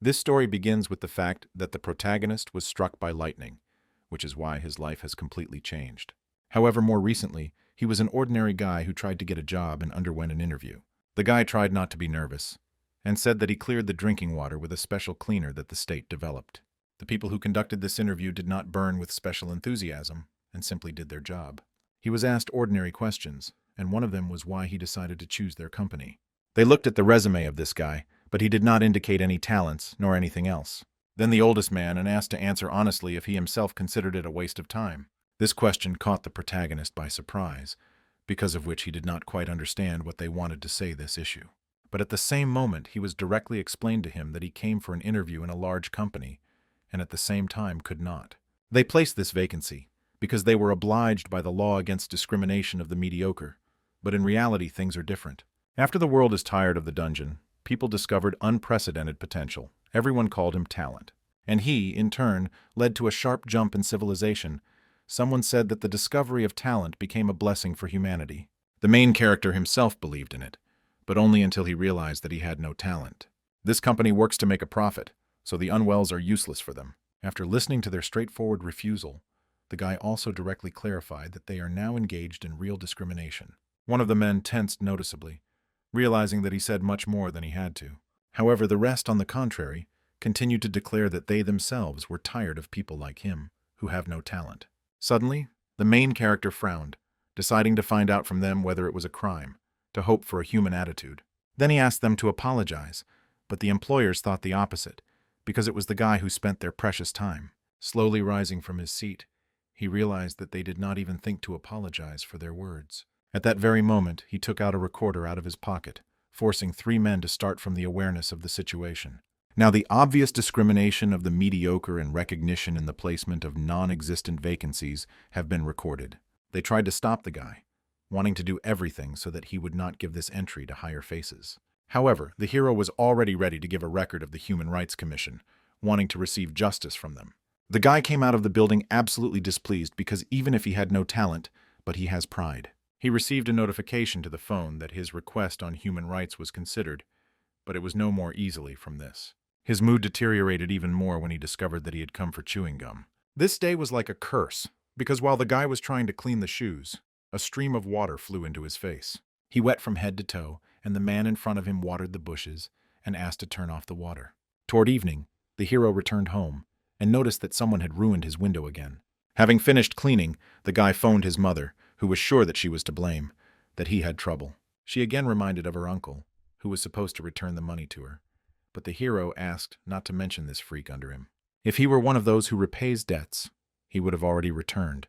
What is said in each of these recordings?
This story begins with the fact that the protagonist was struck by lightning, which is why his life has completely changed. However, more recently, he was an ordinary guy who tried to get a job and underwent an interview. The guy tried not to be nervous, and said that he cleared the drinking water with a special cleaner that the state developed. The people who conducted this interview did not burn with special enthusiasm, and simply did their job. He was asked ordinary questions, and one of them was why he decided to choose their company. They looked at the resume of this guy, but he did not indicate any talents nor anything else. Then the oldest man and asked to answer honestly if he himself considered it a waste of time. This question caught the protagonist by surprise, because of which he did not quite understand what they wanted to say this issue. But at the same moment, he was directly explained to him that he came for an interview in a large company, and at the same time could not. They placed this vacancy because they were obliged by the law against discrimination of the mediocre, but in reality things are different. After the world is tired of the dungeon, people discovered unprecedented potential. Everyone called him talent. And he, in turn, led to a sharp jump in civilization. Someone said that the discovery of talent became a blessing for humanity. The main character himself believed in it, but only until he realized that he had no talent. This company works to make a profit, so the unwells are useless for them. After listening to their straightforward refusal, the guy also directly clarified that they are now engaged in real discrimination. One of the men tensed noticeably, realizing that he said much more than he had to. However, the rest, on the contrary, continued to declare that they themselves were tired of people like him, who have no talent. Suddenly, the main character frowned, deciding to find out from them whether it was a crime, to hope for a human attitude. Then he asked them to apologize, but the employers thought the opposite, because it was the guy who spent their precious time. Slowly rising from his seat, he realized that they did not even think to apologize for their words. At that very moment, he took out a recorder out of his pocket, forcing 3 men to start from the awareness of the situation. Now, the obvious discrimination of the mediocre and recognition in the placement of non-existent vacancies have been recorded. They tried to stop the guy, wanting to do everything so that he would not give this entry to higher faces. However, the hero was already ready to give a record of the Human Rights Commission, wanting to receive justice from them. The guy came out of the building absolutely displeased because even if he had no talent, but he has pride. He received a notification to the phone that his request on human rights was considered, but it was no more easily from this. His mood deteriorated even more when he discovered that he had come for chewing gum. This day was like a curse, because while the guy was trying to clean the shoes, a stream of water flew into his face. He wet from head to toe, and the man in front of him watered the bushes and asked to turn off the water. Toward evening, the hero returned home and noticed that someone had ruined his window again. Having finished cleaning, the guy phoned his mother, who was sure that she was to blame, that he had trouble. She again reminded of her uncle, who was supposed to return the money to her. But the hero asked not to mention this freak under him. If he were one of those who repays debts, he would have already returned,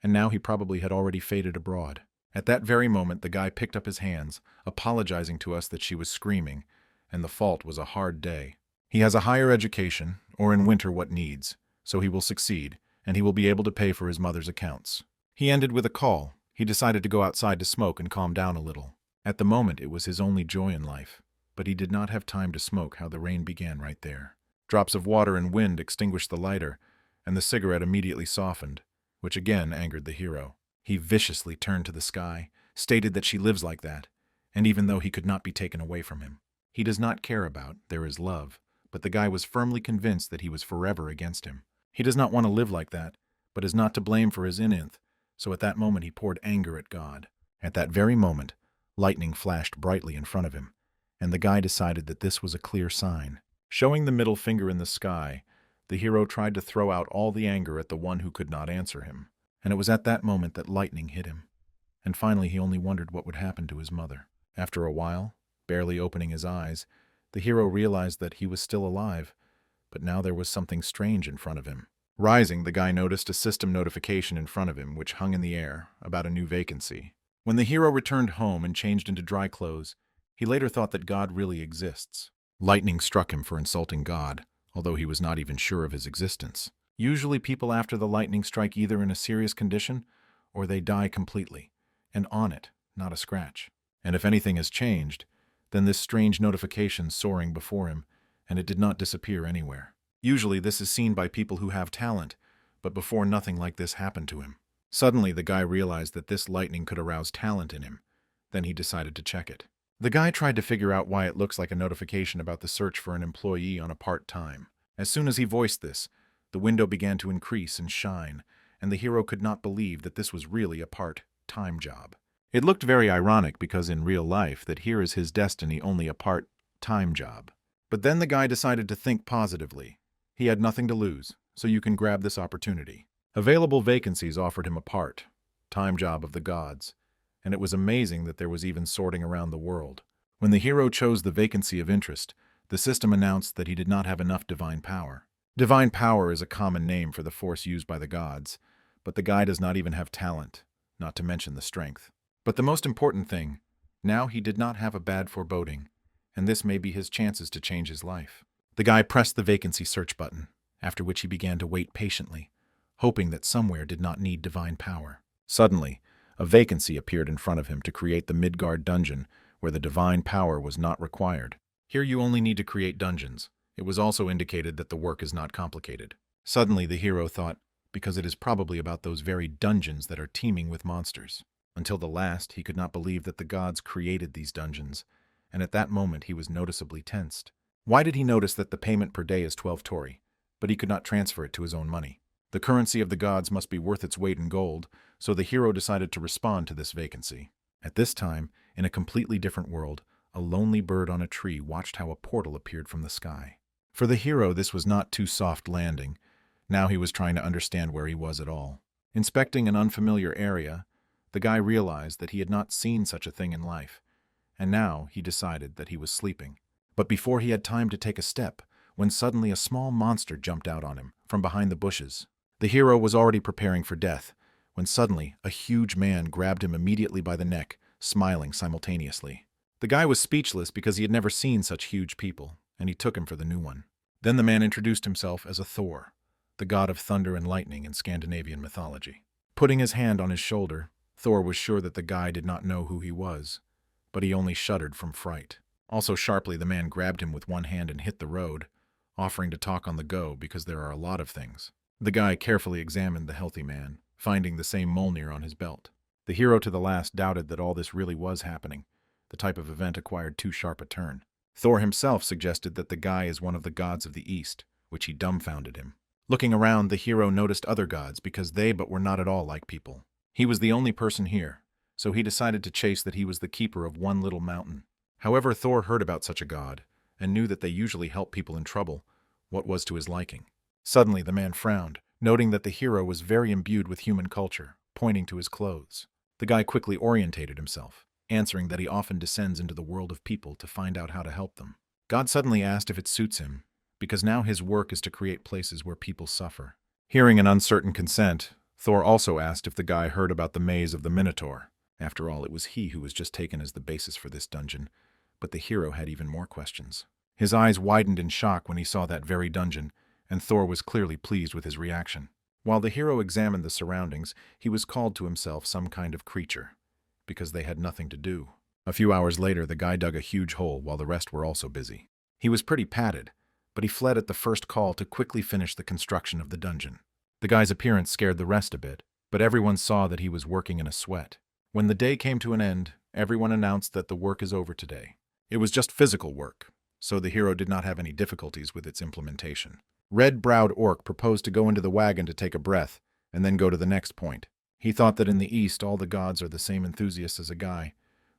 and now he probably had already faded abroad. At that very moment, the guy picked up his hands, apologizing to us that she was screaming, and the fault was a hard day. He has a higher education, or in winter what needs, so he will succeed, and he will be able to pay for his mother's accounts. He ended with a call. He decided to go outside to smoke and calm down a little. At the moment, it was his only joy in life, but he did not have time to smoke how the rain began right there. Drops of water and wind extinguished the lighter, and the cigarette immediately softened, which again angered the hero. He viciously turned to the sky, stated that she lives like that, and even though he could not be taken away from him, he does not care about, there is love, but the guy was firmly convinced that he was forever against him. He does not want to live like that, but is not to blame for his innth, so at that moment he poured anger at God. At that very moment, lightning flashed brightly in front of him, and the guy decided that this was a clear sign. Showing the middle finger in the sky, the hero tried to throw out all the anger at the one who could not answer him, and it was at that moment that lightning hit him. And finally he only wondered what would happen to his mother. After a while, barely opening his eyes, the hero realized that he was still alive, but now there was something strange in front of him. Rising, the guy noticed a system notification in front of him which hung in the air about a new vacancy. When the hero returned home and changed into dry clothes, he later thought that God really exists. Lightning struck him for insulting God, although he was not even sure of his existence. Usually people after the lightning strike either in a serious condition or they die completely, and on it, not a scratch. And if anything has changed, then this strange notification soaring before him, and it did not disappear anywhere. Usually this is seen by people who have talent, but before nothing like this happened to him. Suddenly the guy realized that this lightning could arouse talent in him. Then he decided to check it. The guy tried to figure out why it looks like a notification about the search for an employee on a part-time. As soon as he voiced this, the window began to increase and shine, and the hero could not believe that this was really a part-time job. It looked very ironic because in real life that here is his destiny only a part-time job. But then the guy decided to think positively. He had nothing to lose, so you can grab this opportunity. Available vacancies offered him a part-time job of the gods, and it was amazing that there was even sorting around the world. When the hero chose the vacancy of interest, the system announced that he did not have enough divine power. Divine power is a common name for the force used by the gods, but the guy does not even have talent, not to mention the strength. But the most important thing, now he did not have a bad foreboding, and this may be his chances to change his life. The guy pressed the vacancy search button, after which he began to wait patiently, hoping that somewhere did not need divine power. Suddenly, a vacancy appeared in front of him to create the Midgard dungeon, where the divine power was not required. Here you only need to create dungeons. It was also indicated that the work is not complicated. Suddenly the hero thought, because it is probably about those very dungeons that are teeming with monsters. Until the last, he could not believe that the gods created these dungeons, and at that moment he was noticeably tensed. Why did he notice that the payment per day is 12 tori, but he could not transfer it to his own money? The currency of the gods must be worth its weight in gold, so the hero decided to respond to this vacancy. At this time, in a completely different world, a lonely bird on a tree watched how a portal appeared from the sky. For the hero, this was not too soft landing. Now he was trying to understand where he was at all. Inspecting an unfamiliar area, the guy realized that he had not seen such a thing in life, and now he decided that he was sleeping. But before he had time to take a step, when suddenly a small monster jumped out on him from behind the bushes. The hero was already preparing for death, when suddenly a huge man grabbed him immediately by the neck, smiling simultaneously. The guy was speechless because he had never seen such huge people, and he took him for the new one. Then the man introduced himself as a Thor, the god of thunder and lightning in Scandinavian mythology. Putting his hand on his shoulder, Thor was sure that the guy did not know who he was, but he only shuddered from fright. Also sharply, the man grabbed him with one hand and hit the road, offering to talk on the go because there are a lot of things. The guy carefully examined the healthy man, finding the same Mjolnir on his belt. The hero to the last doubted that all this really was happening. The type of event acquired too sharp a turn. Thor himself suggested that the guy is one of the gods of the East, which he dumbfounded him. Looking around, the hero noticed other gods because they were not at all like people. He was the only person here, so he decided to chase that he was the keeper of one little mountain. However, Thor heard about such a god, and knew that they usually help people in trouble, what was to his liking. Suddenly the man frowned, noting that the hero was very imbued with human culture, pointing to his clothes. The guy quickly orientated himself, answering that he often descends into the world of people to find out how to help them. God suddenly asked if it suits him, because now his work is to create places where people suffer. Hearing an uncertain consent, Thor also asked if the guy heard about the maze of the Minotaur. After all, it was he who was just taken as the basis for this dungeon, but the hero had even more questions. His eyes widened in shock when he saw that very dungeon, and Thor was clearly pleased with his reaction. While the hero examined the surroundings, he was called to himself some kind of creature, because they had nothing to do. A few hours later, the guy dug a huge hole while the rest were also busy. He was pretty padded, but he fled at the first call to quickly finish the construction of the dungeon. The guy's appearance scared the rest a bit, but everyone saw that he was working in a sweat. When the day came to an end, everyone announced that the work is over today. It was just physical work, so the hero did not have any difficulties with its implementation. Red-browed orc proposed to go into the wagon to take a breath, and then go to the next point. He thought that in the East all the gods are the same enthusiasts as a guy,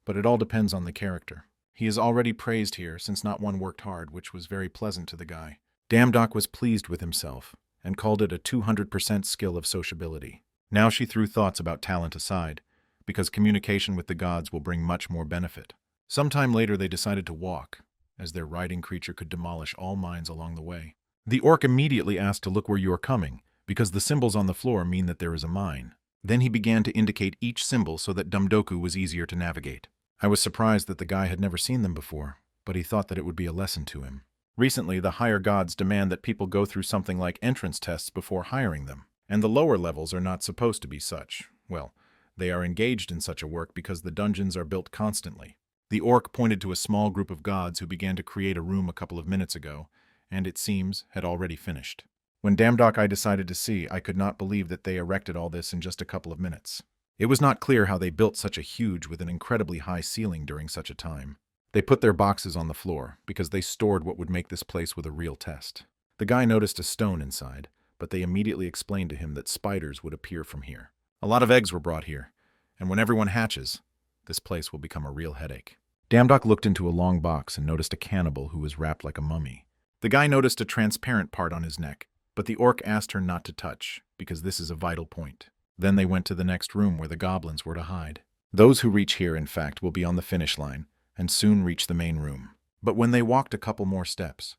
but it all depends on the character. He is already praised here since not one worked hard, which was very pleasant to the guy. Damdok was pleased with himself, and called it a 200% skill of sociability. Now she threw thoughts about talent aside, because communication with the gods will bring much more benefit. Sometime later they decided to walk, as their riding creature could demolish all mines along the way. The orc immediately asked to look where you are coming, because the symbols on the floor mean that there is a mine. Then he began to indicate each symbol so that Dumdoku was easier to navigate. I was surprised that the guy had never seen them before, but he thought that it would be a lesson to him. Recently, the higher gods demand that people go through something like entrance tests before hiring them, and the lower levels are not supposed to be such. Well, they are engaged in such a work because the dungeons are built constantly. The orc pointed to a small group of gods who began to create a room a couple of minutes ago, and it seems had already finished. When Damdok I decided to see, I could not believe that they erected all this in just a couple of minutes. It was not clear how they built such a huge with an incredibly high ceiling during such a time. They put their boxes on the floor because they stored what would make this place with a real test. The guy noticed a stone inside, but they immediately explained to him that spiders would appear from here. A lot of eggs were brought here, and when everyone hatches, this place will become a real headache. Damdok looked into a long box and noticed a cannibal who was wrapped like a mummy. The guy noticed a transparent part on his neck, but the orc asked her not to touch, because this is a vital point. Then they went to the next room where the goblins were to hide. Those who reach here, in fact, will be on the finish line, and soon reach the main room. But when they walked a couple more steps,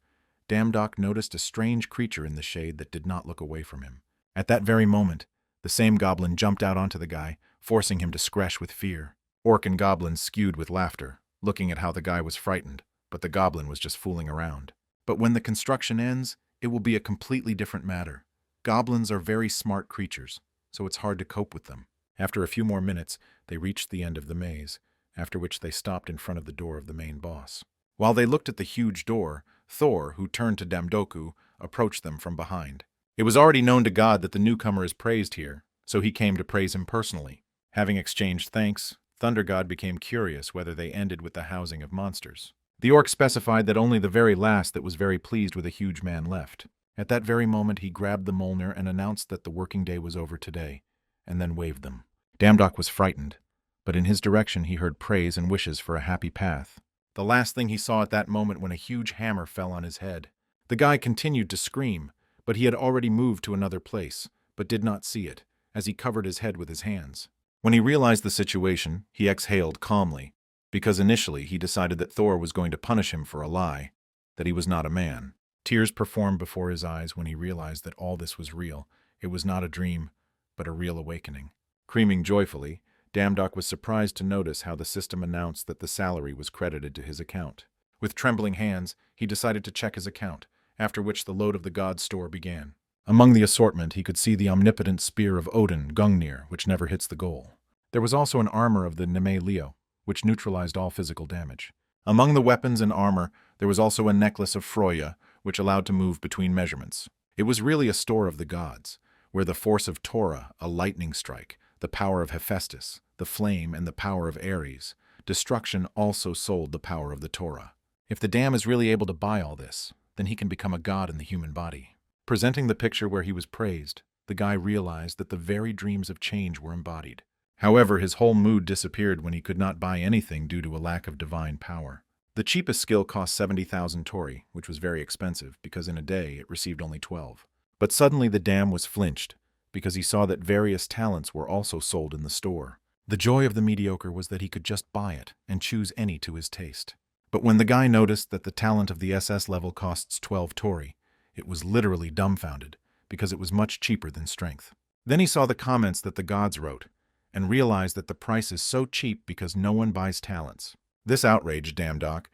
Damdok noticed a strange creature in the shade that did not look away from him. At that very moment, the same goblin jumped out onto the guy, forcing him to screech with fear. Orc and goblin skewed with laughter, looking at how the guy was frightened, but the goblin was just fooling around. But when the construction ends, it will be a completely different matter. Goblins are very smart creatures, so it's hard to cope with them. After a few more minutes, they reached the end of the maze, after which they stopped in front of the door of the main boss. While they looked at the huge door, Thor, who turned to Damdoku, approached them from behind. It was already known to God that the newcomer is praised here, so he came to praise him personally. Having exchanged thanks, Thunder God became curious whether they ended with the housing of monsters. The orc specified that only the very last that was very pleased with a huge man left. At that very moment he grabbed the Molnir and announced that the working day was over today, and then waved them. Damdok was frightened, but in his direction he heard praise and wishes for a happy path. The last thing he saw at that moment when a huge hammer fell on his head. The guy continued to scream, but he had already moved to another place, but did not see it, as he covered his head with his hands. When he realized the situation, he exhaled calmly, because initially he decided that Thor was going to punish him for a lie, that he was not a man. Tears performed before his eyes when he realized that all this was real. It was not a dream, but a real awakening. Screaming joyfully, Damdok was surprised to notice how the system announced that the salary was credited to his account. With trembling hands, he decided to check his account, after which the load of the god's store began. Among the assortment, he could see the omnipotent spear of Odin, Gungnir, which never hits the goal. There was also an armor of the Neme Leo, which neutralized all physical damage. Among the weapons and armor, there was also a necklace of Froya, which allowed to move between measurements. It was really a store of the gods, where the force of Torah, a lightning strike, the power of Hephaestus, the flame, and the power of Ares. Destruction also sold the power of the Torah. If the dam is really able to buy all this, then he can become a god in the human body. Presenting the picture where he was praised, the guy realized that the very dreams of change were embodied. However, his whole mood disappeared when he could not buy anything due to a lack of divine power. The cheapest skill cost 70,000 tori, which was very expensive because in a day it received only 12. But suddenly the dam was flinched, because he saw that various talents were also sold in the store. The joy of the mediocre was that he could just buy it and choose any to his taste. But when the guy noticed that the talent of the SS level costs 12 tori, it was literally dumbfounded, because it was much cheaper than strength. Then he saw the comments that the gods wrote, and realized that the price is so cheap because no one buys talents. This outraged Damdok,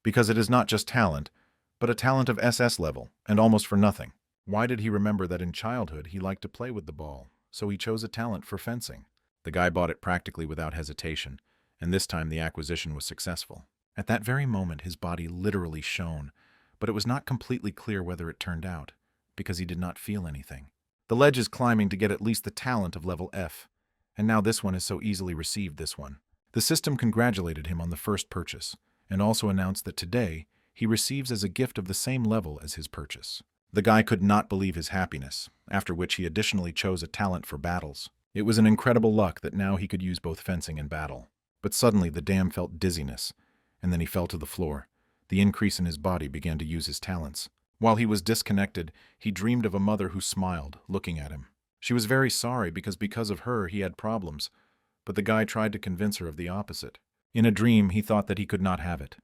because it is not just talent, but a talent of SS level, and almost for nothing. Why did he remember that in childhood he liked to play with the ball, so he chose a talent for fencing? The guy bought it practically without hesitation, and this time the acquisition was successful. At that very moment his body literally shone, but it was not completely clear whether it turned out, because he did not feel anything. The ledge is climbing to get at least the talent of level F, and now this one has so easily received this one. The system congratulated him on the first purchase, and also announced that today he receives as a gift of the same level as his purchase. The guy could not believe his happiness, after which he additionally chose a talent for battles. It was an incredible luck that now he could use both fencing and battle. But suddenly the dam felt dizziness, and then he fell to the floor. The increase in his body began to use his talents. While he was disconnected, he dreamed of a mother who smiled, looking at him. She was very sorry because of her he had problems, but the guy tried to convince her of the opposite. In a dream, he thought that he could not have it,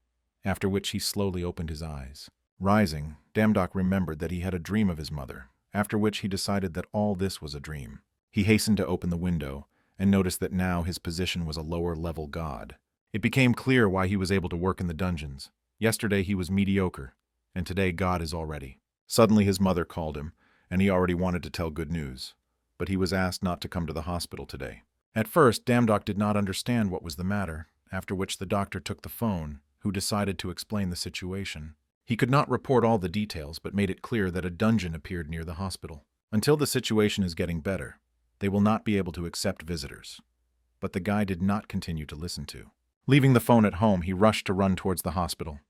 after which he slowly opened his eyes. Rising, Damdok remembered that he had a dream of his mother, after which he decided that all this was a dream. He hastened to open the window, and noticed that now his position was a lower-level god. It became clear why he was able to work in the dungeons. Yesterday he was mediocre, and today God is already. Suddenly his mother called him, and he already wanted to tell good news, but he was asked not to come to the hospital today. At first, Damdok did not understand what was the matter, after which the doctor took the phone, who decided to explain the situation. He could not report all the details, but made it clear that a dungeon appeared near the hospital. Until the situation is getting better, they will not be able to accept visitors. But the guy did not continue to listen to. Leaving the phone at home, he rushed to run towards the hospital.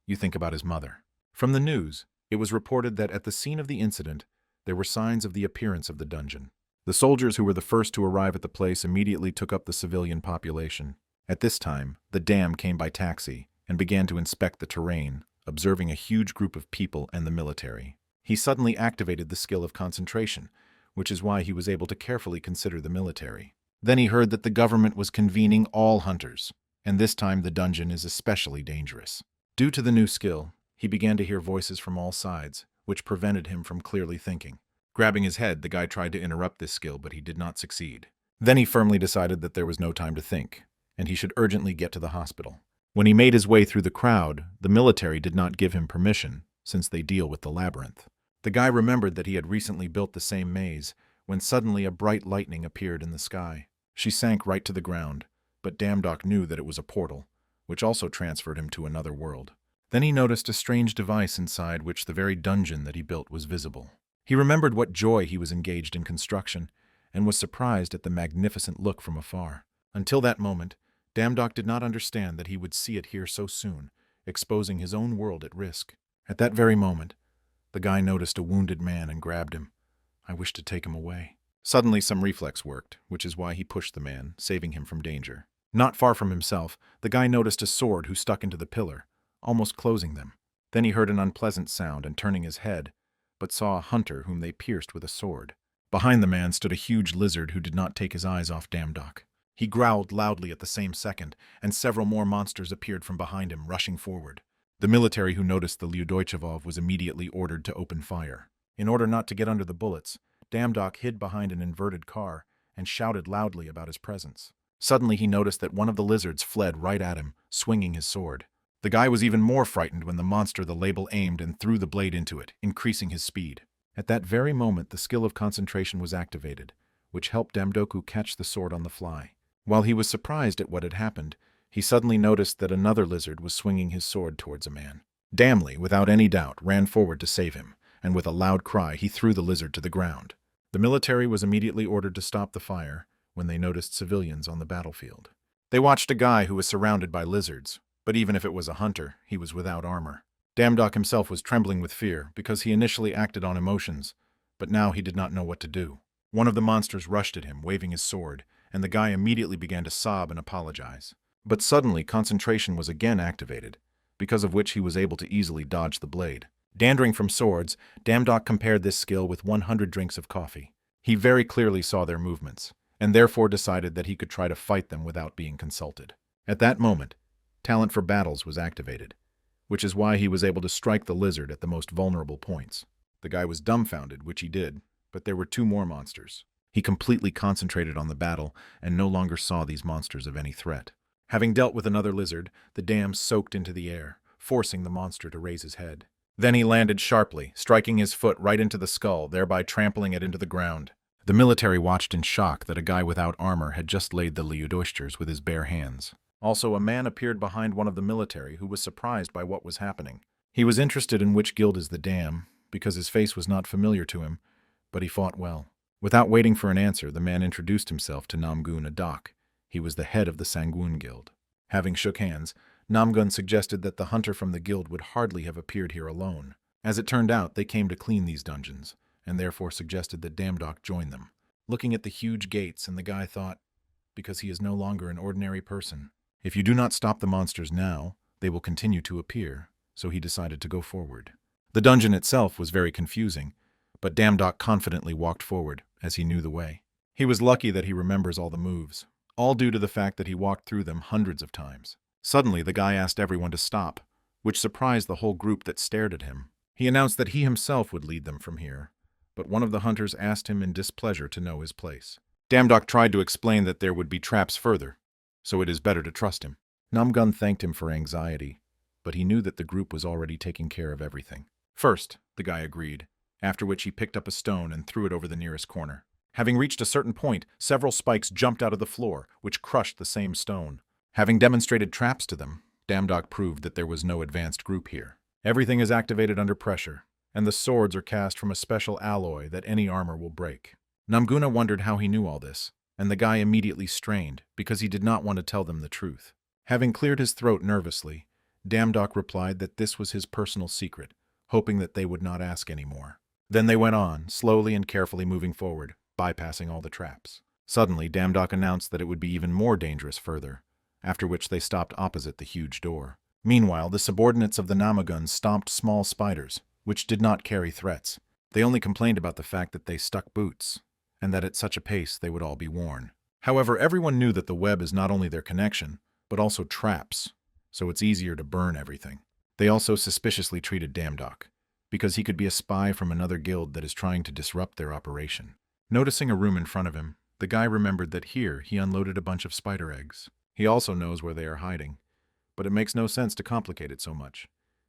You think about his mother. From the news, it was reported that at the scene of the incident, there were signs of the appearance of the dungeon. The soldiers who were the first to arrive at the place immediately took up the civilian population. At this time, the dam came by taxi and began to inspect the terrain, observing a huge group of people and the military. He suddenly activated the skill of concentration, which is why he was able to carefully consider the military. Then he heard that the government was convening all hunters, and this time the dungeon is especially dangerous. Due to the new skill, he began to hear voices from all sides, which prevented him from clearly thinking. Grabbing his head, the guy tried to interrupt this skill, but he did not succeed. Then he firmly decided that there was no time to think, and he should urgently get to the hospital. When he made his way through the crowd, the military did not give him permission, since they deal with the labyrinth. The guy remembered that he had recently built the same maze, when suddenly a bright lightning appeared in the sky. She sank right to the ground, but Damdok knew that it was a portal, which also transferred him to another world. Then he noticed a strange device inside which the very dungeon that he built was visible. He remembered what joy he was engaged in construction, and was surprised at the magnificent look from afar. Until that moment, Damdok did not understand that he would see it here so soon, exposing his own world at risk. At that very moment, the guy noticed a wounded man and grabbed him. I wished to take him away. Suddenly some reflex worked, which is why he pushed the man, saving him from danger. Not far from himself, the guy noticed a sword who stuck into the pillar, almost closing them. Then he heard an unpleasant sound and turning his head, but saw a hunter whom they pierced with a sword. Behind the man stood a huge lizard who did not take his eyes off Damdok. He growled loudly at the same second, and several more monsters appeared from behind him, rushing forward. The military who noticed the Lyudoichevov was immediately ordered to open fire. In order not to get under the bullets, Damdok hid behind an inverted car and shouted loudly about his presence. Suddenly he noticed that one of the lizards fled right at him, swinging his sword. The guy was even more frightened when the monster the label aimed and threw the blade into it, increasing his speed. At that very moment, the skill of concentration was activated, which helped Damdoku catch the sword on the fly. While he was surprised at what had happened, he suddenly noticed that another lizard was swinging his sword towards a man. Damli, without any doubt, ran forward to save him, and with a loud cry he threw the lizard to the ground. The military was immediately ordered to stop the fire when they noticed civilians on the battlefield. They watched a guy who was surrounded by lizards, but even if it was a hunter, he was without armor. Damdok himself was trembling with fear because he initially acted on emotions, but now he did not know what to do. One of the monsters rushed at him, waving his sword, and the guy immediately began to sob and apologize. But suddenly concentration was again activated, because of which he was able to easily dodge the blade. Dandering from swords, Damdok compared this skill with 100 drinks of coffee. He very clearly saw their movements, and therefore decided that he could try to fight them without being consulted. At that moment, talent for battles was activated, which is why he was able to strike the lizard at the most vulnerable points. The guy was dumbfounded, which he did, but there were two more monsters. He completely concentrated on the battle and no longer saw these monsters of any threat. Having dealt with another lizard, the dam soaked into the air, forcing the monster to raise his head. Then he landed sharply, striking his foot right into the skull, thereby trampling it into the ground. The military watched in shock that a guy without armor had just laid the Lyudoisters with his bare hands. Also, a man appeared behind one of the military who was surprised by what was happening. He was interested in which guild is the dam, because his face was not familiar to him, but he fought well. Without waiting for an answer, the man introduced himself to Namgun Adak. He was the head of the Sanguin Guild. Having shook hands, Namgun suggested that the hunter from the guild would hardly have appeared here alone. As it turned out, they came to clean these dungeons, and therefore suggested that Damdok join them. Looking at the huge gates, and the guy thought, because he is no longer an ordinary person. If you do not stop the monsters now, they will continue to appear, so he decided to go forward. The dungeon itself was very confusing, but Damdok confidently walked forward, as he knew the way. He was lucky that he remembers all the moves, all due to the fact that he walked through them hundreds of times. Suddenly, the guy asked everyone to stop, which surprised the whole group that stared at him. He announced that he himself would lead them from here, but one of the hunters asked him in displeasure to know his place. Damdok tried to explain that there would be traps further, so it is better to trust him. Namgun thanked him for anxiety, but he knew that the group was already taking care of everything. First, the guy agreed, after which he picked up a stone and threw it over the nearest corner. Having reached a certain point, several spikes jumped out of the floor, which crushed the same stone. Having demonstrated traps to them, Damdok proved that there was no advanced group here. Everything is activated under pressure, and the swords are cast from a special alloy that any armor will break. Namguna wondered how he knew all this, and the guy immediately strained because he did not want to tell them the truth. Having cleared his throat nervously, Damdok replied that this was his personal secret, hoping that they would not ask any more. Then they went on, slowly and carefully moving forward, bypassing all the traps. Suddenly, Damdok announced that it would be even more dangerous further, after which they stopped opposite the huge door. Meanwhile, the subordinates of the Namagun stomped small spiders, which did not carry threats. They only complained about the fact that they stuck boots, and that at such a pace they would all be worn. However, everyone knew that the web is not only their connection, but also traps, so it's easier to burn everything. They also suspiciously treated Damdok, because he could be a spy from another guild that is trying to disrupt their operation. Noticing a room in front of him, the guy remembered that here he unloaded a bunch of spider eggs. He also knows where they are hiding, but it makes no sense to complicate it so much,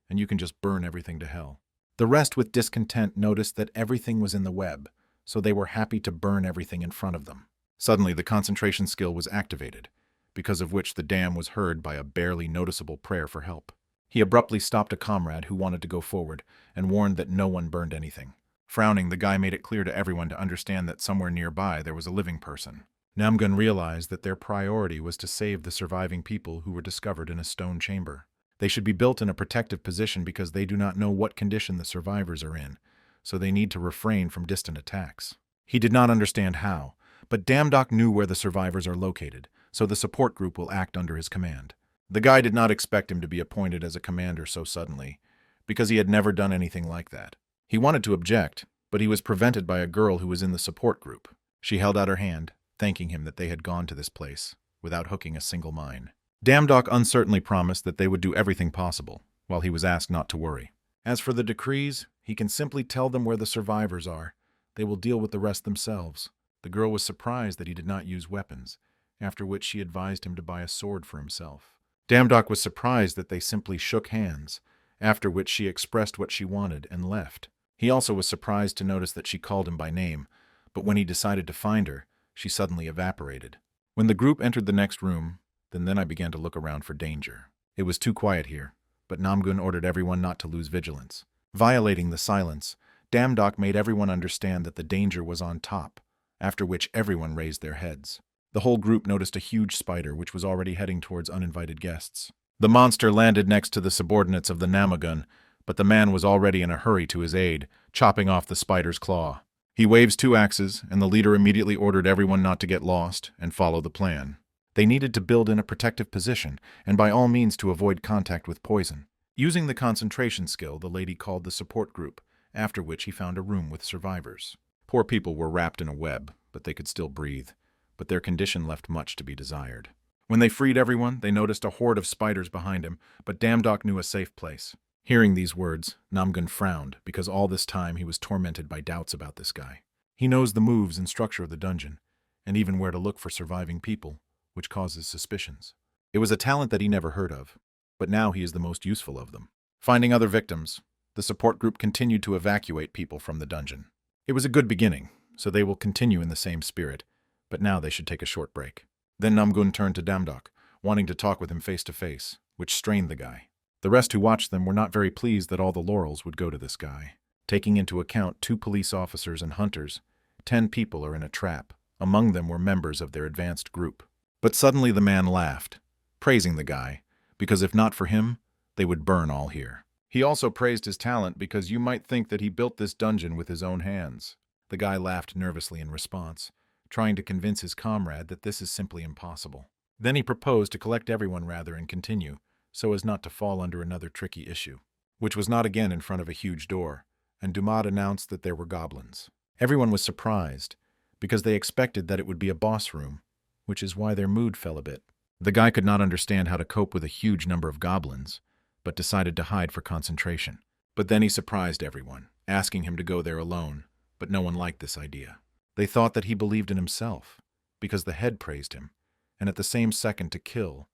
and you can just burn everything to hell. The rest with discontent noticed that everything was in the web, so they were happy to burn everything in front of them. Suddenly, the concentration skill was activated, because of which the dam was heard by a barely noticeable prayer for help. He abruptly stopped a comrade who wanted to go forward and warned that no one burned anything. Frowning, the guy made it clear to everyone to understand that somewhere nearby there was a living person. Namgun realized that their priority was to save the surviving people who were discovered in a stone chamber. They should be built in a protective position because they do not know what condition the survivors are in, so they need to refrain from distant attacks. He did not understand how, but Damdok knew where the survivors are located, so the support group will act under his command. The guy did not expect him to be appointed as a commander so suddenly, because he had never done anything like that. He wanted to object, but he was prevented by a girl who was in the support group. She held out her hand, thanking him that they had gone to this place, without hooking a single mine. Damdok uncertainly promised that they would do everything possible, while he was asked not to worry. As for the decrees, he can simply tell them where the survivors are. They will deal with the rest themselves. The girl was surprised that he did not use weapons, after which she advised him to buy a sword for himself. Damdok was surprised that they simply shook hands, after which she expressed what she wanted and left. He also was surprised to notice that she called him by name, but when he decided to find her, she suddenly evaporated. When the group entered the next room, then I began to look around for danger. It was too quiet here, but Namgun ordered everyone not to lose vigilance. Violating the silence, Damdok made everyone understand that the danger was on top, after which everyone raised their heads. The whole group noticed a huge spider which was already heading towards uninvited guests. The monster landed next to the subordinates of the Namagun, but the man was already in a hurry to his aid, chopping off the spider's claw. He waves 2 axes, and the leader immediately ordered everyone not to get lost and follow the plan. They needed to build in a protective position, and by all means to avoid contact with poison. Using the concentration skill, the lady called the support group, after which he found a room with survivors. Poor people were wrapped in a web, but they could still breathe, but their condition left much to be desired. When they freed everyone, they noticed a horde of spiders behind him, but Damdok knew a safe place. Hearing these words, Namgun frowned, because all this time he was tormented by doubts about this guy. He knows the moves and structure of the dungeon, and even where to look for surviving people, which causes suspicions. It was a talent that he never heard of, but now he is the most useful of them. Finding other victims, the support group continued to evacuate people from the dungeon. It was a good beginning, so they will continue in the same spirit, but now they should take a short break. Then Namgun turned to Damdok, wanting to talk with him face to face, which strained the guy. The rest who watched them were not very pleased that all the laurels would go to this guy. Taking into account 2 police officers and hunters, 10 people are in a trap. Among them were members of their advanced group. But suddenly the man laughed, praising the guy, because if not for him, they would burn all here. He also praised his talent because you might think that he built this dungeon with his own hands. The guy laughed nervously in response, trying to convince his comrade that this is simply impossible. Then he proposed to collect everyone and continue, so as not to fall under another tricky issue, which was not again in front of a huge door, and Dumad announced that there were goblins. Everyone was surprised, because they expected that it would be a boss room, which is why their mood fell a bit. The guy could not understand how to cope with a huge number of goblins, but decided to hide for concentration. But then he surprised everyone, asking him to go there alone, but no one liked this idea. They thought that he believed in himself, because the head praised him, and at the same second to kill,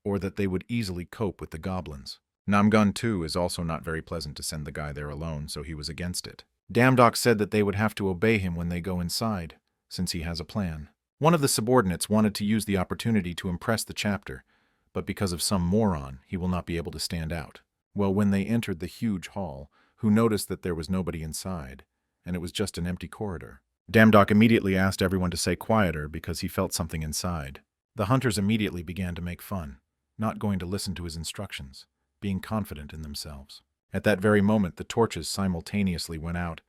or that they would easily cope with the goblins. Namgun too is also not very pleasant to send the guy there alone, so he was against it. Damdok said that they would have to obey him when they go inside, since he has a plan. One of the subordinates wanted to use the opportunity to impress the chapter, but because of some moron, he will not be able to stand out. Well, when they entered the huge hall, who noticed that there was nobody inside, and it was just an empty corridor. Damdok immediately asked everyone to stay quieter because he felt something inside. The hunters immediately began to make fun, not going to listen to his instructions, being confident in themselves. At that very moment, the torches simultaneously went out,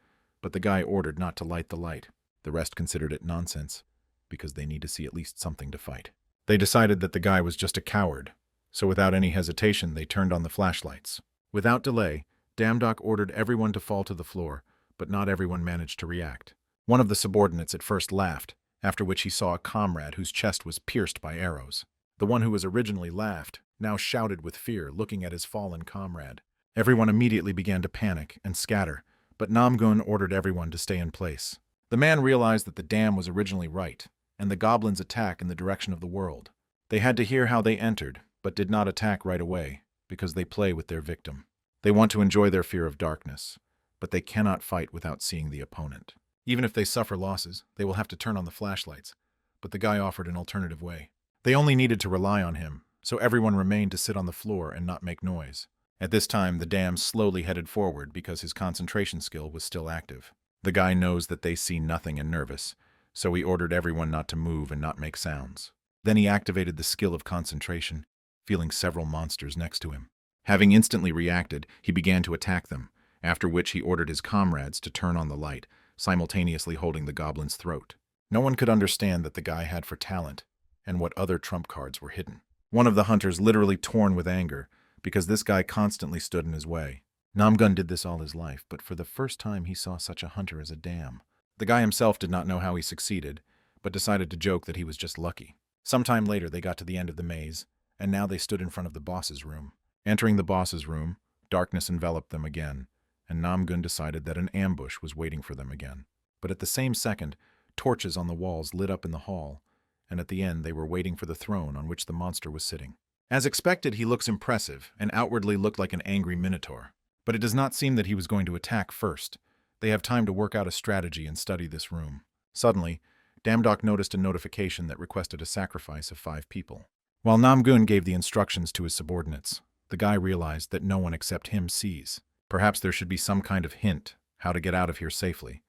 but the guy ordered not to light the light. The rest considered it nonsense, because they need to see at least something to fight. They decided that the guy was just a coward, so without any hesitation, they turned on the flashlights. Without delay, Damdok ordered everyone to fall to the floor, but not everyone managed to react. One of the subordinates at first laughed, after which he saw a comrade whose chest was pierced by arrows. The one who was originally laughed now shouted with fear, looking at his fallen comrade. Everyone immediately began to panic and scatter, but Namgun ordered everyone to stay in place. The man realized that the dam was originally right, and the goblins attack in the direction of the world. They had to hear how they entered, but did not attack right away, because they play with their victim. They want to enjoy their fear of darkness, but they cannot fight without seeing the opponent. Even if they suffer losses, they will have to turn on the flashlights, but the guy offered an alternative way. They only needed to rely on him, so everyone remained to sit on the floor and not make noise. At this time, the dam slowly headed forward because his concentration skill was still active. The guy knows that they see nothing and nervous, so he ordered everyone not to move and not make sounds. Then he activated the skill of concentration, feeling several monsters next to him. Having instantly reacted, he began to attack them, after which he ordered his comrades to turn on the light, simultaneously holding the goblin's throat. No one could understand that the guy had for talent, and what other trump cards were hidden. One of the hunters literally torn with anger, because this guy constantly stood in his way. Namgun did this all his life, but for the first time he saw such a hunter as a dam. The guy himself did not know how he succeeded, but decided to joke that he was just lucky. Sometime later they got to the end of the maze, and now they stood in front of the boss's room. Entering the boss's room, darkness enveloped them again, and Namgun decided that an ambush was waiting for them again. But at the same second, torches on the walls lit up in the hall, and at the end they were waiting for the throne on which the monster was sitting. As expected, he looks impressive, and outwardly looked like an angry minotaur. But it does not seem that he was going to attack first. They have time to work out a strategy and study this room. Suddenly, Damdok noticed a notification that requested a sacrifice of 5 people. While Namgun gave the instructions to his subordinates, the guy realized that no one except him sees. Perhaps there should be some kind of hint how to get out of here safely.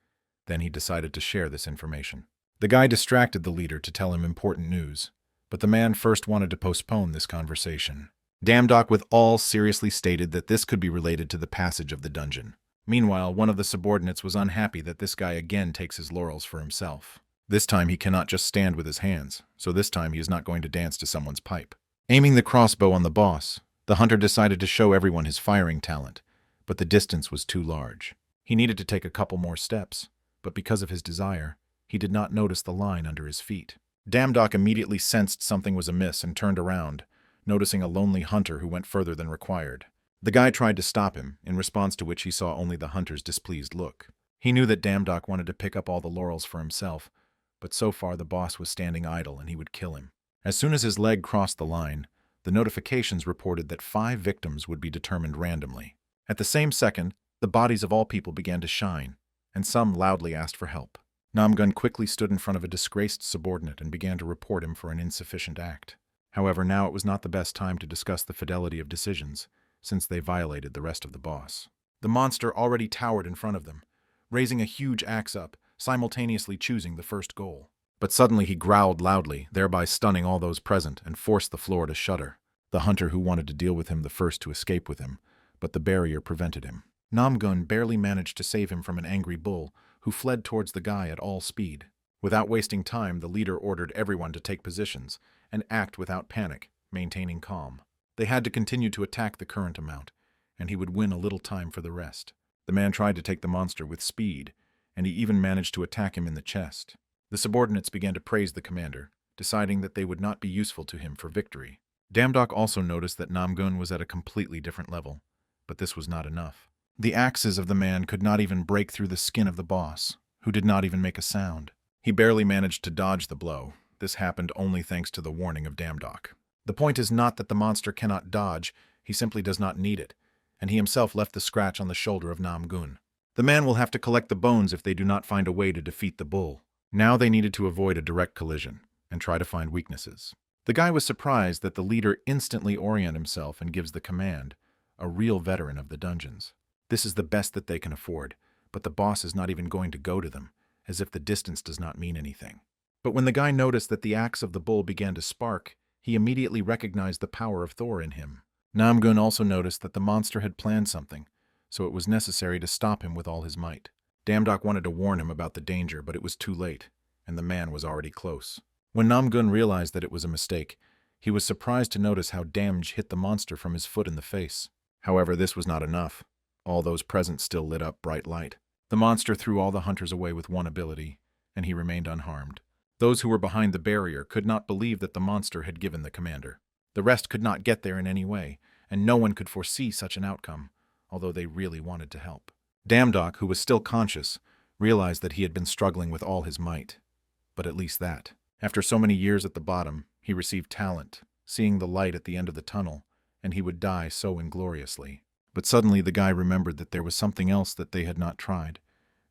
Then he decided to share this information. The guy distracted the leader to tell him important news, but the man first wanted to postpone this conversation. Damdok with all seriously stated that this could be related to the passage of the dungeon. Meanwhile, one of the subordinates was unhappy that this guy again takes his laurels for himself. This time he cannot just stand with his hands, so this time he is not going to dance to someone's pipe. Aiming the crossbow on the boss, the hunter decided to show everyone his firing talent, but the distance was too large. He needed to take a couple more steps, but because of his desire, he did not notice the line under his feet. Damdok immediately sensed something was amiss and turned around, noticing a lonely hunter who went further than required. The guy tried to stop him, in response to which he saw only the hunter's displeased look. He knew that Damdok wanted to pick up all the laurels for himself, but so far the boss was standing idle and he would kill him. As soon as his leg crossed the line, the notifications reported that 5 victims would be determined randomly. At the same second, the bodies of all people began to shine, and some loudly asked for help. Namgun quickly stood in front of a disgraced subordinate and began to report him for an insufficient act. However, now it was not the best time to discuss the fidelity of decisions, since they violated the rest of the boss. The monster already towered in front of them, raising a huge axe up, simultaneously choosing the first goal. But suddenly he growled loudly, thereby stunning all those present, and forced the floor to shudder. The hunter who wanted to deal with him the first to escape with him, but the barrier prevented him. Namgun barely managed to save him from an angry bull, who fled towards the guy at all speed. Without wasting time, the leader ordered everyone to take positions and act without panic, maintaining calm. They had to continue to attack the current amount, and he would win a little time for the rest. The man tried to take the monster with speed, and he even managed to attack him in the chest. The subordinates began to praise the commander, deciding that they would not be useful to him for victory. Damdok also noticed that Namgun was at a completely different level, but this was not enough. The axes of the man could not even break through the skin of the boss, who did not even make a sound. He barely managed to dodge the blow. This happened only thanks to the warning of Damdok. The point is not that the monster cannot dodge, he simply does not need it, and he himself left the scratch on the shoulder of Namgun. The man will have to collect the bones if they do not find a way to defeat the bull. Now they needed to avoid a direct collision and try to find weaknesses. The guy was surprised that the leader instantly orients himself and gives the command, a real veteran of the dungeons. This is the best that they can afford, but the boss is not even going to go to them, as if the distance does not mean anything. But when the guy noticed that the axe of the bull began to spark, he immediately recognized the power of Thor in him. Namgun also noticed that the monster had planned something, so it was necessary to stop him with all his might. Damdok wanted to warn him about the danger, but it was too late, and the man was already close. When Namgun realized that it was a mistake, he was surprised to notice how Damj hit the monster from his foot in the face. However, this was not enough. All those present still lit up bright light. The monster threw all the hunters away with one ability, and he remained unharmed. Those who were behind the barrier could not believe that the monster had given the commander. The rest could not get there in any way, and no one could foresee such an outcome, although they really wanted to help. Damdok, who was still conscious, realized that he had been struggling with all his might. But at least that. After so many years at the bottom, he received talent, seeing the light at the end of the tunnel, and he would die so ingloriously. But suddenly the guy remembered that there was something else that they had not tried,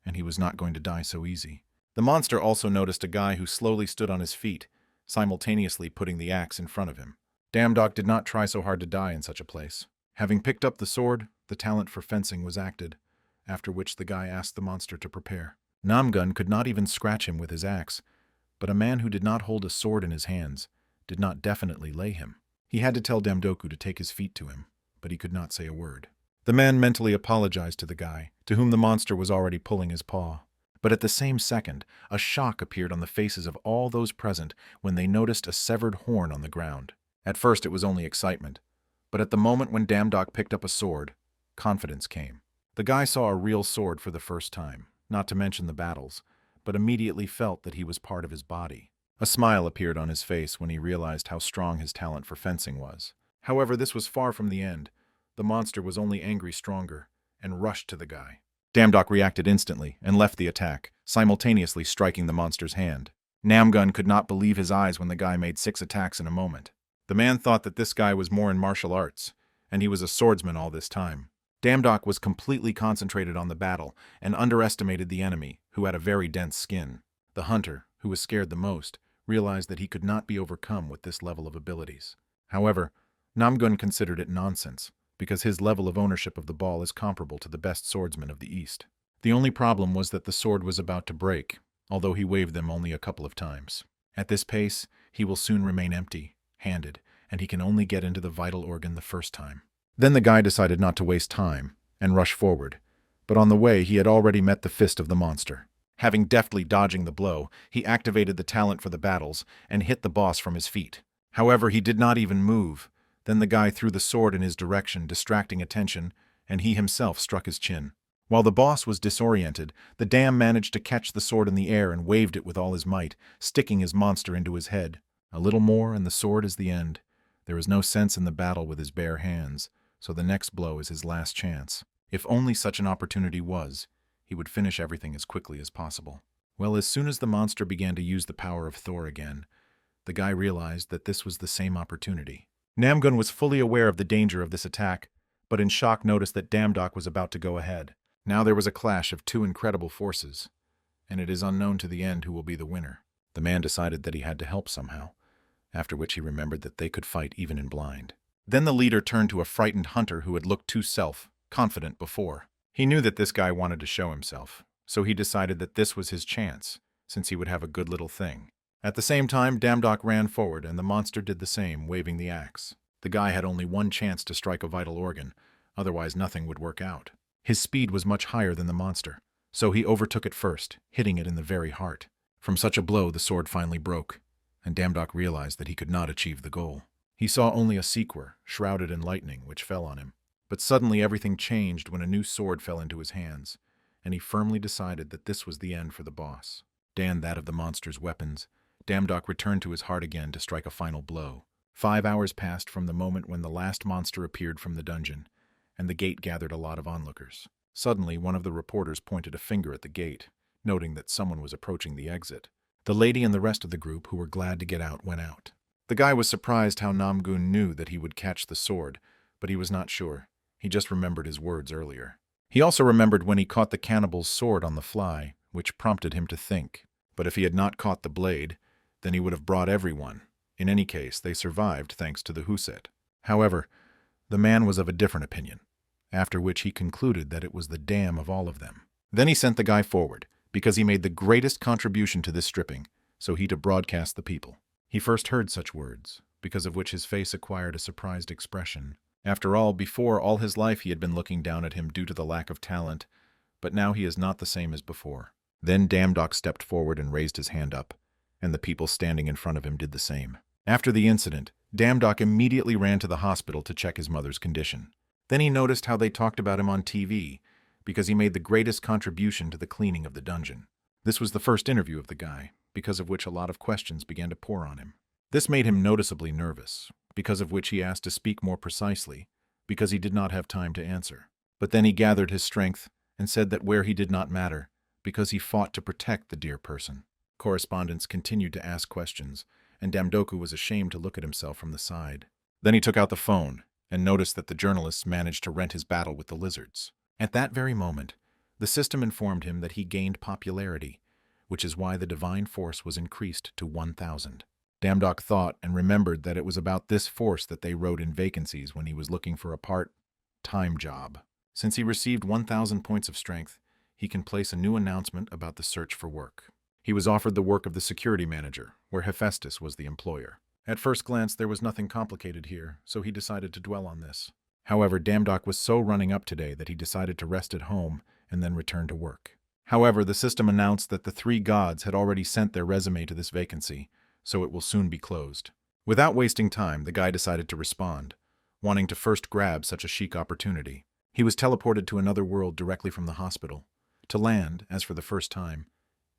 and he was not going to die so easy. The monster also noticed a guy who slowly stood on his feet, simultaneously putting the axe in front of him. Damdok did not try so hard to die in such a place. Having picked up the sword, the talent for fencing was acted, after which the guy asked the monster to prepare. Namgun could not even scratch him with his axe, but a man who did not hold a sword in his hands did not definitely lay him. He had to tell Damdoku to take his feet to him, but he could not say a word. The man mentally apologized to the guy, to whom the monster was already pulling his paw. But at the same second, a shock appeared on the faces of all those present when they noticed a severed horn on the ground. At first it was only excitement, but at the moment when Damdok picked up a sword, confidence came. The guy saw a real sword for the first time, not to mention the battles, but immediately felt that he was part of his body. A smile appeared on his face when he realized how strong his talent for fencing was. However, this was far from the end. The monster was only angry stronger, and rushed to the guy. Damdok reacted instantly and left the attack, simultaneously striking the monster's hand. Namgun could not believe his eyes when the guy made 6 attacks in a moment. The man thought that this guy was more in martial arts, and he was a swordsman all this time. Damdok was completely concentrated on the battle and underestimated the enemy, who had a very dense skin. The hunter, who was scared the most, realized that he could not be overcome with this level of abilities. However, Namgun considered it nonsense, because his level of ownership of the ball is comparable to the best swordsmen of the East. The only problem was that the sword was about to break, although he waved them only a couple of times. At this pace, he will soon remain empty-handed, and he can only get into the vital organ the first time. Then the guy decided not to waste time and rush forward, but on the way he had already met the fist of the monster. Having deftly dodging the blow, he activated the talent for the battles and hit the boss from his feet. However, he did not even move. Then the guy threw the sword in his direction, distracting attention, and he himself struck his chin. While the boss was disoriented, the dam managed to catch the sword in the air and waved it with all his might, sticking his monster into his head. A little more and the sword is the end. There is no sense in the battle with his bare hands, so the next blow is his last chance. If only such an opportunity was, he would finish everything as quickly as possible. Well, as soon as the monster began to use the power of Thor again, the guy realized that this was the same opportunity. Namgun was fully aware of the danger of this attack, but in shock noticed that Damdok was about to go ahead. Now there was a clash of 2 incredible forces, and it is unknown to the end who will be the winner. The man decided that he had to help somehow, after which he remembered that they could fight even in blind. Then the leader turned to a frightened hunter who had looked too self-confident before. He knew that this guy wanted to show himself, so he decided that this was his chance, since he would have a good little thing. At the same time, Damdok ran forward, and the monster did the same, waving the axe. The guy had only one chance to strike a vital organ, otherwise nothing would work out. His speed was much higher than the monster, so he overtook it first, hitting it in the very heart. From such a blow, the sword finally broke, and Damdok realized that he could not achieve the goal. He saw only a sequel, shrouded in lightning, which fell on him. But suddenly everything changed when a new sword fell into his hands, and he firmly decided that this was the end for the boss. Dan that of the monster's weapons, Damdok returned to his heart again to strike a final blow. 5 hours passed from the moment when the last monster appeared from the dungeon, and the gate gathered a lot of onlookers. Suddenly, one of the reporters pointed a finger at the gate, noting that someone was approaching the exit. The lady and the rest of the group, who were glad to get out, went out. The guy was surprised how Namgun knew that he would catch the sword, but he was not sure. He just remembered his words earlier. He also remembered when he caught the cannibal's sword on the fly, which prompted him to think. But if he had not caught the blade, then he would have brought everyone. In any case, they survived thanks to the Huset. However, the man was of a different opinion, after which he concluded that it was the dam of all of them. Then he sent the guy forward, because he made the greatest contribution to this stripping, so he to broadcast the people. He first heard such words, because of which his face acquired a surprised expression. After all, before all his life he had been looking down at him due to the lack of talent, but now he is not the same as before. Then Damdok stepped forward and raised his hand up, and the people standing in front of him did the same. After the incident, Damdok immediately ran to the hospital to check his mother's condition. Then he noticed how they talked about him on TV, because he made the greatest contribution to the cleaning of the dungeon. This was the first interview of the guy, because of which a lot of questions began to pour on him. This made him noticeably nervous, because of which he asked to speak more precisely, because he did not have time to answer. But then he gathered his strength and said that where he did not matter, because he fought to protect the dear person. Correspondents continued to ask questions, and Damdoku was ashamed to look at himself from the side. Then he took out the phone and noticed that the journalists managed to rent his battle with the lizards. At that very moment, the system informed him that he gained popularity, which is why the divine force was increased to 1,000. Damdok thought and remembered that it was about this force that they wrote in vacancies when he was looking for a part-time job. Since he received 1,000 points of strength, he can place a new announcement about the search for work. He was offered the work of the security manager, where Hephaestus was the employer. At first glance, there was nothing complicated here, so he decided to dwell on this. However, Damdok was so running up today that he decided to rest at home and then return to work. However, the system announced that the 3 gods had already sent their resume to this vacancy, so it will soon be closed. Without wasting time, the guy decided to respond, wanting to first grab such a chic opportunity. He was teleported to another world directly from the hospital. To land, as for the first time,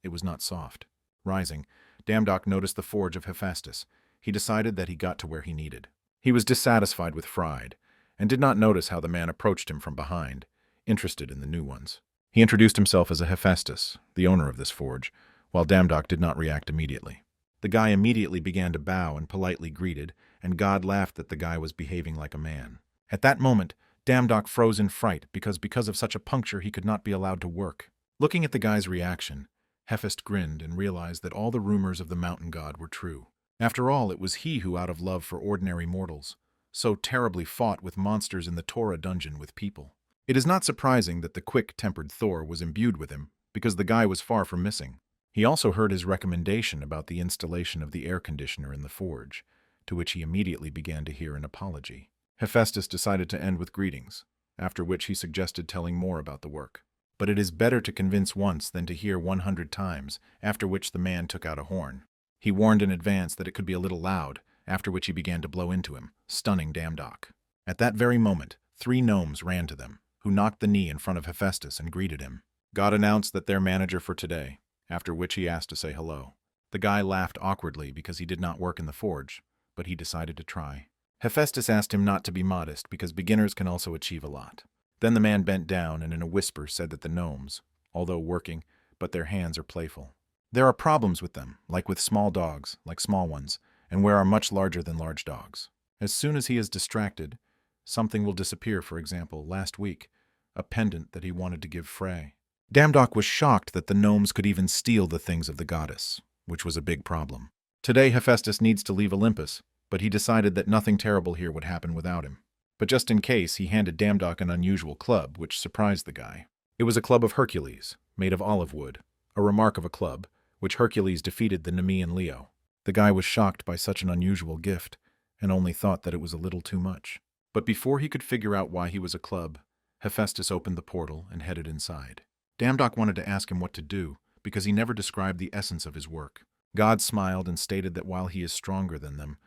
it was not soft. Rising, Damdok noticed the forge of Hephaestus. He decided that he got to where he needed. He was dissatisfied with Fried, and did not notice how the man approached him from behind, interested in the new ones. He introduced himself as a Hephaestus, the owner of this forge, while Damdok did not react immediately. The guy immediately began to bow and politely greeted, and God laughed that the guy was behaving like a man. At that moment, Damdok froze in fright because of such a puncture he could not be allowed to work. Looking at the guy's reaction, Hephaestus grinned and realized that all the rumors of the mountain god were true. After all, it was he who, out of love for ordinary mortals, so terribly fought with monsters in the Torah dungeon with people. It is not surprising that the quick-tempered Thor was imbued with him, because the guy was far from missing. He also heard his recommendation about the installation of the air conditioner in the forge, to which he immediately began to hear an apology. Hephaestus decided to end with greetings, after which he suggested telling more about the work. But it is better to convince once than to hear 100 times, after which the man took out a horn. He warned in advance that it could be a little loud, after which he began to blow into him, stunning Damdok. At that very moment, 3 gnomes ran to them, who knocked the knee in front of Hephaestus and greeted him. God announced that their manager for today, after which he asked to say hello. The guy laughed awkwardly because he did not work in the forge, but he decided to try. Hephaestus asked him not to be modest because beginners can also achieve a lot. Then the man bent down and in a whisper said that the gnomes, although working, but their hands are playful. There are problems with them, like with small dogs, like small ones, and where are much larger than large dogs. As soon as he is distracted, something will disappear. For example, last week, a pendant that he wanted to give Frey. Damdok was shocked that the gnomes could even steal the things of the goddess, which was a big problem. Today Hephaestus needs to leave Olympus, but he decided that nothing terrible here would happen without him. But just in case, he handed Damdok an unusual club, which surprised the guy. It was a club of Hercules, made of olive wood, a remark of a club, which Hercules defeated the Nemean Leo. The guy was shocked by such an unusual gift, and only thought that it was a little too much. But before he could figure out why he was a club, Hephaestus opened the portal and headed inside. Damdok wanted to ask him what to do, because he never described the essence of his work. God smiled and stated that while he is stronger than them,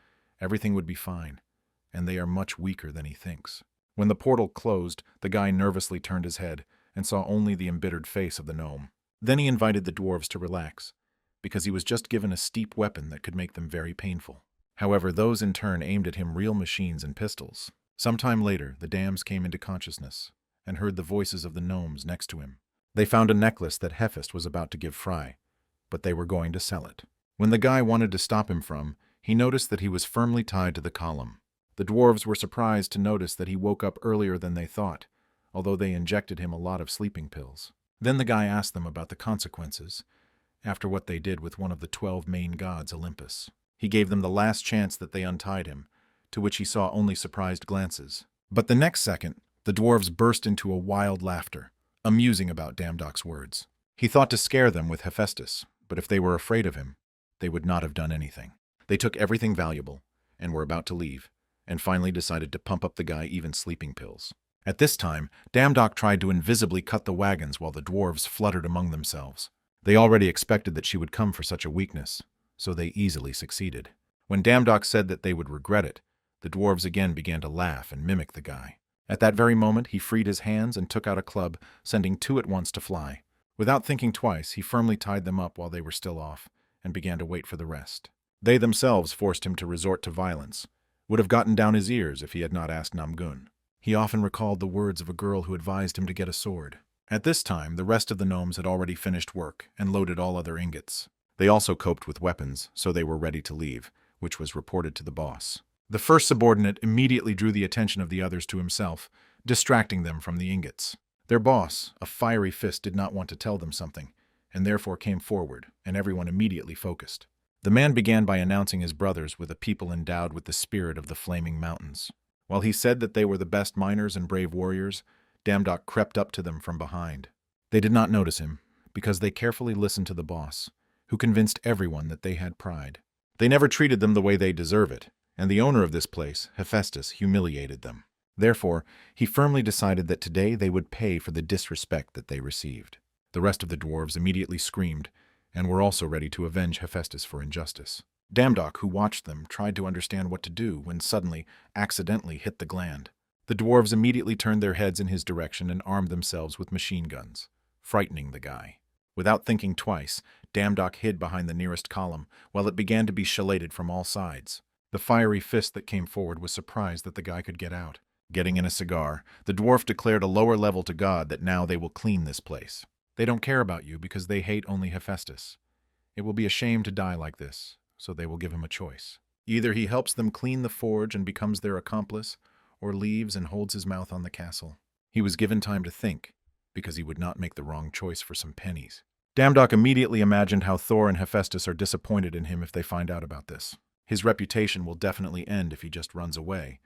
everything would be fine, and they are much weaker than he thinks. When the portal closed, the guy nervously turned his head and saw only the embittered face of the gnome. Then he invited the dwarves to relax, because he was just given a steep weapon that could make them very painful. However, those in turn aimed at him real machines and pistols. Sometime later, the dams came into consciousness and heard the voices of the gnomes next to him. They found a necklace that Hephaestus was about to give Frey, but they were going to sell it. When the guy wanted to stop him he noticed that he was firmly tied to the column. The dwarves were surprised to notice that he woke up earlier than they thought, although they injected him a lot of sleeping pills. Then the guy asked them about the consequences, after what they did with one of the 12 main gods, Olympus. He gave them the last chance that they untied him, to which he saw only surprised glances. But the next second, the dwarves burst into a wild laughter, amusing about Damdok's words. He thought to scare them with Hephaestus, but if they were afraid of him, they would not have done anything. They took everything valuable, and were about to leave, and finally decided to pump up the guy even sleeping pills. At this time, Damdok tried to invisibly cut the wagons while the dwarves fluttered among themselves. They already expected that she would come for such a weakness, so they easily succeeded. When Damdok said that they would regret it, the dwarves again began to laugh and mimic the guy. At that very moment, he freed his hands and took out a club, sending two at once to fly. Without thinking twice, he firmly tied them up while they were still off, and began to wait for the rest. They themselves forced him to resort to violence, would have gotten down his ears if he had not asked Namgun. He often recalled the words of a girl who advised him to get a sword. At this time, the rest of the gnomes had already finished work and loaded all other ingots. They also coped with weapons, so they were ready to leave, which was reported to the boss. The first subordinate immediately drew the attention of the others to himself, distracting them from the ingots. Their boss, a fiery fist, did not want to tell them something, and therefore came forward, and everyone immediately focused. The man began by announcing his brothers were the people endowed with the spirit of the flaming mountains. While he said that they were the best miners and brave warriors, Damdok crept up to them from behind. They did not notice him, because they carefully listened to the boss, who convinced everyone that they had pride. They never treated them the way they deserve it, and the owner of this place, Hephaestus, humiliated them. Therefore, he firmly decided that today they would pay for the disrespect that they received. The rest of the dwarves immediately screamed, and were also ready to avenge Hephaestus for injustice. Damdok, who watched them, tried to understand what to do when suddenly, accidentally hit the gland. The dwarves immediately turned their heads in his direction and armed themselves with machine guns, frightening the guy. Without thinking twice, Damdok hid behind the nearest column, while it began to be shielded from all sides. The fiery fist that came forward was surprised that the guy could get out. Getting in a cigar, the dwarf declared a lower level to God that now they will clean this place. They don't care about you because they hate only Hephaestus. It will be a shame to die like this, so they will give him a choice. Either he helps them clean the forge and becomes their accomplice, or leaves and holds his mouth on the castle. He was given time to think, because he would not make the wrong choice for some pennies. Damdok immediately imagined how Thor and Hephaestus are disappointed in him if they find out about this. His reputation will definitely end if he just runs away,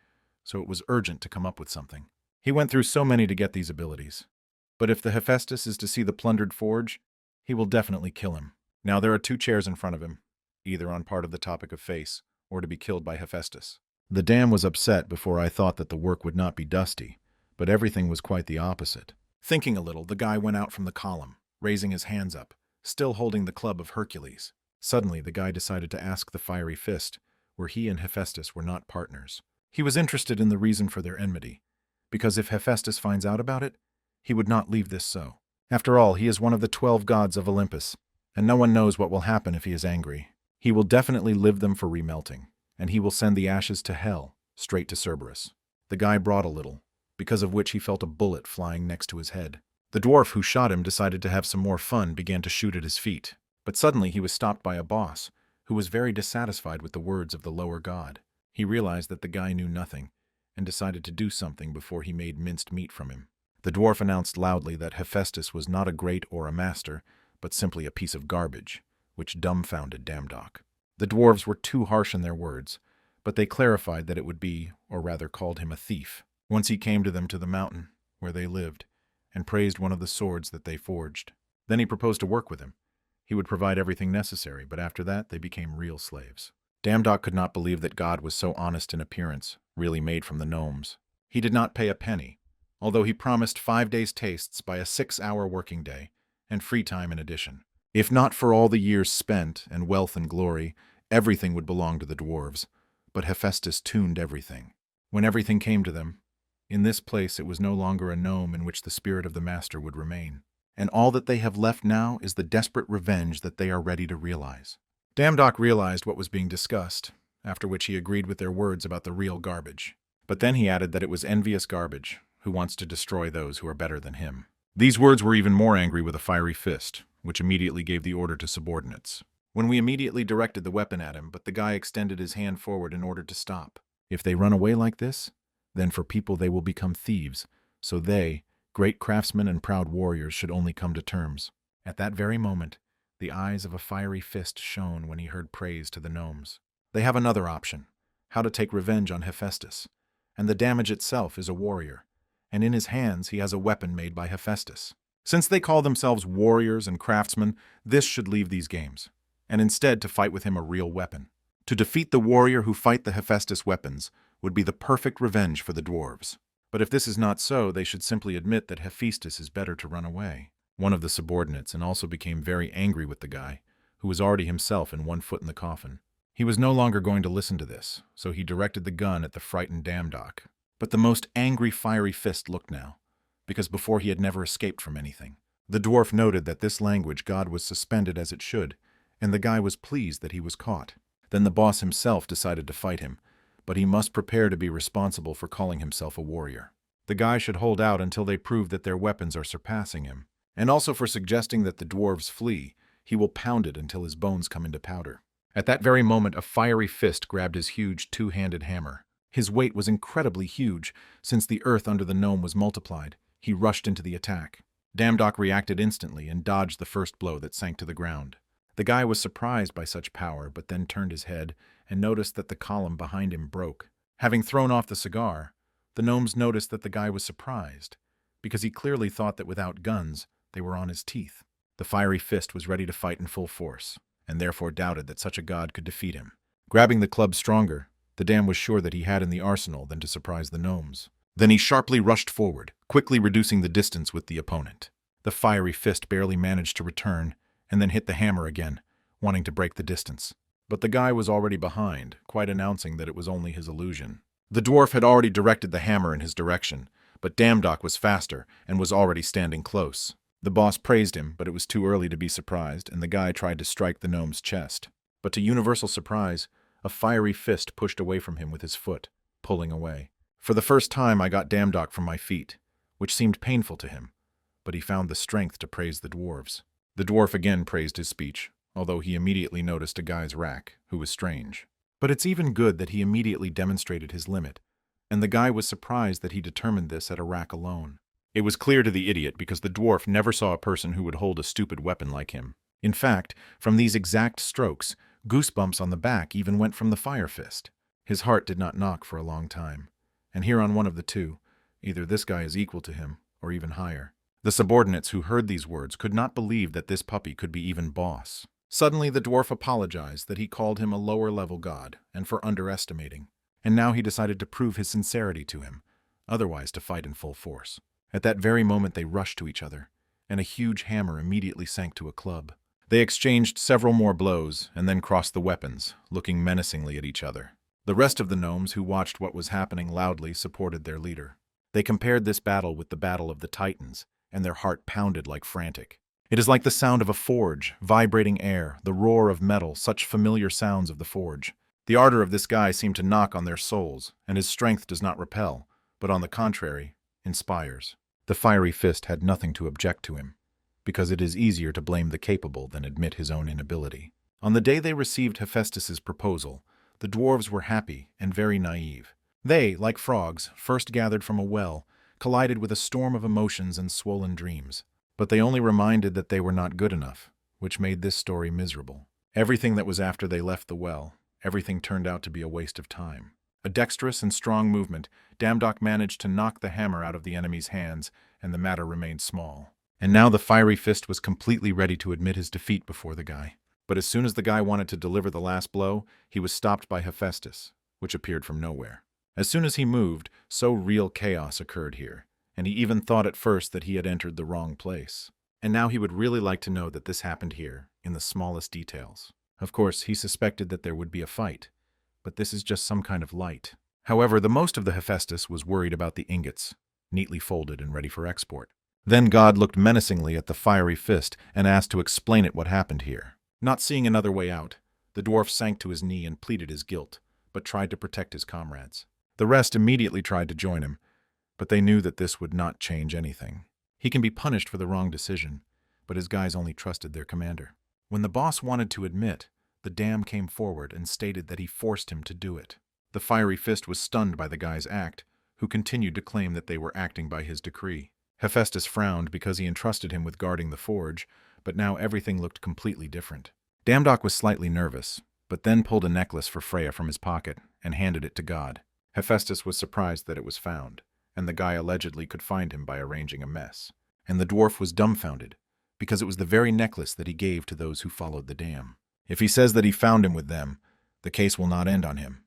so it was urgent to come up with something. He went through so many to get these abilities. But if the Hephaestus is to see the plundered forge, he will definitely kill him. Now there are two chairs in front of him, either on part of the topic of face, or to be killed by Hephaestus. The dam was upset before I thought that the work would not be dusty, but everything was quite the opposite. Thinking a little, the guy went out from the column, raising his hands up, still holding the club of Hercules. Suddenly, the guy decided to ask the fiery fist, where he and Hephaestus were not partners. He was interested in the reason for their enmity, because if Hephaestus finds out about it, he would not leave this so. After all, he is one of the 12 gods of Olympus, and no one knows what will happen if he is angry. He will definitely live them for remelting, and he will send the ashes to hell, straight to Cerberus. The guy brought a little, because of which he felt a bullet flying next to his head. The dwarf who shot him decided to have some more fun, began to shoot at his feet. But suddenly he was stopped by a boss, who was very dissatisfied with the words of the lower god. He realized that the guy knew nothing, and decided to do something before he made minced meat from him. The dwarf announced loudly that Hephaestus was not a great or a master, but simply a piece of garbage, which dumbfounded Damdok. The dwarves were too harsh in their words, but they clarified that it would be, or rather called him a thief. Once he came to them to the mountain, where they lived, and praised one of the swords that they forged. Then he proposed to work with him. He would provide everything necessary, but after that they became real slaves. Damdok could not believe that God was so honest in appearance, really made from the gnomes. He did not pay a penny, although he promised 5 days' tastes by a 6-hour working day, and free time in addition. If not for all the years spent, and wealth and glory, everything would belong to the dwarves, but Hephaestus tuned everything. When everything came to them, in this place it was no longer a gnome in which the spirit of the master would remain, and all that they have left now is the desperate revenge that they are ready to realize. Damdok realized what was being discussed, after which he agreed with their words about the real garbage. But then he added that it was envious garbage, who wants to destroy those who are better than him. These words were even more angry with a fiery fist, which immediately gave the order to subordinates. When we immediately directed the weapon at him, but the guy extended his hand forward in order to stop. If they run away like this, then for people they will become thieves, so they, great craftsmen and proud warriors, should only come to terms. At that very moment, the eyes of a fiery fist shone when he heard praise to the gnomes. They have another option, how to take revenge on Hephaestus, and the damage itself is a warrior, and in his hands he has a weapon made by Hephaestus. Since they call themselves warriors and craftsmen, this should leave these games, and instead to fight with him a real weapon. To defeat the warrior who fight the Hephaestus weapons would be the perfect revenge for the dwarves. But if this is not so, they should simply admit that Hephaestus is better to run away. One of the subordinates and also became very angry with the guy, who was already himself in one foot in the coffin. He was no longer going to listen to this, so he directed the gun at the frightened Damdok. But the most angry fiery fist looked now, because before he had never escaped from anything. The dwarf noted that this language God was suspended as it should, and the guy was pleased that he was caught. Then the boss himself decided to fight him, but he must prepare to be responsible for calling himself a warrior. The guy should hold out until they prove that their weapons are surpassing him, and also for suggesting that the dwarves flee, he will pound it until his bones come into powder. At that very moment, a fiery fist grabbed his huge two-handed hammer. His weight was incredibly huge, since the earth under the gnome was multiplied. He rushed into the attack. Damdok reacted instantly and dodged the first blow that sank to the ground. The guy was surprised by such power, but then turned his head and noticed that the column behind him broke. Having thrown off the cigar, the gnomes noticed that the guy was surprised, because he clearly thought that without guns, they were on his teeth. The fiery fist was ready to fight in full force, and therefore doubted that such a god could defeat him. Grabbing the club stronger, the dam was sure that he had in the arsenal than to surprise the gnomes. Then he sharply rushed forward, quickly reducing the distance with the opponent. The fiery fist barely managed to return, and then hit the hammer again, wanting to break the distance. But the guy was already behind, quite announcing that it was only his illusion. The dwarf had already directed the hammer in his direction, but Damdok was faster and was already standing close. The boss praised him, but it was too early to be surprised, and the guy tried to strike the gnome's chest. But to universal surprise, a fiery fist pushed away from him with his foot, pulling away. For the first time I got Damdok from my feet, which seemed painful to him, but he found the strength to praise the dwarves. The dwarf again praised his speech, although he immediately noticed a guy's rack, who was strange. But it's even good that he immediately demonstrated his limit, and the guy was surprised that he determined this at a rack alone. It was clear to the idiot because the dwarf never saw a person who would hold a stupid weapon like him. In fact, from these exact strokes, goosebumps on the back even went from the fire fist. His heart did not knock for a long time, and here on one of the two, either this guy is equal to him, or even higher. The subordinates who heard these words could not believe that this puppy could be even boss. Suddenly the dwarf apologized that he called him a lower-level god, and for underestimating, and now he decided to prove his sincerity to him, otherwise to fight in full force. At that very moment they rushed to each other, and a huge hammer immediately sank to a club. They exchanged several more blows, and then crossed the weapons, looking menacingly at each other. The rest of the gnomes who watched what was happening loudly supported their leader. They compared this battle with the Battle of the Titans, and their heart pounded like frantic. It is like the sound of a forge, vibrating air, the roar of metal, such familiar sounds of the forge. The ardor of this guy seemed to knock on their souls, and his strength does not repel, but on the contrary, inspires. The fiery fist had nothing to object to him, because it is easier to blame the capable than admit his own inability. On the day they received Hephaestus's proposal, the dwarves were happy and very naive. They, like frogs, first gathered from a well, collided with a storm of emotions and swollen dreams. But they only reminded that they were not good enough, which made this story miserable. Everything that was after they left the well, everything turned out to be a waste of time. A dexterous and strong movement, Damdok managed to knock the hammer out of the enemy's hands, and the matter remained small. And now the fiery fist was completely ready to admit his defeat before the guy. But as soon as the guy wanted to deliver the last blow, he was stopped by Hephaestus, which appeared from nowhere. As soon as he moved, so real chaos occurred here, and he even thought at first that he had entered the wrong place. And now he would really like to know that this happened here, in the smallest details. Of course, he suspected that there would be a fight, but this is just some kind of light. However, the most of the Hephaestus was worried about the ingots, neatly folded and ready for export. Then God looked menacingly at the fiery fist and asked to explain it what happened here. Not seeing another way out, the dwarf sank to his knee and pleaded his guilt, but tried to protect his comrades. The rest immediately tried to join him, but they knew that this would not change anything. He can be punished for the wrong decision, but his guys only trusted their commander. When the boss wanted to admit, the dam came forward and stated that he forced him to do it. The fiery fist was stunned by the guy's act, who continued to claim that they were acting by his decree. Hephaestus frowned because he entrusted him with guarding the forge, but now everything looked completely different. Damdok was slightly nervous, but then pulled a necklace for Freya from his pocket and handed it to God. Hephaestus was surprised that it was found, and the guy allegedly could find him by arranging a mess. And the dwarf was dumbfounded, because it was the very necklace that he gave to those who followed the dam. If he says that he found him with them, The case will not end on him,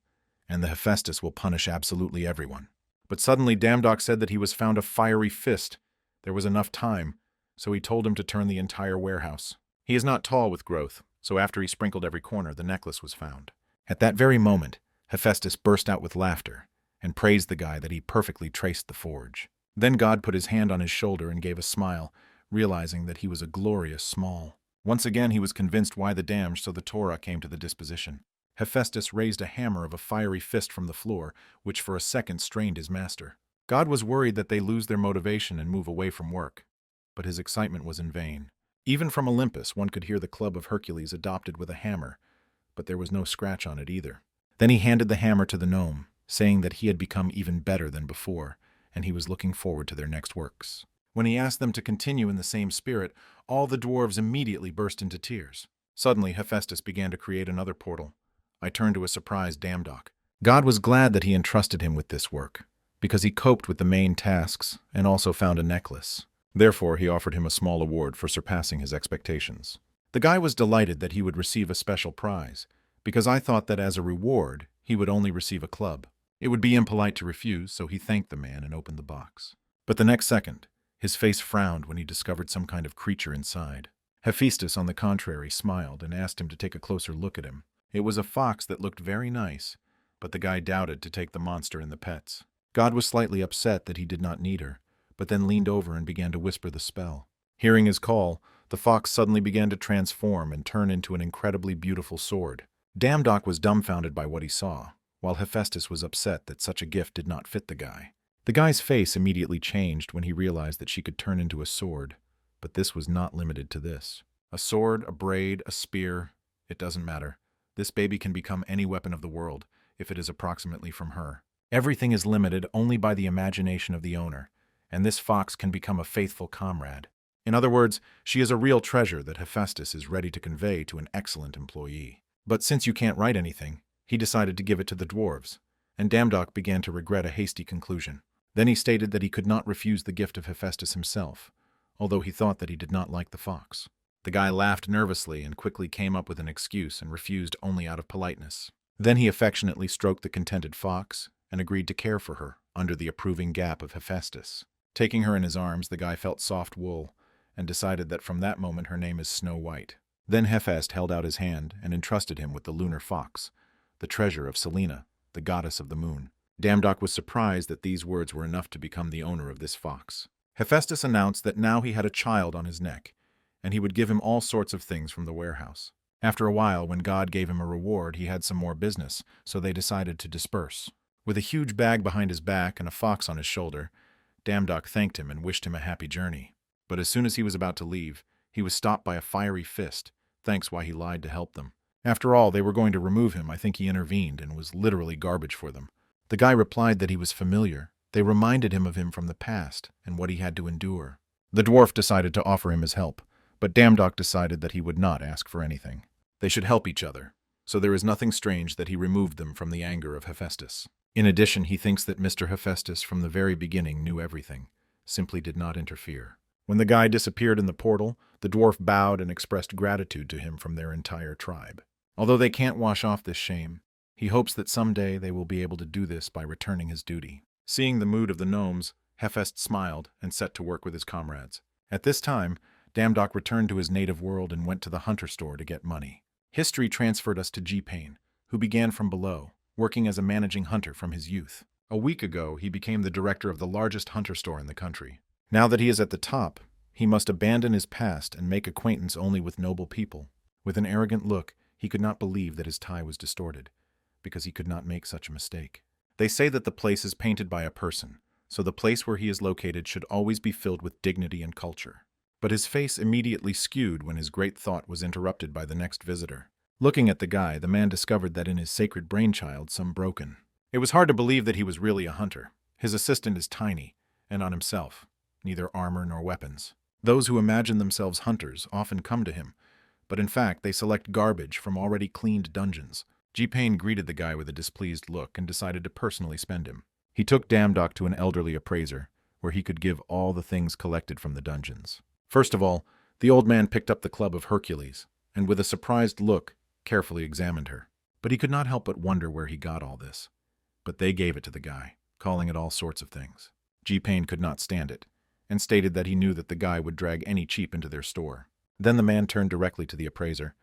and the Hephaestus will punish absolutely everyone. But suddenly Damdok said that he was found a fiery fist. There was enough time, so he told him to turn the entire warehouse. He is not tall with growth, so after he sprinkled every corner, the necklace was found. At that very moment, Hephaestus burst out with laughter and praised the guy that he perfectly traced the forge. Then God put his hand on his shoulder and gave a smile, realizing that he was a glorious small. Once again he was convinced why the damned, so the Torah came to the disposition. Hephaestus raised a hammer of a fiery fist from the floor, which for a second strained his master. God was worried that they lose their motivation and move away from work. But his excitement was in vain. Even from Olympus one could hear the club of Hercules adopted with a hammer, but there was no scratch on it either. Then he handed the hammer to the gnome, saying that he had become even better than before, and he was looking forward to their next works. When he asked them to continue in the same spirit, all the dwarves immediately burst into tears. Suddenly Hephaestus began to create another portal. I turned to a surprised Damdok. God was glad that he entrusted him with this work, because he coped with the main tasks and also found a necklace. Therefore, he offered him a small award for surpassing his expectations. The guy was delighted that he would receive a special prize, because I thought that as a reward, he would only receive a club. It would be impolite to refuse, so he thanked the man and opened the box. But the next second, his face frowned when he discovered some kind of creature inside. Hephaestus, on the contrary, smiled and asked him to take a closer look at him. It was a fox that looked very nice, but the guy doubted to take the monster in the pets. God was slightly upset that he did not need her, but then leaned over and began to whisper the spell. Hearing his call, the fox suddenly began to transform and turn into an incredibly beautiful sword. Damdok was dumbfounded by what he saw, while Hephaestus was upset that such a gift did not fit the guy. The guy's face immediately changed when he realized that she could turn into a sword, but this was not limited to this. A sword, a braid, a spear, it doesn't matter. This baby can become any weapon of the world, if it is approximately from her. Everything is limited only by the imagination of the owner, and this fox can become a faithful comrade. In other words, she is a real treasure that Hephaestus is ready to convey to an excellent employee. But since you can't write anything, he decided to give it to the dwarves, and Damdok began to regret a hasty conclusion. Then he stated that he could not refuse the gift of Hephaestus himself, although he thought that he did not like the fox. The guy laughed nervously and quickly came up with an excuse and refused only out of politeness. Then he affectionately stroked the contented fox and agreed to care for her under the approving gap of Hephaestus. Taking her in his arms, the guy felt soft wool and decided that from that moment her name is Snow White. Then Hephaestus held out his hand and entrusted him with the lunar fox, the treasure of Selene, the goddess of the moon. Damdok was surprised that these words were enough to become the owner of this fox. Hephaestus announced that now he had a child on his neck, and he would give him all sorts of things from the warehouse. After a while, when God gave him a reward, he had some more business, so they decided to disperse. With a huge bag behind his back and a fox on his shoulder, Damdok thanked him and wished him a happy journey. But as soon as he was about to leave, he was stopped by a fiery fist, thanks why he lied to help them. After all, they were going to remove him. I think he intervened and was literally garbage for them. The guy replied that he was familiar. They reminded him of him from the past and what he had to endure. The dwarf decided to offer him his help, but Damdok decided that he would not ask for anything. They should help each other, so there is nothing strange that he removed them from the anger of Hephaestus. In addition, he thinks that Mr. Hephaestus from the very beginning knew everything, simply did not interfere. When the guy disappeared in the portal, the dwarf bowed and expressed gratitude to him from their entire tribe. Although they can't wash off this shame, he hopes that someday they will be able to do this by returning his duty. Seeing the mood of the gnomes, Hephaestus smiled and set to work with his comrades. At this time, Damdok returned to his native world and went to the hunter store to get money. History transferred us to G-Pain, who began from below, working as a managing hunter from his youth. A week ago, he became the director of the largest hunter store in the country. Now that he is at the top, he must abandon his past and make acquaintance only with noble people. With an arrogant look, he could not believe that his tie was distorted, because he could not make such a mistake. They say that the place is painted by a person, so the place where he is located should always be filled with dignity and culture. But his face immediately skewed when his great thought was interrupted by the next visitor. Looking at the guy, the man discovered that in his sacred brainchild some broken. It was hard to believe that he was really a hunter. His assistant is tiny, and on himself, neither armor nor weapons. Those who imagine themselves hunters often come to him, but in fact they select garbage from already cleaned dungeons. G-Pain greeted the guy with a displeased look and decided to personally spend him. He took Damdok to an elderly appraiser, where he could give all the things collected from the dungeons. First of all, the old man picked up the club of Hercules, and with a surprised look, carefully examined her. But he could not help but wonder where he got all this. But they gave it to the guy, calling it all sorts of things. G-Pain could not stand it, and stated that he knew that the guy would drag any cheap into their store. Then the man turned directly to the appraiser.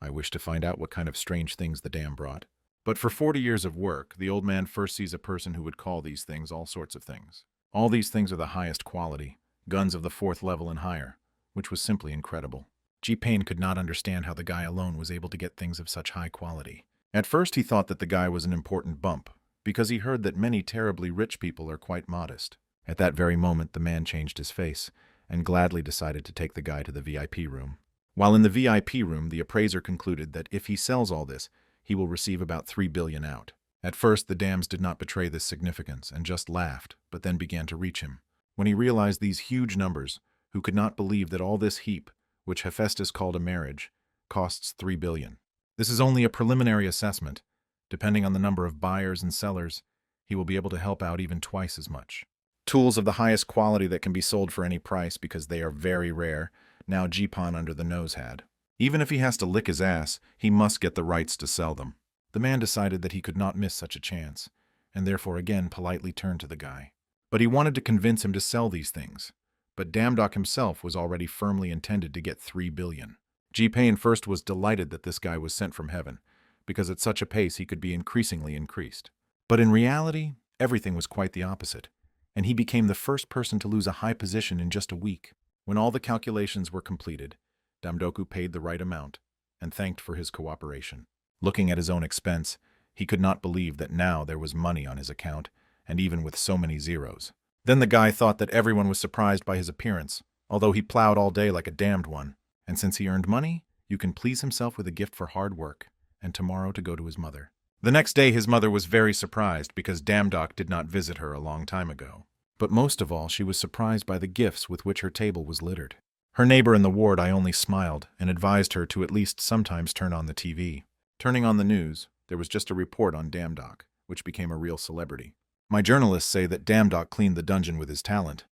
I wish to find out what kind of strange things the dam brought. But for 40 years of work, the old man first sees a person who would call these things all sorts of things. All these things are the highest quality, guns of the 4th level and higher, which was simply incredible. G-Pain could not understand how the guy alone was able to get things of such high quality. At first he thought that the guy was an important bump, because he heard that many terribly rich people are quite modest. At that very moment the man changed his face, and gladly decided to take the guy to the VIP room. While in the VIP room, the appraiser concluded that if he sells all this, he will receive about 3 billion out. At first the dams did not betray this significance, and just laughed, but then began to reach him. When he realized these huge numbers, who could not believe that all this heap, which Hephaestus called a marriage, costs 3 billion. This is only a preliminary assessment. Depending on the number of buyers and sellers, he will be able to help out even twice as much. Tools of the highest quality that can be sold for any price because they are very rare, now G-Pain under the nose had. Even if he has to lick his ass, he must get the rights to sell them. The man decided that he could not miss such a chance, and therefore again politely turned to the guy. But he wanted to convince him to sell these things. But Damdok himself was already firmly intended to get 3 billion. G-Pain first was delighted that this guy was sent from heaven, because at such a pace he could be increasingly increased. But in reality, everything was quite the opposite, and he became the first person to lose a high position in just a week. When all the calculations were completed, Damdoku paid the right amount and thanked for his cooperation. Looking at his own expense, he could not believe that now there was money on his account, and even with so many zeros. Then the guy thought that everyone was surprised by his appearance, although he plowed all day like a damned one. And since he earned money, you can please himself with a gift for hard work, and tomorrow to go to his mother. The next day his mother was very surprised because Damdok did not visit her a long time ago. But most of all, she was surprised by the gifts with which her table was littered. Her neighbor in the ward only smiled and advised her to at least sometimes turn on the TV. Turning on the news, there was just a report on Damdok, which became a real celebrity. My journalists say that Damdok cleaned the dungeon with his talent,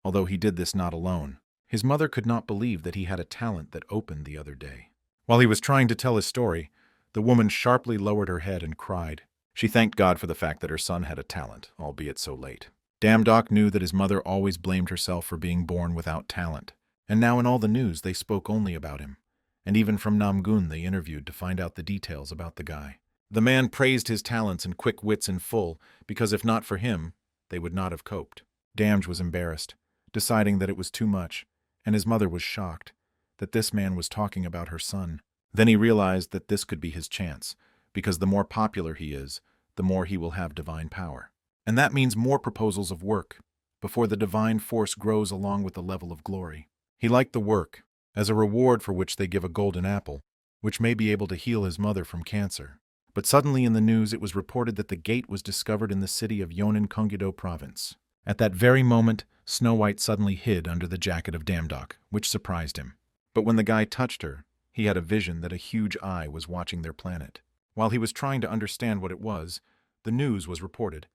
although he did this not alone. His mother could not believe that he had a talent that opened the other day. While he was trying to tell his story, the woman sharply lowered her head and cried. She thanked God for the fact that her son had a talent, albeit so late. Damdok knew that his mother always blamed herself for being born without talent, and now in all the news they spoke only about him, and even from Namgun they interviewed to find out the details about the guy. The man praised his talents and quick wits in full, because if not for him, they would not have coped. Damj was embarrassed, deciding that it was too much, and his mother was shocked that this man was talking about her son. Then he realized that this could be his chance, because the more popular he is, the more he will have divine power. And that means more proposals of work, before the divine force grows along with the level of glory. He liked the work, as a reward for which they give a golden apple, which may be able to heal his mother from cancer. But suddenly in the news it was reported that the gate was discovered in the city of Yonan Kongyo province. At that very moment, Snow White suddenly hid under the jacket of Damdok, which surprised him. But when the guy touched her, he had a vision that a huge eye was watching their planet. While he was trying to understand what it was, the news was reported,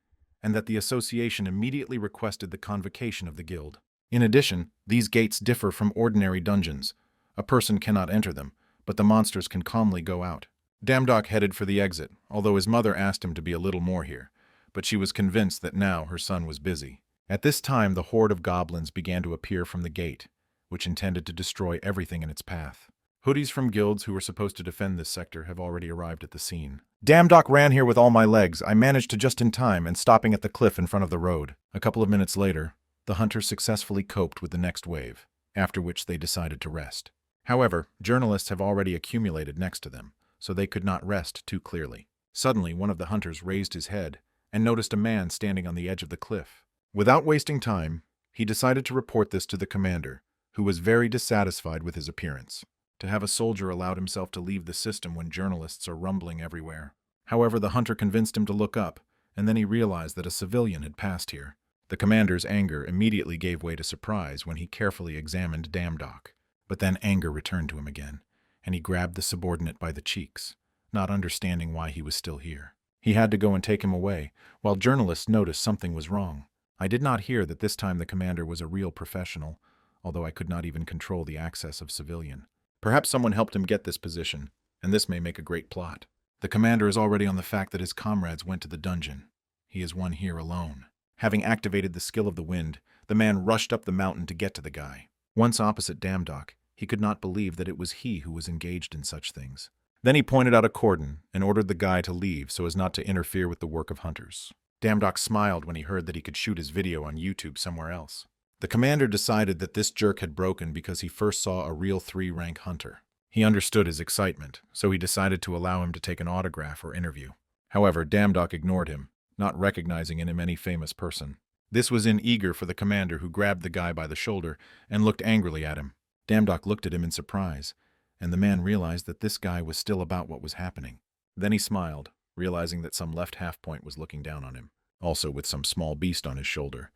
and that the association immediately requested the convocation of the guild. In addition, these gates differ from ordinary dungeons. A person cannot enter them, but the monsters can calmly go out. Damdok headed for the exit, although his mother asked him to be a little more here, but she was convinced that now her son was busy. At this time, the horde of goblins began to appear from the gate, which intended to destroy everything in its path. Hoodies from guilds who were supposed to defend this sector have already arrived at the scene. Damdok ran here with all my legs. I managed to just in time and stopping at the cliff in front of the road. A couple of minutes later, the hunters successfully coped with the next wave, after which they decided to rest. However, journalists have already accumulated next to them, so they could not rest too clearly. Suddenly, one of the hunters raised his head and noticed a man standing on the edge of the cliff. Without wasting time, he decided to report this to the commander, who was very dissatisfied with his appearance. To have a soldier allowed himself to leave the system when journalists are rumbling everywhere. However, the hunter convinced him to look up, and then he realized that a civilian had passed here. The commander's anger immediately gave way to surprise when he carefully examined Damdok. But then anger returned to him again, and he grabbed the subordinate by the cheeks, not understanding why he was still here. He had to go and take him away, while journalists noticed something was wrong. I did not hear that this time the commander was a real professional, although I could not even control the access of civilian. Perhaps someone helped him get this position, and this may make a great plot. The commander is already on the fact that his comrades went to the dungeon. He is one here alone. Having activated the skill of the wind, the man rushed up the mountain to get to the guy. Once opposite Damdok, he could not believe that it was he who was engaged in such things. Then he pointed out a cordon and ordered the guy to leave so as not to interfere with the work of hunters. Damdok smiled when he heard that he could shoot his video on YouTube somewhere else. The commander decided that this jerk had broken because he first saw a real 3-rank hunter. He understood his excitement, so he decided to allow him to take an autograph or interview. However, Damdok ignored him, not recognizing in him any famous person. This was eager for the commander, who grabbed the guy by the shoulder and looked angrily at him. Damdok looked at him in surprise, and the man realized that this guy was still about what was happening. Then he smiled, realizing that some left half-point was looking down on him, also with some small beast on his shoulder,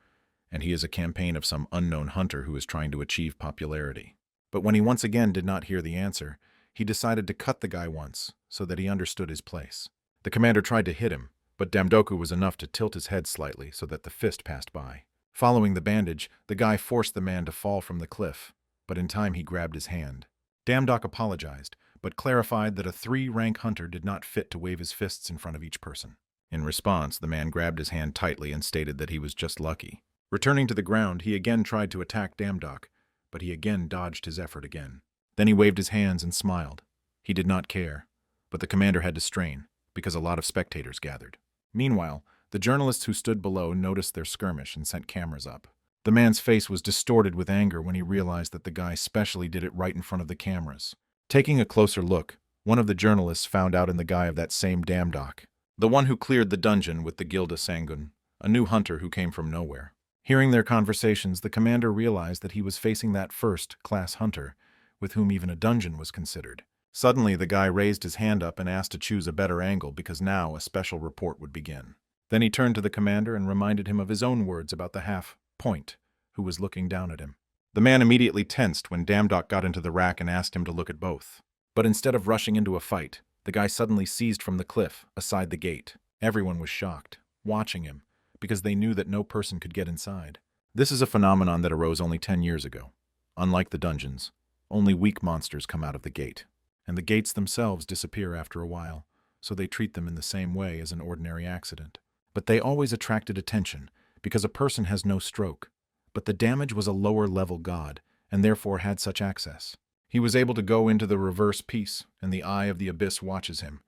and he is a campaign of some unknown hunter who is trying to achieve popularity. But when he once again did not hear the answer, he decided to cut the guy once, so that he understood his place. The commander tried to hit him, but Damdoku was enough to tilt his head slightly so that the fist passed by. Following the bandage, the guy forced the man to fall from the cliff, but in time he grabbed his hand. Damdok apologized, but clarified that a 3-rank hunter did not fit to wave his fists in front of each person. In response, the man grabbed his hand tightly and stated that he was just lucky. Returning to the ground, he again tried to attack Damdok, but he again dodged his effort again. Then he waved his hands and smiled. He did not care, but the commander had to strain, because a lot of spectators gathered. Meanwhile, the journalists who stood below noticed their skirmish and sent cameras up. The man's face was distorted with anger when he realized that the guy specially did it right in front of the cameras. Taking a closer look, one of the journalists found out in the guy of that same Damdok, the one who cleared the dungeon with the Gilda Sangun, a new hunter who came from nowhere. Hearing their conversations, the commander realized that he was facing that first-class hunter, with whom even a dungeon was considered. Suddenly, the guy raised his hand up and asked to choose a better angle because now a special report would begin. Then he turned to the commander and reminded him of his own words about the half-point, who was looking down at him. The man immediately tensed when Damdok got into the rack and asked him to look at both. But instead of rushing into a fight, the guy suddenly seized from the cliff, aside the gate. Everyone was shocked, watching him, because they knew that no person could get inside. This is a phenomenon that arose only 10 years ago. Unlike the dungeons, only weak monsters come out of the gate, and the gates themselves disappear after a while, so they treat them in the same way as an ordinary accident. But they always attracted attention, because a person has no stroke. But the damage was a lower-level god, and therefore had such access. He was able to go into the reverse piece, and the eye of the abyss watches him.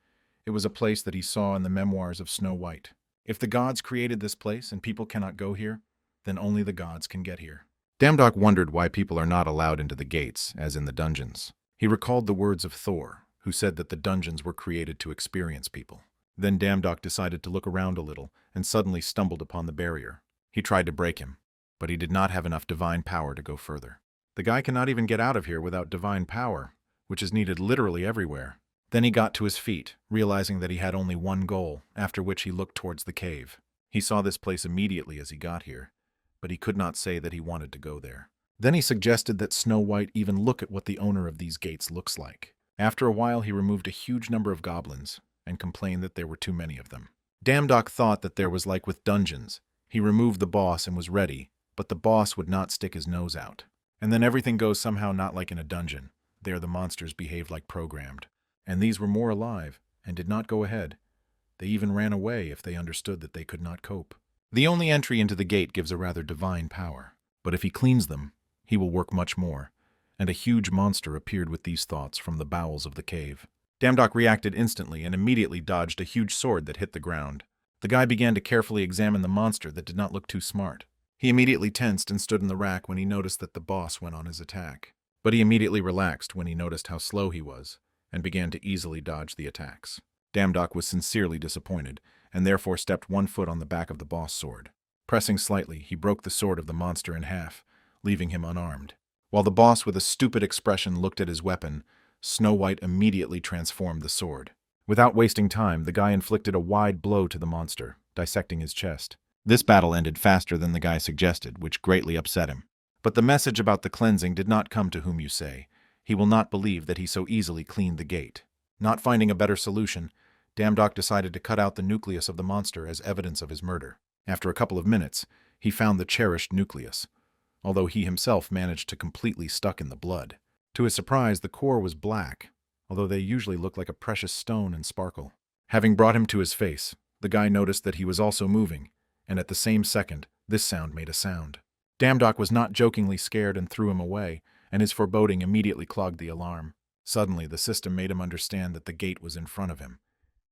It was a place that he saw in the memoirs of Snow White. If the gods created this place and people cannot go here, then only the gods can get here. Damdok wondered why people are not allowed into the gates, as in the dungeons. He recalled the words of Thor, who said that the dungeons were created to experience people. Then Damdok decided to look around a little and suddenly stumbled upon the barrier. He tried to break him, but he did not have enough divine power to go further. The guy cannot even get out of here without divine power, which is needed literally everywhere. Then he got to his feet, realizing that he had only one goal, after which he looked towards the cave. He saw this place immediately as he got here, but he could not say that he wanted to go there. Then he suggested that Snow White even look at what the owner of these gates looks like. After a while, he removed a huge number of goblins, and complained that there were too many of them. Damdok thought that there was like with dungeons. He removed the boss and was ready, but the boss would not stick his nose out. And then everything goes somehow not like in a dungeon. There the monsters behaved like programmed. And these were more alive, and did not go ahead. They even ran away if they understood that they could not cope. The only entry into the gate gives a rather divine power, but if he cleans them, he will work much more, and a huge monster appeared with these thoughts from the bowels of the cave. Damdok reacted instantly and immediately dodged a huge sword that hit the ground. The guy began to carefully examine the monster that did not look too smart. He immediately tensed and stood in the rack when he noticed that the boss went on his attack. But he immediately relaxed when he noticed how slow he was, and began to easily dodge the attacks. Damdok was sincerely disappointed, and therefore stepped one foot on the back of the boss sword. Pressing slightly, he broke the sword of the monster in half, leaving him unarmed. While the boss with a stupid expression looked at his weapon, Snow White immediately transformed the sword. Without wasting time, the guy inflicted a wide blow to the monster, dissecting his chest. This battle ended faster than the guy suggested, which greatly upset him. But the message about the cleansing did not come to whom you say. He will not believe that he so easily cleaned the gate. Not finding a better solution, Damdok decided to cut out the nucleus of the monster as evidence of his murder. After a couple of minutes, he found the cherished nucleus, although he himself managed to completely stuck in the blood. To his surprise, the core was black, although they usually look like a precious stone and sparkle. Having brought him to his face, the guy noticed that he was also moving, and at the same second, this sound made a sound. Damdok was not jokingly scared and threw him away, and his foreboding immediately clogged the alarm. Suddenly, the system made him understand that the gate was in front of him,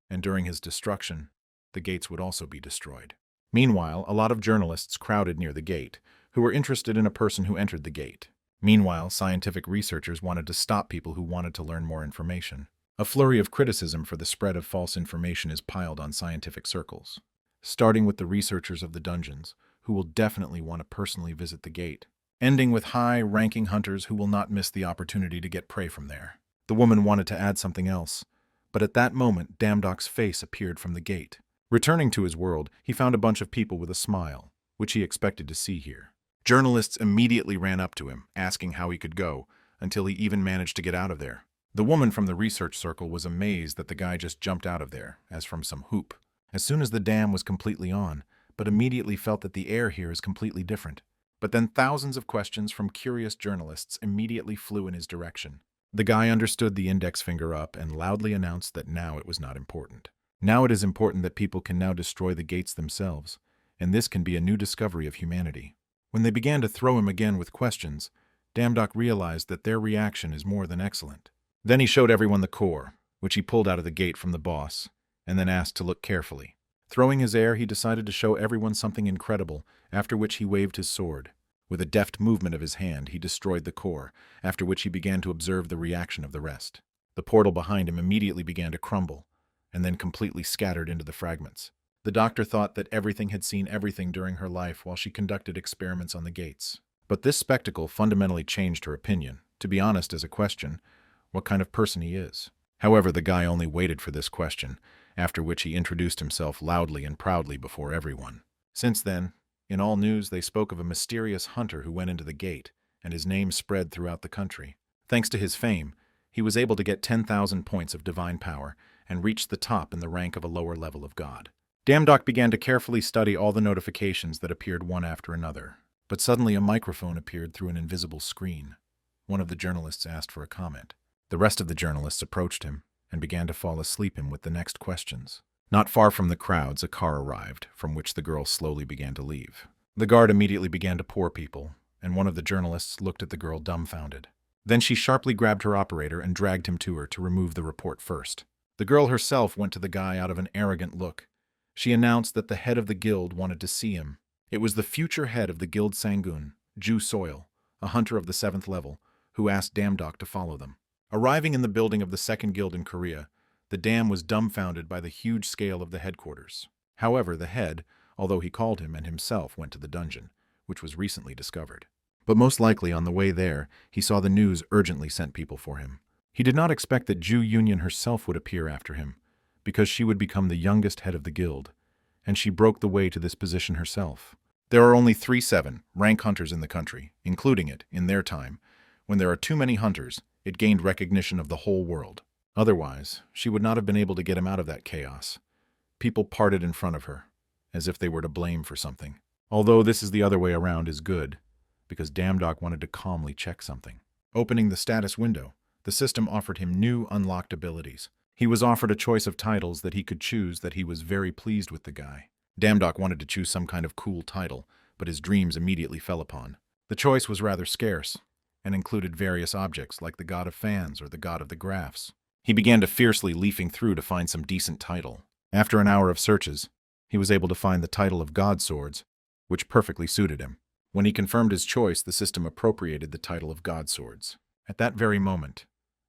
and during his destruction, the gates would also be destroyed. Meanwhile, a lot of journalists crowded near the gate, who were interested in a person who entered the gate. Meanwhile, scientific researchers wanted to stop people who wanted to learn more information. A flurry of criticism for the spread of false information is piled on scientific circles, starting with the researchers of the dungeons, who will definitely want to personally visit the gate, ending with high-ranking hunters who will not miss the opportunity to get prey from there. The woman wanted to add something else, but at that moment, Damdok's face appeared from the gate. Returning to his world, he found a bunch of people with a smile, which he expected to see here. Journalists immediately ran up to him, asking how he could go, until he even managed to get out of there. The woman from the research circle was amazed that the guy just jumped out of there, as from some hoop, as soon as the dam was completely on, but immediately felt that the air here is completely different. But then thousands of questions from curious journalists immediately flew in his direction. The guy understood the index finger up and loudly announced that now it was not important. Now it is important that people can now destroy the gates themselves, and this can be a new discovery of humanity. When they began to throw him again with questions, Damdok realized that their reaction is more than excellent. Then he showed everyone the core, which he pulled out of the gate from the boss, and then asked to look carefully. Throwing his air, he decided to show everyone something incredible, after which he waved his sword. With a deft movement of his hand, he destroyed the core, after which he began to observe the reaction of the rest. The portal behind him immediately began to crumble, and then completely scattered into the fragments. The doctor thought that everything had seen everything during her life while she conducted experiments on the gates. But this spectacle fundamentally changed her opinion, to be honest, as a question, what kind of person he is. However, the guy only waited for this question, after which he introduced himself loudly and proudly before everyone. Since then, in all news they spoke of a mysterious hunter who went into the gate, and his name spread throughout the country. Thanks to his fame, he was able to get 10,000 points of divine power and reached the top in the rank of a lower level of god. Damdok began to carefully study all the notifications that appeared one after another. But suddenly a microphone appeared through an invisible screen. One of the journalists asked for a comment. The rest of the journalists approached him and began to fall asleep him with the next questions. Not far from the crowds, a car arrived, from which the girl slowly began to leave. The guard immediately began to pour people, and one of the journalists looked at the girl dumbfounded. Then she sharply grabbed her operator and dragged him to her to remove the report first. The girl herself went to the guy out of an arrogant look. She announced that the head of the guild wanted to see him. It was the future head of the guild Sangun, Ju Soil, a hunter of the 7th level, who asked Damdok to follow them. Arriving in the building of the 2nd guild in Korea, the dam was dumbfounded by the huge scale of the headquarters. However, the head, although he called him and himself, went to the dungeon, which was recently discovered. But most likely on the way there, he saw the news urgently sent people for him. He did not expect that Ju Union herself would appear after him, because she would become the youngest head of the guild, and she broke the way to this position herself. There are only 3 7-rank hunters in the country, including it, in their time. When there are too many hunters, it gained recognition of the whole world. Otherwise, she would not have been able to get him out of that chaos. People parted in front of her, as if they were to blame for something. Although this is the other way around is good, because Damdok wanted to calmly check something. Opening the status window, the system offered him new unlocked abilities. He was offered a choice of titles that he could choose that he was very pleased with the guy. Damdok wanted to choose some kind of cool title, but his dreams immediately fell upon. The choice was rather scarce, and included various objects like the god of fans or the god of the graphs. He began to fiercely leafing through to find some decent title. After an hour of searches, he was able to find the title of God Swords, which perfectly suited him. When he confirmed his choice, the system appropriated the title of God Swords. At that very moment,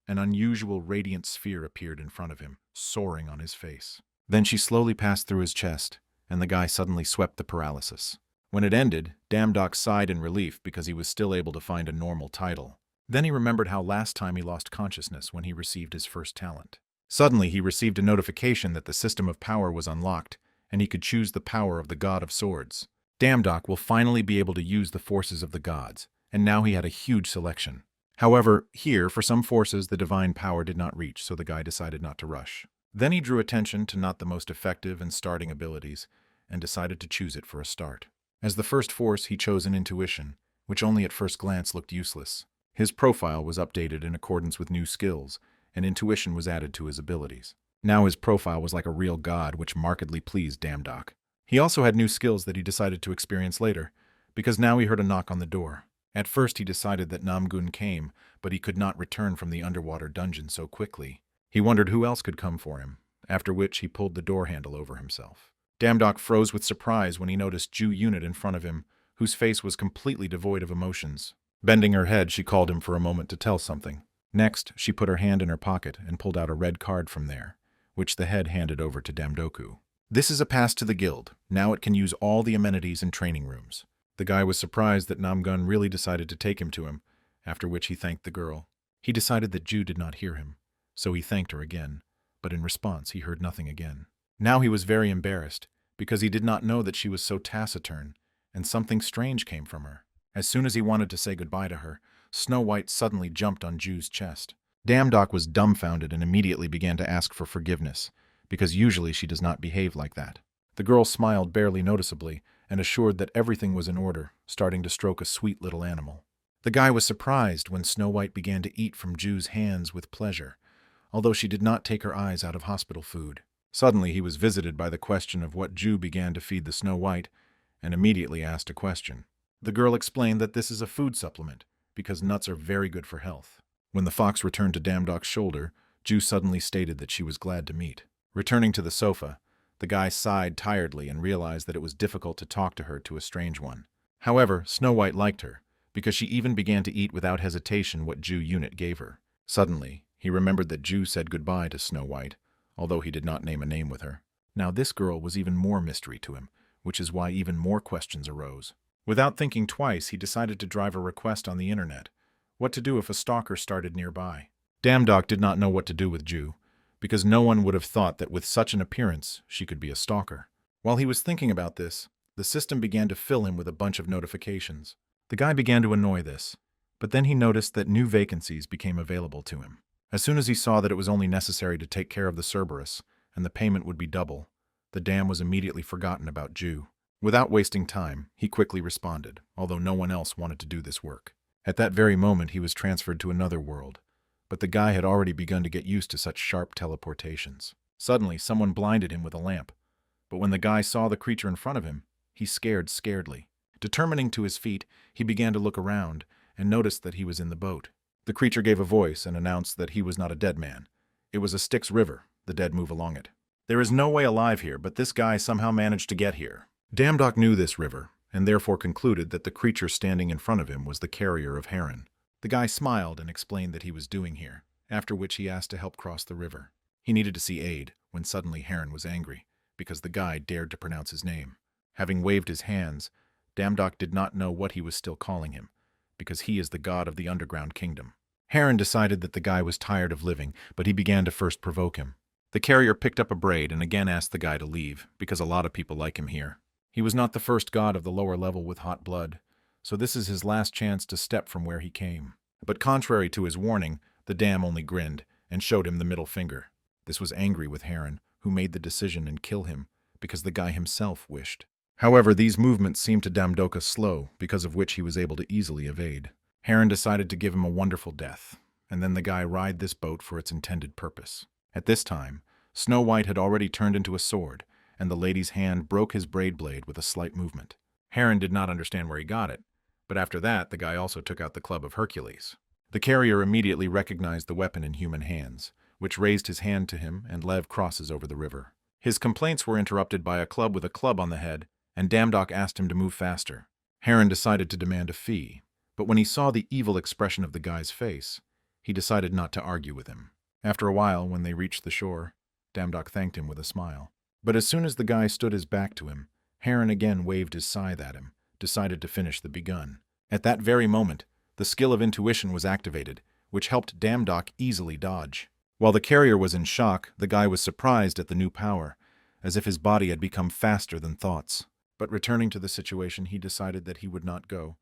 an unusual radiant sphere appeared in front of him, soaring on his face. Then she slowly passed through his chest, and the guy suddenly swept the paralysis. When it ended, Damdok sighed in relief because he was still able to find a normal title. Then he remembered how last time he lost consciousness when he received his first talent. Suddenly he received a notification that the system of power was unlocked, and he could choose the power of the God of Swords. Damdok will finally be able to use the forces of the gods, and now he had a huge selection. However, here, for some forces, the divine power did not reach, so the guy decided not to rush. Then he drew attention to not the most effective and starting abilities, and decided to choose it for a start. As the first force, he chose an intuition, which only at first glance looked useless. His profile was updated in accordance with new skills, and intuition was added to his abilities. Now his profile was like a real god, which markedly pleased Damdok. He also had new skills that he decided to experience later, because now he heard a knock on the door. At first he decided that Namgun came, but he could not return from the underwater dungeon so quickly. He wondered who else could come for him, after which he pulled the door handle over himself. Damdok froze with surprise when he noticed Ju Unit in front of him, whose face was completely devoid of emotions. Bending her head, she called him for a moment to tell something. Next, she put her hand in her pocket and pulled out a red card from there, which the head handed over to Damdoku. This is a pass to the guild. Now it can use all the amenities and training rooms. The guy was surprised that Namgun really decided to take him to him, after which he thanked the girl. He decided that Ju did not hear him, so he thanked her again, but in response he heard nothing again. Now he was very embarrassed, because he did not know that she was so taciturn, and something strange came from her. As soon as he wanted to say goodbye to her, Snow White suddenly jumped on Ju's chest. Damdok was dumbfounded and immediately began to ask for forgiveness, because usually she does not behave like that. The girl smiled barely noticeably and assured that everything was in order, starting to stroke a sweet little animal. The guy was surprised when Snow White began to eat from Ju's hands with pleasure, although she did not take her eyes out of hospital food. Suddenly he was visited by the question of what Ju began to feed the Snow White, and immediately asked a question. The girl explained that this is a food supplement, because nuts are very good for health. When the fox returned to Damdok's shoulder, Ju suddenly stated that she was glad to meet. Returning to the sofa, the guy sighed tiredly and realized that it was difficult to talk to her to a strange one. However, Snow White liked her, because she even began to eat without hesitation what Ju Unit gave her. Suddenly, he remembered that Ju said goodbye to Snow White, although he did not name a name with her. Now this girl was even more mystery to him, which is why even more questions arose. Without thinking twice, he decided to drive a request on the internet. What to do if a stalker started nearby? Damdok did not know what to do with Ju, because no one would have thought that with such an appearance she could be a stalker. While he was thinking about this, the system began to fill him with a bunch of notifications. The guy began to annoy this, but then he noticed that new vacancies became available to him. As soon as he saw that it was only necessary to take care of the Cerberus, and the payment would be double, the dam was immediately forgotten about Ju. Without wasting time, he quickly responded, although no one else wanted to do this work. At that very moment he was transferred to another world, but the guy had already begun to get used to such sharp teleportations. Suddenly, someone blinded him with a lamp, but when the guy saw the creature in front of him, he scaredly. Determining to his feet, he began to look around and noticed that he was in the boat. The creature gave a voice and announced that he was not a dead man. It was a Styx river, the dead move along it. There is no way alive here, but this guy somehow managed to get here. Damdok knew this river, and therefore concluded that the creature standing in front of him was the carrier of Heron. The guy smiled and explained that he was doing here, after which he asked to help cross the river. He needed to see aid, when suddenly Heron was angry, because the guy dared to pronounce his name. Having waved his hands, Damdok did not know what he was still calling him, because he is the god of the underground kingdom. Heron decided that the guy was tired of living, but he began to first provoke him. The carrier picked up a braid and again asked the guy to leave, because a lot of people like him here. He was not the first god of the lower level with hot blood, so this is his last chance to step from where he came. But contrary to his warning, the dam only grinned and showed him the middle finger. This was angry with Heron, who made the decision and kill him, because the guy himself wished. However, these movements seemed to Damdoka slow, because of which he was able to easily evade. Heron decided to give him a wonderful death, and then the guy ride this boat for its intended purpose. At this time, Snow White had already turned into a sword, and the lady's hand broke his braid blade with a slight movement. Heron did not understand where he got it, but after that the guy also took out the club of Hercules. The carrier immediately recognized the weapon in human hands, which raised his hand to him, and Lev crosses over the river. His complaints were interrupted by a club with a club on the head, and Damdok asked him to move faster. Heron decided to demand a fee, but when he saw the evil expression of the guy's face, he decided not to argue with him. After a while, when they reached the shore, Damdok thanked him with a smile. But as soon as the guy stood his back to him, Heron again waved his scythe at him, decided to finish the begun. At that very moment, the skill of intuition was activated, which helped Damdok easily dodge. While the carrier was in shock, the guy was surprised at the new power, as if his body had become faster than thoughts. But returning to the situation, he decided that he would not go,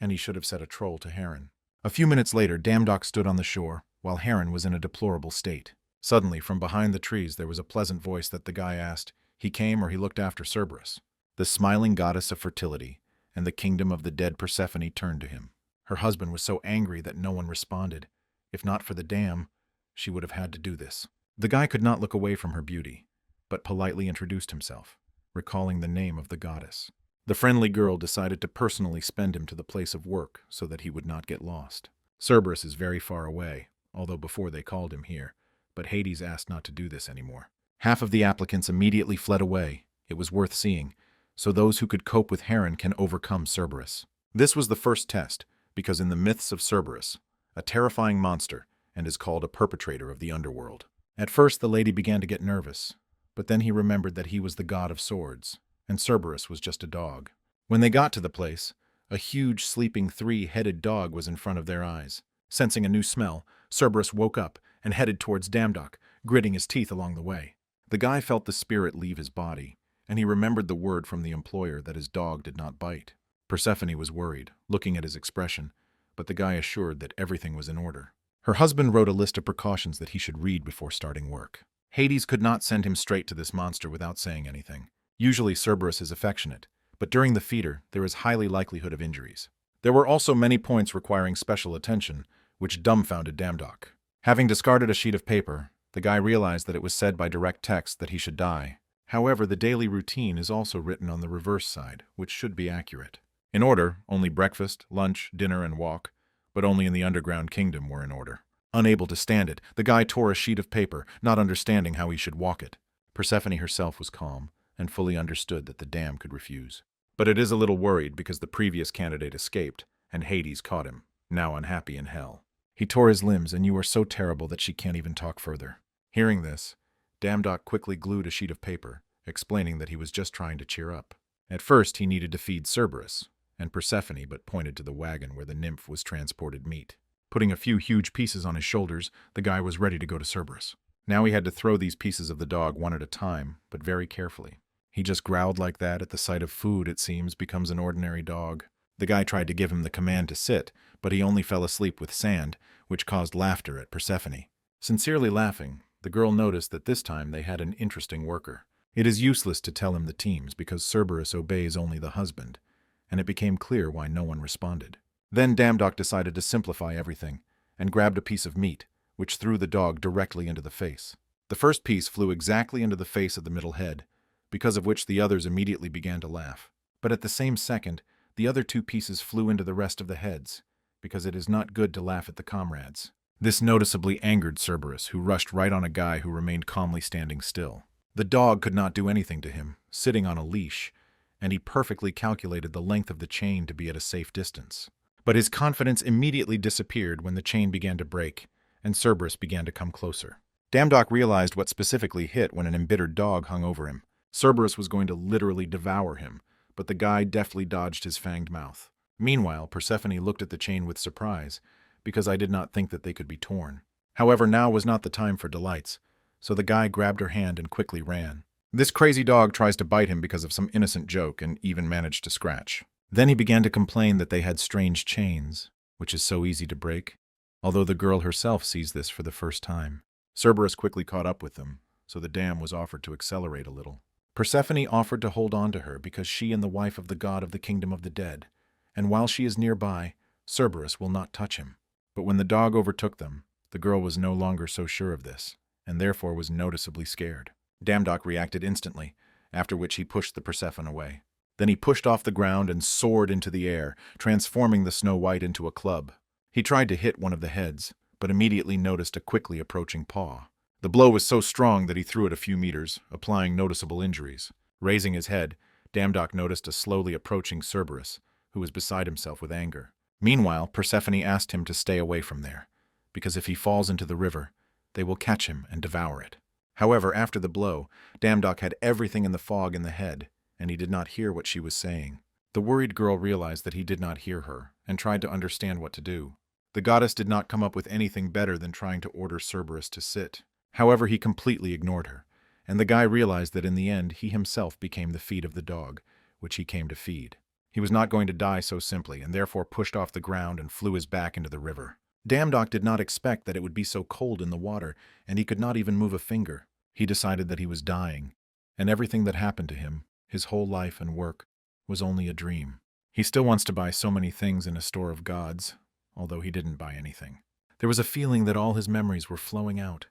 and he should have set a troll to Heron. A few minutes later, Damdok stood on the shore, while Heron was in a deplorable state. Suddenly, from behind the trees, there was a pleasant voice that the guy asked, he came or he looked after Cerberus. The smiling goddess of fertility, and the kingdom of the dead Persephone turned to him. Her husband was so angry that no one responded. If not for the dam, she would have had to do this. The guy could not look away from her beauty, but politely introduced himself, recalling the name of the goddess. The friendly girl decided to personally spend him to the place of work so that he would not get lost. Cerberus is very far away, although before they called him here, but Hades asked not to do this anymore. Half of the applicants immediately fled away. It was worth seeing, so those who could cope with Heron can overcome Cerberus. This was the first test, because in the myths of Cerberus, a terrifying monster, and is called a perpetrator of the underworld. At first the lady began to get nervous, but then he remembered that he was the god of swords, and Cerberus was just a dog. When they got to the place, a huge sleeping three-headed dog was in front of their eyes. Sensing a new smell, Cerberus woke up and headed towards Damdock, gritting his teeth along the way. The guy felt the spirit leave his body, and he remembered the word from the employer that his dog did not bite. Persephone was worried, looking at his expression, but the guy assured that everything was in order. Her husband wrote a list of precautions that he should read before starting work. Hades could not send him straight to this monster without saying anything. Usually Cerberus is affectionate, but during the feeder there is highly likelihood of injuries. There were also many points requiring special attention, which dumbfounded Damdock. Having discarded a sheet of paper, the guy realized that it was said by direct text that he should die. However, the daily routine is also written on the reverse side, which should be accurate. In order, only breakfast, lunch, dinner, and walk, but only in the underground kingdom were in order. Unable to stand it, the guy tore a sheet of paper, not understanding how he should walk it. Persephone herself was calm, and fully understood that the dam could refuse. But it is a little worried because the previous candidate escaped, and Hades caught him, now unhappy in hell. He tore his limbs, and you are so terrible that she can't even talk further. Hearing this, Damdock quickly glued a sheet of paper, explaining that he was just trying to cheer up. At first, he needed to feed Cerberus and Persephone, but pointed to the wagon where the nymph was transported meat. Putting a few huge pieces on his shoulders, the guy was ready to go to Cerberus. Now he had to throw these pieces of the dog one at a time, but very carefully. He just growled like that at the sight of food, it seems, becomes an ordinary dog. The guy tried to give him the command to sit, but he only fell asleep with sand, which caused laughter at Persephone. Sincerely laughing, the girl noticed that this time they had an interesting worker. It is useless to tell him the teams because Cerberus obeys only the husband, and it became clear why no one responded. Then Damdock decided to simplify everything, and grabbed a piece of meat, which threw the dog directly into the face. The first piece flew exactly into the face of the middle head, because of which the others immediately began to laugh. But at the same second, the other two pieces flew into the rest of the heads, because it is not good to laugh at the comrades. This noticeably angered Cerberus, who rushed right on a guy who remained calmly standing still. The dog could not do anything to him, sitting on a leash, and he perfectly calculated the length of the chain to be at a safe distance. But his confidence immediately disappeared when the chain began to break, and Cerberus began to come closer. Damdock realized what specifically hit when an embittered dog hung over him. Cerberus was going to literally devour him, but the guy deftly dodged his fanged mouth. Meanwhile, Persephone looked at the chain with surprise, because I did not think that they could be torn. However, now was not the time for delights, so the guy grabbed her hand and quickly ran. This crazy dog tries to bite him because of some innocent joke and even managed to scratch. Then he began to complain that they had strange chains, which is so easy to break, although the girl herself sees this for the first time. Cerberus quickly caught up with them, so the dam was offered to accelerate a little. Persephone offered to hold on to her because she is the wife of the god of the kingdom of the dead, and while she is nearby, Cerberus will not touch him. But when the dog overtook them, the girl was no longer so sure of this, and therefore was noticeably scared. Damdock reacted instantly, after which he pushed the Persephone away. Then he pushed off the ground and soared into the air, transforming the Snow White into a club. He tried to hit one of the heads, but immediately noticed a quickly approaching paw. The blow was so strong that he threw it a few meters, applying noticeable injuries. Raising his head, Damdock noticed a slowly approaching Cerberus, who was beside himself with anger. Meanwhile, Persephone asked him to stay away from there, because if he falls into the river, they will catch him and devour it. However, after the blow, Damdock had everything in the fog in the head, and he did not hear what she was saying. The worried girl realized that he did not hear her, and tried to understand what to do. The goddess did not come up with anything better than trying to order Cerberus to sit. However, he completely ignored her, and the guy realized that in the end he himself became the feed of the dog, which he came to feed. He was not going to die so simply, and therefore pushed off the ground and flew his back into the river. Damdock did not expect that it would be so cold in the water, and he could not even move a finger. He decided that he was dying, and everything that happened to him, his whole life and work, was only a dream. He still wants to buy so many things in a store of gods, although he didn't buy anything. There was a feeling that all his memories were flowing out,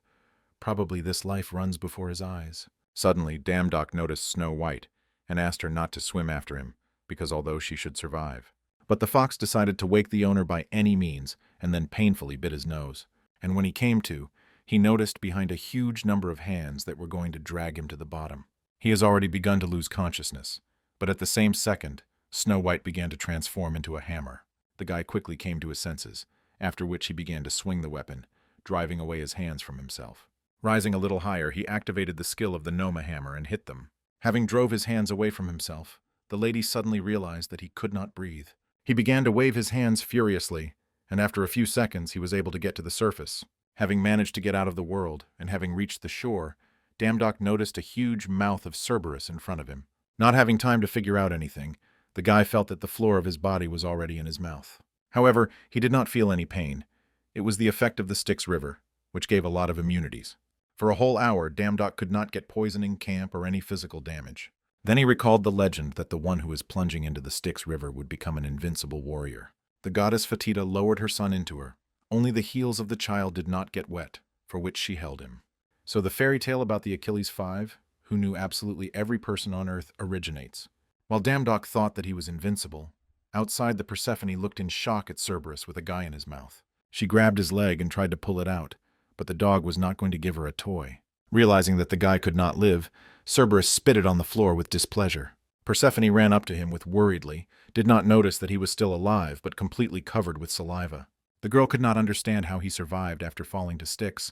Probably this life runs before his eyes. Suddenly, Damdock noticed Snow White and asked her not to swim after him, because although she should survive. But the fox decided to wake the owner by any means and then painfully bit his nose. And when he came to, he noticed behind a huge number of hands that were going to drag him to the bottom. He has already begun to lose consciousness, but at the same second, Snow White began to transform into a hammer. The guy quickly came to his senses, after which he began to swing the weapon, driving away his hands from himself. Rising a little higher, he activated the skill of the gnome hammer and hit them. Having drove his hands away from himself, the lady suddenly realized that he could not breathe. He began to wave his hands furiously, and after a few seconds he was able to get to the surface. Having managed to get out of the world, and having reached the shore, Damdock noticed a huge mouth of Cerberus in front of him. Not having time to figure out anything, the guy felt that the floor of his body was already in his mouth. However, he did not feel any pain. It was the effect of the Styx River, which gave a lot of immunities. For a whole hour, Damdock could not get poisoning, camp, or any physical damage. Then he recalled the legend that the one who was plunging into the Styx River would become an invincible warrior. The goddess Fatida lowered her son into her. Only the heels of the child did not get wet, for which she held him. So the fairy tale about the Achilles Five, who knew absolutely every person on Earth, originates. While Damdock thought that he was invincible, outside the Persephone looked in shock at Cerberus with a guy in his mouth. She grabbed his leg and tried to pull it out, but the dog was not going to give her a toy. Realizing that the guy could not live, Cerberus spitted on the floor with displeasure. Persephone ran up to him worriedly, did not notice that he was still alive but completely covered with saliva. The girl could not understand how he survived after falling to Styx,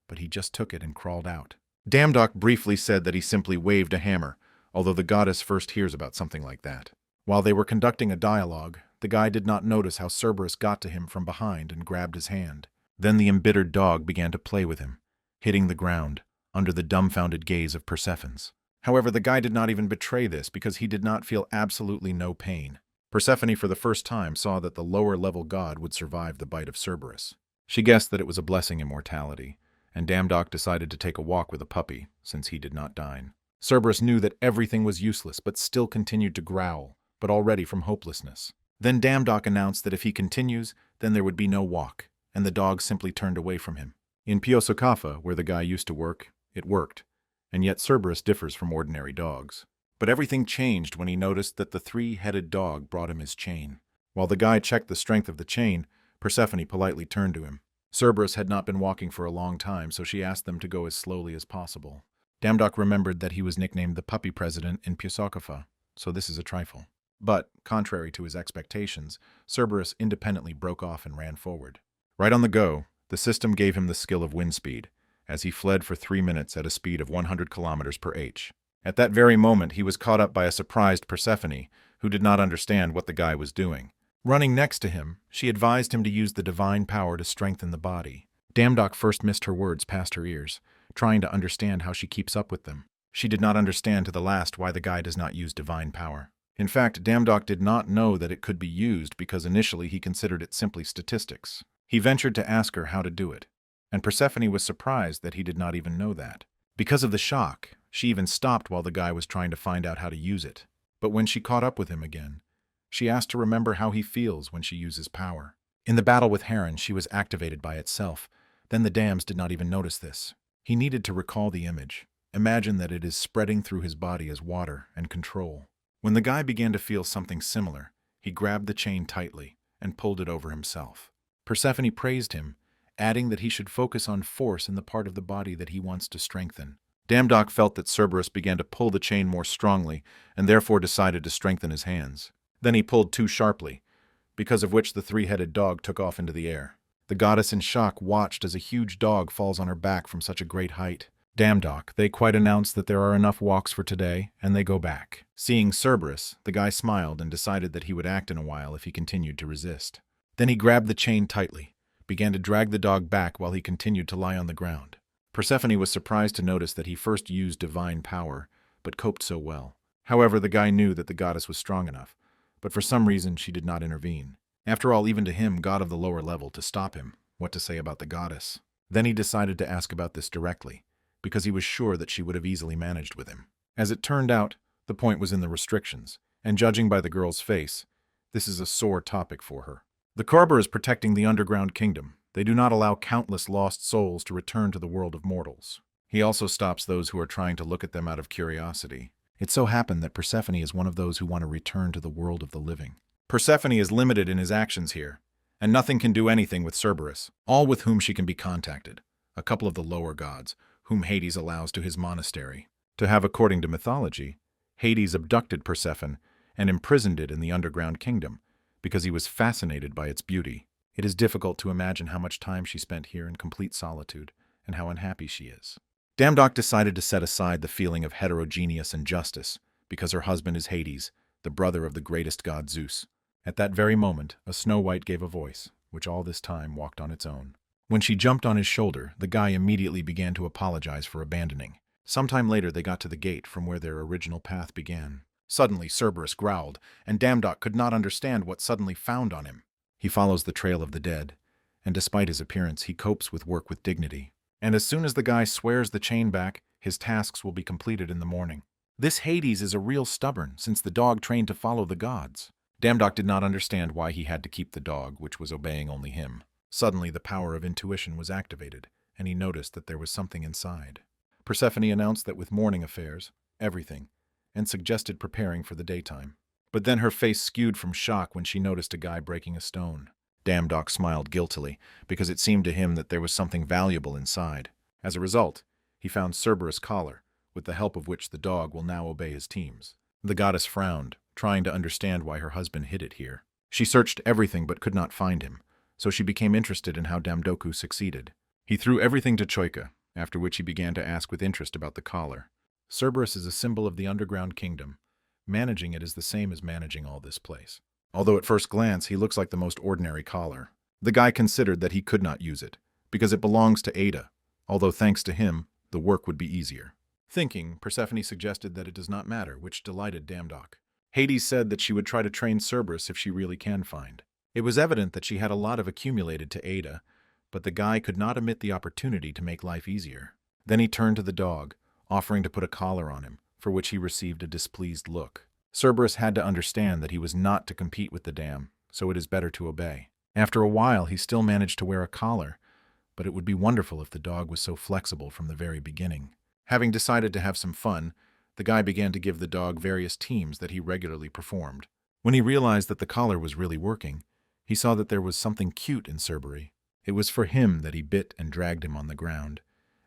but he just took it and crawled out. Damdock briefly said that he simply waved a hammer, although the goddess first hears about something like that. While they were conducting a dialogue, the guy did not notice how Cerberus got to him from behind and grabbed his hand. Then the embittered dog began to play with him, hitting the ground, under the dumbfounded gaze of Persephone's. However, the guy did not even betray this because he did not feel absolutely no pain. Persephone for the first time saw that the lower-level god would survive the bite of Cerberus. She guessed that it was a blessing in mortality, and Damdock decided to take a walk with a puppy, since he did not dine. Cerberus knew that everything was useless, but still continued to growl, but already from hopelessness. Then Damdock announced that if he continues, then there would be no walk, and the dog simply turned away from him. In Piosokafa, where the guy used to work, it worked, and yet Cerberus differs from ordinary dogs. But everything changed when he noticed that the three-headed dog brought him his chain. While the guy checked the strength of the chain, Persephone politely turned to him. Cerberus had not been walking for a long time, so she asked them to go as slowly as possible. Damdock remembered that he was nicknamed the Puppy President in Piosokafa, so this is a trifle. But, contrary to his expectations, Cerberus independently broke off and ran forward. Right on the go, the system gave him the skill of wind speed, as he fled for 3 minutes at a speed of 100 kilometers per h. At that very moment, he was caught up by a surprised Persephone, who did not understand what the guy was doing. Running next to him, she advised him to use the divine power to strengthen the body. Damdock first missed her words past her ears, trying to understand how she keeps up with them. She did not understand to the last why the guy does not use divine power. In fact, Damdock did not know that it could be used because initially he considered it simply statistics. He ventured to ask her how to do it, and Persephone was surprised that he did not even know that. Because of the shock, she even stopped while the guy was trying to find out how to use it. But when she caught up with him again, she asked to remember how he feels when she uses power. In the battle with Heron, she was activated by itself. Then the dams did not even notice this. He needed to recall the image. Imagine that it is spreading through his body as water and control. When the guy began to feel something similar, he grabbed the chain tightly and pulled it over himself. Persephone praised him, adding that he should focus on force in the part of the body that he wants to strengthen. Damdock felt that Cerberus began to pull the chain more strongly and therefore decided to strengthen his hands. Then he pulled too sharply, because of which the three-headed dog took off into the air. The goddess in shock watched as a huge dog falls on her back from such a great height. Damdock, they quite announced that there are enough walks for today, and they go back. Seeing Cerberus, the guy smiled and decided that he would act in a while if he continued to resist. Then he grabbed the chain tightly, began to drag the dog back while he continued to lie on the ground. Persephone was surprised to notice that he first used divine power, but coped so well. However, the guy knew that the goddess was strong enough, but for some reason she did not intervene. After all, even to him, god of the lower level, to stop him, what to say about the goddess? Then he decided to ask about this directly, because he was sure that she would have easily managed with him. As it turned out, the point was in the restrictions, and judging by the girl's face, this is a sore topic for her. The Korber is protecting the underground kingdom, They do not allow countless lost souls to return to the world of mortals. He also stops those who are trying to look at them out of curiosity. It so happened that Persephone is one of those who want to return to the world of the living. Persephone is limited in his actions here, and nothing can do anything with Cerberus, all with whom she can be contacted, a couple of the lower gods, whom Hades allows to his monastery. To have, according to mythology, Hades abducted Persephone and imprisoned it in the underground kingdom, because he was fascinated by its beauty. It is difficult to imagine how much time she spent here in complete solitude, and how unhappy she is. Damdok decided to set aside the feeling of heterogeneous injustice, because her husband is Hades, the brother of the greatest god Zeus. At that very moment, a Snow White gave a voice, which all this time walked on its own. When she jumped on his shoulder, the guy immediately began to apologize for abandoning. Sometime later they got to the gate from where their original path began. Suddenly Cerberus growled, and Damdok could not understand what suddenly found on him. He follows the trail of the dead, and despite his appearance, he copes with work with dignity. And as soon as the guy swears the chain back, his tasks will be completed in the morning. This Hades is a real stubborn, since the dog trained to follow the gods. Damdok did not understand why he had to keep the dog, which was obeying only him. Suddenly the power of intuition was activated, and he noticed that there was something inside. Persephone announced that with morning affairs, everything, and suggested preparing for the daytime. But then her face skewed from shock when she noticed a guy breaking a stone. Damdok smiled guiltily, because it seemed to him that there was something valuable inside. As a result, he found Cerberus' collar, with the help of which the dog will now obey his teams. The goddess frowned, trying to understand why her husband hid it here. She searched everything but could not find him, so she became interested in how Damdoku succeeded. He threw everything to Troika, after which he began to ask with interest about the collar. Cerberus is a symbol of the underground kingdom. Managing it is the same as managing all this place. Although at first glance he looks like the most ordinary collar. The guy considered that he could not use it, because it belongs to Ada, although thanks to him, the work would be easier. Thinking, Persephone suggested that it does not matter, which delighted Damdok. Hades said that she would try to train Cerberus if she really can find. It was evident that she had a lot of accumulated to Ada, but the guy could not omit the opportunity to make life easier. Then he turned to the dog, offering to put a collar on him, for which he received a displeased look. Cerberus had to understand that he was not to compete with the dam, so it is better to obey. After a while, he still managed to wear a collar, but it would be wonderful if the dog was so flexible from the very beginning. Having decided to have some fun, the guy began to give the dog various teams that he regularly performed. When he realized that the collar was really working, he saw that there was something cute in Cerberus. It was for him that he bit and dragged him on the ground,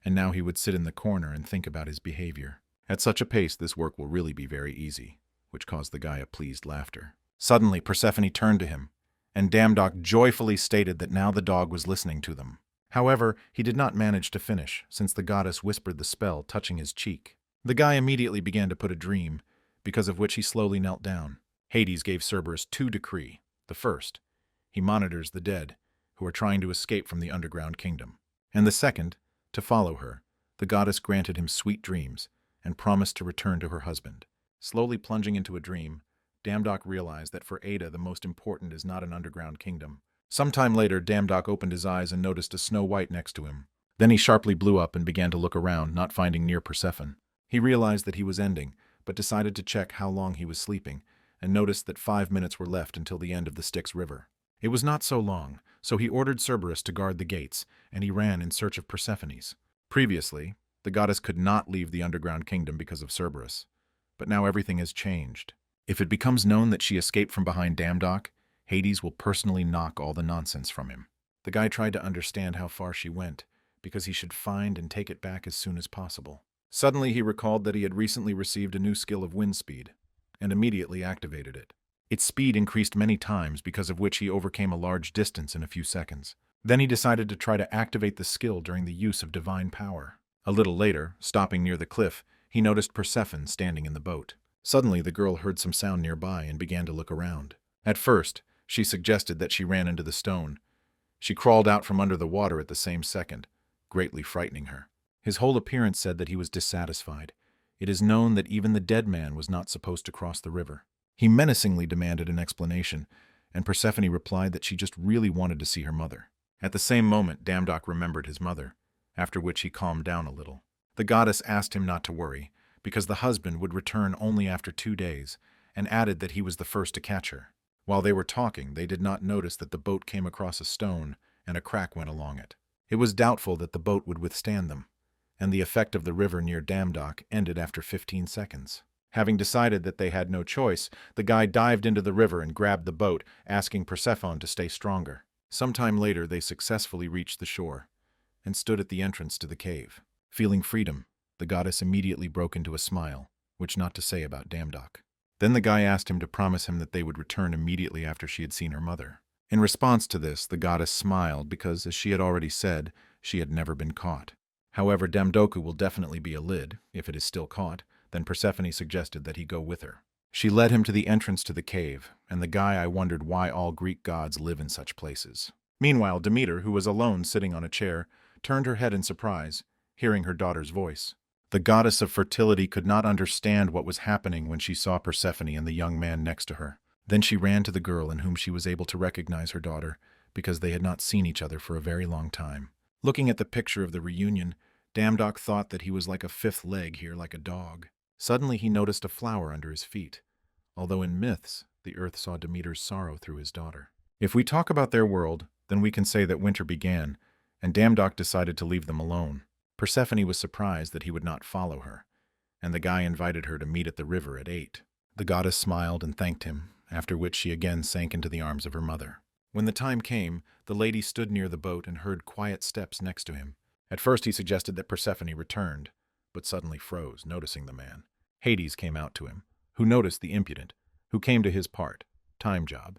and now he would sit in the corner and think about his behavior. At such a pace, this work will really be very easy, which caused the guy a pleased laughter. Suddenly, Persephone turned to him, and Damdok joyfully stated that now the dog was listening to them. However, he did not manage to finish, since the goddess whispered the spell, touching his cheek. The guy immediately began to put a dream, because of which he slowly knelt down. Hades gave Cerberus 2 decrees. The first, he monitors the dead, who are trying to escape from the underground kingdom. And the second, to follow her, the goddess granted him sweet dreams, and promised to return to her husband. Slowly plunging into a dream, Damdok realized that for Ada the most important is not an underground kingdom. Sometime later, Damdok opened his eyes and noticed a Snow White next to him. Then he sharply blew up and began to look around, not finding near Persephone. He realized that he was ending, but decided to check how long he was sleeping, and noticed that 5 minutes were left until the end of the Styx River. It was not so long, so he ordered Cerberus to guard the gates, and he ran in search of Persephone's. Previously, the goddess could not leave the underground kingdom because of Cerberus, but now everything has changed. If it becomes known that she escaped from behind Damdok, Hades will personally knock all the nonsense from him. The guy tried to understand how far she went, because he should find and take it back as soon as possible. Suddenly he recalled that he had recently received a new skill of wind speed, and immediately activated it. Its speed increased many times, because of which he overcame a large distance in a few seconds. Then he decided to try to activate the skill during the use of divine power. A little later, stopping near the cliff, he noticed Persephone standing in the boat. Suddenly the girl heard some sound nearby and began to look around. At first, she suggested that she ran into the stone. She crawled out from under the water at the same second, greatly frightening her. His whole appearance said that he was dissatisfied. It is known that even the dead man was not supposed to cross the river. He menacingly demanded an explanation, and Persephone replied that she just really wanted to see her mother. At the same moment, Damdok remembered his mother, after which he calmed down a little. The goddess asked him not to worry, because the husband would return only after 2 days, and added that he was the first to catch her. While they were talking, they did not notice that the boat came across a stone and a crack went along it. It was doubtful that the boat would withstand them, and the effect of the river near Damdock ended after 15 seconds. Having decided that they had no choice, the guy dived into the river and grabbed the boat, asking Persephone to stay stronger. Sometime later, they successfully reached the shore and stood at the entrance to the cave. Feeling freedom, the goddess immediately broke into a smile, which not to say about Damdock. Then the guy asked him to promise him that they would return immediately after she had seen her mother. In response to this, the goddess smiled because, as she had already said, she had never been caught. However, Damdoku will definitely be a lid, if it is still caught. Then Persephone suggested that he go with her. She led him to the entrance to the cave, and the guy I wondered why all Greek gods live in such places. Meanwhile, Demeter, who was alone sitting on a chair, turned her head in surprise, hearing her daughter's voice. The goddess of fertility could not understand what was happening when she saw Persephone and the young man next to her. Then she ran to the girl in whom she was able to recognize her daughter, because they had not seen each other for a very long time. Looking at the picture of the reunion, Damdock thought that he was like a fifth leg here, like a dog. Suddenly he noticed a flower under his feet, although in myths, the earth saw Demeter's sorrow through his daughter. If we talk about their world, then we can say that winter began, and Damdock decided to leave them alone. Persephone was surprised that he would not follow her, and the guy invited her to meet at the river at 8. The goddess smiled and thanked him, after which she again sank into the arms of her mother. When the time came, the lady stood near the boat and heard quiet steps next to him. At first he suggested that Persephone returned, but suddenly froze, noticing the man. Hades came out to him, who noticed the impudent, who came to his part, time job,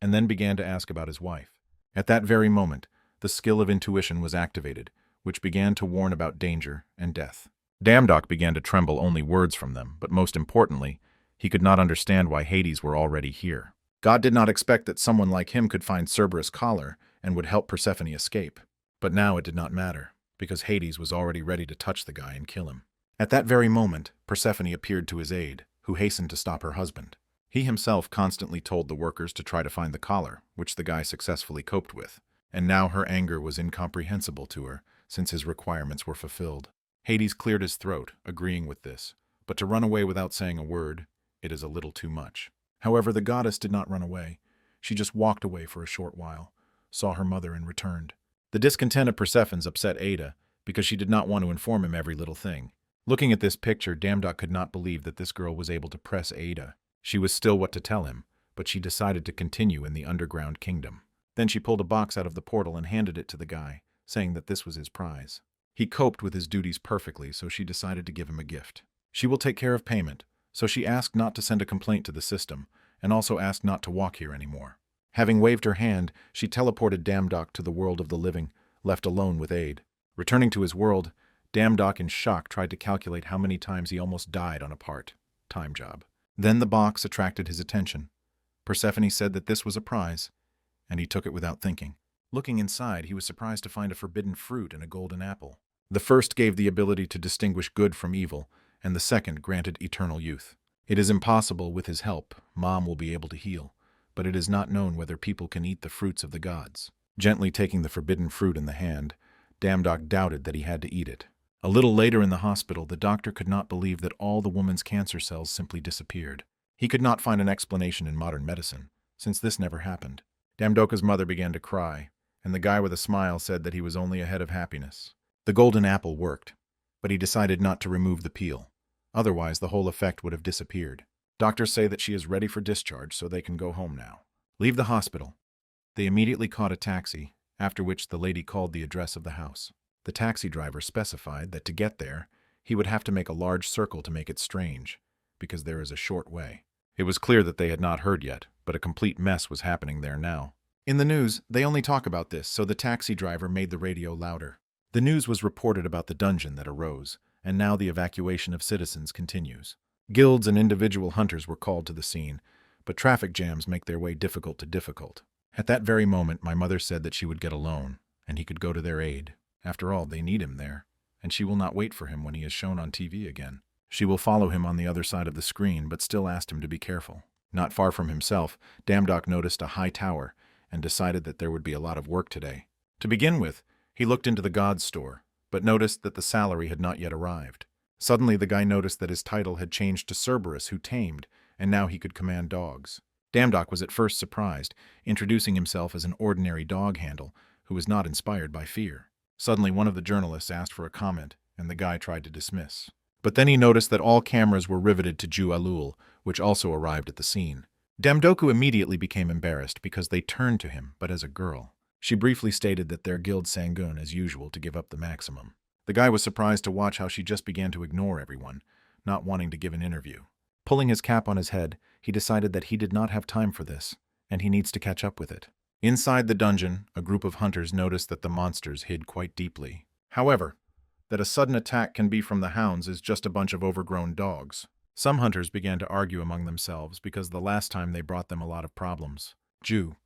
and then began to ask about his wife. At that very moment, the skill of intuition was activated, which began to warn about danger and death. Damdock began to tremble only words from them, but most importantly, he could not understand why Hades were already here. God did not expect that someone like him could find Cerberus' collar and would help Persephone escape. But now it did not matter, because Hades was already ready to touch the guy and kill him. At that very moment, Persephone appeared to his aid, who hastened to stop her husband. He himself constantly told the workers to try to find the collar, which the guy successfully coped with, and now her anger was incomprehensible to her, since his requirements were fulfilled. Hades cleared his throat, agreeing with this, but to run away without saying a word, it is a little too much. However, the goddess did not run away. She just walked away for a short while, saw her mother, and returned. The discontent of Persephone's upset Ada, because she did not want to inform him every little thing. Looking at this picture, Damdock could not believe that this girl was able to press Ada. She was still what to tell him, but she decided to continue in the underground kingdom. Then she pulled a box out of the portal and handed it to the guy, saying that this was his prize. He coped with his duties perfectly, so she decided to give him a gift. She will take care of payment, so she asked not to send a complaint to the system, and also asked not to walk here anymore. Having waved her hand, she teleported Damdock to the world of the living, left alone with Aid. Returning to his world, Damdock in shock tried to calculate how many times he almost died on a time job. Then the box attracted his attention. Persephone said that this was a prize, and he took it without thinking. Looking inside, he was surprised to find a forbidden fruit and a golden apple. The first gave the ability to distinguish good from evil, and the second granted eternal youth. It is impossible with his help, Mom will be able to heal, but it is not known whether people can eat the fruits of the gods. Gently taking the forbidden fruit in the hand, Damdock doubted that he had to eat it. A little later in the hospital, the doctor could not believe that all the woman's cancer cells simply disappeared. He could not find an explanation in modern medicine, since this never happened. Damdoka's mother began to cry, and the guy with a smile said that he was only ahead of happiness. The golden apple worked, but he decided not to remove the peel. Otherwise, the whole effect would have disappeared. Doctors say that she is ready for discharge, so they can go home now. Leave the hospital. They immediately caught a taxi, after which the lady called the address of the house. The taxi driver specified that to get there, he would have to make a large circle to make it strange, because there is a short way. It was clear that they had not heard yet, but a complete mess was happening there now. In the news, they only talk about this, so the taxi driver made the radio louder. The news was reported about the dungeon that arose, and now the evacuation of citizens continues. Guilds and individual hunters were called to the scene, but traffic jams make their way difficult to difficult. At that very moment, my mother said that she would get a loan, and he could go to their aid. After all, they need him there, and she will not wait for him when he is shown on TV again. She will follow him on the other side of the screen, but still asked him to be careful. Not far from himself, Damdock noticed a high tower, and decided that there would be a lot of work today. To begin with, he looked into the god's store, but noticed that the salary had not yet arrived. Suddenly the guy noticed that his title had changed to Cerberus, who tamed, and now he could command dogs. Damdock was at first surprised, introducing himself as an ordinary dog handle, who was not inspired by fear. Suddenly, one of the journalists asked for a comment, and the guy tried to dismiss. But then he noticed that all cameras were riveted to Ju Alul, which also arrived at the scene. Damdoku immediately became embarrassed because they turned to him, but as a girl. She briefly stated that their guild Sangun as usual to give up the maximum. The guy was surprised to watch how she just began to ignore everyone, not wanting to give an interview. Pulling his cap on his head, he decided that he did not have time for this, and he needs to catch up with it. Inside the dungeon, a group of hunters noticed that the monsters hid quite deeply. However, that a sudden attack can be from the hounds is just a bunch of overgrown dogs. Some hunters began to argue among themselves because the last time they brought them a lot of problems. Ju,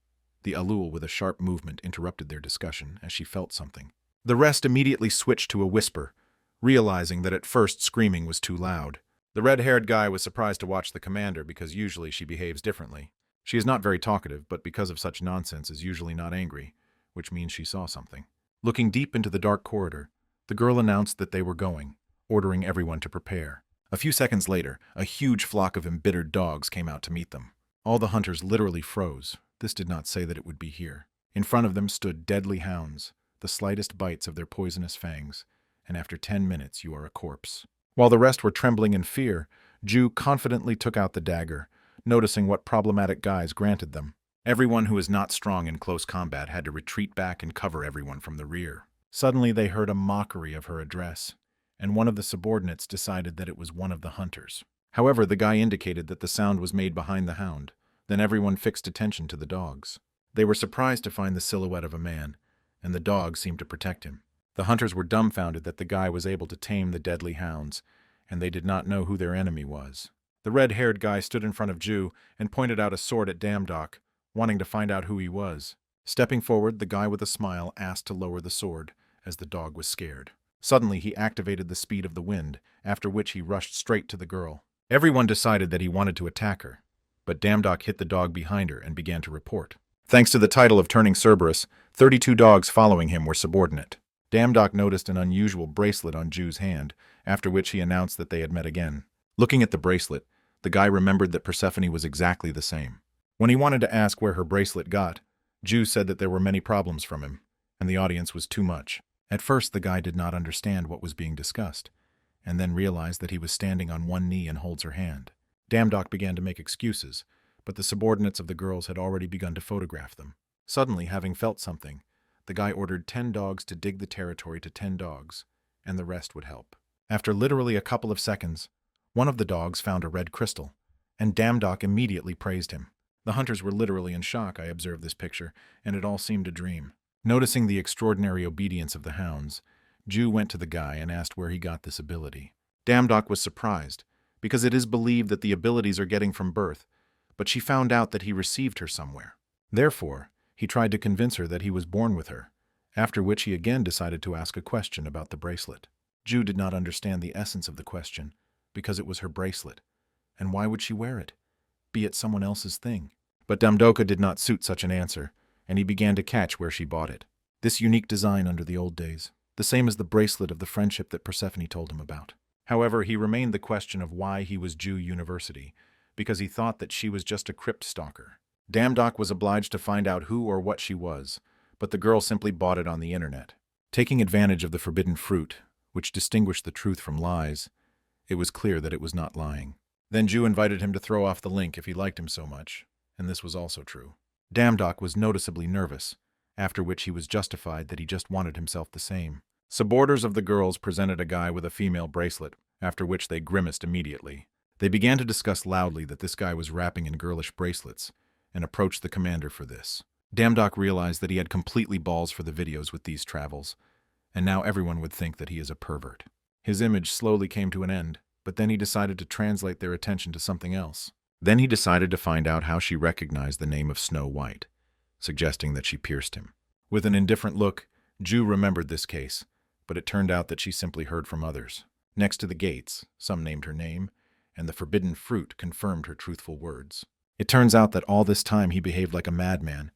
the Alul with a sharp movement, interrupted their discussion as she felt something. The rest immediately switched to a whisper, realizing that at first screaming was too loud. The red-haired guy was surprised to watch the commander because usually she behaves differently. She is not very talkative, but because of such nonsense is usually not angry, which means she saw something. Looking deep into the dark corridor, the girl announced that they were going, ordering everyone to prepare. A few seconds later, a huge flock of embittered dogs came out to meet them. All the hunters literally froze. This did not say that it would be here. In front of them stood deadly hounds, the slightest bites of their poisonous fangs, and after 10 minutes you are a corpse. While the rest were trembling in fear, Ju confidently took out the dagger, noticing what problematic guise granted them. Everyone who is not strong in close combat had to retreat back and cover everyone from the rear. Suddenly they heard a mockery of her address, and one of the subordinates decided that it was one of the hunters. However, the guy indicated that the sound was made behind the hound. Then everyone fixed attention to the dogs. They were surprised to find the silhouette of a man, and the dogs seemed to protect him. The hunters were dumbfounded that the guy was able to tame the deadly hounds, and they did not know who their enemy was. The red-haired guy stood in front of Ju and pointed out a sword at Damdock, wanting to find out who he was. Stepping forward, the guy with a smile asked to lower the sword, as the dog was scared. Suddenly, he activated the speed of the wind, after which he rushed straight to the girl. Everyone decided that he wanted to attack her, but Damdock hit the dog behind her and began to report. Thanks to the title of turning Cerberus, 32 dogs following him were subordinate. Damdock noticed an unusual bracelet on Ju's hand, after which he announced that they had met again. Looking at the bracelet, the guy remembered that Persephone was exactly the same. When he wanted to ask where her bracelet got, Ju said that there were many problems from him, and the audience was too much. At first, the guy did not understand what was being discussed, and then realized that he was standing on one knee and holds her hand. Damdock began to make excuses, but the subordinates of the girls had already begun to photograph them. Suddenly, having felt something, the guy ordered 10 dogs to dig the territory to 10 dogs, and the rest would help. After literally a couple of seconds, one of the dogs found a red crystal, and Damdock immediately praised him. The hunters were literally in shock. I observed this picture, and it all seemed a dream. Noticing the extraordinary obedience of the hounds, Ju went to the guy and asked where he got this ability. Damdock was surprised, because it is believed that the abilities are getting from birth, but she found out that he received her somewhere. Therefore, he tried to convince her that he was born with her, after which he again decided to ask a question about the bracelet. Ju did not understand the essence of the question, because it was her bracelet, and why would she wear it? Be it someone else's thing. But Damdoka did not suit such an answer, and he began to catch where she bought it. This unique design under the old days, the same as the bracelet of the friendship that Persephone told him about. However, he remained the question of why he was Ju University, because he thought that she was just a crypt stalker. Damdock was obliged to find out who or what she was, but the girl simply bought it on the internet. Taking advantage of the forbidden fruit, which distinguished the truth from lies, it was clear that it was not lying. Then Ju invited him to throw off the link if he liked him so much, and this was also true. Damdock was noticeably nervous, after which he was justified that he just wanted himself the same. Suborders of the girls presented a guy with a female bracelet, after which they grimaced immediately. They began to discuss loudly that this guy was wrapping in girlish bracelets, and approached the commander for this. Damdock realized that he had completely balls for the videos with these travels, and now everyone would think that he is a pervert. His image slowly came to an end, but then he decided to translate their attention to something else. Then he decided to find out how she recognized the name of Snow White, suggesting that she pierced him. With an indifferent look, Ju remembered this case, but it turned out that she simply heard from others. Next to the gates, some named her name, and the forbidden fruit confirmed her truthful words. It turns out that all this time he behaved like a madman,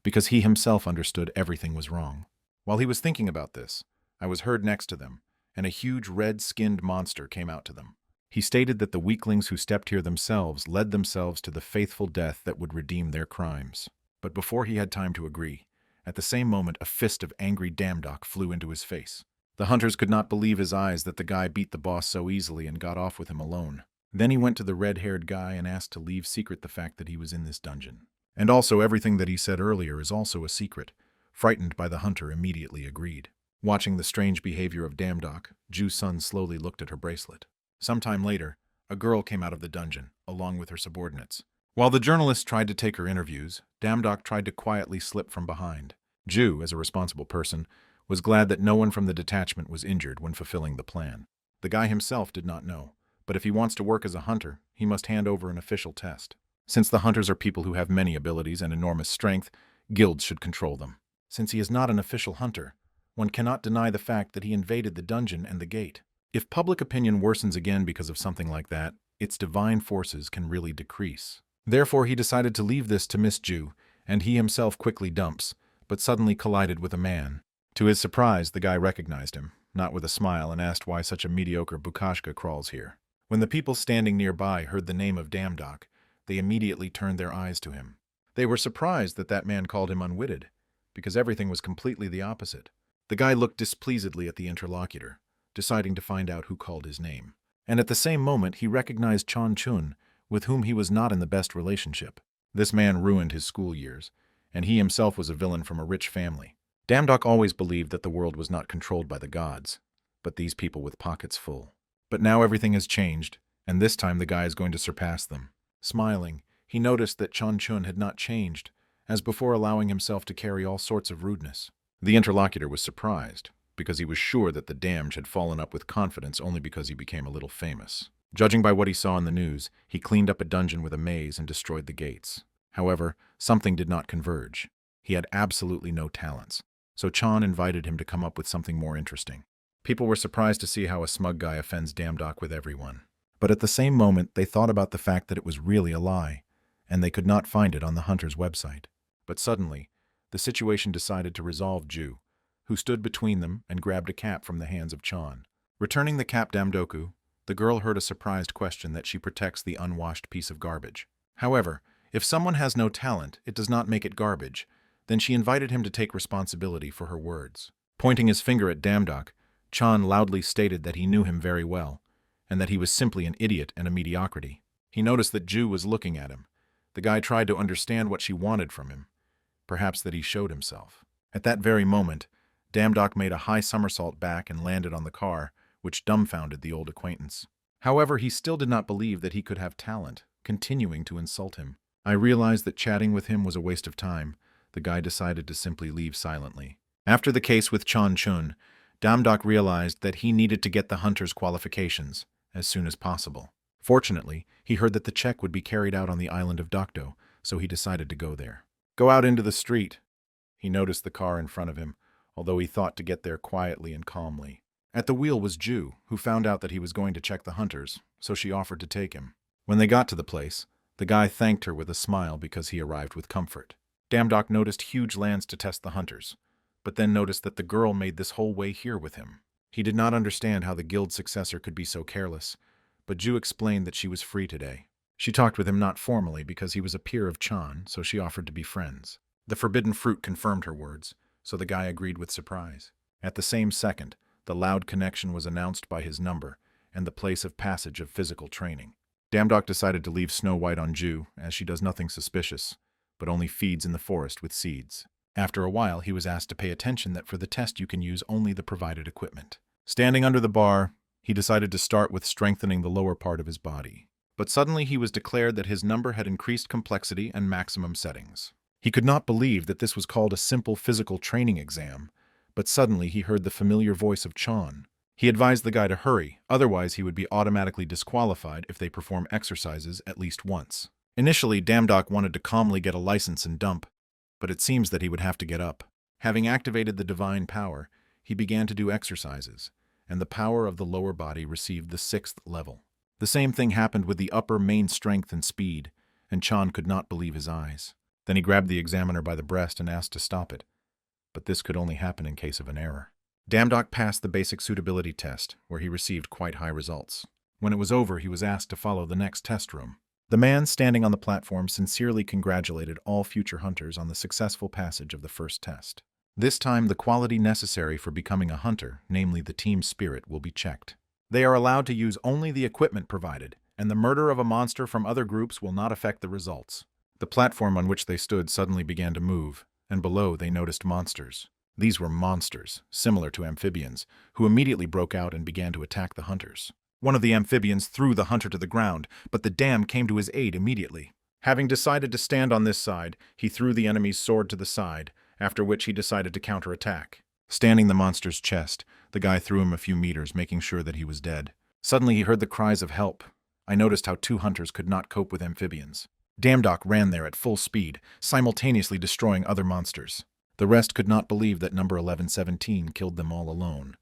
because he himself understood everything was wrong. While he was thinking about this, I was heard next to them, and a huge red-skinned monster came out to them. He stated that the weaklings who stepped here themselves led themselves to the faithful death that would redeem their crimes. But before he had time to agree, At the same moment, a fist of angry Damdok flew into his face. The hunters could not believe his eyes that the guy beat the boss so easily and got off with him alone. Then he went to the red-haired guy and asked to leave secret the fact that he was in this dungeon. And also everything that he said earlier is also a secret. Frightened by the hunter, immediately agreed. Watching the strange behavior of Damdok, Ju-sun slowly looked at her bracelet. Sometime later, a girl came out of the dungeon, along with her subordinates. While the journalist tried to take her interviews, Damdok tried to quietly slip from behind. Ju, as a responsible person, was glad that no one from the detachment was injured when fulfilling the plan. The guy himself did not know, but if he wants to work as a hunter, he must hand over an official test. Since the hunters are people who have many abilities and enormous strength, guilds should control them. Since he is not an official hunter, one cannot deny the fact that he invaded the dungeon and the gate. If public opinion worsens again because of something like that, its divine forces can really decrease. Therefore, he decided to leave this to Miss Ju, and he himself quickly dumps, but suddenly collided with a man. To his surprise, the guy recognized him, not with a smile, and asked why such a mediocre bukashka crawls here. When the people standing nearby heard the name of Damdok, they immediately turned their eyes to him. They were surprised that that man called him unwitted, because everything was completely the opposite. The guy looked displeasedly at the interlocutor, deciding to find out who called his name. And at the same moment, he recognized Chon Chun, with whom he was not in the best relationship. This man ruined his school years, and he himself was a villain from a rich family. Damdok always believed that the world was not controlled by the gods, but these people with pockets full. But now everything has changed, and this time the guy is going to surpass them. Smiling, he noticed that Chon Chun had not changed, as before, allowing himself to carry all sorts of rudeness. The interlocutor was surprised, because he was sure that the damned had fallen up with confidence only because he became a little famous. Judging by what he saw in the news, he cleaned up a dungeon with a maze and destroyed the gates. However, something did not converge. He had absolutely no talents, so Chon invited him to come up with something more interesting. People were surprised to see how a smug guy offends Damdok with everyone. But at the same moment, they thought about the fact that it was really a lie, and they could not find it on the hunter's website. But suddenly, the situation decided to resolve Ju, who stood between them and grabbed a cap from the hands of Chon. Returning the cap Damdoku, the girl heard a surprised question that she protects the unwashed piece of garbage. However, if someone has no talent, it does not make it garbage. Then she invited him to take responsibility for her words. Pointing his finger at Damdok, Chon loudly stated that he knew him very well, and that he was simply an idiot and a mediocrity. He noticed that Ju was looking at him. The guy tried to understand what she wanted from him. Perhaps that he showed himself. At that very moment, Damdok made a high somersault back and landed on the car, which dumbfounded the old acquaintance. However, he still did not believe that he could have talent, continuing to insult him. I realized that chatting with him was a waste of time. The guy decided to simply leave silently. After the case with Chon Chun, Damdok realized that he needed to get the hunter's qualifications as soon as possible. Fortunately, he heard that the check would be carried out on the island of Dokdo, so he decided to go there. Go out into the street. He noticed the car in front of him, although he thought to get there quietly and calmly. At the wheel was Ju, who found out that he was going to check the hunters, so she offered to take him. When they got to the place, the guy thanked her with a smile because he arrived with comfort. Damdok noticed huge lands to test the hunters, but then noticed that the girl made this whole way here with him. He did not understand how the guild successor could be so careless, but Ju explained that she was free today. She talked with him not formally because he was a peer of Chon, so she offered to be friends. The forbidden fruit confirmed her words, so the guy agreed with surprise. At the same second, the loud connection was announced by his number and the place of passage of physical training. Damdok decided to leave Snow White on Ju, as she does nothing suspicious, but only feeds in the forest with seeds. After a while, he was asked to pay attention that for the test you can use only the provided equipment. Standing under the bar, he decided to start with strengthening the lower part of his body. But suddenly he was declared that his number had increased complexity and maximum settings. He could not believe that this was called a simple physical training exam, but suddenly he heard the familiar voice of Chon. He advised the guy to hurry, otherwise he would be automatically disqualified if they perform exercises at least once. Initially, Damdok wanted to calmly get a license and dump, but it seems that he would have to get up. Having activated the divine power, he began to do exercises, and the power of the lower body received the 6th level. The same thing happened with the upper main strength and speed, and Chon could not believe his eyes. Then he grabbed the examiner by the breast and asked to stop it, but this could only happen in case of an error. Damdok passed the basic suitability test, where he received quite high results. When it was over, he was asked to follow the next test room. The man standing on the platform sincerely congratulated all future hunters on the successful passage of the first test. This time, the quality necessary for becoming a hunter, namely the team spirit, will be checked. They are allowed to use only the equipment provided, and the murder of a monster from other groups will not affect the results. The platform on which they stood suddenly began to move, and below they noticed monsters. These were monsters, similar to amphibians, who immediately broke out and began to attack the hunters. One of the amphibians threw the hunter to the ground, but the dam came to his aid immediately. Having decided to stand on this side, he threw the enemy's sword to the side, after which he decided to counterattack. Standing the monster's chest, the guy threw him a few meters, making sure that he was dead. Suddenly he heard the cries of help. I noticed how two hunters could not cope with amphibians. Damdok ran there at full speed, simultaneously destroying other monsters. The rest could not believe that number 1117 killed them all alone,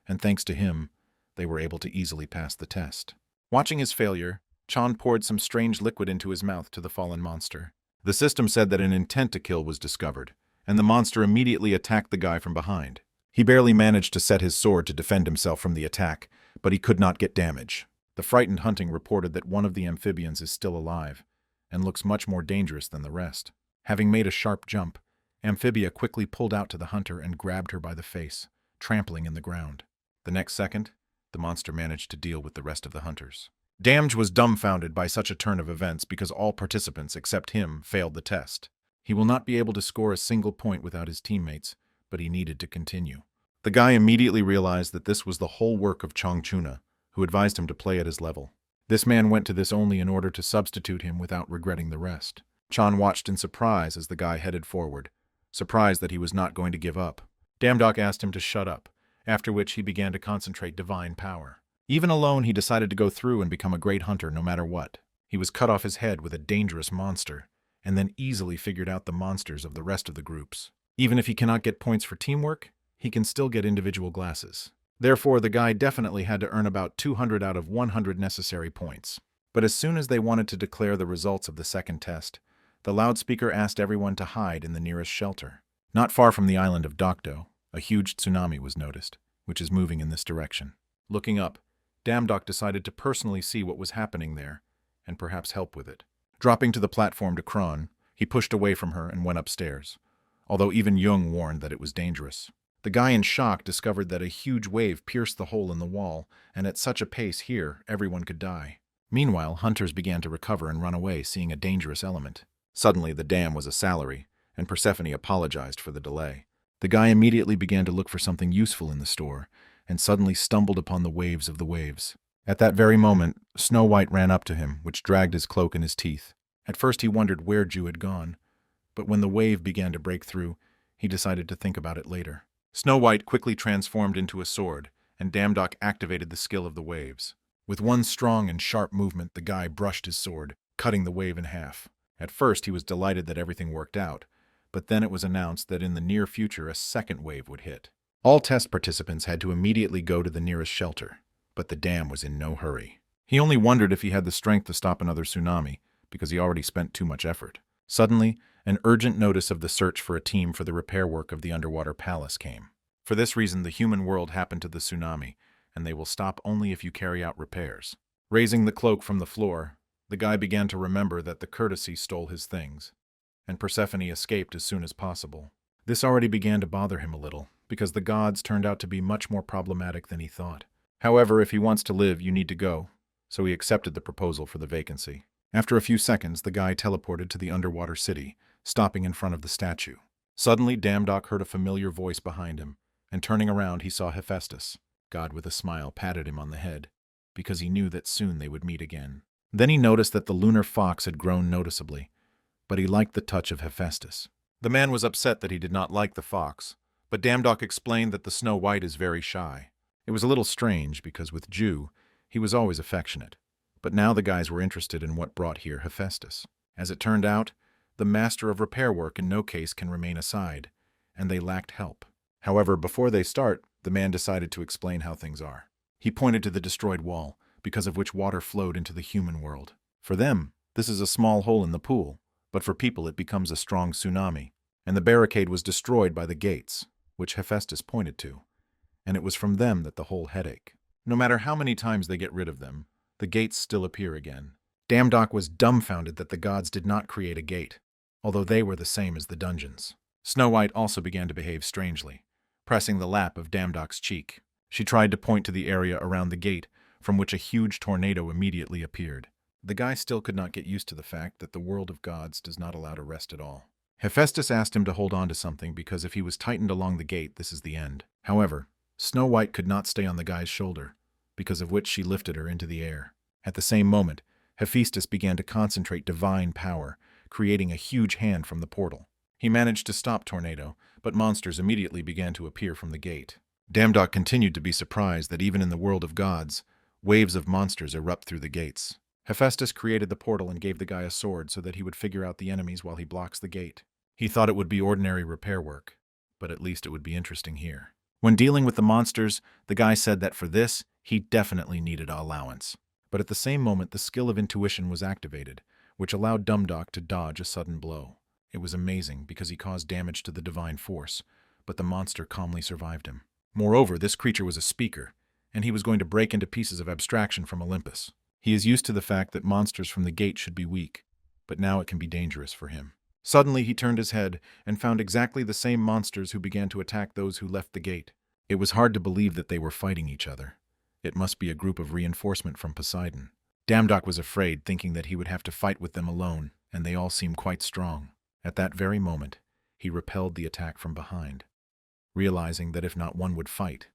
and thanks to him, they were able to easily pass the test. Watching his failure, Chan poured some strange liquid into his mouth to the fallen monster. The system said that an intent to kill was discovered, and the monster immediately attacked the guy from behind. He barely managed to set his sword to defend himself from the attack, but he could not get damage. The frightened hunting reported that one of the amphibians is still alive, and looks much more dangerous than the rest. Having made a sharp jump, Amphibia quickly pulled out to the hunter and grabbed her by the face, trampling in the ground. The next second, the monster managed to deal with the rest of the hunters. Damge was dumbfounded by such a turn of events because all participants except him failed the test. He will not be able to score a single point without his teammates, but he needed to continue. The guy immediately realized that this was the whole work of Chongchuna, who advised him to play at his level. This man went to this only in order to substitute him without regretting the rest. Chan watched in surprise as the guy headed forward, surprised that he was not going to give up. Damdok asked him to shut up, after which he began to concentrate divine power. Even alone, he decided to go through and become a great hunter no matter what. He was cut off his head with a dangerous monster, and then easily figured out the monsters of the rest of the groups. Even if he cannot get points for teamwork, he can still get individual glasses. Therefore, the guy definitely had to earn about 200 out of 100 necessary points. But as soon as they wanted to declare the results of the second test, the loudspeaker asked everyone to hide in the nearest shelter. Not far from the island of Dokdo, a huge tsunami was noticed, which is moving in this direction. Looking up, Damdok decided to personally see what was happening there, and perhaps help with it. Dropping to the platform to Kron, he pushed away from her and went upstairs, although even Jung warned that it was dangerous. The guy in shock discovered that a huge wave pierced the hole in the wall, and at such a pace here, everyone could die. Meanwhile, hunters began to recover and run away, seeing a dangerous element. Suddenly, the dam was a salary, and Persephone apologized for the delay. The guy immediately began to look for something useful in the store, and suddenly stumbled upon the waves of the waves. At that very moment, Snow White ran up to him, which dragged his cloak in his teeth. At first he wondered where Jew had gone, but when the wave began to break through, he decided to think about it later. Snow White quickly transformed into a sword, and Damdok activated the skill of the waves. With one strong and sharp movement, the guy brushed his sword, cutting the wave in half. At first he was delighted that everything worked out, but then it was announced that in the near future a second wave would hit. All test participants had to immediately go to the nearest shelter, but the dam was in no hurry. He only wondered if he had the strength to stop another tsunami, because he already spent too much effort. Suddenly, an urgent notice of the search for a team for the repair work of the underwater palace came. For this reason, the human world happened to the tsunami, and they will stop only if you carry out repairs. Raising the cloak from the floor, the guy began to remember that the courtesy stole his things, and Persephone escaped as soon as possible. This already began to bother him a little, because the gods turned out to be much more problematic than he thought. However, if he wants to live, you need to go, so he accepted the proposal for the vacancy. After a few seconds, the guy teleported to the underwater city, stopping in front of the statue. Suddenly, Damdok heard a familiar voice behind him, and turning around he saw Hephaestus. God with a smile patted him on the head, because he knew that soon they would meet again. Then he noticed that the lunar fox had grown noticeably, but he liked the touch of Hephaestus. The man was upset that he did not like the fox, but Damdok explained that the Snow White is very shy. It was a little strange because with Jew, he was always affectionate, but now the guys were interested in what brought here Hephaestus. As it turned out, the master of repair work in no case can remain aside, and they lacked help. However, before they start, the man decided to explain how things are. He pointed to the destroyed wall, because of which water flowed into the human world. For them, this is a small hole in the pool, but for people it becomes a strong tsunami, and the barricade was destroyed by the gates, which Hephaestus pointed to, and it was from them that the whole headache. No matter how many times they get rid of them, the gates still appear again. Damdok was dumbfounded that the gods did not create a gate, although they were the same as the dungeons. Snow White also began to behave strangely, pressing the lap of Damdok's cheek. She tried to point to the area around the gate, from which a huge tornado immediately appeared. The guy still could not get used to the fact that the world of gods does not allow to rest at all. Hephaestus asked him to hold on to something because if he was tightened along the gate, this is the end. However, Snow White could not stay on the guy's shoulder, because of which she lifted her into the air. At the same moment, Hephaestus began to concentrate divine power, creating a huge hand from the portal. He managed to stop Tornado, but monsters immediately began to appear from the gate. Damdok continued to be surprised that even in the world of gods, waves of monsters erupt through the gates. Hephaestus created the portal and gave the guy a sword so that he would figure out the enemies while he blocks the gate. He thought it would be ordinary repair work, but at least it would be interesting here. When dealing with the monsters, the guy said that for this, he definitely needed an allowance. But at the same moment, the skill of intuition was activated, which allowed Damdok to dodge a sudden blow. It was amazing because he caused damage to the divine force, but the monster calmly survived him. Moreover, this creature was a speaker, and he was going to break into pieces of abstraction from Olympus. He is used to the fact that monsters from the gate should be weak, but now it can be dangerous for him. Suddenly he turned his head and found exactly the same monsters who began to attack those who left the gate. It was hard to believe that they were fighting each other. It must be a group of reinforcement from Poseidon. Damdok was afraid, thinking that he would have to fight with them alone, and they all seemed quite strong. At that very moment, he repelled the attack from behind, realizing that if not one would fight,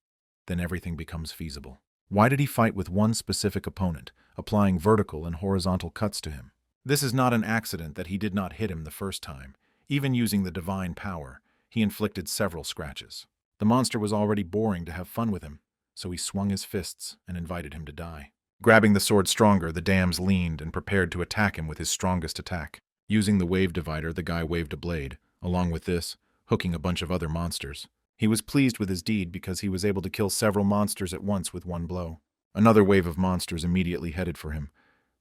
then everything becomes feasible. Why did he fight with one specific opponent, applying vertical and horizontal cuts to him? This is not an accident that he did not hit him the first time. Even using the divine power, he inflicted several scratches. The monster was already boring to have fun with him, so he swung his fists and invited him to die. Grabbing the sword stronger, the dams leaned and prepared to attack him with his strongest attack. Using the wave divider, the guy waved a blade, along with this, hooking a bunch of other monsters. He was pleased with his deed because he was able to kill several monsters at once with one blow. Another wave of monsters immediately headed for him,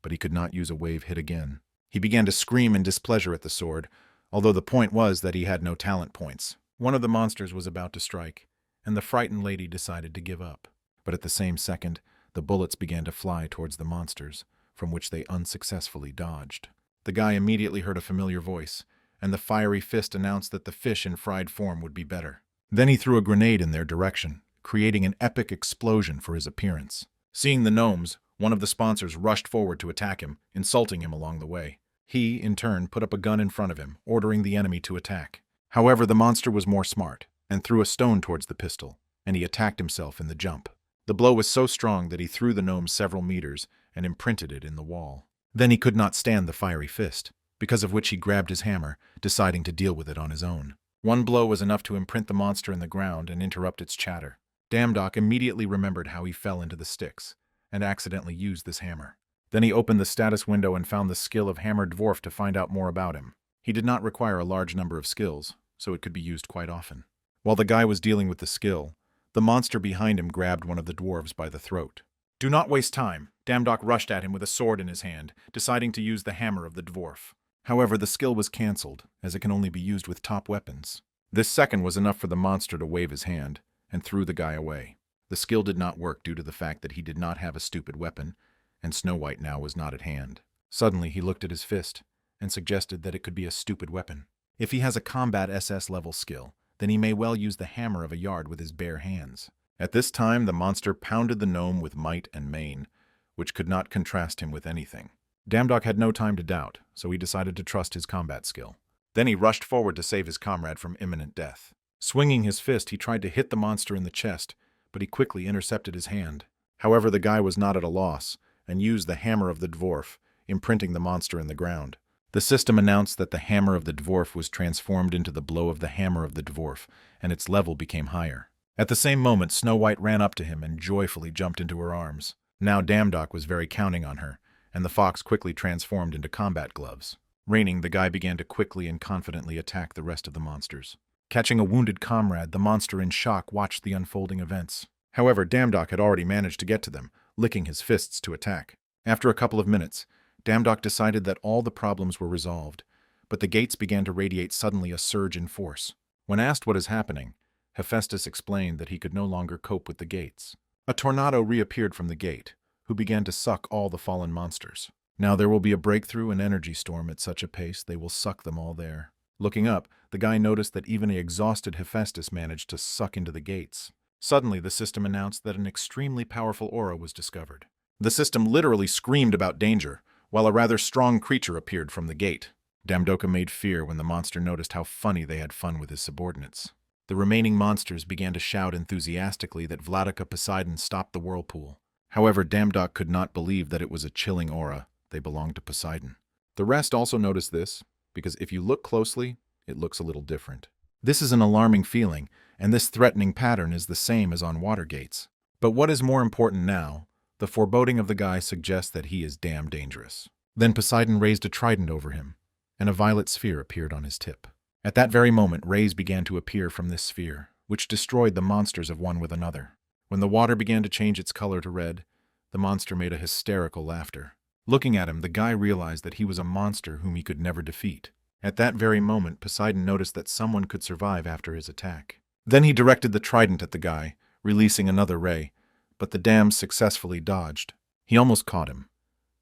but he could not use a wave hit again. He began to scream in displeasure at the sword, although the point was that he had no talent points. One of the monsters was about to strike, and the frightened lady decided to give up. But at the same second, the bullets began to fly towards the monsters, from which they unsuccessfully dodged. The guy immediately heard a familiar voice, and the fiery fist announced that the fish in fried form would be better. Then he threw a grenade in their direction, creating an epic explosion for his appearance. Seeing the gnomes, one of the sponsors rushed forward to attack him, insulting him along the way. He, in turn, put up a gun in front of him, ordering the enemy to attack. However, the monster was more smart, and threw a stone towards the pistol, and he attacked himself in the jump. The blow was so strong that he threw the gnome several meters and imprinted it in the wall. Then he could not stand the fiery fist, because of which he grabbed his hammer, deciding to deal with it on his own. One blow was enough to imprint the monster in the ground and interrupt its chatter. Damdok immediately remembered how he fell into the sticks, and accidentally used this hammer. Then he opened the status window and found the skill of Hammered Dwarf to find out more about him. He did not require a large number of skills, so it could be used quite often. While the guy was dealing with the skill, the monster behind him grabbed one of the dwarves by the throat. Do not waste time. Damdok rushed at him with a sword in his hand, deciding to use the hammer of the dwarf. However, the skill was cancelled, as it can only be used with top weapons. This second was enough for the monster to wave his hand, and threw the guy away. The skill did not work due to the fact that he did not have a stupid weapon, and Snow White now was not at hand. Suddenly he looked at his fist, and suggested that it could be a stupid weapon. If he has a combat SS level skill, then he may well use the hammer of a yard with his bare hands. At this time the monster pounded the gnome with might and main, which could not contrast him with anything. Damdok had no time to doubt, so he decided to trust his combat skill. Then he rushed forward to save his comrade from imminent death. Swinging his fist, he tried to hit the monster in the chest, but he quickly intercepted his hand. However, the guy was not at a loss, and used the hammer of the dwarf, imprinting the monster in the ground. The system announced that the hammer of the dwarf was transformed into the blow of the hammer of the dwarf, and its level became higher. At the same moment, Snow White ran up to him and joyfully jumped into her arms. Now Damdok was very counting on her, and the fox quickly transformed into combat gloves. Raining, the guy began to quickly and confidently attack the rest of the monsters. Catching a wounded comrade, the monster in shock watched the unfolding events. However, Damdok had already managed to get to them, licking his fists to attack. After a couple of minutes, Damdok decided that all the problems were resolved, but the gates began to radiate suddenly a surge in force. When asked what is happening, Hephaestus explained that he could no longer cope with the gates. A tornado reappeared from the gate, who began to suck all the fallen monsters. Now there will be a breakthrough and energy storm at such a pace they will suck them all there. Looking up, the guy noticed that even an exhausted Hephaestus managed to suck into the gates. Suddenly, the system announced that an extremely powerful aura was discovered. The system literally screamed about danger, while a rather strong creature appeared from the gate. Damdoka made fear when the monster noticed how funny they had fun with his subordinates. The remaining monsters began to shout enthusiastically that Vladika Poseidon stopped the whirlpool. However, Damdok could not believe that it was a chilling aura. They belonged to Poseidon. The rest also noticed this, because if you look closely, it looks a little different. This is an alarming feeling, and this threatening pattern is the same as on water gates. But what is more important now, the foreboding of the guy suggests that he is damn dangerous. Then Poseidon raised a trident over him, and a violet sphere appeared on his tip. At that very moment, rays began to appear from this sphere, which destroyed the monsters of one with another. When the water began to change its color to red, the monster made a hysterical laughter. Looking at him, the guy realized that he was a monster whom he could never defeat. At that very moment, Poseidon noticed that someone could survive after his attack. Then he directed the trident at the guy, releasing another ray, but the dam successfully dodged. He almost caught him,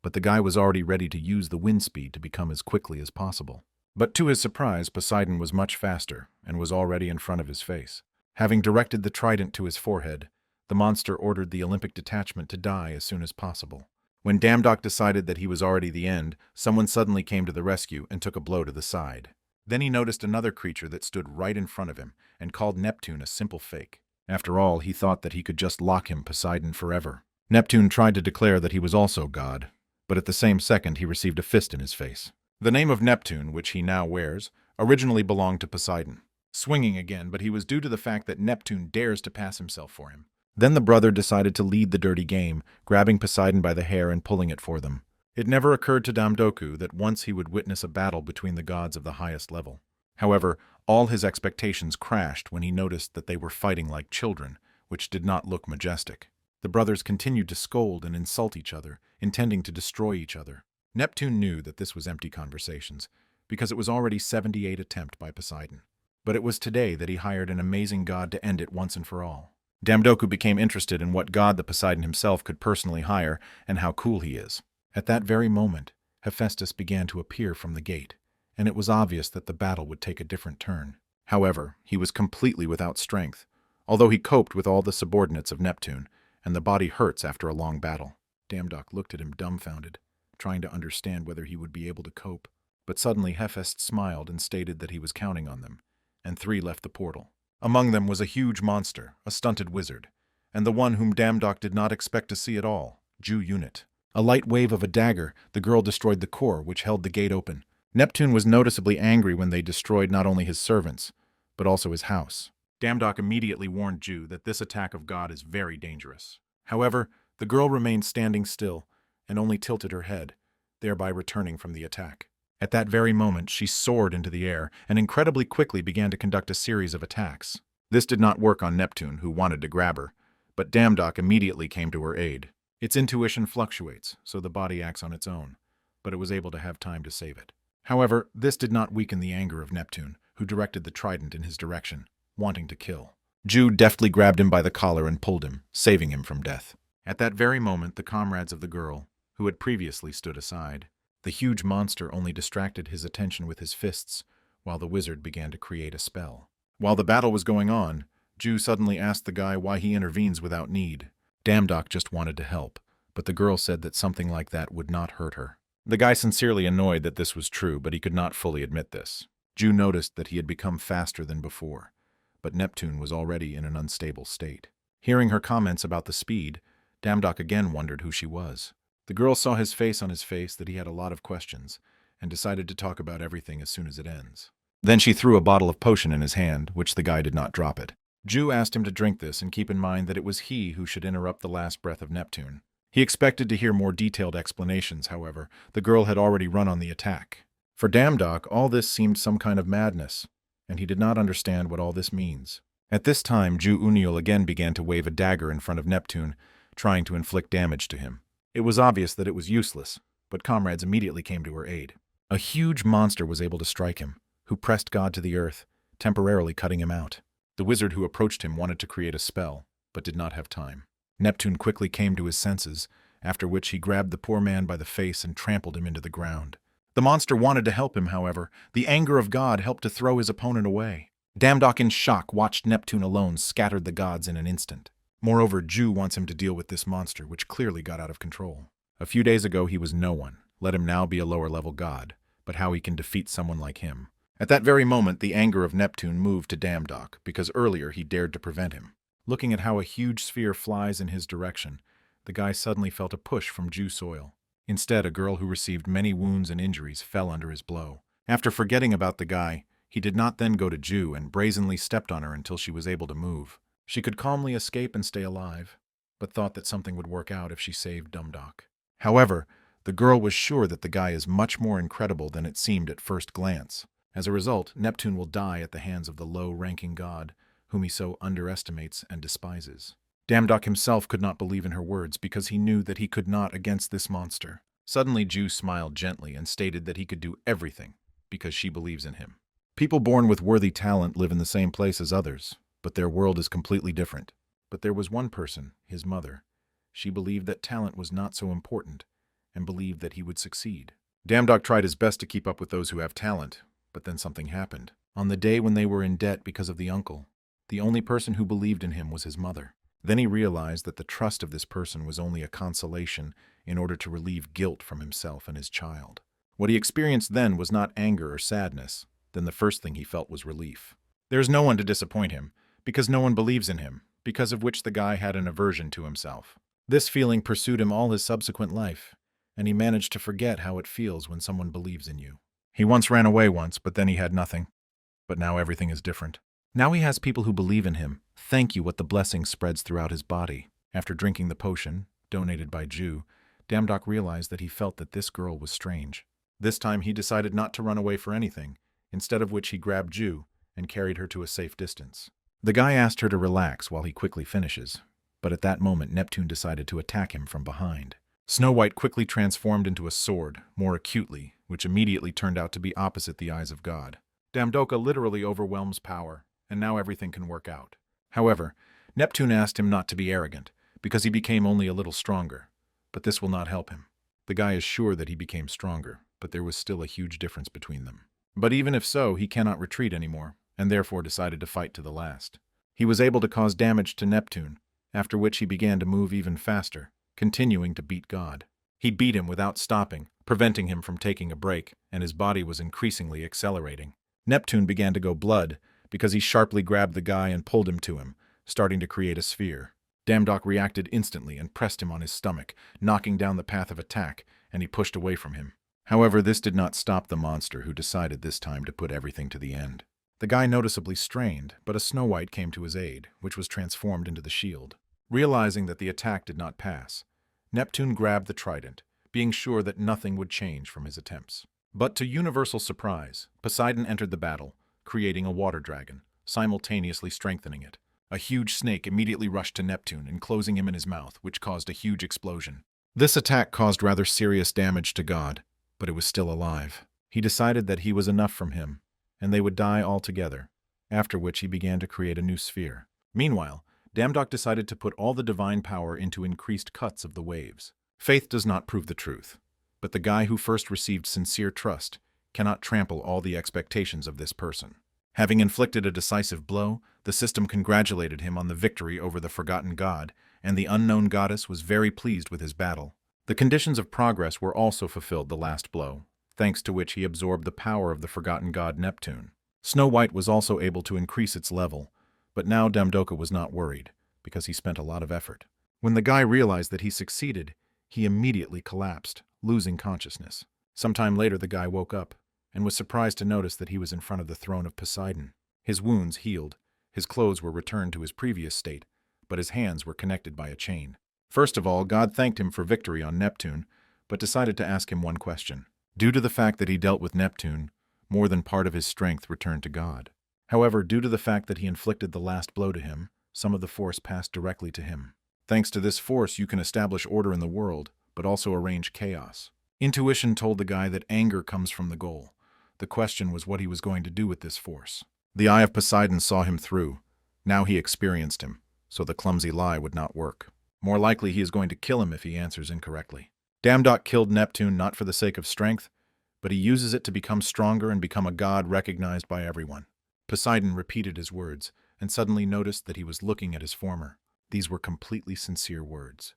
but the guy was already ready to use the wind speed to become as quickly as possible. But to his surprise, Poseidon was much faster and was already in front of his face. Having directed the trident to his forehead, the monster ordered the Olympic detachment to die as soon as possible. When Damdok decided that he was already the end, someone suddenly came to the rescue and took a blow to the side. Then he noticed another creature that stood right in front of him and called Neptune a simple fake. After all, he thought that he could just lock him, Poseidon, forever. Neptune tried to declare that he was also God, but at the same second he received a fist in his face. The name of Neptune, which he now wears, originally belonged to Poseidon. Swinging again, but he was due to the fact that Neptune dares to pass himself for him. Then the brother decided to lead the dirty game, grabbing Poseidon by the hair and pulling it for them. It never occurred to Damdoku that once he would witness a battle between the gods of the highest level. However, all his expectations crashed when he noticed that they were fighting like children, which did not look majestic. The brothers continued to scold and insult each other, intending to destroy each other. Neptune knew that this was empty conversations, because it was already 78 attempt by Poseidon. But it was today that he hired an amazing god to end it once and for all. Damdoku became interested in what god the Poseidon himself could personally hire and how cool he is. At that very moment, Hephaestus began to appear from the gate, and it was obvious that the battle would take a different turn. However, he was completely without strength, although he coped with all the subordinates of Neptune, and the body hurts after a long battle. Damdok looked at him dumbfounded, trying to understand whether he would be able to cope. But suddenly Hephaestus smiled and stated that he was counting on them, and 3 left the portal. Among them was a huge monster, a stunted wizard, and the one whom Damdok did not expect to see at all, Jew Unit. A light wave of a dagger, the girl destroyed the core, which held the gate open. Neptune was noticeably angry when they destroyed not only his servants, but also his house. Damdok immediately warned Jew that this attack of God is very dangerous. However, the girl remained standing still and only tilted her head, thereby returning from the attack. At that very moment, she soared into the air and incredibly quickly began to conduct a series of attacks. This did not work on Neptune, who wanted to grab her, but Damdok immediately came to her aid. Its intuition fluctuates, so the body acts on its own, but it was able to have time to save it. However, this did not weaken the anger of Neptune, who directed the trident in his direction, wanting to kill. Jew deftly grabbed him by the collar and pulled him, saving him from death. At that very moment, the comrades of the girl, who had previously stood aside, the huge monster only distracted his attention with his fists, while the wizard began to create a spell. While the battle was going on, Jew suddenly asked the guy why he intervenes without need. Damdok just wanted to help, but the girl said that something like that would not hurt her. The guy sincerely annoyed that this was true, but he could not fully admit this. Jew noticed that he had become faster than before, but Neptune was already in an unstable state. Hearing her comments about the speed, Damdok again wondered who she was. The girl saw his face on his face that he had a lot of questions, and decided to talk about everything as soon as it ends. Then she threw a bottle of potion in his hand, which the guy did not drop it. Jew asked him to drink this and keep in mind that it was he who should interrupt the last breath of Neptune. He expected to hear more detailed explanations, however. The girl had already run on the attack. For Damdok, all this seemed some kind of madness, and he did not understand what all this means. At this time, Jew Uniel again began to wave a dagger in front of Neptune, trying to inflict damage to him. It was obvious that it was useless, but comrades immediately came to her aid. A huge monster was able to strike him, who pressed God to the earth, temporarily cutting him out. The wizard who approached him wanted to create a spell, but did not have time. Neptune quickly came to his senses after which he grabbed the poor man by the face and trampled him into the ground. The monster wanted to help him, however. The anger of God helped to throw his opponent away. Damdok, in shock, watched Neptune alone scatter the gods in an instant. Moreover, Ju wants him to deal with this monster, which clearly got out of control. A few days ago he was no one. Let him now be a lower-level god, but how he can defeat someone like him. At that very moment, the anger of Neptune moved to Damdok, because earlier he dared to prevent him. Looking at how a huge sphere flies in his direction, the guy suddenly felt a push from Ju soil. Instead, a girl who received many wounds and injuries fell under his blow. After forgetting about the guy, he did not then go to Ju and brazenly stepped on her until she was able to move. She could calmly escape and stay alive, but thought that something would work out if she saved Damdok. However, the girl was sure that the guy is much more incredible than it seemed at first glance. As a result, Neptune will die at the hands of the low-ranking god, whom he so underestimates and despises. Damdok himself could not believe in her words because he knew that he could not against this monster. Suddenly, Ju smiled gently and stated that he could do everything because she believes in him. People born with worthy talent live in the same place as others, but their world is completely different. But there was one person, his mother. She believed that talent was not so important and believed that he would succeed. Damdok tried his best to keep up with those who have talent, but then something happened. On the day when they were in debt because of the uncle, the only person who believed in him was his mother. Then he realized that the trust of this person was only a consolation in order to relieve guilt from himself and his child. What he experienced then was not anger or sadness. Then the first thing he felt was relief. There is no one to disappoint him, because no one believes in him, because of which the guy had an aversion to himself. This feeling pursued him all his subsequent life, and he managed to forget how it feels when someone believes in you. He once ran away once, but then he had nothing. But now everything is different. Now he has people who believe in him. Thank you what the blessing spreads throughout his body. After drinking the potion, donated by Ju, Damdok realized that he felt that this girl was strange. This time he decided not to run away for anything, instead of which he grabbed Ju and carried her to a safe distance. The guy asked her to relax while he quickly finishes, but at that moment Neptune decided to attack him from behind. Snow White quickly transformed into a sword, more acutely, which immediately turned out to be opposite the eyes of God. Damdoka literally overwhelms power, and now everything can work out. However, Neptune asked him not to be arrogant, because he became only a little stronger, but this will not help him. The guy is sure that he became stronger, but there was still a huge difference between them. But even if so, he cannot retreat anymore, and therefore decided to fight to the last. He was able to cause damage to Neptune, after which he began to move even faster, continuing to beat God. He beat him without stopping, preventing him from taking a break, and his body was increasingly accelerating. Neptune began to go blood, because he sharply grabbed the guy and pulled him to him, starting to create a sphere. Damdok reacted instantly and pressed him on his stomach, knocking down the path of attack, and he pushed away from him. However, this did not stop the monster, who decided this time to put everything to the end. The guy noticeably strained, but a Snow White came to his aid, which was transformed into the shield. Realizing that the attack did not pass, Neptune grabbed the trident, being sure that nothing would change from his attempts. But to universal surprise, Poseidon entered the battle, creating a water dragon, simultaneously strengthening it. A huge snake immediately rushed to Neptune, enclosing him in his mouth, which caused a huge explosion. This attack caused rather serious damage to God, but it was still alive. He decided that he was enough from him, and they would die altogether, after which he began to create a new sphere. Meanwhile, Damdok decided to put all the divine power into increased cuts of the waves. Faith does not prove the truth, but the guy who first received sincere trust cannot trample all the expectations of this person. Having inflicted a decisive blow, the system congratulated him on the victory over the forgotten god, and the unknown goddess was very pleased with his battle. The conditions of progress were also fulfilled the last blow, thanks to which he absorbed the power of the forgotten god Neptune. Snow White was also able to increase its level, but now Damdoka was not worried, because he spent a lot of effort. When the guy realized that he succeeded, he immediately collapsed, losing consciousness. Sometime later the guy woke up, and was surprised to notice that he was in front of the throne of Poseidon. His wounds healed, his clothes were returned to his previous state, but his hands were connected by a chain. First of all, God thanked him for victory on Neptune, but decided to ask him one question. Due to the fact that he dealt with Neptune, more than part of his strength returned to God. However, due to the fact that he inflicted the last blow to him, some of the force passed directly to him. Thanks to this force, you can establish order in the world, but also arrange chaos. Intuition told the guy that anger comes from the goal. The question was what he was going to do with this force. The eye of Poseidon saw him through. Now he experienced him, so the clumsy lie would not work. More likely he is going to kill him if he answers incorrectly. Damdok killed Neptune not for the sake of strength, but he uses it to become stronger and become a god recognized by everyone. Poseidon repeated his words, and suddenly noticed that he was looking at his former. These were completely sincere words,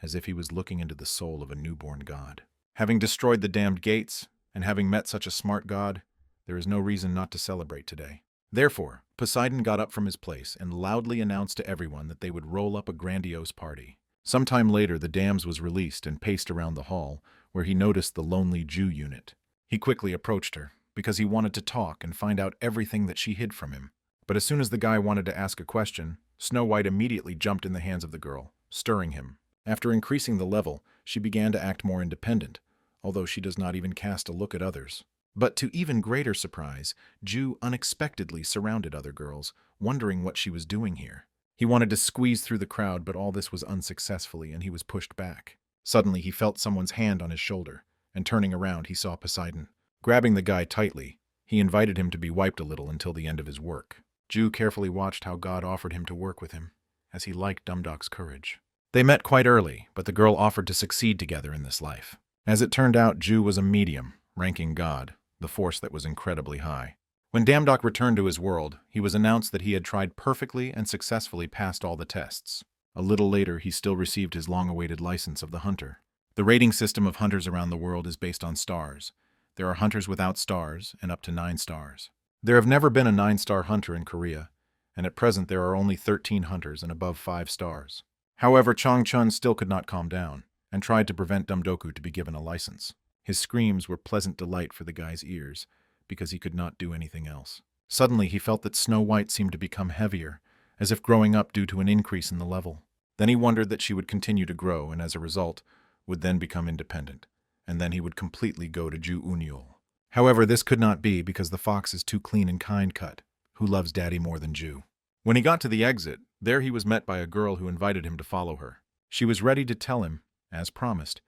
as if he was looking into the soul of a newborn god. Having destroyed the damned gates, and having met such a smart god, there is no reason not to celebrate today. Therefore, Poseidon got up from his place and loudly announced to everyone that they would roll up a grandiose party. Sometime later, the dams was released and paced around the hall, where he noticed the lonely Jew unit. He quickly approached her, because he wanted to talk and find out everything that she hid from him. But as soon as the guy wanted to ask a question, Snow White immediately jumped in the hands of the girl, stirring him. After increasing the level, she began to act more independent, although she does not even cast a look at others. But to even greater surprise, Jew unexpectedly surrounded other girls, wondering what she was doing here. He wanted to squeeze through the crowd, but all this was unsuccessfully, and he was pushed back. Suddenly, he felt someone's hand on his shoulder, and turning around, he saw Poseidon. Grabbing the guy tightly, he invited him to be wiped a little until the end of his work. Jew carefully watched how God offered him to work with him, as he liked Damdok's courage. They met quite early, but the girl offered to succeed together in this life. As it turned out, Jew was a medium, ranking God, the force that was incredibly high. When Damdok returned to his world, he was announced that he had tried perfectly and successfully passed all the tests. A little later, he still received his long-awaited license of the hunter. The rating system of hunters around the world is based on stars. There are hunters without stars and up to 9 stars. There have never been a 9-star hunter in Korea, and at present there are only 13 hunters and above 5 stars. However, Changchun still could not calm down, and tried to prevent Dumdoku to be given a license. His screams were pleasant delight for the guy's ears, because he could not do anything else. Suddenly he felt that Snow White seemed to become heavier, as if growing up due to an increase in the level. Then he wondered that she would continue to grow, and as a result, would then become independent, and then he would completely go to Ju Unyul. However, this could not be because the fox is too clean and kind cut, who loves daddy more than Ju. When he got to the exit, there he was met by a girl who invited him to follow her. She was ready to tell him, as promised,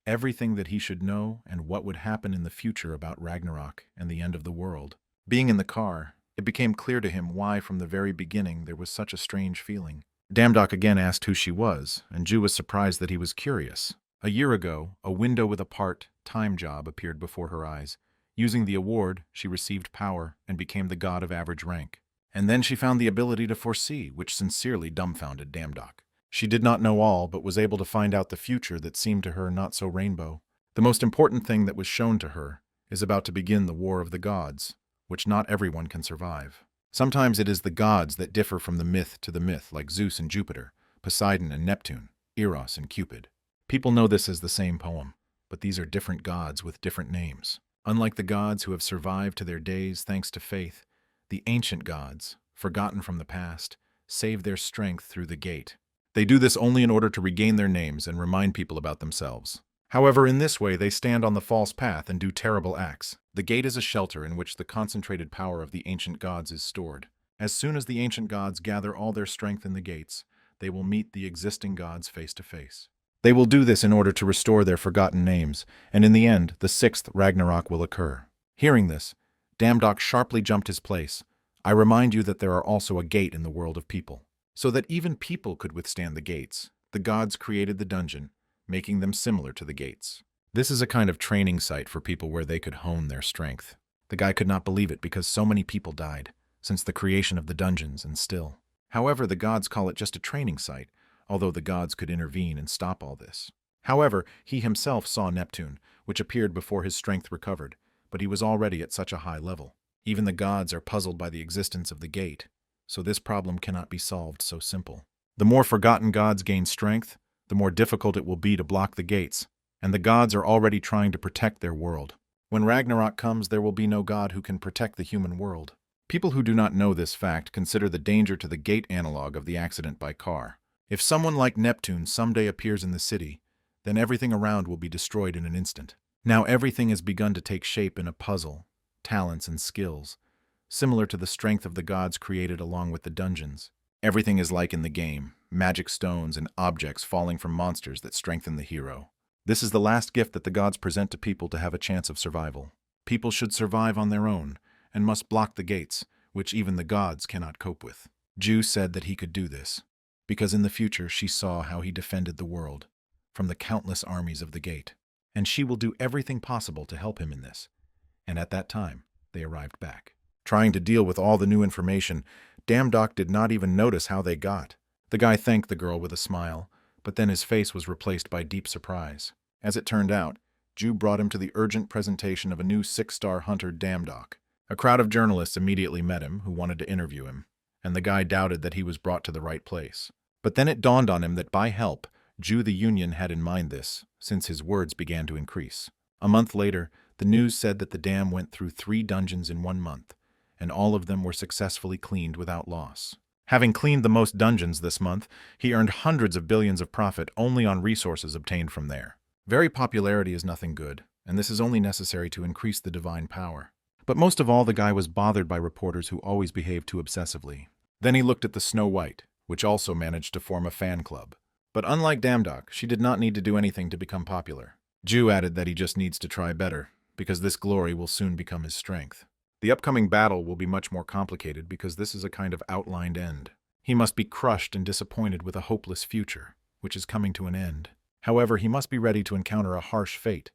everything that he should know and what would happen in the future about Ragnarok and the end of the world. Being in the car, it became clear to him why from the very beginning there was such a strange feeling. Damdok again asked who she was, and Ju was surprised that he was curious. A year ago, a window with a part-time job appeared before her eyes. Using the award, she received power and became the god of average rank. And then she found the ability to foresee, which sincerely dumbfounded Damdok. She did not know all, but was able to find out the future that seemed to her not so rainbow. The most important thing that was shown to her is about to begin the War of the Gods, which not everyone can survive. Sometimes it is the gods that differ from the myth to the myth, like Zeus and Jupiter, Poseidon and Neptune, Eros and Cupid. People know this as the same poem, but these are different gods with different names. Unlike the gods who have survived to their days thanks to faith, the ancient gods, forgotten from the past, save their strength through the gate. They do this only in order to regain their names and remind people about themselves. However, in this way, they stand on the false path and do terrible acts. The gate is a shelter in which the concentrated power of the ancient gods is stored. As soon as the ancient gods gather all their strength in the gates, they will meet the existing gods face to face. They will do this in order to restore their forgotten names, and in the end, the 6th Ragnarok will occur. Hearing this, Damdok sharply jumped his place. I remind you that there are also a gate in the world of people. So that even people could withstand the gates, the gods created the dungeon, making them similar to the gates. This is a kind of training site for people where they could hone their strength. The guy could not believe it because so many people died, since the creation of the dungeons and still. However, the gods call it just a training site, although the gods could intervene and stop all this. However, he himself saw Neptune, which appeared before his strength recovered, but he was already at such a high level. Even the gods are puzzled by the existence of the gate, so this problem cannot be solved so simple. The more forgotten gods gain strength, the more difficult it will be to block the gates, and the gods are already trying to protect their world. When Ragnarok comes, there will be no god who can protect the human world. People who do not know this fact consider the danger to the gate analog of the accident by car. If someone like Neptune someday appears in the city, then everything around will be destroyed in an instant. Now everything has begun to take shape in a puzzle, talents and skills, similar to the strength of the gods created along with the dungeons. Everything is like in the game, magic stones and objects falling from monsters that strengthen the hero. This is the last gift that the gods present to people to have a chance of survival. People should survive on their own, and must block the gates, which even the gods cannot cope with. Ju said that he could do this, because in the future she saw how he defended the world from the countless armies of the gate, and she will do everything possible to help him in this. And at that time, they arrived back. Trying to deal with all the new information, Damdock did not even notice how they got. The guy thanked the girl with a smile, but then his face was replaced by deep surprise. As it turned out, Ju brought him to the urgent presentation of a new 6-star hunter, Damdock. A crowd of journalists immediately met him who wanted to interview him, and the guy doubted that he was brought to the right place. But then it dawned on him that by help, Ju the Union had in mind this, since his words began to increase. A month later, the news said that the dam went through 3 dungeons in 1 month, and all of them were successfully cleaned without loss. Having cleaned the most dungeons this month, he earned hundreds of billions of profit only on resources obtained from there. Very popularity is nothing good, and this is only necessary to increase the divine power. But most of all, the guy was bothered by reporters who always behaved too obsessively. Then he looked at the Snow White, which also managed to form a fan club. But unlike Damdock, she did not need to do anything to become popular. Ju added that he just needs to try better, because this glory will soon become his strength. The upcoming battle will be much more complicated because this is a kind of outlined end. He must be crushed and disappointed with a hopeless future, which is coming to an end. However, he must be ready to encounter a harsh fate,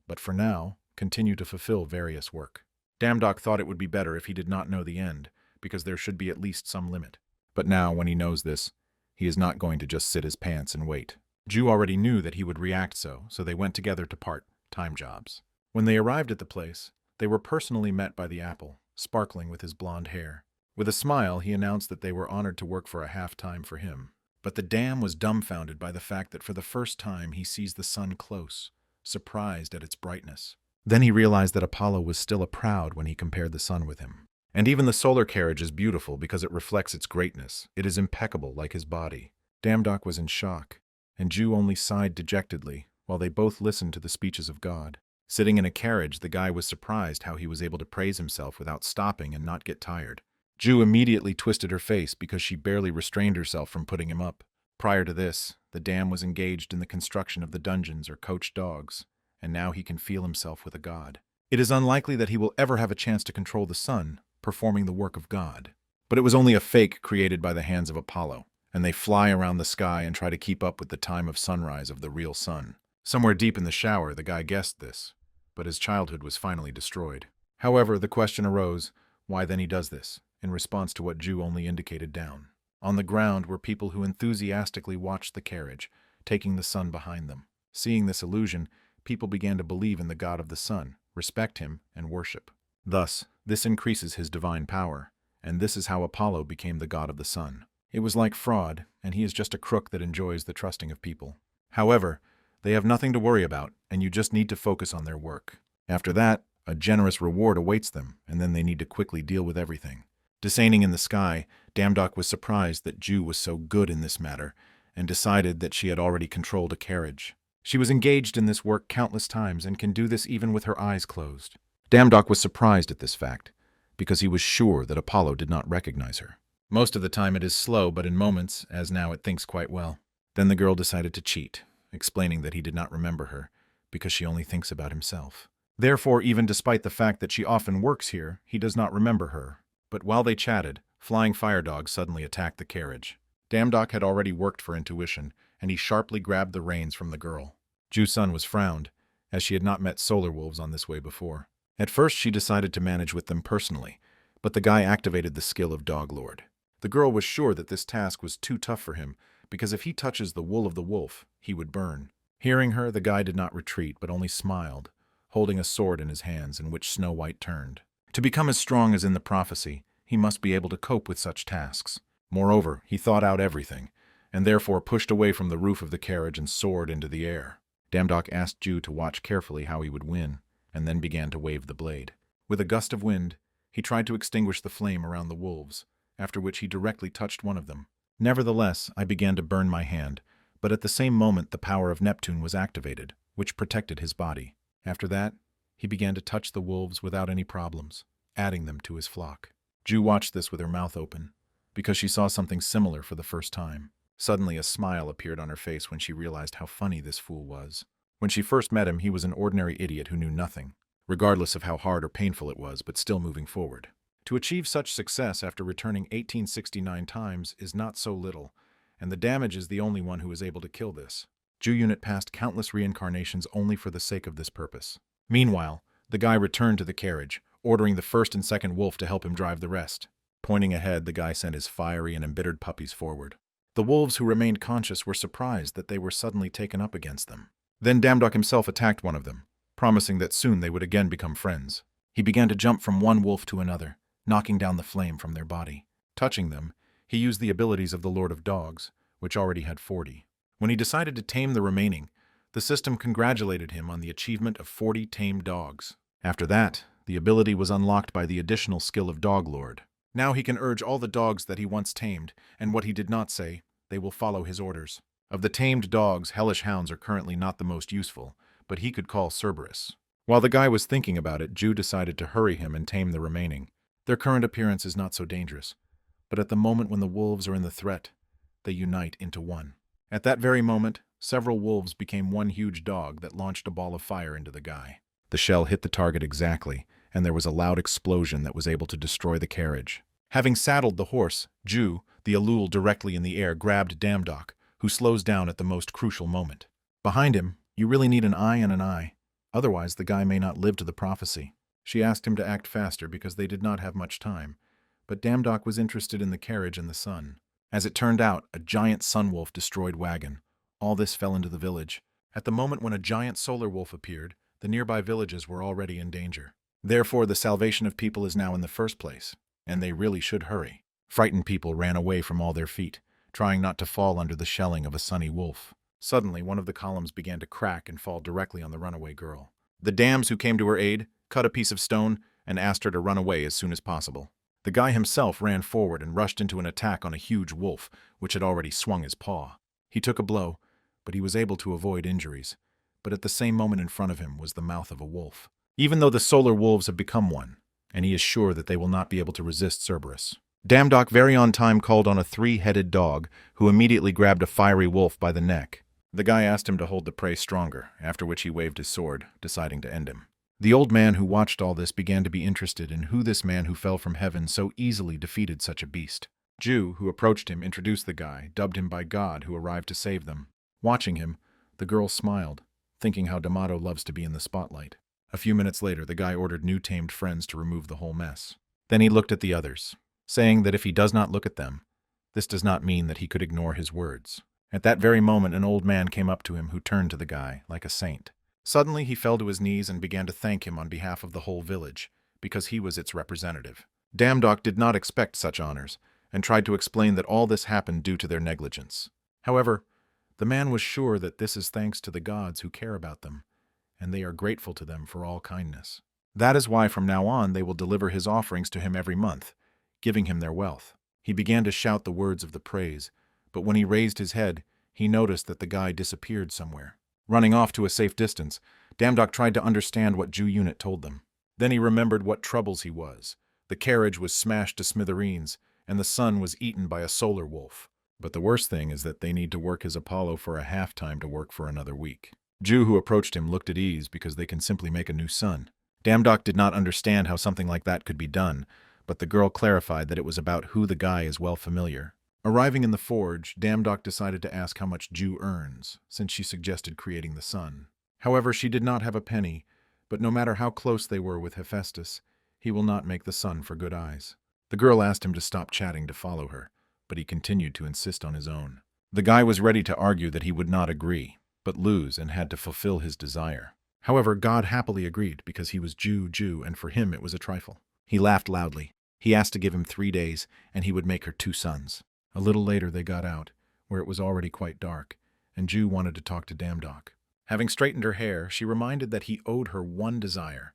but for now, continue to fulfill various work. Damdock thought it would be better if he did not know the end, because there should be at least some limit. But now, when he knows this, he is not going to just sit his pants and wait. Ju already knew that he would react so they went together to part-time jobs. When they arrived at the place, they were personally met by the apple, sparkling with his blonde hair. With a smile, he announced that they were honored to work for a half-time for him. But the dam was dumbfounded by the fact that for the first time he sees the sun close, surprised at its brightness. Then he realized that Apollo was still a proud when he compared the sun with him. And even the solar carriage is beautiful because it reflects its greatness. It is impeccable like his body. Damdock was in shock, and Ju only sighed dejectedly while they both listened to the speeches of God. Sitting in a carriage, the guy was surprised how he was able to praise himself without stopping and not get tired. Ju immediately twisted her face because she barely restrained herself from putting him up. Prior to this, the dam was engaged in the construction of the dungeons or coach dogs, and now he can feel himself with a god. It is unlikely that he will ever have a chance to control the sun, performing the work of God. But it was only a fake created by the hands of Apollo, and they fly around the sky and try to keep up with the time of sunrise of the real sun. Somewhere deep in the shower, the guy guessed this, but his childhood was finally destroyed. However, the question arose, why then he does this, in response to what Ju only indicated down. On the ground were people who enthusiastically watched the carriage, taking the sun behind them. Seeing this illusion, people began to believe in the god of the sun, respect him, and worship. Thus, this increases his divine power, and this is how Apollo became the god of the sun. It was like fraud, and he is just a crook that enjoys the trusting of people. However, they have nothing to worry about, and you just need to focus on their work. After that, a generous reward awaits them, and then they need to quickly deal with everything. Descending in the sky, Damdock was surprised that Ju was so good in this matter, and decided that she had already controlled a carriage. She was engaged in this work countless times and can do this even with her eyes closed. Damdock was surprised at this fact, because he was sure that Apollo did not recognize her. Most of the time it is slow, but in moments, as now, it thinks quite well. Then the girl decided to cheat, explaining that he did not remember her, because she only thinks about himself. Therefore, even despite the fact that she often works here, he does not remember her. But while they chatted, flying fire dogs suddenly attacked the carriage. Damdock had already worked for intuition, and he sharply grabbed the reins from the girl. Ju-sun was frowned, as she had not met solar wolves on this way before. At first she decided to manage with them personally, but the guy activated the skill of Dog Lord. The girl was sure that this task was too tough for him, because if he touches the wool of the wolf, he would burn. Hearing her, the guy did not retreat, but only smiled, holding a sword in his hands in which Snow White turned. To become as strong as in the prophecy, he must be able to cope with such tasks. Moreover, he thought out everything, and therefore pushed away from the roof of the carriage and soared into the air. Damdock asked Ju to watch carefully how he would win, and then began to wave the blade. With a gust of wind, he tried to extinguish the flame around the wolves, after which he directly touched one of them. Nevertheless, I began to burn my hand, but at the same moment the power of Neptune was activated, which protected his body. After that, he began to touch the wolves without any problems, adding them to his flock. Ju watched this with her mouth open, because she saw something similar for the first time. Suddenly a smile appeared on her face when she realized how funny this fool was. When she first met him, he was an ordinary idiot who knew nothing, regardless of how hard or painful it was, but still moving forward. To achieve such success after returning 1869 times is not so little, and the damage is the only one who is able to kill this. Ju unit passed countless reincarnations only for the sake of this purpose. Meanwhile, the guy returned to the carriage, ordering the first and second wolf to help him drive the rest. Pointing ahead, the guy sent his fiery and embittered puppies forward. The wolves who remained conscious were surprised that they were suddenly taken up against them. Then Damdok himself attacked one of them, promising that soon they would again become friends. He began to jump from one wolf to another, knocking down the flame from their body. Touching them, he used the abilities of the Lord of Dogs, which already had 40. When he decided to tame the remaining, the system congratulated him on the achievement of 40 tamed dogs. After that, the ability was unlocked by the additional skill of Dog Lord. Now he can urge all the dogs that he once tamed, and what he did not say, they will follow his orders. Of the tamed dogs, hellish hounds are currently not the most useful, but he could call Cerberus. While the guy was thinking about it, Ju decided to hurry him and tame the remaining. Their current appearance is not so dangerous, but at the moment when the wolves are in the threat, they unite into one. At that very moment, several wolves became one huge dog that launched a ball of fire into the guy. The shell hit the target exactly, and there was a loud explosion that was able to destroy the carriage. Having saddled the horse, Ju, the Elul directly in the air, grabbed Damdok, who slows down at the most crucial moment. Behind him, you really need an eye and an eye. Otherwise, the guy may not live to the prophecy. She asked him to act faster because they did not have much time, but Damdok was interested in the carriage and the sun. As it turned out, a giant sun wolf destroyed wagon. All this fell into the village. At the moment when a giant solar wolf appeared, the nearby villages were already in danger. Therefore, the salvation of people is now in the first place, and they really should hurry. Frightened people ran away from all their feet, trying not to fall under the shelling of a sunny wolf. Suddenly, one of the columns began to crack and fall directly on the runaway girl. The dams who came to her aid cut a piece of stone and asked her to run away as soon as possible. The guy himself ran forward and rushed into an attack on a huge wolf, which had already swung his paw. He took a blow, but he was able to avoid injuries. But at the same moment in front of him was the mouth of a wolf. Even though the solar wolves have become one, and he is sure that they will not be able to resist Cerberus. Damdok very on time called on a 3-headed dog, who immediately grabbed a fiery wolf by the neck. The guy asked him to hold the prey stronger, after which he waved his sword, deciding to end him. The old man who watched all this began to be interested in who this man who fell from heaven so easily defeated such a beast. Ju, who approached him, introduced the guy, dubbed him by God, who arrived to save them. Watching him, the girl smiled, thinking how D'Amato loves to be in the spotlight. A few minutes later, the guy ordered new tamed friends to remove the whole mess. Then he looked at the others, saying that if he does not look at them, this does not mean that he could ignore his words. At that very moment, an old man came up to him who turned to the guy like a saint. Suddenly, he fell to his knees and began to thank him on behalf of the whole village, because he was its representative. Damdok did not expect such honors, and tried to explain that all this happened due to their negligence. However, the man was sure that this is thanks to the gods who care about them, and they are grateful to them for all kindness. That is why from now on they will deliver his offerings to him every month, giving him their wealth. He began to shout the words of the praise, but when he raised his head, he noticed that the guy disappeared somewhere. Running off to a safe distance, Damdok tried to understand what Ju unit told them. Then he remembered what troubles he was. The carriage was smashed to smithereens, and the sun was eaten by a solar wolf. But the worst thing is that they need to work his Apollo for a half-time to work for another week. Ju, who approached him, looked at ease because they can simply make a new sun. Damdok did not understand how something like that could be done, but the girl clarified that it was about who the guy is well familiar. Arriving in the forge, Damdok decided to ask how much Ju earns, since she suggested creating the sun. However, she did not have a penny, but no matter how close they were with Hephaestus, he will not make the sun for good eyes. The girl asked him to stop chatting to follow her, but he continued to insist on his own. The guy was ready to argue that he would not agree, but lose and had to fulfill his desire. However, God happily agreed because he was Ju, and for him it was a trifle. He laughed loudly. He asked to give him 3 days, and he would make her 2 sons. A little later they got out, where it was already quite dark, and Ju wanted to talk to Damdok. Having straightened her hair, she reminded that he owed her one desire,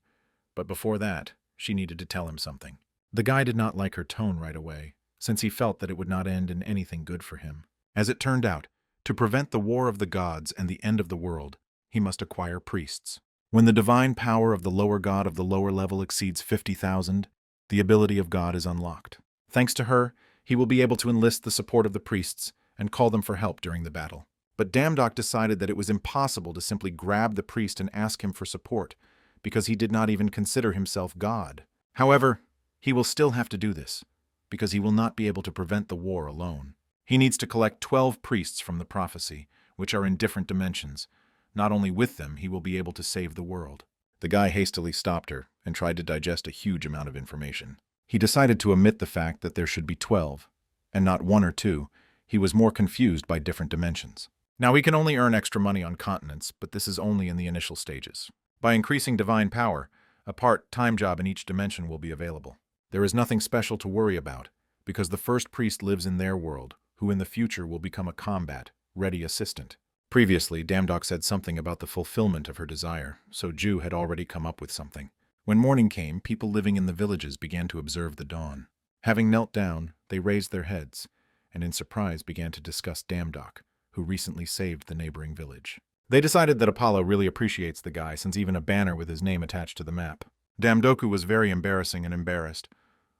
but before that, she needed to tell him something. The guy did not like her tone right away, since he felt that it would not end in anything good for him. As it turned out, to prevent the war of the gods and the end of the world, he must acquire priests. When the divine power of the lower god of the lower level exceeds 50,000, the ability of God is unlocked. Thanks to her, he will be able to enlist the support of the priests and call them for help during the battle. But Damdok decided that it was impossible to simply grab the priest and ask him for support, because he did not even consider himself God. However, he will still have to do this, because he will not be able to prevent the war alone. He needs to collect 12 priests from the prophecy, which are in different dimensions. Not only with them, he will be able to save the world. The guy hastily stopped her and tried to digest a huge amount of information. He decided to omit the fact that there should be 12, and not 1 or 2. He was more confused by different dimensions. Now, he can only earn extra money on continents, but this is only in the initial stages. By increasing divine power, a part-time job in each dimension will be available. There is nothing special to worry about, because the first priest lives in their world, who in the future will become a combat-ready assistant. Previously, Damdok said something about the fulfillment of her desire, so Ju had already come up with something. When morning came, people living in the villages began to observe the dawn. Having knelt down, they raised their heads, and in surprise began to discuss Damdok, who recently saved the neighboring village. They decided that Apollo really appreciates the guy, since even a banner with his name attached to the map. Damdoku was very embarrassing and embarrassed,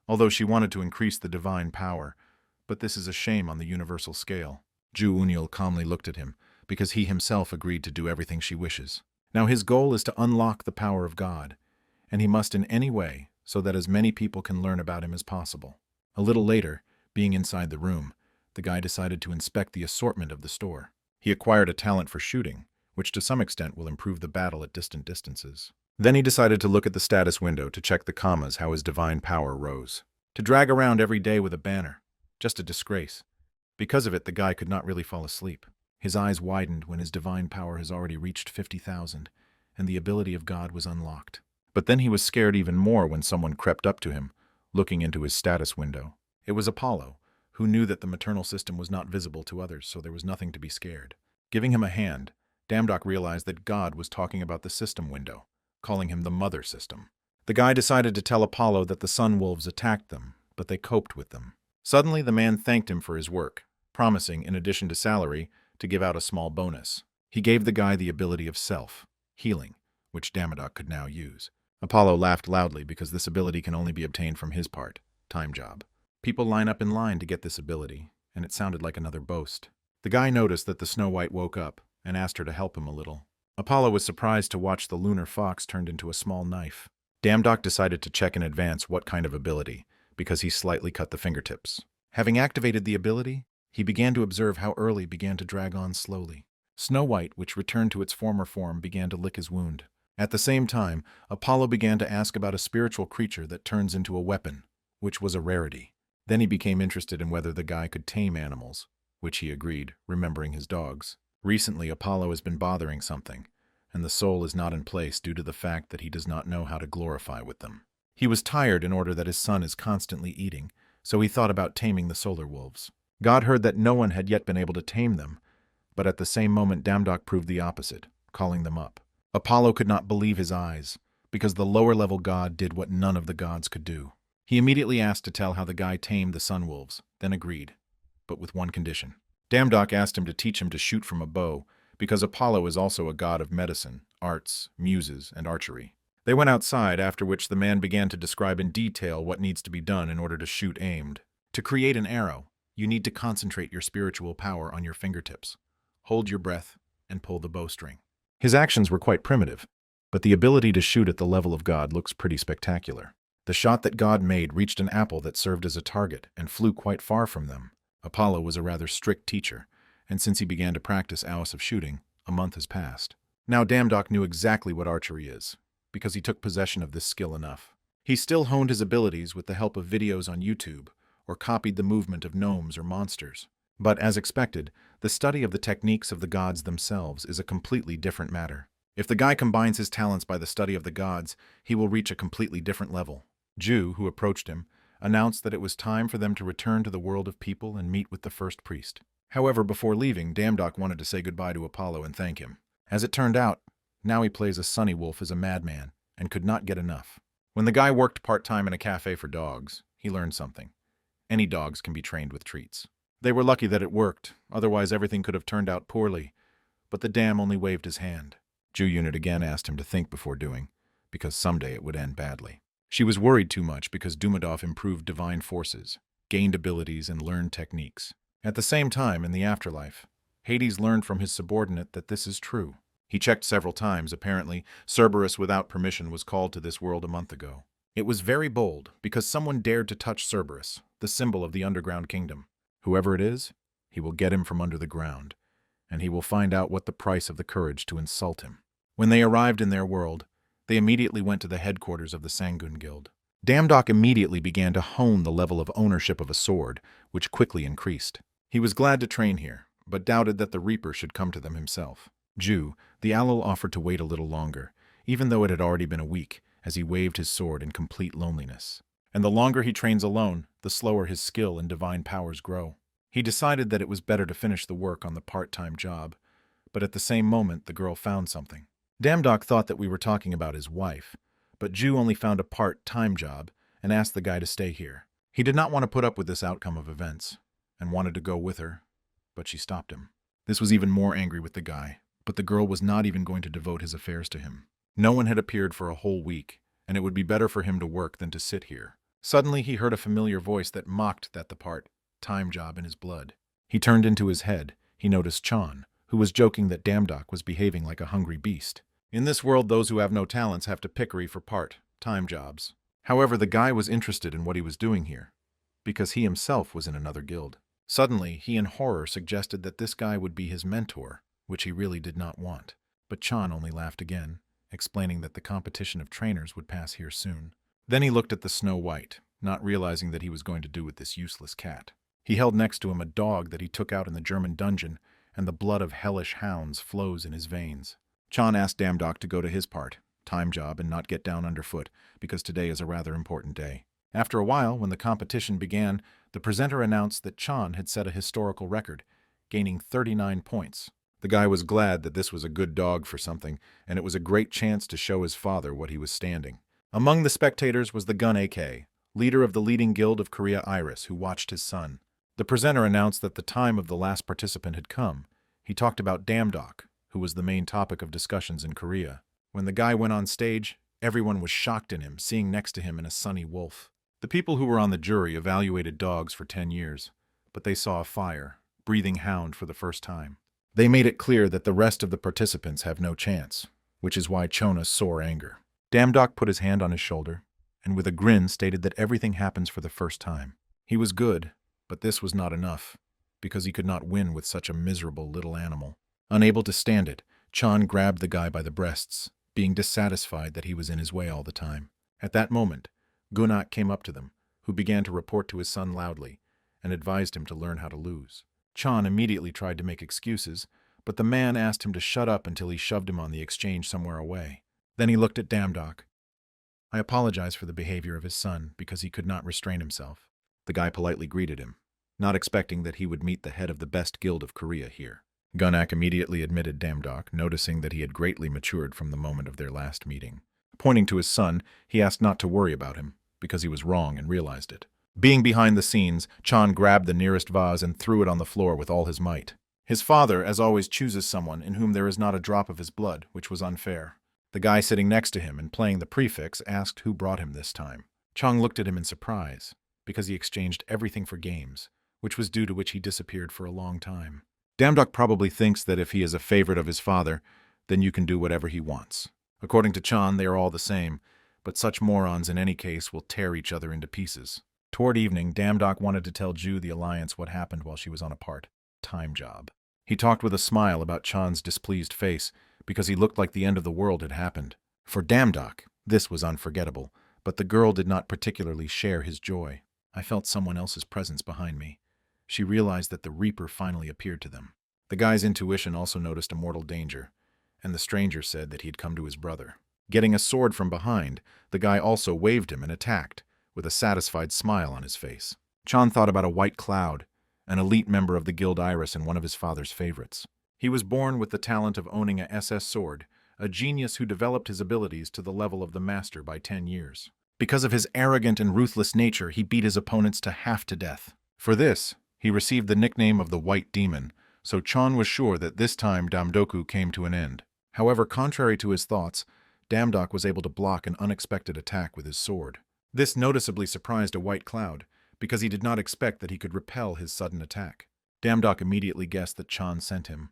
although she wanted to increase the divine power, but this is a shame on the universal scale. Ju Uniel calmly looked at him, because he himself agreed to do everything she wishes. Now his goal is to unlock the power of God, and he must in any way, so that as many people can learn about him as possible. A little later, being inside the room, the guy decided to inspect the assortment of the store. He acquired a talent for shooting, which to some extent will improve the battle at distant distances. Then he decided to look at the status window to check the commas how his divine power rose. To drag around every day with a banner, just a disgrace. Because of it, the guy could not really fall asleep. His eyes widened when his divine power has already reached 50,000, and the ability of God was unlocked. But then he was scared even more when someone crept up to him, looking into his status window. It was Apollo, who knew that the maternal system was not visible to others, so there was nothing to be scared. Giving him a hand, Damdok realized that God was talking about the system window, calling him the mother system. The guy decided to tell Apollo that the sun wolves attacked them, but they coped with them. Suddenly, the man thanked him for his work, promising, in addition to salary, to give out a small bonus. He gave the guy the ability of self-healing, which Damdok could now use. Apollo laughed loudly because this ability can only be obtained from his part-time job. People line up in line to get this ability, and it sounded like another boast. The guy noticed that the Snow White woke up and asked her to help him a little. Apollo was surprised to watch the lunar fox turned into a small knife. Damdok decided to check in advance what kind of ability, because he slightly cut the fingertips. Having activated the ability, he began to observe how early began to drag on slowly. Snow White, which returned to its former form, began to lick his wound. At the same time, Apollo began to ask about a spiritual creature that turns into a weapon, which was a rarity. Then he became interested in whether the guy could tame animals, which he agreed, remembering his dogs. Recently, Apollo has been bothering something, and the soul is not in place due to the fact that he does not know how to glorify with them. He was tired in order that his son is constantly eating, so he thought about taming the solar wolves. God heard that no one had yet been able to tame them, but at the same moment Damdok proved the opposite, calling them up. Apollo could not believe his eyes, because the lower-level god did what none of the gods could do. He immediately asked to tell how the guy tamed the sun wolves, then agreed, but with one condition. Damdok asked him to teach him to shoot from a bow, because Apollo is also a god of medicine, arts, muses, and archery. They went outside, after which the man began to describe in detail what needs to be done in order to shoot aimed. To create an arrow, you need to concentrate your spiritual power on your fingertips, hold your breath, and pull the bowstring. His actions were quite primitive, but the ability to shoot at the level of God looks pretty spectacular. The shot that God made reached an apple that served as a target and flew quite far from them. Apollo was a rather strict teacher, and since he began to practice hours of shooting, a month has passed. Now Damdok knew exactly what archery is, because he took possession of this skill enough. He still honed his abilities with the help of videos on YouTube, or copied the movement of gnomes or monsters. But, as expected, the study of the techniques of the gods themselves is a completely different matter. If the guy combines his talents by the study of the gods, he will reach a completely different level. Ju, who approached him, announced that it was time for them to return to the world of people and meet with the first priest. However, before leaving, Damdok wanted to say goodbye to Apollo and thank him. As it turned out, now he plays a sunny wolf as a madman, and could not get enough. When the guy worked part-time in a cafe for dogs, he learned something. Any dogs can be trained with treats. They were lucky that it worked, otherwise everything could have turned out poorly, but the dam only waved his hand. Ju Unit again asked him to think before doing, because someday it would end badly. She was worried too much because Dumadov improved divine forces, gained abilities, and learned techniques. At the same time, in the afterlife, Hades learned from his subordinate that this is true. He checked several times. Apparently, Cerberus without permission was called to this world a month ago. It was very bold, because someone dared to touch Cerberus, the symbol of the underground kingdom. Whoever it is, He will get him from under the ground, and he will find out what the price of the courage to insult him. When they arrived in their world, they immediately went to the headquarters of the Sangun Guild. Damdok immediately began to hone the level of ownership of a sword, which quickly increased. He was glad to train here, but doubted that the Reaper should come to them himself. Ju, the Alel, offered to wait a little longer, even though it had already been a week, as he waved his sword in complete loneliness. And the longer he trains alone, the slower his skill and divine powers grow. He decided that it was better to finish the work on the part-time job, but at the same moment the girl found something. Damdok thought that we were talking about his wife, but Ju only found a part-time job and asked the guy to stay here. He did not want to put up with this outcome of events, and wanted to go with her, but she stopped him. This was even more angry with the guy, but the girl was not even going to devote his affairs to him. No one had appeared for a whole week, and it would be better for him to work than to sit here. Suddenly he heard a familiar voice that mocked that the part-time job in his blood. He turned into his head. He noticed Chan, who was joking that Damdok was behaving like a hungry beast. In this world, those who have no talents have to pickery for part-time jobs. However, the guy was interested in what he was doing here, because he himself was in another guild. Suddenly, he in horror suggested that this guy would be his mentor, which he really did not want. But Chan only laughed again, explaining that the competition of trainers would pass here soon. Then he looked at the Snow White, not realizing that he was going to do with this useless cat. He held next to him a dog that he took out in the German dungeon, and the blood of hellish hounds flows in his veins. Chan asked Damdok to go to his part-time job and not get down underfoot, because today is a rather important day. After a while, when the competition began, the presenter announced that Chan had set a historical record, gaining 39 points. The guy was glad that this was a good dog for something, and it was a great chance to show his father what he was standing. Among the spectators was the Gun AK, leader of the leading guild of Korea Iris, who watched his son. The presenter announced that the time of the last participant had come. He talked about Damdok, who was the main topic of discussions in Korea. When the guy went on stage, everyone was shocked in him, seeing next to him a sunny wolf. The people who were on the jury evaluated dogs for 10 years, but they saw a fire-breathing hound for the first time. They made it clear that the rest of the participants have no chance, which is why Chona's sore anger. Damdok put his hand on his shoulder, and with a grin stated that everything happens for the first time. He was good, but this was not enough, because he could not win with such a miserable little animal. Unable to stand it, Chan grabbed the guy by the breasts, being dissatisfied that he was in his way all the time. At that moment, Gunak came up to them, who began to report to his son loudly, and advised him to learn how to lose. Chan immediately tried to make excuses, but the man asked him to shut up until he shoved him on the exchange somewhere away. Then he looked at Damdok. I apologize for the behavior of his son, because he could not restrain himself. The guy politely greeted him, not expecting that he would meet the head of the best guild of Korea here. Gunak immediately admitted Damdok, noticing that he had greatly matured from the moment of their last meeting. Pointing to his son, he asked not to worry about him, because he was wrong and realized it. Being behind the scenes, Chan grabbed the nearest vase and threw it on the floor with all his might. His father, as always, chooses someone in whom there is not a drop of his blood, which was unfair. The guy sitting next to him and playing the prefix asked who brought him this time. Chang looked at him in surprise, because he exchanged everything for games, which was due to which he disappeared for a long time. Damdok probably thinks that if he is a favorite of his father, then you can do whatever he wants. According to Chan, they are all the same, but such morons in any case will tear each other into pieces. Toward evening, Damdok wanted to tell Ju the Alliance what happened while she was on a part-time job. He talked with a smile about Chan's displeased face, because he looked like the end of the world had happened. For Damdok, this was unforgettable, but the girl did not particularly share his joy. I felt someone else's presence behind me. She realized that the Reaper finally appeared to them. The guy's intuition also noticed a mortal danger, and the stranger said that he had come to his brother. Getting a sword from behind, the guy also waved him and attacked, with a satisfied smile on his face. Chan thought about a white cloud, an elite member of the Guild Iris and one of his father's favorites. He was born with the talent of owning a SS sword, a genius who developed his abilities to the level of the master by 10 years. Because of his arrogant and ruthless nature, he beat his opponents to half to death. For this, he received the nickname of the White Demon, so Chan was sure that this time Damdoku came to an end. However, contrary to his thoughts, Damdok was able to block an unexpected attack with his sword. This noticeably surprised a white cloud, because he did not expect that he could repel his sudden attack. Damdok immediately guessed that Chan sent him,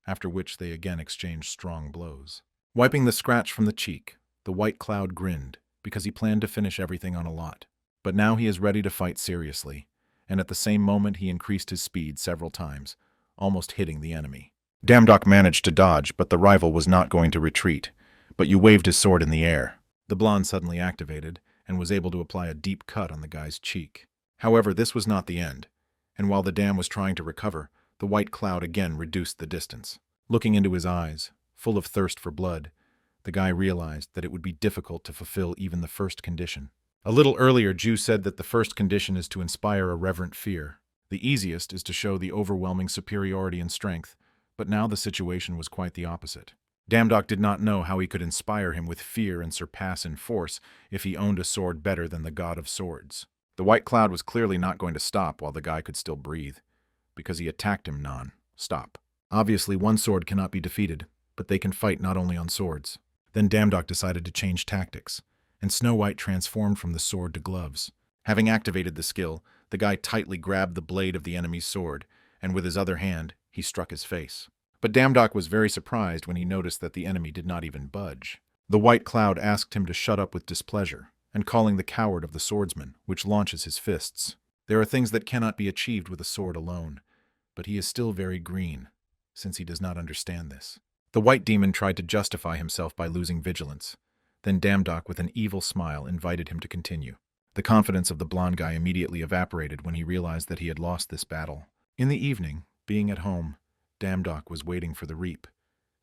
after which they again exchanged strong blows. Wiping the scratch from the cheek, the white cloud grinned, because he planned to finish everything on a lot. But now he is ready to fight seriously, and at the same moment he increased his speed several times, almost hitting the enemy. Damdok managed to dodge, but the rival was not going to retreat. But you waved his sword in the air. The blonde suddenly activated and was able to apply a deep cut on the guy's cheek. However, this was not the end, and while the dam was trying to recover, the white cloud again reduced the distance. Looking into his eyes, full of thirst for blood, the guy realized that it would be difficult to fulfill even the first condition. A little earlier, Ju said that the first condition is to inspire a reverent fear. The easiest is to show the overwhelming superiority in strength, but now the situation was quite the opposite. Damdok did not know how he could inspire him with fear and surpass in force if he owned a sword better than the god of swords. The white cloud was clearly not going to stop while the guy could still breathe, because he attacked him non-stop. Obviously, one sword cannot be defeated, but they can fight not only on swords. Then Damdok decided to change tactics, and Snow White transformed from the sword to gloves. Having activated the skill, the guy tightly grabbed the blade of the enemy's sword, and with his other hand, he struck his face. But Damdok was very surprised when he noticed that the enemy did not even budge. The white cloud asked him to shut up with displeasure, and calling the coward of the swordsman, which launches his fists. There are things that cannot be achieved with a sword alone, but he is still very green, since he does not understand this. The white demon tried to justify himself by losing vigilance. Then Damdok, with an evil smile, invited him to continue. The confidence of the blonde guy immediately evaporated when he realized that he had lost this battle. In the evening, being at home, Damdok was waiting for the reap,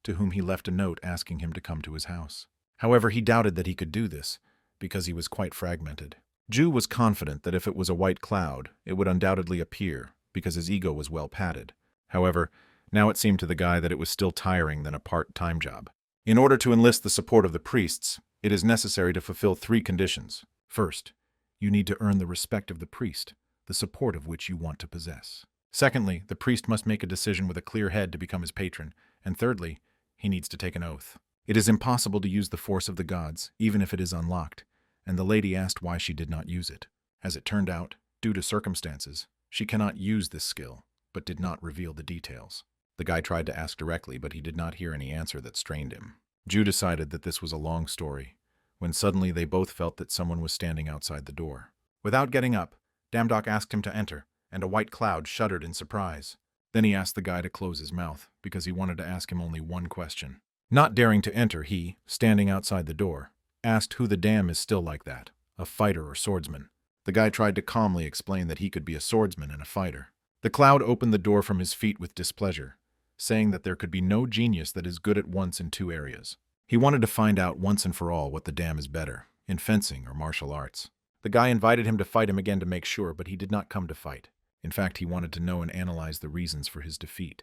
to whom he left a note asking him to come to his house. However, he doubted that he could do this, because he was quite fragmented. Ju was confident that if it was a white cloud, it would undoubtedly appear, because his ego was well padded. However, now it seemed to the guy that it was still tiring than a part-time job. In order to enlist the support of the priests, it is necessary to fulfill 3 conditions. First, you need to earn the respect of the priest, the support of which you want to possess. Secondly, the priest must make a decision with a clear head to become his patron. And thirdly, he needs to take an oath. It is impossible to use the force of the gods, even if it is unlocked, and the lady asked why she did not use it. As it turned out, due to circumstances, she cannot use this skill, but did not reveal the details. The guy tried to ask directly, but he did not hear any answer that strained him. Ju decided that this was a long story, when suddenly they both felt that someone was standing outside the door. Without getting up, Damdok asked him to enter, and a white cloud shuddered in surprise. Then he asked the guy to close his mouth, because he wanted to ask him only one question. Not daring to enter, he, standing outside the door, asked who the damn is still like that, a fighter or swordsman. The guy tried to calmly explain that he could be a swordsman and a fighter. The cloud opened the door from his feet with displeasure, saying that there could be no genius that is good at once in 2 areas. He wanted to find out once and for all what the damn is better, in fencing or martial arts. The guy invited him to fight him again to make sure, but he did not come to fight. In fact, he wanted to know and analyze the reasons for his defeat.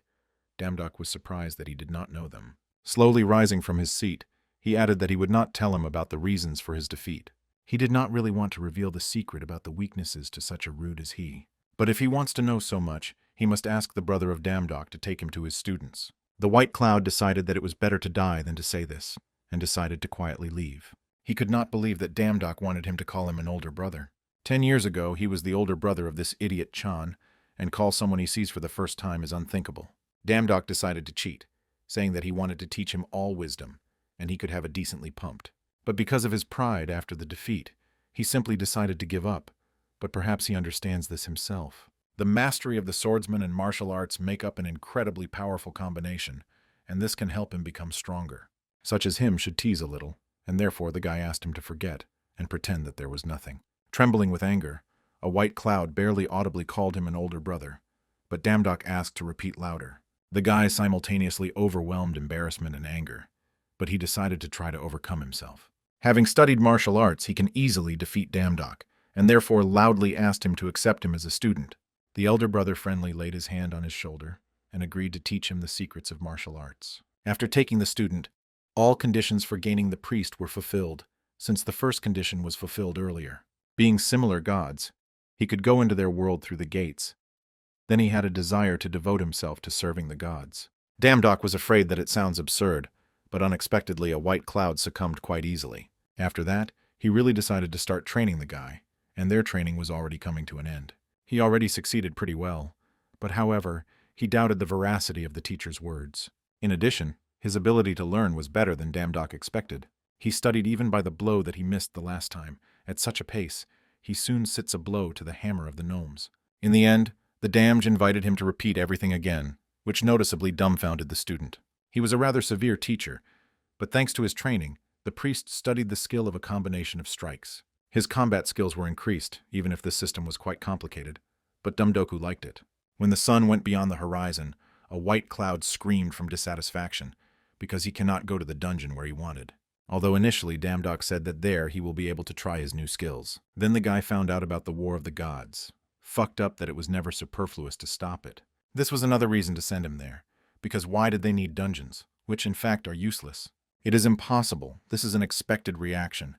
Damdok was surprised that he did not know them. Slowly rising from his seat, he added that he would not tell him about the reasons for his defeat. He did not really want to reveal the secret about the weaknesses to such a rude as he. But if he wants to know so much, he must ask the brother of Damdok to take him to his students. The white cloud decided that it was better to die than to say this, and decided to quietly leave. He could not believe that Damdok wanted him to call him an older brother. 10 years ago, he was the older brother of this idiot Chan, and call someone he sees for the first time is unthinkable. Damdok decided to cheat, saying that he wanted to teach him all wisdom, and he could have a decently pumped. But because of his pride after the defeat, he simply decided to give up, but perhaps he understands this himself. The mastery of the swordsman and martial arts make up an incredibly powerful combination, and this can help him become stronger. Such as him should tease a little, and therefore the guy asked him to forget and pretend that there was nothing. Trembling with anger, a white cloud barely audibly called him an older brother, but Damdok asked to repeat louder. The guy simultaneously overwhelmed embarrassment and anger, but he decided to try to overcome himself. Having studied martial arts, he can easily defeat Damdok, and therefore loudly asked him to accept him as a student. The elder brother friendly laid his hand on his shoulder and agreed to teach him the secrets of martial arts. After taking the student, all conditions for gaining the priest were fulfilled, since the first condition was fulfilled earlier. Being similar gods, he could go into their world through the gates. Then he had a desire to devote himself to serving the gods. Damdok was afraid that it sounds absurd, but unexpectedly a white cloud succumbed quite easily. After that, he really decided to start training the guy, and their training was already coming to an end. He already succeeded pretty well, but however, he doubted the veracity of the teacher's words. In addition, his ability to learn was better than Damdok expected. He studied even by the blow that he missed the last time. At such a pace, he soon sits a blow to the hammer of the gnomes. In the end, the damned invited him to repeat everything again, which noticeably dumbfounded the student. He was a rather severe teacher, but thanks to his training, the priest studied the skill of a combination of strikes. His combat skills were increased, even if this system was quite complicated, but Dumdoku liked it. When the sun went beyond the horizon, a white cloud screamed from dissatisfaction, because he cannot go to the dungeon where he wanted. Although initially Damdok said that there he will be able to try his new skills. Then the guy found out about the War of the Gods. Fucked up that it was never superfluous to stop it. This was another reason to send him there, because why did they need dungeons, which in fact are useless? It is impossible. This is an expected reaction,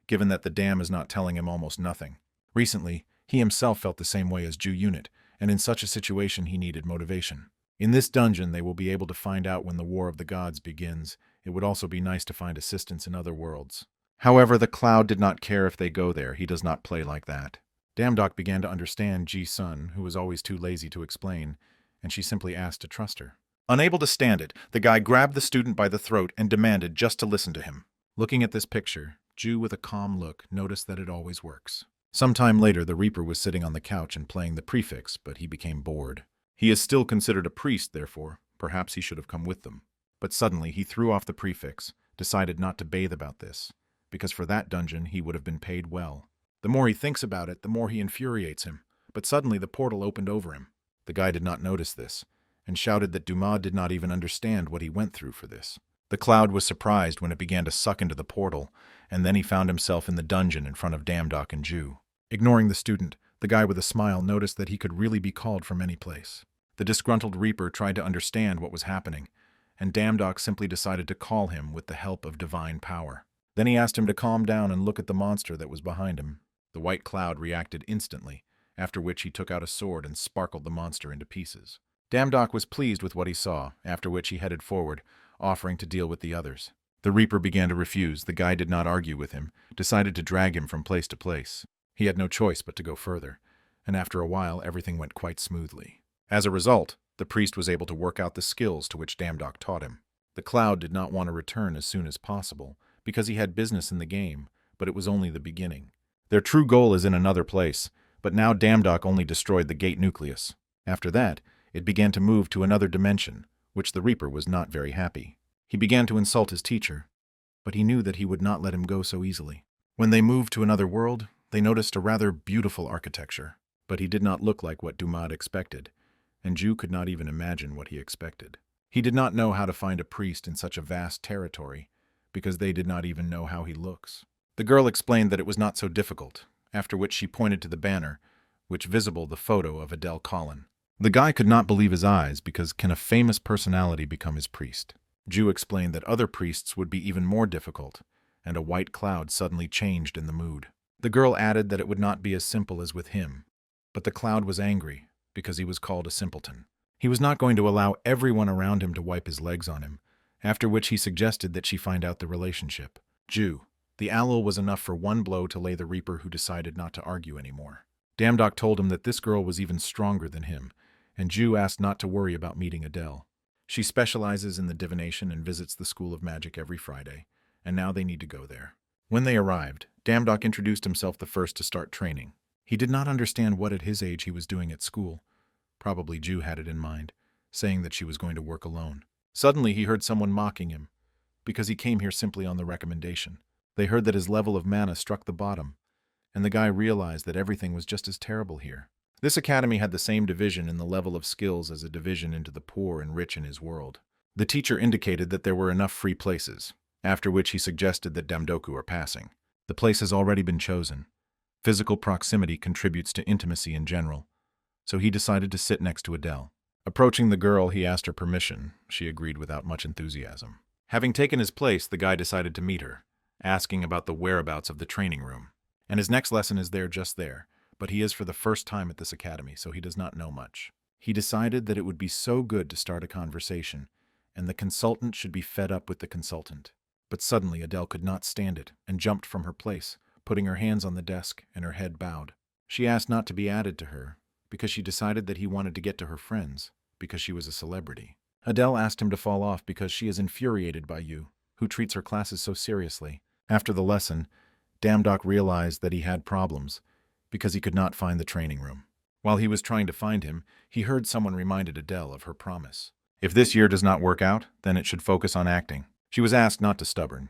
given that the dam is not telling him almost nothing. Recently, he himself felt the same way as Ju Unit, and in such a situation he needed motivation. In this dungeon they will be able to find out when the War of the Gods begins. It would also be nice to find assistance in other worlds. However, the Cloud did not care if they go there. He does not play like that. Damdok began to understand Ji-sun, who was always too lazy to explain, and she simply asked to trust her. Unable to stand it, the guy grabbed the student by the throat and demanded just to listen to him. Looking at this picture, Ju, with a calm look, noticed that it always works. Some time later, the Reaper was sitting on the couch and playing the prefix, but he became bored. He is still considered a priest, therefore. Perhaps he should have come with them. But suddenly he threw off the prefix, decided not to bathe about this, because for that dungeon he would have been paid well. The more he thinks about it, the more he infuriates him. But suddenly the portal opened over him. The guy did not notice this, and shouted that Dumas did not even understand what he went through for this. The Cloud was surprised when it began to suck into the portal, and then he found himself in the dungeon in front of Damdok and Ju. Ignoring the student, the guy with a smile noticed that he could really be called from any place. The disgruntled Reaper tried to understand what was happening, and Damdok simply decided to call him with the help of divine power. Then he asked him to calm down and look at the monster that was behind him. The white cloud reacted instantly, after which he took out a sword and sparkled the monster into pieces. Damdok was pleased with what he saw, after which he headed forward, offering to deal with the others. The Reaper began to refuse. The guy did not argue with him, decided to drag him from place to place. He had no choice but to go further, and after a while everything went quite smoothly. As a result, the priest was able to work out the skills to which Damdok taught him. The Cloud did not want to return as soon as possible, because he had business in the game, but it was only the beginning. Their true goal is in another place, but now Damdok only destroyed the gate nucleus. After that, it began to move to another dimension, which the Reaper was not very happy. He began to insult his teacher, but he knew that he would not let him go so easily. When they moved to another world, they noticed a rather beautiful architecture, but he did not look like what Dumas expected, and Ju could not even imagine what he expected. He did not know how to find a priest in such a vast territory, because they did not even know how he looks. The girl explained that it was not so difficult, after which she pointed to the banner, which visible the photo of Adele Collin. The guy could not believe his eyes, because can a famous personality become his priest? Ju explained that other priests would be even more difficult, and a white cloud suddenly changed in the mood. The girl added that it would not be as simple as with him, but the cloud was angry, because he was called a simpleton. He was not going to allow everyone around him to wipe his legs on him, after which he suggested that she find out the relationship. Ju, the aloe was enough for one blow to lay the Reaper, who decided not to argue anymore. Damdok told him that this girl was even stronger than him, and Ju asked not to worry about meeting Adele. She specializes in the divination and visits the School of Magic every Friday, and now they need to go there. When they arrived, Damdok introduced himself the first to start training. He did not understand what at his age he was doing at school. Probably Ju had it in mind, saying that she was going to work alone. Suddenly he heard someone mocking him, because he came here simply on the recommendation. They heard that his level of mana struck the bottom, and the guy realized that everything was just as terrible here. This academy had the same division in the level of skills as a division into the poor and rich in his world. The teacher indicated that there were enough free places, after which he suggested that Damdoku are passing. The place has already been chosen. Physical proximity contributes to intimacy in general, so he decided to sit next to Adele. Approaching the girl, he asked her permission. She agreed without much enthusiasm. Having taken his place, the guy decided to meet her, asking about the whereabouts of the training room. And his next lesson is just there, but he is for the first time at this academy, so he does not know much. He decided that it would be so good to start a conversation, and the consultant should be fed up with the consultant. But suddenly Adele could not stand it and jumped from her place, putting her hands on the desk and her head bowed. She asked not to be added to her, because she decided that he wanted to get to her friends, because she was a celebrity. Adele asked him to fall off because she is infuriated by you, who treats her classes so seriously. After the lesson, Damdok realized that he had problems, because he could not find the training room. While he was trying to find him, he heard someone reminded Adele of her promise. If this year does not work out, then it should focus on acting. She was asked not to stubborn,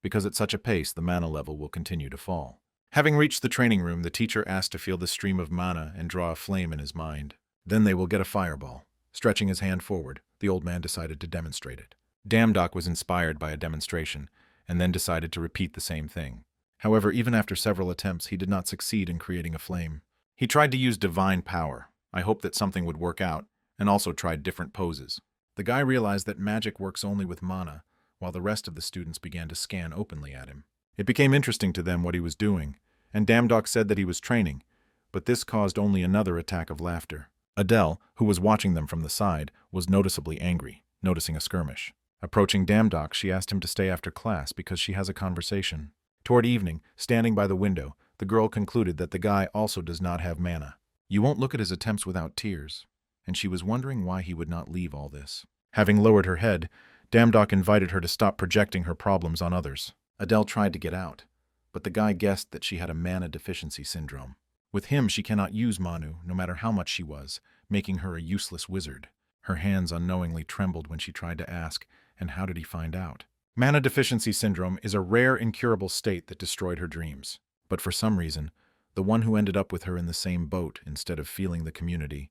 because at such a pace the mana level will continue to fall. Having reached the training room, the teacher asked to feel the stream of mana and draw a flame in his mind. Then they will get a fireball. Stretching his hand forward, the old man decided to demonstrate it. Damdok was inspired by a demonstration, and then decided to repeat the same thing. However, even after several attempts, he did not succeed in creating a flame. He tried to use divine power. I hoped that something would work out, and also tried different poses. The guy realized that magic works only with mana, while the rest of the students began to scan openly at him. It became interesting to them what he was doing, and Damdok said that he was training, but this caused only another attack of laughter. Adele, who was watching them from the side, was noticeably angry, noticing a skirmish. Approaching Damdok, she asked him to stay after class because she has a conversation. Toward evening, standing by the window, the girl concluded that the guy also does not have mana. You won't look at his attempts without tears, and she was wondering why he would not leave all this. Having lowered her head, Damdok invited her to stop projecting her problems on others. Adele tried to get out, but the guy guessed that she had a mana deficiency syndrome. With him, she cannot use Manu, no matter how much she was, making her a useless wizard. Her hands unknowingly trembled when she tried to ask, and how did he find out? Mana deficiency syndrome is a rare, incurable state that destroyed her dreams. But for some reason, the one who ended up with her in the same boat instead of feeling the community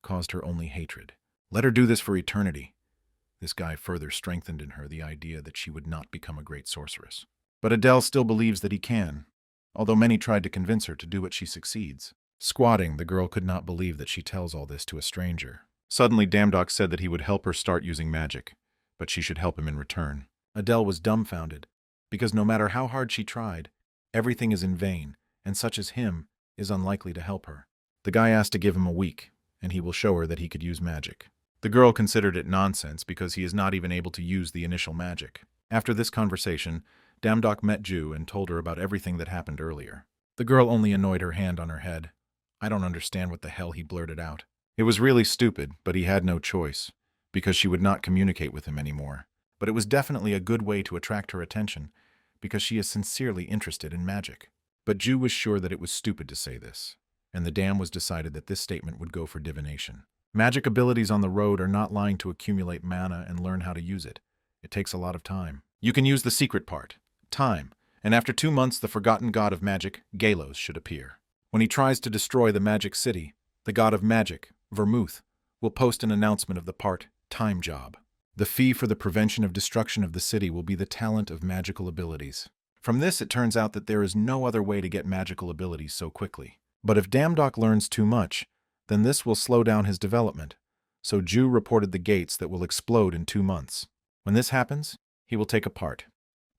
caused her only hatred. Let her do this for eternity. This guy further strengthened in her the idea that she would not become a great sorceress. But Adele still believes that he can, although many tried to convince her to do what she succeeds. Squatting, the girl could not believe that she tells all this to a stranger. Suddenly, Damdok said that he would help her start using magic, but she should help him in return. Adele was dumbfounded, because no matter how hard she tried, everything is in vain, and such as him is unlikely to help her. The guy asked to give him a week, and he will show her that he could use magic. The girl considered it nonsense because he is not even able to use the initial magic. After this conversation, Damdok met Ju and told her about everything that happened earlier. The girl only annoyed her hand on her head. I don't understand what the hell he blurted out. It was really stupid, but he had no choice, because she would not communicate with him anymore. But it was definitely a good way to attract her attention, because she is sincerely interested in magic. But Ju was sure that it was stupid to say this, and the dam was decided that this statement would go for divination. Magic abilities on the road are not lying to accumulate mana and learn how to use it. It takes a lot of time. You can use the secret part, time, and after 2 months the forgotten god of magic, Galos, should appear. When he tries to destroy the magic city, the god of magic, Vermouth, will post an announcement of the part, time job. The fee for the prevention of destruction of the city will be the talent of magical abilities. From this, it turns out that there is no other way to get magical abilities so quickly. But if Damdok learns too much, then this will slow down his development. So Ju reported the gates that will explode in 2 months. When this happens, he will take a part.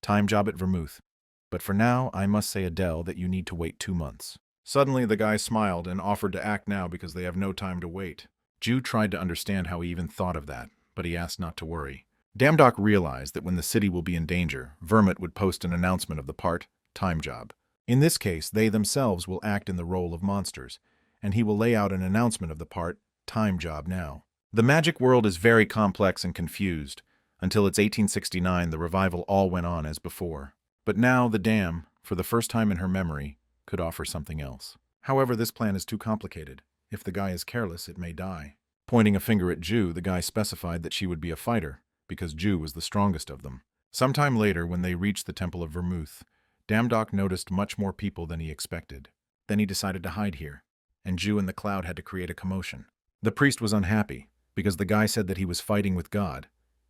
Time job at Vermouth. But for now, I must say, Adele, that you need to wait 2 months. Suddenly, the guy smiled and offered to act now because they have no time to wait. Ju tried to understand how he even thought of that, but he asked not to worry. Damdok realized that when the city will be in danger, Vermouth would post an announcement of the part, time job. In this case, they themselves will act in the role of monsters, and he will lay out an announcement of the part, time job now. The magic world is very complex and confused. Until its 1869, the revival all went on as before. But now the dam, for the first time in her memory, could offer something else. However, this plan is too complicated. If the guy is careless, it may die. Pointing a finger at Ju, the guy specified that she would be a fighter, because Ju was the strongest of them. Sometime later, when they reached the Temple of Vermouth, Damdok noticed much more people than he expected. Then he decided to hide here, and Ju and the cloud had to create a commotion. The priest was unhappy, because the guy said that he was fighting with God.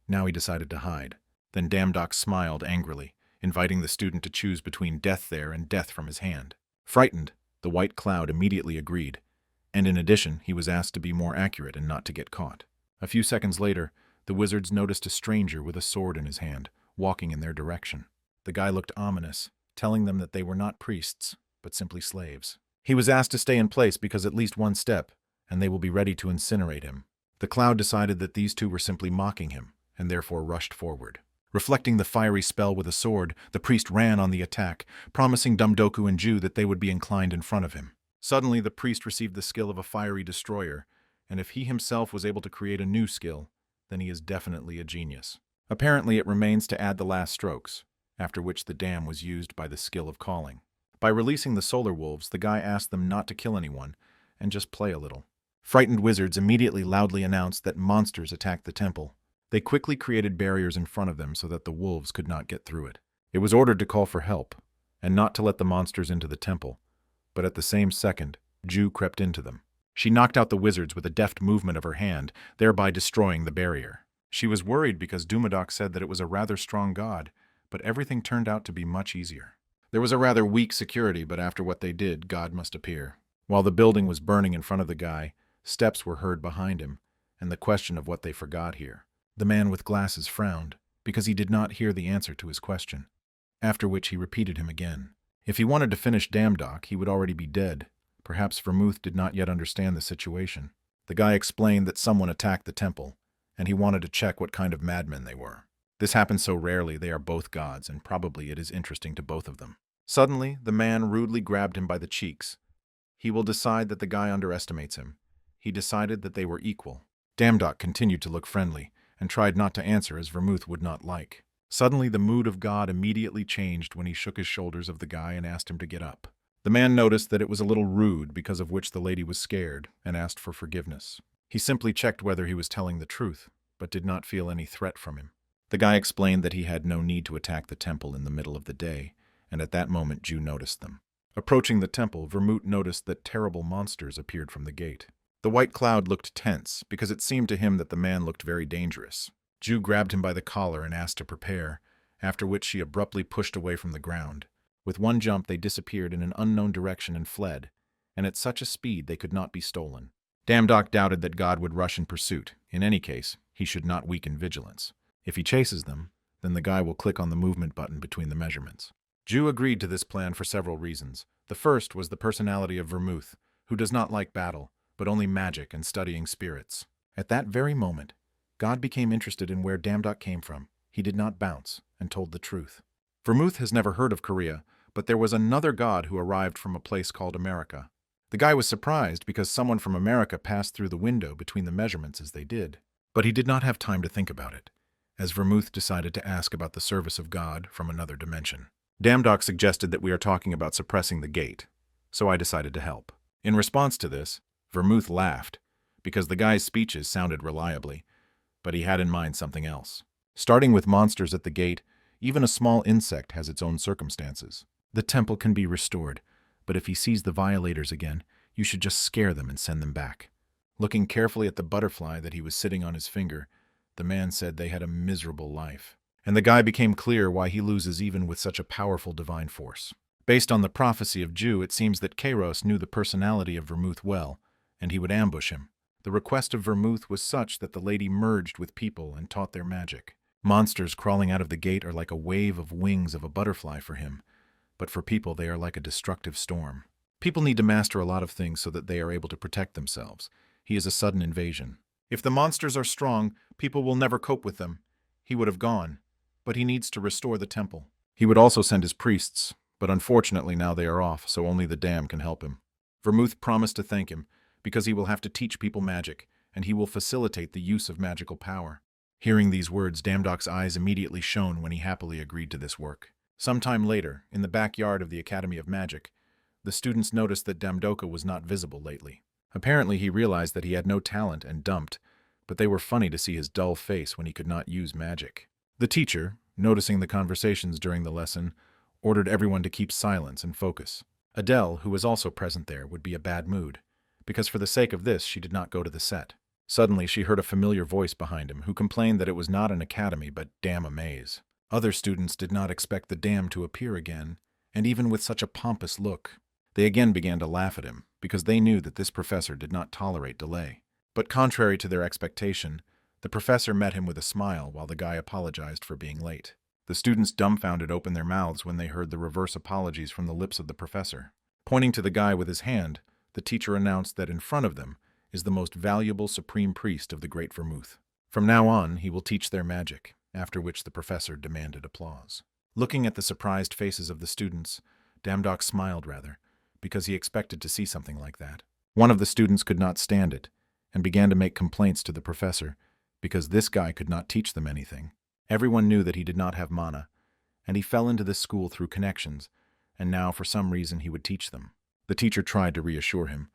Now he decided to hide. Then Damdok smiled angrily, inviting the student to choose between death there and death from his hand. Frightened, the white cloud immediately agreed, and in addition, he was asked to be more accurate and not to get caught. A few seconds later, the wizards noticed a stranger with a sword in his hand, walking in their direction. The guy looked ominous, telling them that they were not priests, but simply slaves. He was asked to stay in place because at least one step, and they will be ready to incinerate him. The cloud decided that these two were simply mocking him, and therefore rushed forward. Reflecting the fiery spell with a sword, the priest ran on the attack, promising Dumdoku and Ju that they would be inclined in front of him. Suddenly, the priest received the skill of a fiery destroyer, and if he himself was able to create a new skill, then he is definitely a genius. Apparently, it remains to add the last strokes, after which the dam was used by the skill of calling. By releasing the solar wolves, the guy asked them not to kill anyone, and just play a little. Frightened wizards immediately loudly announced that monsters attacked the temple. They quickly created barriers in front of them so that the wolves could not get through it. It was ordered to call for help, and not to let the monsters into the temple, but at the same second, Ju crept into them. She knocked out the wizards with a deft movement of her hand, thereby destroying the barrier. She was worried because Dumadok said that it was a rather strong god, but everything turned out to be much easier. There was a rather weak security, but after what they did, God must appear. While the building was burning in front of the guy, steps were heard behind him, and the question of what they forgot here. The man with glasses frowned, because he did not hear the answer to his question, after which he repeated him again. If he wanted to finish Damdok, he would already be dead. Perhaps Vermouth did not yet understand the situation. The guy explained that someone attacked the temple, and he wanted to check what kind of madmen they were. This happens so rarely they are both gods, and probably it is interesting to both of them. Suddenly, the man rudely grabbed him by the cheeks. He will decide that the guy underestimates him. He decided that they were equal. Damdok continued to look friendly, and tried not to answer as Vermouth would not like. Suddenly, the mood of God immediately changed when he shook his shoulders of the guy and asked him to get up. The man noticed that it was a little rude, because of which the lady was scared, and asked for forgiveness. He simply checked whether he was telling the truth, but did not feel any threat from him. The guy explained that he had no need to attack the temple in the middle of the day, and at that moment Ju noticed them. Approaching the temple, Vermouth noticed that terrible monsters appeared from the gate. The white cloud looked tense, because it seemed to him that the man looked very dangerous. Ju grabbed him by the collar and asked to prepare, after which she abruptly pushed away from the ground. With one jump they disappeared in an unknown direction and fled, and at such a speed they could not be stolen. Damdok doubted that God would rush in pursuit. In any case, he should not weaken vigilance. If he chases them, then the guy will click on the movement button between the measurements. Ju agreed to this plan for several reasons. The first was the personality of Vermouth, who does not like battle, but only magic and studying spirits. At that very moment, God became interested in where Damdok came from. He did not bounce, and told the truth. Vermouth has never heard of Korea, but there was another god who arrived from a place called America. The guy was surprised because someone from America passed through the window between the measurements as they did. But he did not have time to think about it, as Vermouth decided to ask about the service of God from another dimension. Damdok suggested that we are talking about suppressing the gate, so I decided to help. In response to this, Vermouth laughed, because the guy's speeches sounded reliably, but he had in mind something else. Starting with monsters at the gate, even a small insect has its own circumstances. The temple can be restored, but if he sees the violators again, you should just scare them and send them back. Looking carefully at the butterfly that he was sitting on his finger, the man said they had a miserable life. And the guy became clear why he loses even with such a powerful divine force. Based on the prophecy of Ju, it seems that Kairos knew the personality of Vermouth well, and he would ambush him. The request of Vermouth was such that the lady merged with people and taught their magic. Monsters crawling out of the gate are like a wave of wings of a butterfly for him, but for people they are like a destructive storm. People need to master a lot of things so that they are able to protect themselves. He is a sudden invasion. If the monsters are strong, people will never cope with them. He would have gone, but he needs to restore the temple. He would also send his priests, but unfortunately now they are off, so only the dam can help him. Vermouth promised to thank him, because he will have to teach people magic, and he will facilitate the use of magical power. Hearing these words, Damdok's eyes immediately shone when he happily agreed to this work. Sometime later, in the backyard of the Academy of Magic, the students noticed that Damdoka was not visible lately. Apparently he realized that he had no talent and dumped, but they were funny to see his dull face when he could not use magic. The teacher, noticing the conversations during the lesson, ordered everyone to keep silence and focus. Adele, who was also present there, would be a bad mood, because for the sake of this she did not go to the set. Suddenly she heard a familiar voice behind him who complained that it was not an academy but damn a maze. Other students did not expect the dam to appear again, and even with such a pompous look. They again began to laugh at him, because they knew that this professor did not tolerate delay. But contrary to their expectation, the professor met him with a smile while the guy apologized for being late. The students dumbfounded opened their mouths when they heard the reverse apologies from the lips of the professor. Pointing to the guy with his hand, the teacher announced that in front of them is the most valuable supreme priest of the Great Vermouth. From now on, he will teach their magic, after which the professor demanded applause. Looking at the surprised faces of the students, Damdok smiled rather, because he expected to see something like that. One of the students could not stand it, and began to make complaints to the professor, because this guy could not teach them anything. Everyone knew that he did not have mana, and he fell into this school through connections, and now for some reason he would teach them. The teacher tried to reassure him,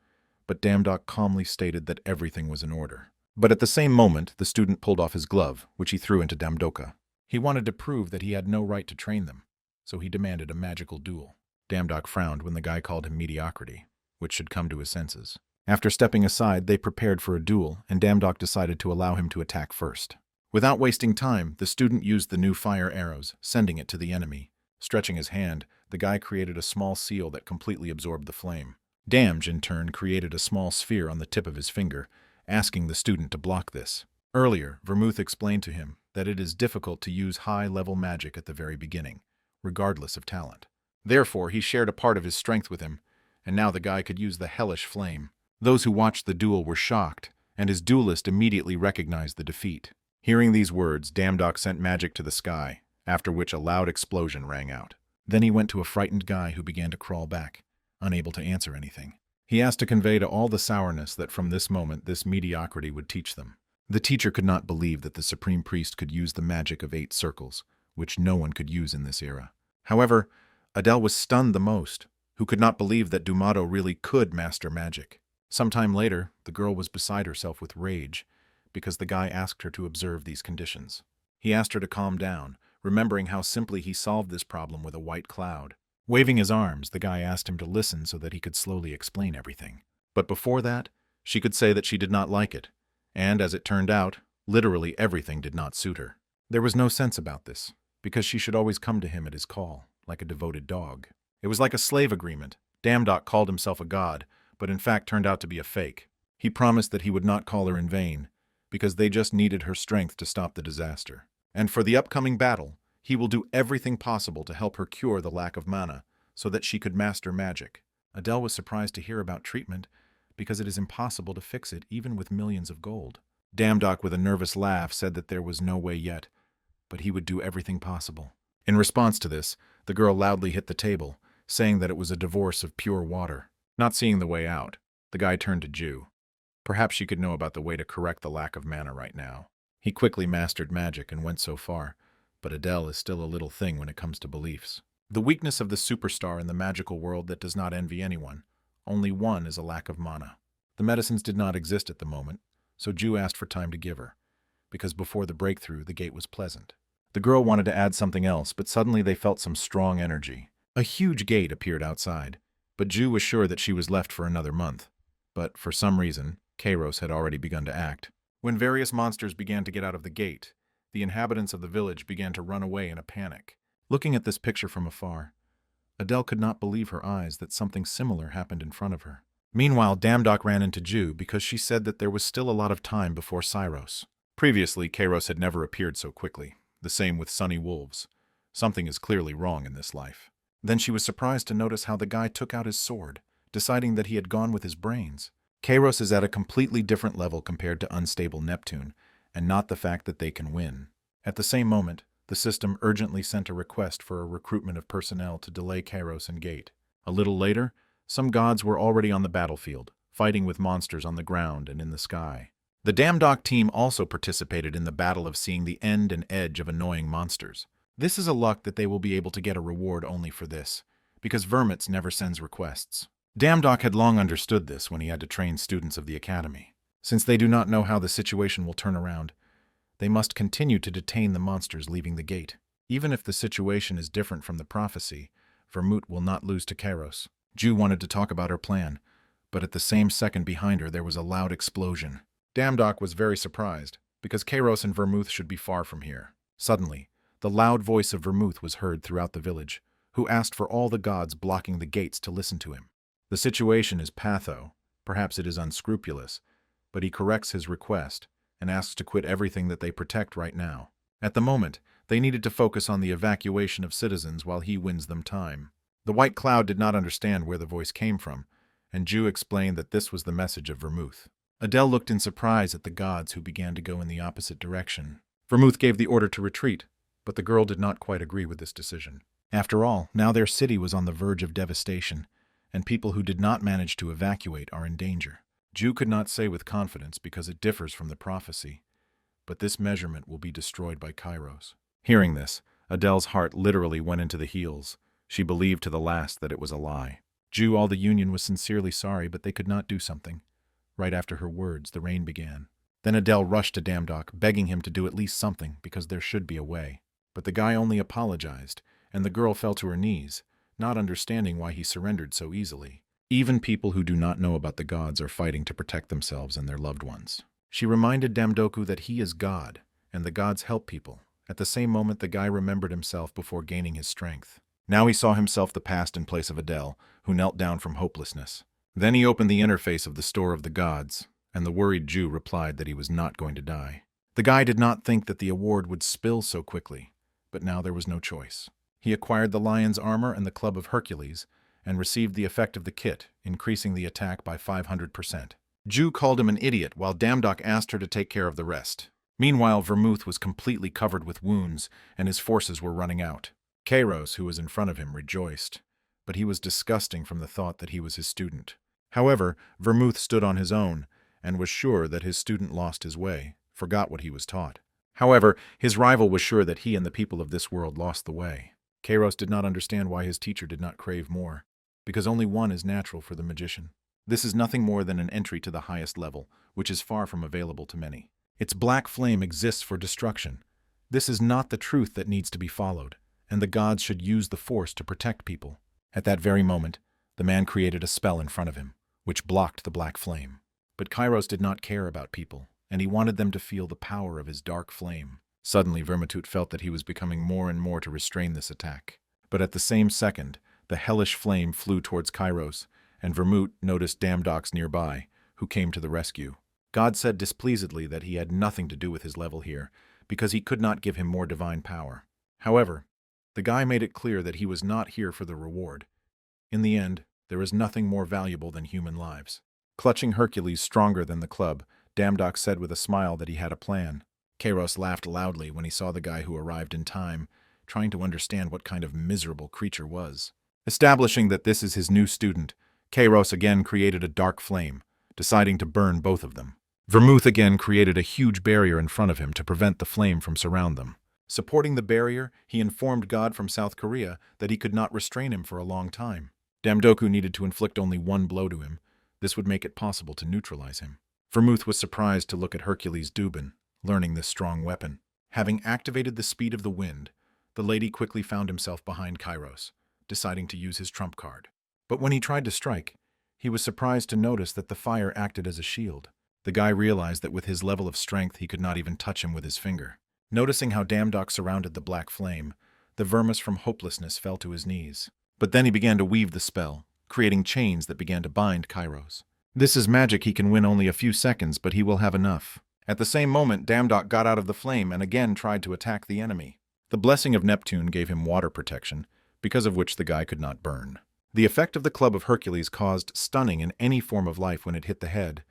but Damdok calmly stated that everything was in order. But at the same moment, the student pulled off his glove, which he threw into Damdoka. He wanted to prove that he had no right to train them, so he demanded a magical duel. Damdok frowned when the guy called him mediocrity, which should come to his senses. After stepping aside, they prepared for a duel, and Damdok decided to allow him to attack first. Without wasting time, the student used the new fire arrows, sending it to the enemy. Stretching his hand, the guy created a small seal that completely absorbed the flame. Damj, in turn, created a small sphere on the tip of his finger, asking the student to block this. Earlier, Vermouth explained to him that it is difficult to use high-level magic at the very beginning, regardless of talent. Therefore, he shared a part of his strength with him, and now the guy could use the hellish flame. Those who watched the duel were shocked, and his duelist immediately recognized the defeat. Hearing these words, Damdok sent magic to the sky, after which a loud explosion rang out. Then he went to a frightened guy who began to crawl back, unable to answer anything. He asked to convey to all the sourness that from this moment this mediocrity would teach them. The teacher could not believe that the supreme priest could use the magic of 8 circles, which no one could use in this era. However, Adele was stunned the most, who could not believe that Dumato really could master magic. Sometime later, the girl was beside herself with rage, because the guy asked her to observe these conditions. He asked her to calm down, remembering how simply he solved this problem with a white cloud. Waving his arms, the guy asked him to listen so that he could slowly explain everything. But before that, she could say that she did not like it, and as it turned out, literally everything did not suit her. There was no sense about this, because she should always come to him at his call, like a devoted dog. It was like a slave agreement. Damdok called himself a god, but in fact turned out to be a fake. He promised that he would not call her in vain, because they just needed her strength to stop the disaster. And for the upcoming battle, he will do everything possible to help her cure the lack of mana, so that she could master magic. Adele was surprised to hear about treatment, because it is impossible to fix it even with millions of gold. Damdok, with a nervous laugh, said that there was no way yet, but he would do everything possible. In response to this, the girl loudly hit the table, saying that it was a divorce of pure water. Not seeing the way out, the guy turned to Jew. Perhaps she could know about the way to correct the lack of mana right now. He quickly mastered magic and went so far, but Adele is still a little thing when it comes to beliefs. The weakness of the superstar in the magical world that does not envy anyone. Only one is a lack of mana. The medicines did not exist at the moment, so Jew asked for time to give her, because before the breakthrough, the gate was pleasant. The girl wanted to add something else, but suddenly they felt some strong energy. A huge gate appeared outside, but Jew was sure that she was left for another month. But for some reason, Kairos had already begun to act. When various monsters began to get out of the gate, the inhabitants of the village began to run away in a panic. Looking at this picture from afar, Adele could not believe her eyes that something similar happened in front of her. Meanwhile, Damdok ran into Jew because she said that there was still a lot of time before Syros. Previously, Kairos had never appeared so quickly. The same with Sunny Wolves. Something is clearly wrong in this life. Then she was surprised to notice how the guy took out his sword, deciding that he had gone with his brains. Kairos is at a completely different level compared to unstable Neptune, and not the fact that they can win. At the same moment, the system urgently sent a request for a recruitment of personnel to delay Kairos and Gate. A little later, some gods were already on the battlefield, fighting with monsters on the ground and in the sky. The Damdok team also participated in the battle of seeing the end and edge of annoying monsters. This is a luck that they will be able to get a reward only for this, because Vermits never sends requests. Damdok had long understood this when he had to train students of the academy. Since they do not know how the situation will turn around, they must continue to detain the monsters leaving the gate. Even if the situation is different from the prophecy, Vermut will not lose to Kairos. Jew wanted to talk about her plan, but at the same second behind her there was a loud explosion. Damdok was very surprised, because Kairos and Vermouth should be far from here. Suddenly, the loud voice of Vermouth was heard throughout the village, who asked for all the gods blocking the gates to listen to him. The situation is patho, perhaps it is unscrupulous, but he corrects his request and asks to quit everything that they protect right now. At the moment, they needed to focus on the evacuation of citizens while he wins them time. The white cloud did not understand where the voice came from, and Jew explained that this was the message of Vermouth. Adele looked in surprise at the gods who began to go in the opposite direction. Vermouth gave the order to retreat, but the girl did not quite agree with this decision. After all, now their city was on the verge of devastation, and people who did not manage to evacuate are in danger. Jew could not say with confidence because it differs from the prophecy, but this measurement will be destroyed by Kairos. Hearing this, Adele's heart literally went into the heels. She believed to the last that it was a lie. All the union was sincerely sorry, but they could not do something. Right after her words, the rain began. Then Adele rushed to Damdok, begging him to do at least something, because there should be a way. But the guy only apologized, and the girl fell to her knees, not understanding why he surrendered so easily. Even people who do not know about the gods are fighting to protect themselves and their loved ones. She reminded Damdoku that he is God, and the gods help people. At the same moment, the guy remembered himself before gaining his strength. Now he saw himself the past in place of Adele, who knelt down from hopelessness. Then he opened the interface of the store of the gods, and the worried Jew replied that he was not going to die. The guy did not think that the award would spill so quickly, but now there was no choice. He acquired the lion's armor and the club of Hercules, and received the effect of the kit, increasing the attack by 500%. Jew called him an idiot, while Damdok asked her to take care of the rest. Meanwhile, Vermouth was completely covered with wounds, and his forces were running out. Kairos, who was in front of him, rejoiced, but he was disgusting from the thought that he was his student. However, Vermouth stood on his own, and was sure that his student lost his way, forgot what he was taught. However, his rival was sure that he and the people of this world lost the way. Kairos did not understand why his teacher did not crave more, because only one is natural for the magician. This is nothing more than an entry to the highest level, which is far from available to many. Its black flame exists for destruction. This is not the truth that needs to be followed, and the gods should use the force to protect people. At that very moment, the man created a spell in front of him, which blocked the black flame. But Kairos did not care about people, and he wanted them to feel the power of his dark flame. Suddenly, Vermouth felt that he was becoming more and more to restrain this attack. But at the same second, the hellish flame flew towards Kairos, and Vermouth noticed Damdox nearby, who came to the rescue. God said displeasedly that he had nothing to do with his level here, because he could not give him more divine power. However, the guy made it clear that he was not here for the reward. In the end, there is nothing more valuable than human lives. Clutching Hercules stronger than the club, Damdox said with a smile that he had a plan. Kairos laughed loudly when he saw the guy who arrived in time, trying to understand what kind of miserable creature was. Establishing that this is his new student, Kairos again created a dark flame, deciding to burn both of them. Vermouth again created a huge barrier in front of him to prevent the flame from surround them. Supporting the barrier, he informed God from South Korea that he could not restrain him for a long time. Damdoku needed to inflict only one blow to him. This would make it possible to neutralize him. Vermouth was surprised to look at Hercules' Dubin, learning this strong weapon. Having activated the speed of the wind, the lady quickly found himself behind Kairos, deciding to use his trump card. But when he tried to strike, he was surprised to notice that the fire acted as a shield. The guy realized that with his level of strength he could not even touch him with his finger. Noticing how Damdox surrounded the black flame, the Vermis from hopelessness fell to his knees. But then he began to weave the spell, creating chains that began to bind Kairos. This is magic. He can win only a few seconds, but he will have enough. At the same moment, Damdox got out of the flame and again tried to attack the enemy. The blessing of Neptune gave him water protection, because of which the guy could not burn. The effect of the club of Hercules caused stunning in any form of life when it hit the head,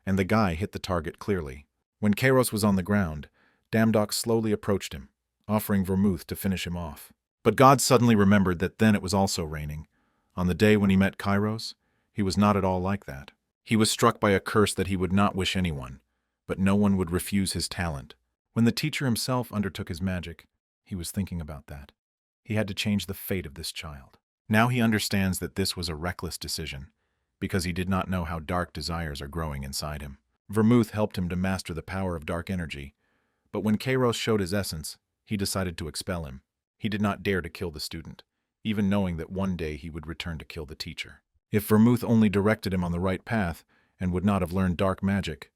and the guy hit the target clearly. When Kairos was on the ground, Damdox slowly approached him, offering Vermouth to finish him off. But God suddenly remembered that then it was also raining. On the day when he met Kairos, he was not at all like that. He was struck by a curse that he would not wish anyone, but no one would refuse his talent. When the teacher himself undertook his magic, he was thinking about that. He had to change the fate of this child. Now he understands that this was a reckless decision, because he did not know how dark desires are growing inside him. Vermouth helped him to master the power of dark energy, but when Kairos showed his essence, he decided to expel him. He did not dare to kill the student, even knowing that one day he would return to kill the teacher. If Vermouth only directed him on the right path and would not have learned dark magic,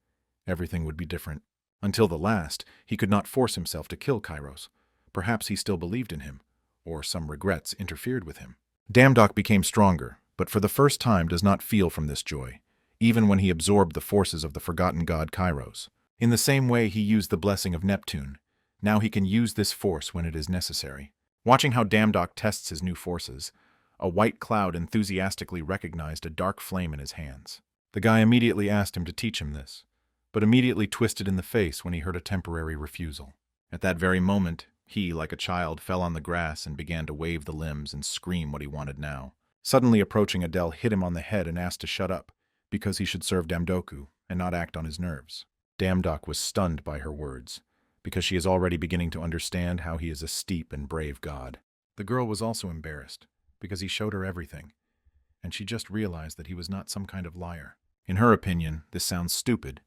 everything would be different. Until the last, he could not force himself to kill Kairos. Perhaps he still believed in him, or some regrets interfered with him. Damdox became stronger, but for the first time does not feel from this joy, even when he absorbed the forces of the forgotten god Kairos. In the same way he used the blessing of Neptune, now he can use this force when it is necessary. Watching how Damdox tests his new forces, a white cloud enthusiastically recognized a dark flame in his hands. The guy immediately asked him to teach him this, but immediately twisted in the face when he heard a temporary refusal. At that very moment, he, like a child, fell on the grass and began to wave the limbs and scream what he wanted now. Suddenly approaching Adele hit him on the head and asked to shut up, because he should serve Damdoku and not act on his nerves. Damdox was stunned by her words, because she is already beginning to understand how he is a steep and brave god. The girl was also embarrassed, because he showed her everything, and she just realized that he was not some kind of liar. In her opinion, this sounds stupid,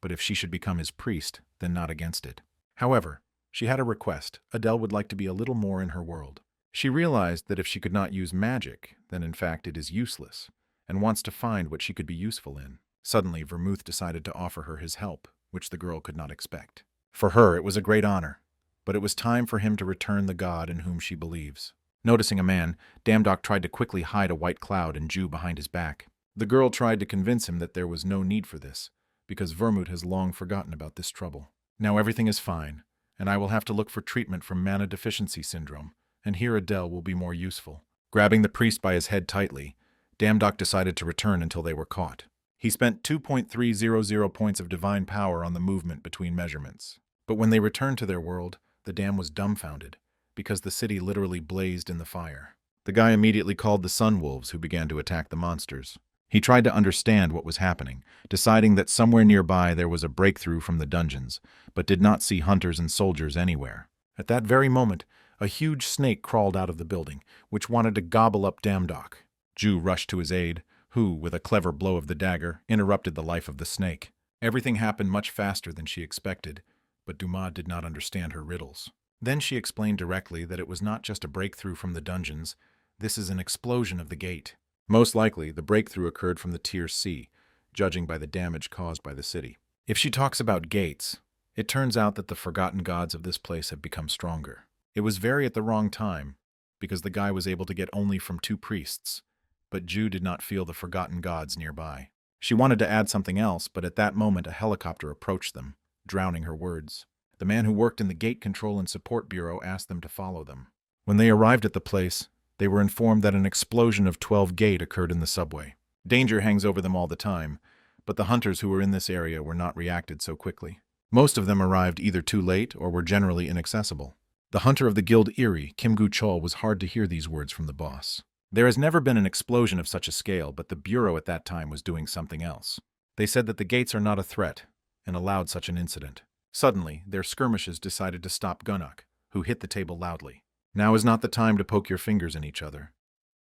but if she should become his priest, then not against it. However, she had a request. Adele would like to be a little more in her world. She realized that if she could not use magic, then in fact it is useless, and wants to find what she could be useful in. Suddenly, Vermouth decided to offer her his help, which the girl could not expect. For her, it was a great honor, but it was time for him to return the god in whom she believes. Noticing a man, Damdok tried to quickly hide a white cloud and Jew behind his back. The girl tried to convince him that there was no need for this, because Vermouth has long forgotten about this trouble. Now everything is fine, and I will have to look for treatment from mana deficiency syndrome, and here Adele will be more useful. Grabbing the priest by his head tightly, Damdok decided to return until they were caught. He spent 2.300 points of divine power on the movement between measurements. But when they returned to their world, the dam was dumbfounded, because the city literally blazed in the fire. The guy immediately called the Sun Wolves, who began to attack the monsters. He tried to understand what was happening, deciding that somewhere nearby there was a breakthrough from the dungeons, but did not see hunters and soldiers anywhere. At that very moment, a huge snake crawled out of the building, which wanted to gobble up Damdok. Jew rushed to his aid, who, with a clever blow of the dagger, interrupted the life of the snake. Everything happened much faster than she expected, but Dumas did not understand her riddles. Then she explained directly that it was not just a breakthrough from the dungeons, this is an explosion of the gate. Most likely, the breakthrough occurred from the Tier C, judging by the damage caused by the city. If she talks about gates, it turns out that the forgotten gods of this place have become stronger. It was very at the wrong time, because the guy was able to get only from 2 priests, but Jew did not feel the forgotten gods nearby. She wanted to add something else, but at that moment a helicopter approached them, drowning her words. The man who worked in the Gate Control and Support Bureau asked them to follow them. When they arrived at the place, they were informed that an explosion of 12 gate occurred in the subway. Danger hangs over them all the time, but the hunters who were in this area were not reacted so quickly. Most of them arrived either too late or were generally inaccessible. The hunter of the guild Erie, Kim-gu Chol, was hard to hear these words from the boss. There has never been an explosion of such a scale, but the Bureau at that time was doing something else. They said that the gates are not a threat, and allowed such an incident. Suddenly, their skirmishes decided to stop Gunnock, who hit the table loudly. Now is not the time to poke your fingers in each other.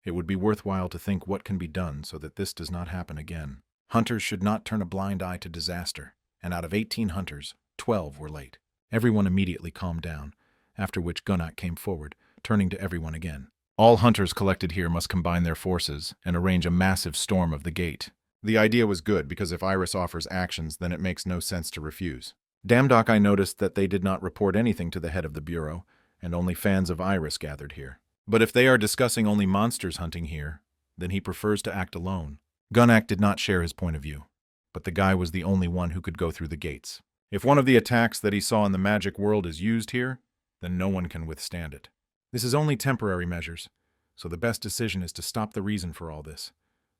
It would be worthwhile to think what can be done so that this does not happen again. Hunters should not turn a blind eye to disaster, and out of 18 hunters, 12 were late. Everyone immediately calmed down, after which Gunnock came forward, turning to everyone again. All hunters collected here must combine their forces and arrange a massive storm of the gate. The idea was good because if Iris offers actions, then it makes no sense to refuse. Damdok, I noticed that they did not report anything to the head of the Bureau, and only fans of Iris gathered here. But if they are discussing only monsters hunting here, then he prefers to act alone. Gunnock did not share his point of view, but the guy was the only one who could go through the gates. If one of the attacks that he saw in the magic world is used here, then no one can withstand it. This is only temporary measures, so the best decision is to stop the reason for all this,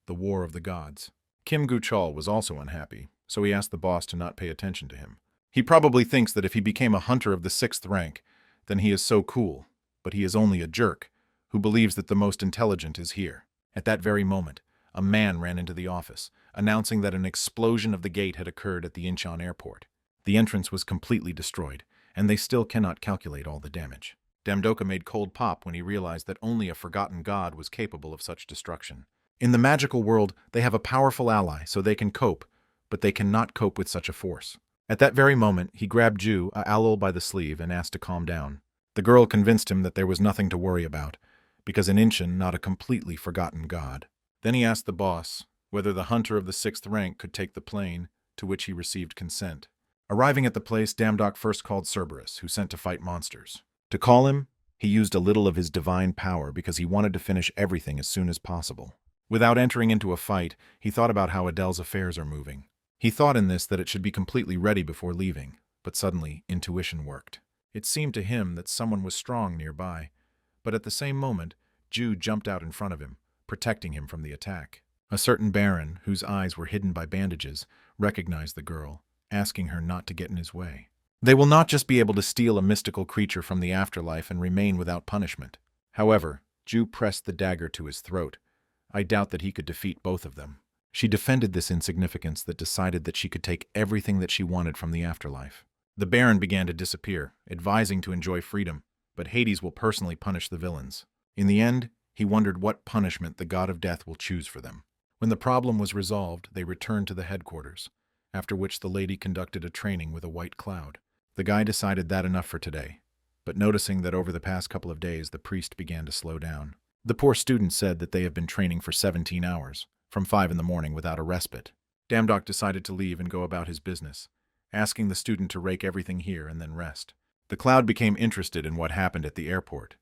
the war of the gods. Kim-gu Chol was also unhappy, so he asked the boss to not pay attention to him. He probably thinks that if he became a hunter of the 6th rank, then he is so cool, but he is only a jerk who believes that the most intelligent is here. At that very moment, a man ran into the office, announcing that an explosion of the gate had occurred at the Incheon airport. The entrance was completely destroyed, and they still cannot calculate all the damage. Damdoka made cold pop when he realized that only a forgotten god was capable of such destruction. In the magical world, they have a powerful ally, so they can cope, but they cannot cope with such a force. At that very moment, he grabbed Ju, Alul, by the sleeve and asked to calm down. The girl convinced him that there was nothing to worry about, because an Incheon not a completely forgotten god. Then he asked the boss whether the hunter of the 6th rank could take the plane, to which he received consent. Arriving at the place, Damdok first called Cerberus, who sent to fight monsters. To call him, he used a little of his divine power because he wanted to finish everything as soon as possible. Without entering into a fight, he thought about how Adele's affairs are moving. He thought in this that it should be completely ready before leaving, but suddenly intuition worked. It seemed to him that someone was strong nearby, but at the same moment, Ju jumped out in front of him, protecting him from the attack. A certain baron, whose eyes were hidden by bandages, recognized the girl, asking her not to get in his way. They will not just be able to steal a mystical creature from the afterlife and remain without punishment. However, Ju pressed the dagger to his throat. I doubt that he could defeat both of them. She defended this insignificance that decided that she could take everything that she wanted from the afterlife. The Baron began to disappear, advising to enjoy freedom, but Hades will personally punish the villains. In the end, He wondered what punishment the god of death will choose for them. When the problem was resolved, they returned to the headquarters, after which the lady conducted a training with a white cloud. The guy decided that enough for today, but noticing that over the past couple of days the priest began to slow down. The poor student said that they have been training for 17 hours, from 5 in the morning without a respite. Damdok decided to leave and go about his business, asking the student to rake everything here and then rest. The cloud became interested in what happened at the airport,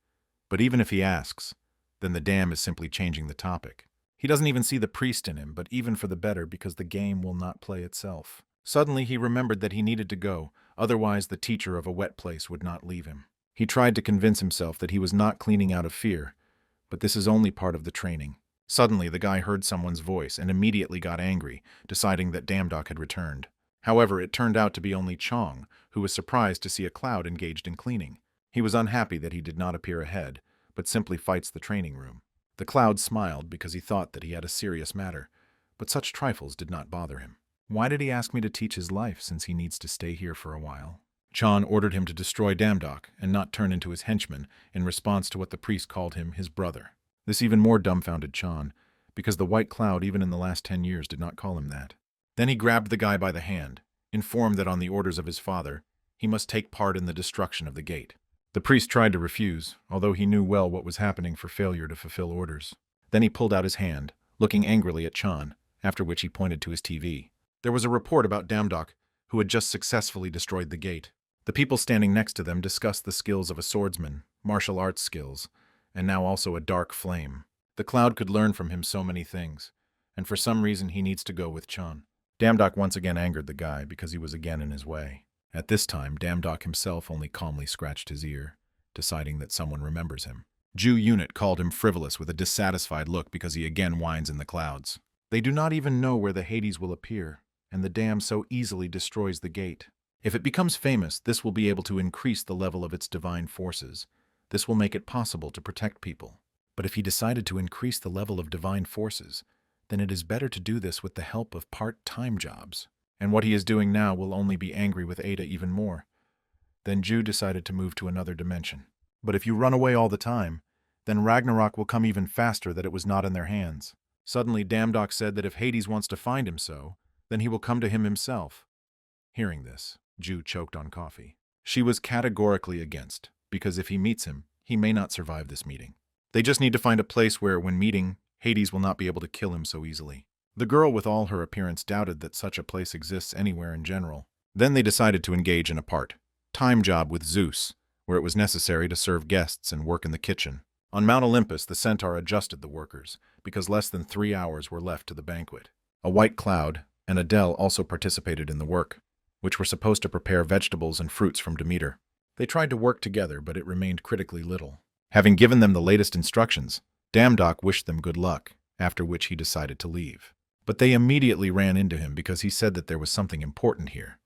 but even if he asks, then the dam is simply changing the topic. He doesn't even see the priest in him, but even for the better because the game will not play itself. Suddenly he remembered that he needed to go, otherwise the teacher of a wet place would not leave him. He tried to convince himself that he was not cleaning out of fear, but this is only part of the training. Suddenly the guy heard someone's voice and immediately got angry, deciding that Damdok had returned. However, it turned out to be only Chong, who was surprised to see a cloud engaged in cleaning. He was unhappy that he did not appear ahead, but simply fights the training room. The cloud smiled because he thought that he had a serious matter, but such trifles did not bother him. Why did he ask me to teach his life since he needs to stay here for a while? Chan ordered him to destroy Damdok and not turn into his henchman in response to what the priest called him his brother. This even more dumbfounded Chan, because the white cloud even in the last 10 years did not call him that. Then he grabbed the guy by the hand, informed that on the orders of his father, he must take part in the destruction of the gate. The priest tried to refuse, although he knew well what was happening for failure to fulfill orders. Then he pulled out his hand, looking angrily at Chan, after which he pointed to his TV. There was a report about Damdok, who had just successfully destroyed the gate. The people standing next to them discussed the skills of a swordsman, martial arts skills, and now also a dark flame. The cloud could learn from him so many things, and for some reason he needs to go with Chan. Damdok once again angered the guy because he was again in his way. At this time, Damdok himself only calmly scratched his ear, deciding that someone remembers him. Jew Unit called him frivolous with a dissatisfied look because he again whines in the clouds. They do not even know where the Hades will appear, and the dam so easily destroys the gate. If it becomes famous, this will be able to increase the level of its divine forces. This will make it possible to protect people. But if he decided to increase the level of divine forces, then it is better to do this with the help of part-time jobs. And what he is doing now will only be angry with Ada even more. Then Jew decided to move to another dimension. But if you run away all the time, then Ragnarok will come even faster that it was not in their hands. Suddenly Damdok said that if Hades wants to find him so, then he will come to him himself. Hearing this, Jew choked on coffee. She was categorically against, because if he meets him, he may not survive this meeting. They just need to find a place where, when meeting, Hades will not be able to kill him so easily. The girl with all her appearance doubted that such a place exists anywhere in general. Then they decided to engage in a part-time job with Zeus, where it was necessary to serve guests and work in the kitchen. On Mount Olympus, the centaur adjusted the workers, because less than 3 hours were left to the banquet. A white cloud and Adele also participated in the work, which were supposed to prepare vegetables and fruits from Demeter. They tried to work together, but it remained critically little. Having given them the latest instructions, Damdok wished them good luck, after which he decided to leave. But they immediately ran into him because he said that there was something important here.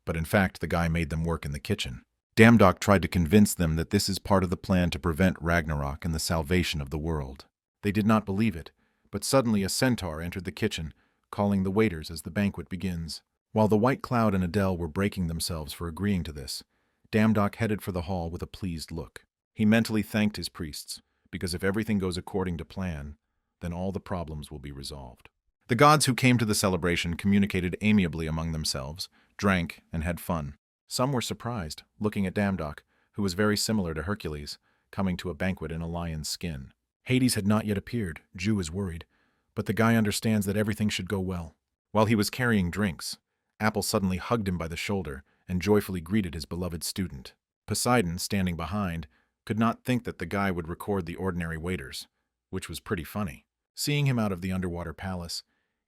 But in fact, the guy made them work in the kitchen. Damdok tried to convince them that this is part of the plan to prevent Ragnarok and the salvation of the world. They did not believe it, but suddenly a centaur entered the kitchen, calling the waiters as the banquet begins. While the White Cloud and Adele were breaking themselves for agreeing to this, Damdok headed for the hall with a pleased look. He mentally thanked his priests, because if everything goes according to plan, then all the problems will be resolved. The gods who came to the celebration communicated amiably among themselves, drank, and had fun. Some were surprised, looking at Damdok, who was very similar to Hercules, coming to a banquet in a lion's skin. Hades had not yet appeared. Jew is worried, but the guy understands that everything should go well. While he was carrying drinks, Apple suddenly hugged him by the shoulder and joyfully greeted his beloved student. Poseidon, standing behind, could not think that the guy would record the ordinary waiters, which was pretty funny. Seeing him out of the underwater palace,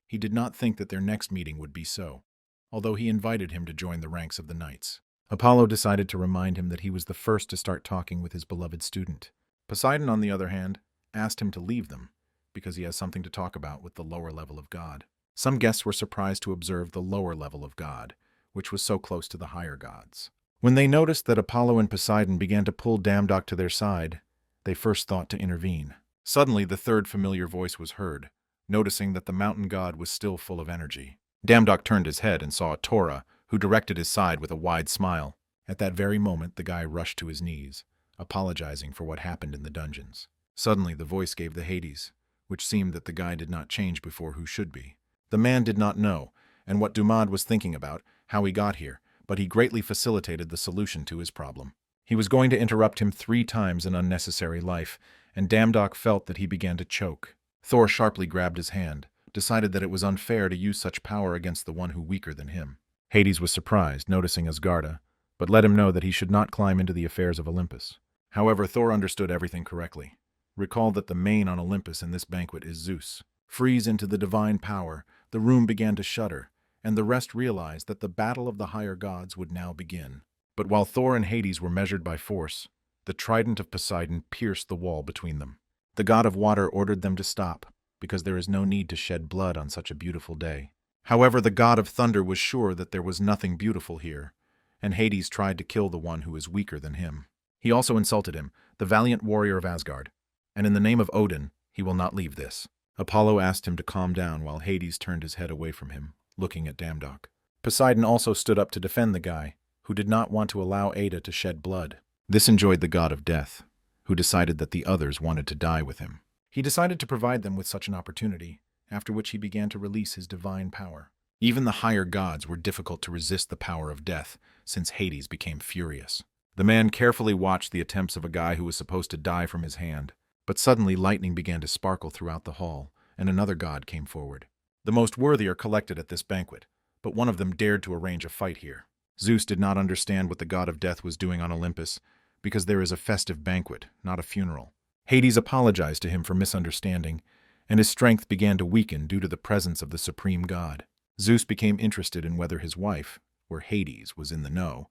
he did not think that their next meeting would be so, although he invited him to join the ranks of the knights. Apollo decided to remind him that he was the first to start talking with his beloved student. Poseidon, on the other hand, asked him to leave them, because he has something to talk about with the lower level of God. Some guests were surprised to observe the lower level of God, which was so close to the higher gods. When they noticed that Apollo and Poseidon began to pull Damdok to their side, they first thought to intervene. Suddenly, the third familiar voice was heard, noticing that the mountain god was still full of energy. Damdok turned his head and saw a Thor, who directed his side with a wide smile. At that very moment, the guy rushed to his knees, apologizing for what happened in the dungeons. Suddenly the voice gave the Hades, which seemed that the guy did not change before who should be. The man did not know, and what Dumad was thinking about, how he got here, but he greatly facilitated the solution to his problem. He was going to interrupt him 3 times in unnecessary life, and Damdok felt that he began to choke. Thor sharply grabbed his hand, decided that it was unfair to use such power against the one who weaker than him. Hades was surprised, noticing Asgarda, but let him know that he should not climb into the affairs of Olympus. However, Thor understood everything correctly. Recall that the main on Olympus in this banquet is Zeus. Freeze into the divine power, the room began to shudder, and the rest realized that the battle of the higher gods would now begin. But while Thor and Hades were measured by force, the trident of Poseidon pierced the wall between them. The god of water ordered them to stop, because there is no need to shed blood on such a beautiful day. However, the god of thunder was sure that there was nothing beautiful here, and Hades tried to kill the one who is weaker than him. He also insulted him, the valiant warrior of Asgard, and in the name of Odin, he will not leave this. Apollo asked him to calm down while Hades turned his head away from him, looking at Damdok. Poseidon also stood up to defend the guy, who did not want to allow Ada to shed blood. This enjoyed the god of death, who decided that the others wanted to die with him. He decided to provide them with such an opportunity, after which he began to release his divine power. Even the higher gods were difficult to resist the power of death, since Hades became furious. The man carefully watched the attempts of a guy who was supposed to die from his hand. But suddenly lightning began to sparkle throughout the hall, and another god came forward. The most worthy are collected at this banquet, but one of them dared to arrange a fight here. Zeus did not understand what the god of death was doing on Olympus, because there is a festive banquet, not a funeral. Hades apologized to him for misunderstanding, and his strength began to weaken due to the presence of the supreme god. Zeus became interested in whether his wife, or Hades, was in the know,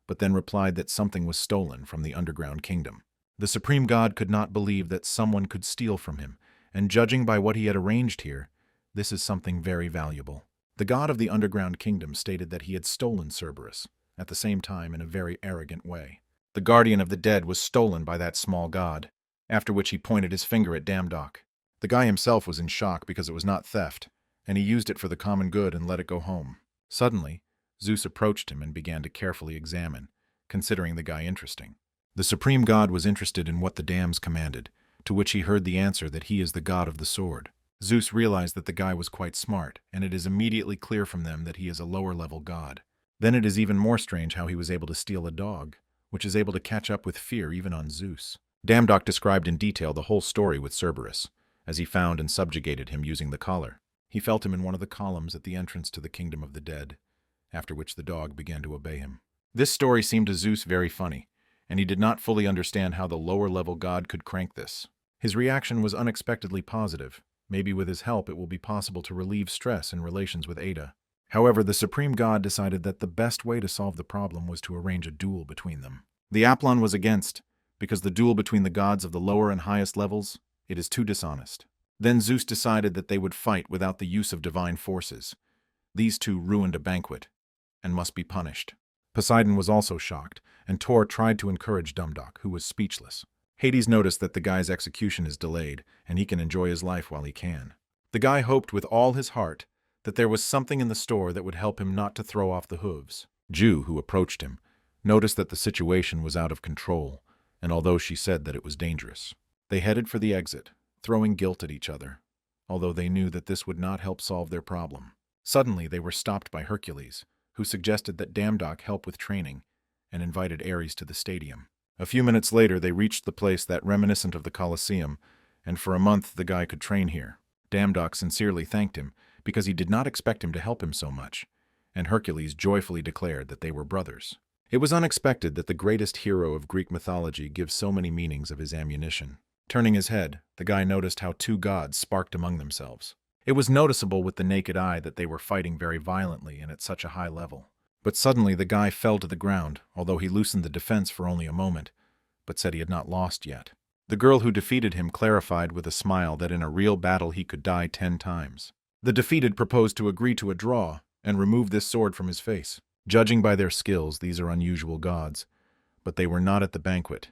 but then replied that something was stolen from the underground kingdom. The supreme god could not believe that someone could steal from him, and judging by what he had arranged here, this is something very valuable. The god of the underground kingdom stated that he had stolen Cerberus, at the same time in a very arrogant way. The guardian of the dead was stolen by that small god, after which he pointed his finger at Damdok. The guy himself was in shock because it was not theft, and he used it for the common good and let it go home. Suddenly, Zeus approached him and began to carefully examine, considering the guy interesting. The supreme god was interested in what the dams commanded, to which he heard the answer that he is the god of the sword. Zeus realized that the guy was quite smart, and it is immediately clear from them that he is a lower-level god. Then it is even more strange how he was able to steal a dog, which is able to catch up with fear even on Zeus. Damdok described in detail the whole story with Cerberus, as he found and subjugated him using the collar. He felt him in one of the columns at the entrance to the kingdom of the dead, after which the dog began to obey him. This story seemed to Zeus very funny, and he did not fully understand how the lower-level god could crank this. His reaction was unexpectedly positive. Maybe with his help it will be possible to relieve stress in relations with Ada. However, the supreme god decided that the best way to solve the problem was to arrange a duel between them. The Apollon was against, because the duel between the gods of the lower and highest levels, it is too dishonest. Then Zeus decided that they would fight without the use of divine forces. These two ruined a banquet, and must be punished. Poseidon was also shocked, and Thor tried to encourage Damdok, who was speechless. Hades noticed that the guy's execution is delayed, and he can enjoy his life while he can. The guy hoped with all his heart that there was something in the store that would help him not to throw off the hooves. Jew, who approached him, noticed that the situation was out of control, and although she said that it was dangerous, they headed for the exit, throwing guilt at each other, although they knew that this would not help solve their problem. Suddenly, they were stopped by Hercules, who suggested that Damdok help with training, and invited Ares to the stadium. A few minutes later, they reached the place that reminiscent of the Colosseum, and for a month the guy could train here. Damdok sincerely thanked him, because he did not expect him to help him so much, and Hercules joyfully declared that they were brothers. It was unexpected that the greatest hero of Greek mythology gives so many meanings of his ammunition. Turning his head, the guy noticed how 2 gods sparked among themselves. It was noticeable with the naked eye that they were fighting very violently and at such a high level. But suddenly the guy fell to the ground, although he loosened the defense for only a moment, but said he had not lost yet. The girl who defeated him clarified with a smile that in a real battle he could die 10 times. The defeated proposed to agree to a draw and remove this sword from his face. Judging by their skills, these are unusual gods, but they were not at the banquet,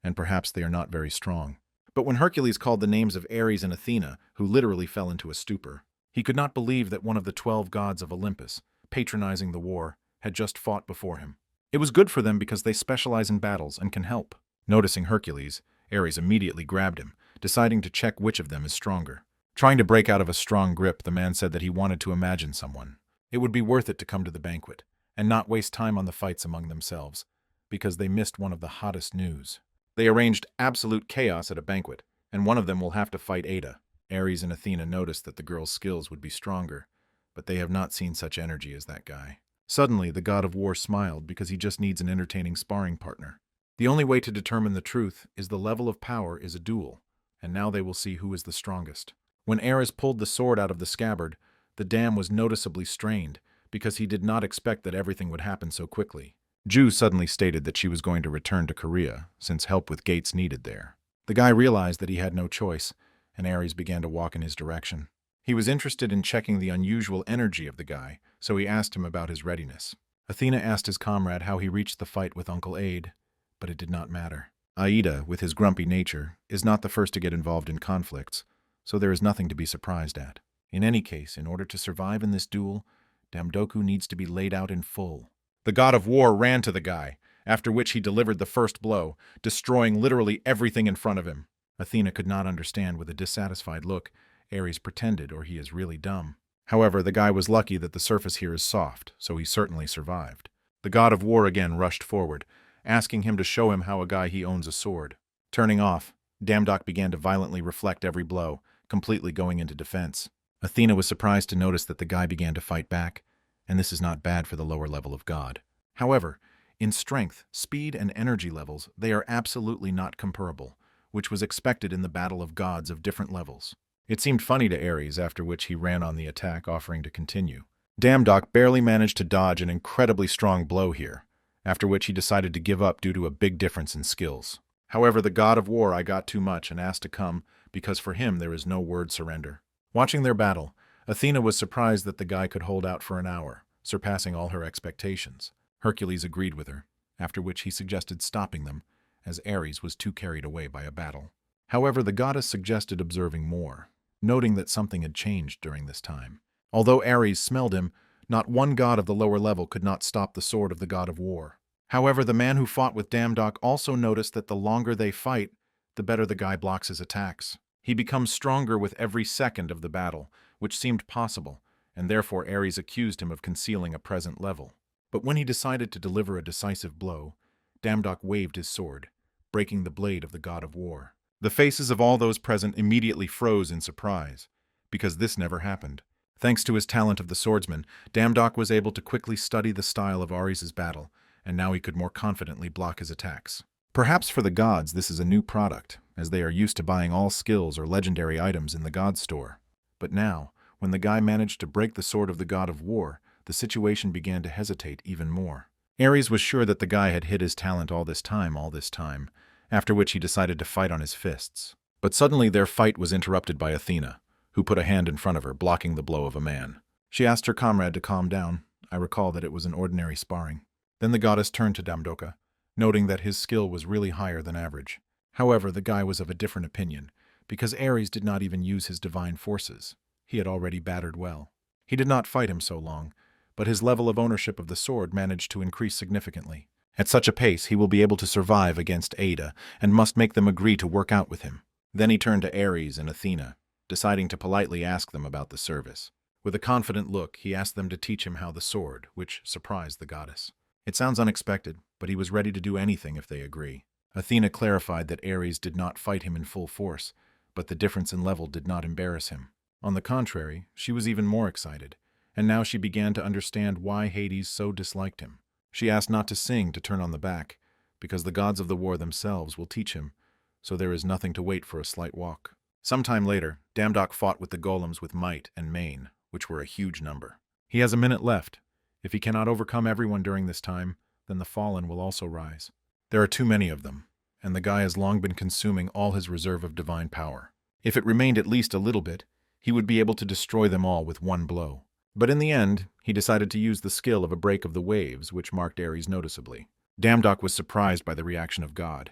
and perhaps they are not very strong. But when Hercules called the names of Ares and Athena, who literally fell into a stupor, he could not believe that one of the 12 gods of Olympus, patronizing the war, had just fought before him. It was good for them because they specialize in battles and can help. Noticing Hercules, Ares immediately grabbed him, deciding to check which of them is stronger. Trying to break out of a strong grip, the man said that he wanted to imagine someone. It would be worth it to come to the banquet, and not waste time on the fights among themselves, because they missed one of the hottest news. They arranged absolute chaos at a banquet, and one of them will have to fight Ada. Ares and Athena noticed that the girl's skills would be stronger, but they have not seen such energy as that guy. Suddenly, the god of war smiled because he just needs an entertaining sparring partner. The only way to determine the truth is the level of power is a duel, and now they will see who is the strongest. When Ares pulled the sword out of the scabbard, the dam was noticeably strained because he did not expect that everything would happen so quickly. Ju suddenly stated that she was going to return to Korea, since help with gates needed there. The guy realized that he had no choice, and Ares began to walk in his direction. He was interested in checking the unusual energy of the guy, so he asked him about his readiness. Athena asked his comrade how he reached the fight with Uncle Ade, but it did not matter. Aida, with his grumpy nature, is not the first to get involved in conflicts, so there is nothing to be surprised at. In any case, in order to survive in this duel, Damdoku needs to be laid out in full. The god of war ran to the guy, after which he delivered the first blow, destroying literally everything in front of him. Athena could not understand with a dissatisfied look. Ares pretended, or he is really dumb. However, the guy was lucky that the surface here is soft, so he certainly survived. The god of war again rushed forward, asking him to show him how a guy he owns a sword. Turning off, Damdok began to violently reflect every blow, completely going into defense. Athena was surprised to notice that the guy began to fight back, and this is not bad for the lower level of god. However, in strength, speed, and energy levels, they are absolutely not comparable, which was expected in the battle of gods of different levels. It seemed funny to Ares, after which he ran on the attack, offering to continue. Damdok barely managed to dodge an incredibly strong blow here, after which he decided to give up due to a big difference in skills. However, the god of war I got too much and asked to come, because for him there is no word surrender. Watching their battle, Athena was surprised that the guy could hold out for an hour, surpassing all her expectations. Hercules agreed with her, after which he suggested stopping them, as Ares was too carried away by a battle. However, the goddess suggested observing more, noting that something had changed during this time. Although Ares smelled him, not one god of the lower level could not stop the sword of the god of war. However, the man who fought with Damdok also noticed that the longer they fight, the better the guy blocks his attacks. He becomes stronger with every second of the battle, which seemed possible, and therefore Ares accused him of concealing a present level. But when he decided to deliver a decisive blow, Damdok waved his sword, breaking the blade of the god of war. The faces of all those present immediately froze in surprise, because this never happened. Thanks to his talent of the swordsman, Damdok was able to quickly study the style of Ares' battle, and now he could more confidently block his attacks. Perhaps for the gods this is a new product, as they are used to buying all skills or legendary items in the god store. But now, when the guy managed to break the sword of the god of war, the situation began to hesitate even more. Ares was sure that the guy had hid his talent all this time, after which he decided to fight on his fists. But suddenly their fight was interrupted by Athena, who put a hand in front of her, blocking the blow of a man. She asked her comrade to calm down. I recall that it was an ordinary sparring. Then the goddess turned to Damdoka, noting that his skill was really higher than average. However, the guy was of a different opinion, because Ares did not even use his divine forces. He had already battered well. He did not fight him so long, but his level of ownership of the sword managed to increase significantly. At such a pace, he will be able to survive against Ada, and must make them agree to work out with him. Then he turned to Ares and Athena, deciding to politely ask them about the service. With a confident look, he asked them to teach him how the sword, which surprised the goddess. It sounds unexpected, but he was ready to do anything if they agree. Athena clarified that Ares did not fight him in full force, but the difference in level did not embarrass him. On the contrary, she was even more excited, and now she began to understand why Hades so disliked him. She asked not to sing to turn on the back, because the gods of the war themselves will teach him, so there is nothing to wait for a slight walk. Some time later, Damdok fought with the golems with might and main, which were a huge number. He has a minute left. If he cannot overcome everyone during this time, then the fallen will also rise. There are too many of them, and the guy has long been consuming all his reserve of divine power. If it remained at least a little bit, he would be able to destroy them all with one blow. But in the end, he decided to use the skill of a break of the waves, which marked Ares noticeably. Damdok was surprised by the reaction of God,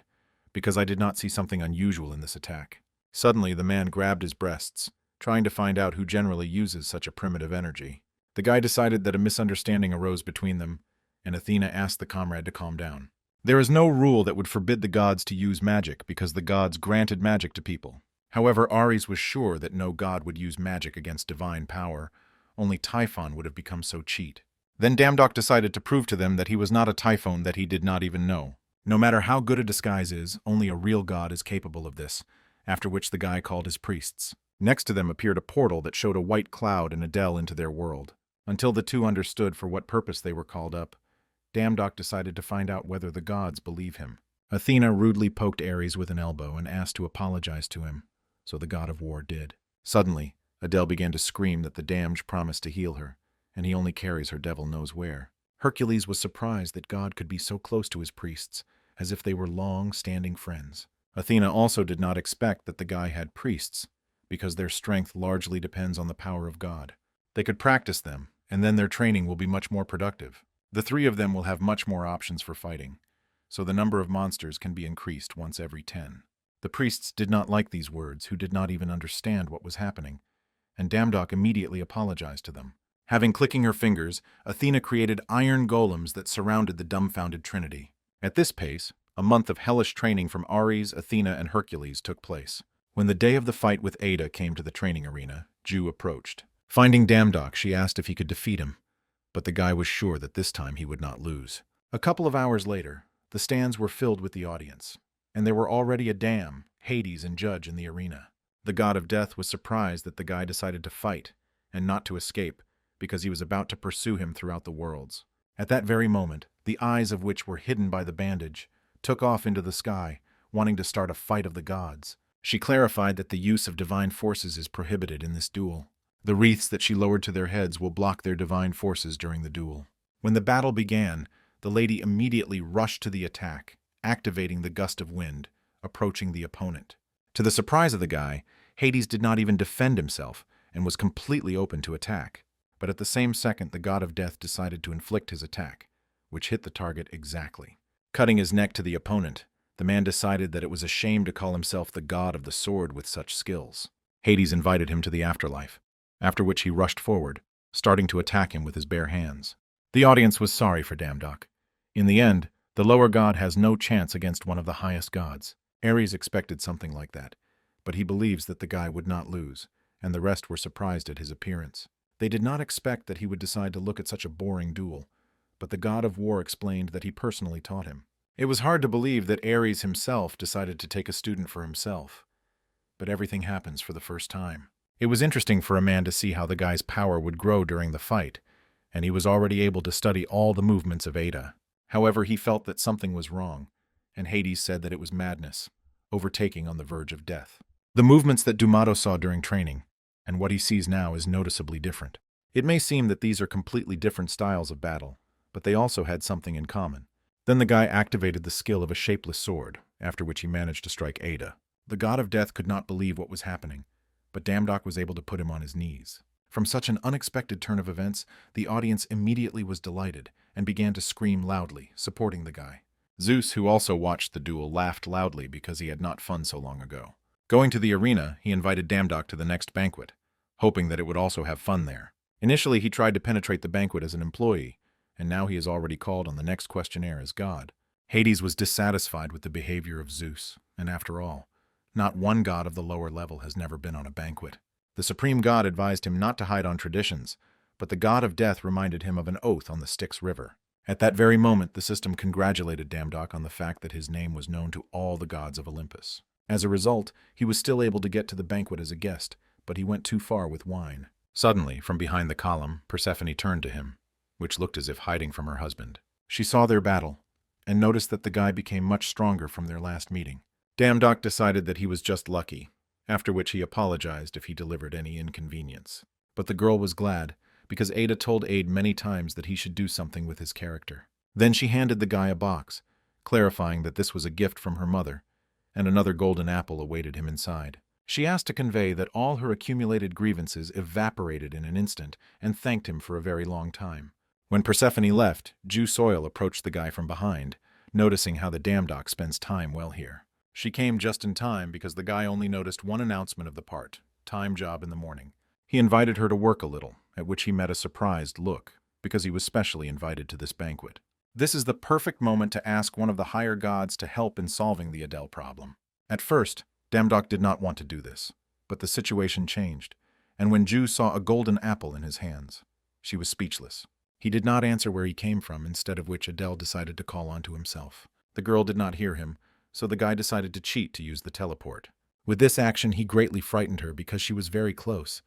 because I did not see something unusual in this attack. Suddenly, the man grabbed his breasts, trying to find out who generally uses such a primitive energy. The guy decided that a misunderstanding arose between them, and Athena asked the comrade to calm down. There is no rule that would forbid the gods to use magic because the gods granted magic to people. However, Ares was sure that no god would use magic against divine power. Only Typhon would have become so cheat. Then Damdok decided to prove to them that he was not a Typhon that he did not even know. No matter how good a disguise is, only a real god is capable of this, after which the guy called his priests. Next to them appeared a portal that showed a white cloud and a dell into their world. Until the two understood for what purpose they were called up, Damdok decided to find out whether the gods believe him. Athena rudely poked Ares with an elbow and asked to apologize to him, so the god of war did. Suddenly, Adele began to scream that the damned promised to heal her, and he only carries her devil knows where. Hercules was surprised that God could be so close to his priests, as if they were long-standing friends. Athena also did not expect that the guy had priests, because their strength largely depends on the power of God. They could practice them, and then their training will be much more productive. The three of them will have much more options for fighting, so the number of monsters can be increased once every 10. The priests did not like these words, who did not even understand what was happening, and Damdok immediately apologized to them. Having clicking her fingers, Athena created iron golems that surrounded the dumbfounded trinity. At this pace, a month of hellish training from Ares, Athena, and Hercules took place. When the day of the fight with Ada came to the training arena, Ju approached. Finding Damdok, she asked if he could defeat him, but the guy was sure that this time he would not lose. A couple of hours later, the stands were filled with the audience, and there were already a Dam, Hades, and Judge in the arena. The god of death was surprised that the guy decided to fight, and not to escape, because he was about to pursue him throughout the worlds. At that very moment, the eyes of which were hidden by the bandage, took off into the sky, wanting to start a fight of the gods. She clarified that the use of divine forces is prohibited in this duel. The wreaths that she lowered to their heads will block their divine forces during the duel. When the battle began, the lady immediately rushed to the attack, activating the gust of wind, approaching the opponent. To the surprise of the guy, Hades did not even defend himself and was completely open to attack. But at the same second, the god of death decided to inflict his attack, which hit the target exactly. Cutting his neck to the opponent, the man decided that it was a shame to call himself the god of the sword with such skills. Hades invited him to the afterlife, after which he rushed forward, starting to attack him with his bare hands. The audience was sorry for Damdok. In the end, the lower god has no chance against one of the highest gods. Ares expected something like that, but he believes that the guy would not lose, and the rest were surprised at his appearance. They did not expect that he would decide to look at such a boring duel, but the god of war explained that he personally taught him. It was hard to believe that Ares himself decided to take a student for himself, but everything happens for the first time. It was interesting for a man to see how the guy's power would grow during the fight, and he was already able to study all the movements of Ada. However, he felt that something was wrong, and Hades said that it was madness, overtaking on the verge of death. The movements that Dumato saw during training, and what he sees now, is noticeably different. It may seem that these are completely different styles of battle, but they also had something in common. Then the guy activated the skill of a shapeless sword, after which he managed to strike Ada. The god of death could not believe what was happening, but Damdok was able to put him on his knees. From such an unexpected turn of events, the audience immediately was delighted and began to scream loudly, supporting the guy. Zeus, who also watched the duel, laughed loudly because he had not fun so long ago. Going to the arena, he invited Damdok to the next banquet, hoping that it would also have fun there. Initially, he tried to penetrate the banquet as an employee, and now he is already called on the next questionnaire as god. Hades was dissatisfied with the behavior of Zeus, and after all, not one god of the lower level has never been on a banquet. The supreme god advised him not to hide on traditions, but the god of death reminded him of an oath on the Styx River. At that very moment, the system congratulated Damdok on the fact that his name was known to all the gods of Olympus. As a result, he was still able to get to the banquet as a guest, but he went too far with wine. Suddenly, from behind the column, Persephone turned to him, which looked as if hiding from her husband. She saw their battle, and noticed that the guy became much stronger from their last meeting. Damdok decided that he was just lucky, after which he apologized if he delivered any inconvenience. But the girl was glad, because Ada told Ade many times that he should do something with his character. Then she handed the guy a box, clarifying that this was a gift from her mother, and another golden apple awaited him inside. She asked to convey that all her accumulated grievances evaporated in an instant and thanked him for a very long time. When Persephone left, Jew Soil approached the guy from behind, noticing how the Damdok spends time well here. She came just in time because the guy only noticed one announcement of the part, time job in the morning. He invited her to work a little, at which he met a surprised look, because he was specially invited to this banquet. This is the perfect moment to ask one of the higher gods to help in solving the Adele problem. At first, Damdok did not want to do this, but the situation changed, and when Ju saw a golden apple in his hands, she was speechless. He did not answer where he came from, instead of which Adele decided to call onto himself. The girl did not hear him, so the guy decided to cheat to use the teleport. With this action, he greatly frightened her because she was very close,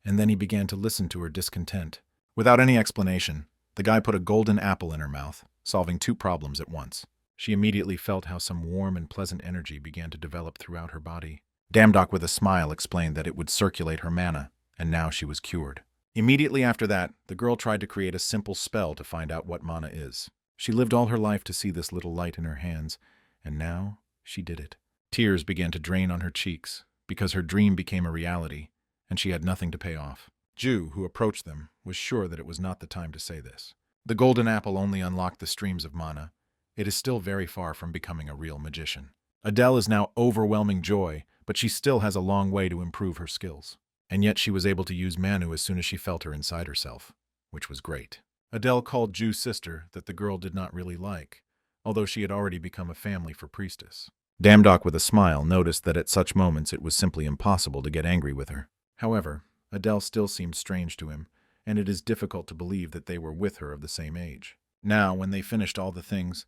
and then he began to listen to her discontent. Without any explanation, the guy put a golden apple in her mouth, solving two problems at once. She immediately felt how some warm and pleasant energy began to develop throughout her body. Damdok with a smile explained that it would circulate her mana, and now she was cured. Immediately after that, the girl tried to create a simple spell to find out what mana is. She lived all her life to see this little light in her hands, and now she did it. Tears began to drain on her cheeks, because her dream became a reality, and she had nothing to pay off. Ju, who approached them, was sure that it was not the time to say this. The golden apple only unlocked the streams of mana. It is still very far from becoming a real magician. Adele is now overwhelming joy, but she still has a long way to improve her skills. And yet she was able to use Manu as soon as she felt her inside herself, which was great. Adele called Ju's sister that the girl did not really like, although she had already become a family for priestess. Damdok with a smile noticed that at such moments it was simply impossible to get angry with her. However, Adele still seemed strange to him, and it is difficult to believe that they were with her of the same age. Now, when they finished all the things,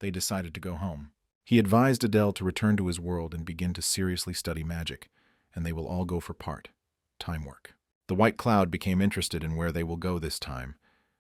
they decided to go home. He advised Adele to return to his world and begin to seriously study magic, and they will all go for time work. The white cloud became interested in where they will go this time,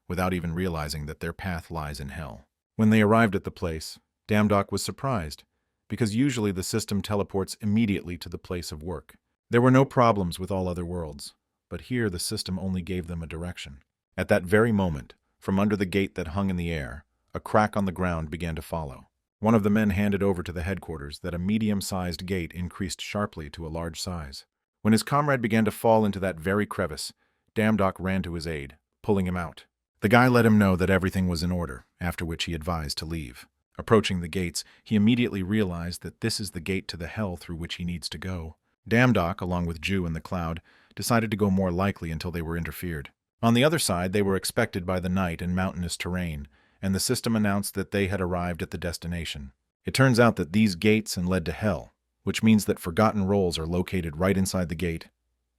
without even realizing that their path lies in hell. When they arrived at the place, Damdok was surprised, because usually the system teleports immediately to the place of work. There were no problems with all other worlds, but here the system only gave them a direction. At that very moment, from under the gate that hung in the air, a crack on the ground began to follow. One of the men handed over to the headquarters that a medium-sized gate increased sharply to a large size. When his comrade began to fall into that very crevice, Damdok ran to his aid, pulling him out. The guy let him know that everything was in order, after which he advised to leave. Approaching the gates, he immediately realized that this is the gate to the hell through which he needs to go. Damdok, along with Ju and the cloud, decided to go more likely until they were interfered. On the other side, they were expected by the night and mountainous terrain, and the system announced that they had arrived at the destination. It turns out that these gates led to hell, which means that forgotten rolls are located right inside the gate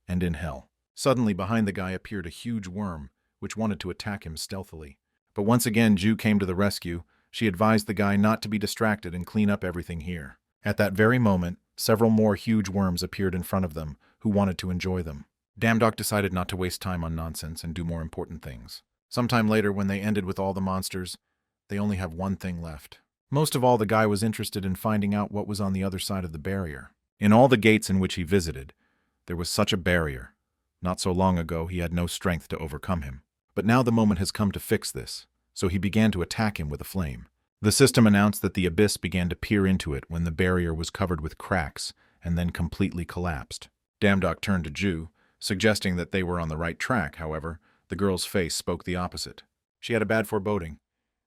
and in hell. Suddenly, behind the guy appeared a huge worm, which wanted to attack him stealthily. But once again, Ju came to the rescue. She advised the guy not to be distracted and clean up everything here. At that very moment, several more huge worms appeared in front of them, who wanted to enjoy them. Damdok decided not to waste time on nonsense and do more important things. Sometime later, when they ended with all the monsters, they only have one thing left. Most of all, the guy was interested in finding out what was on the other side of the barrier. In all the gates in which he visited, there was such a barrier. Not so long ago, he had no strength to overcome him. But now the moment has come to fix this, so he began to attack him with a flame. The system announced that the abyss began to peer into it when the barrier was covered with cracks and then completely collapsed. Damdok turned to Ju, suggesting that they were on the right track. However, the girl's face spoke the opposite. She had a bad foreboding,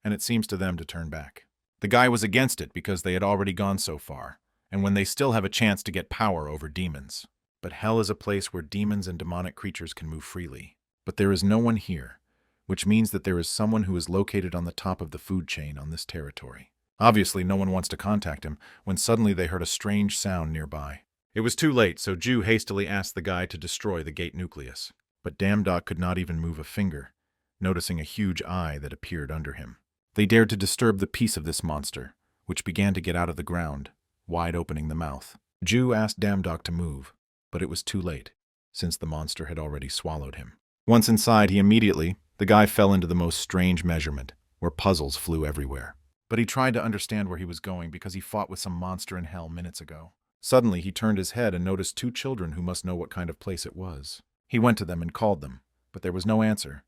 and it seems to them to turn back. The guy was against it because they had already gone so far, and when they still have a chance to get power over demons. But hell is a place where demons and demonic creatures can move freely. But there is no one here, which means that there is someone who is located on the top of the food chain on this territory. Obviously, no one wants to contact him when suddenly they heard a strange sound nearby. It was too late, so Ju hastily asked the guy to destroy the gate nucleus. But Damdok could not even move a finger, noticing a huge eye that appeared under him. They dared to disturb the peace of this monster, which began to get out of the ground, wide opening the mouth. Ju asked Damdok to move, but it was too late, since the monster had already swallowed him. Once inside, the guy fell into the most strange measurement, where puzzles flew everywhere. But he tried to understand where he was going because he fought with some monster in hell minutes ago. Suddenly, he turned his head and noticed two children who must know what kind of place it was. He went to them and called them, but there was no answer.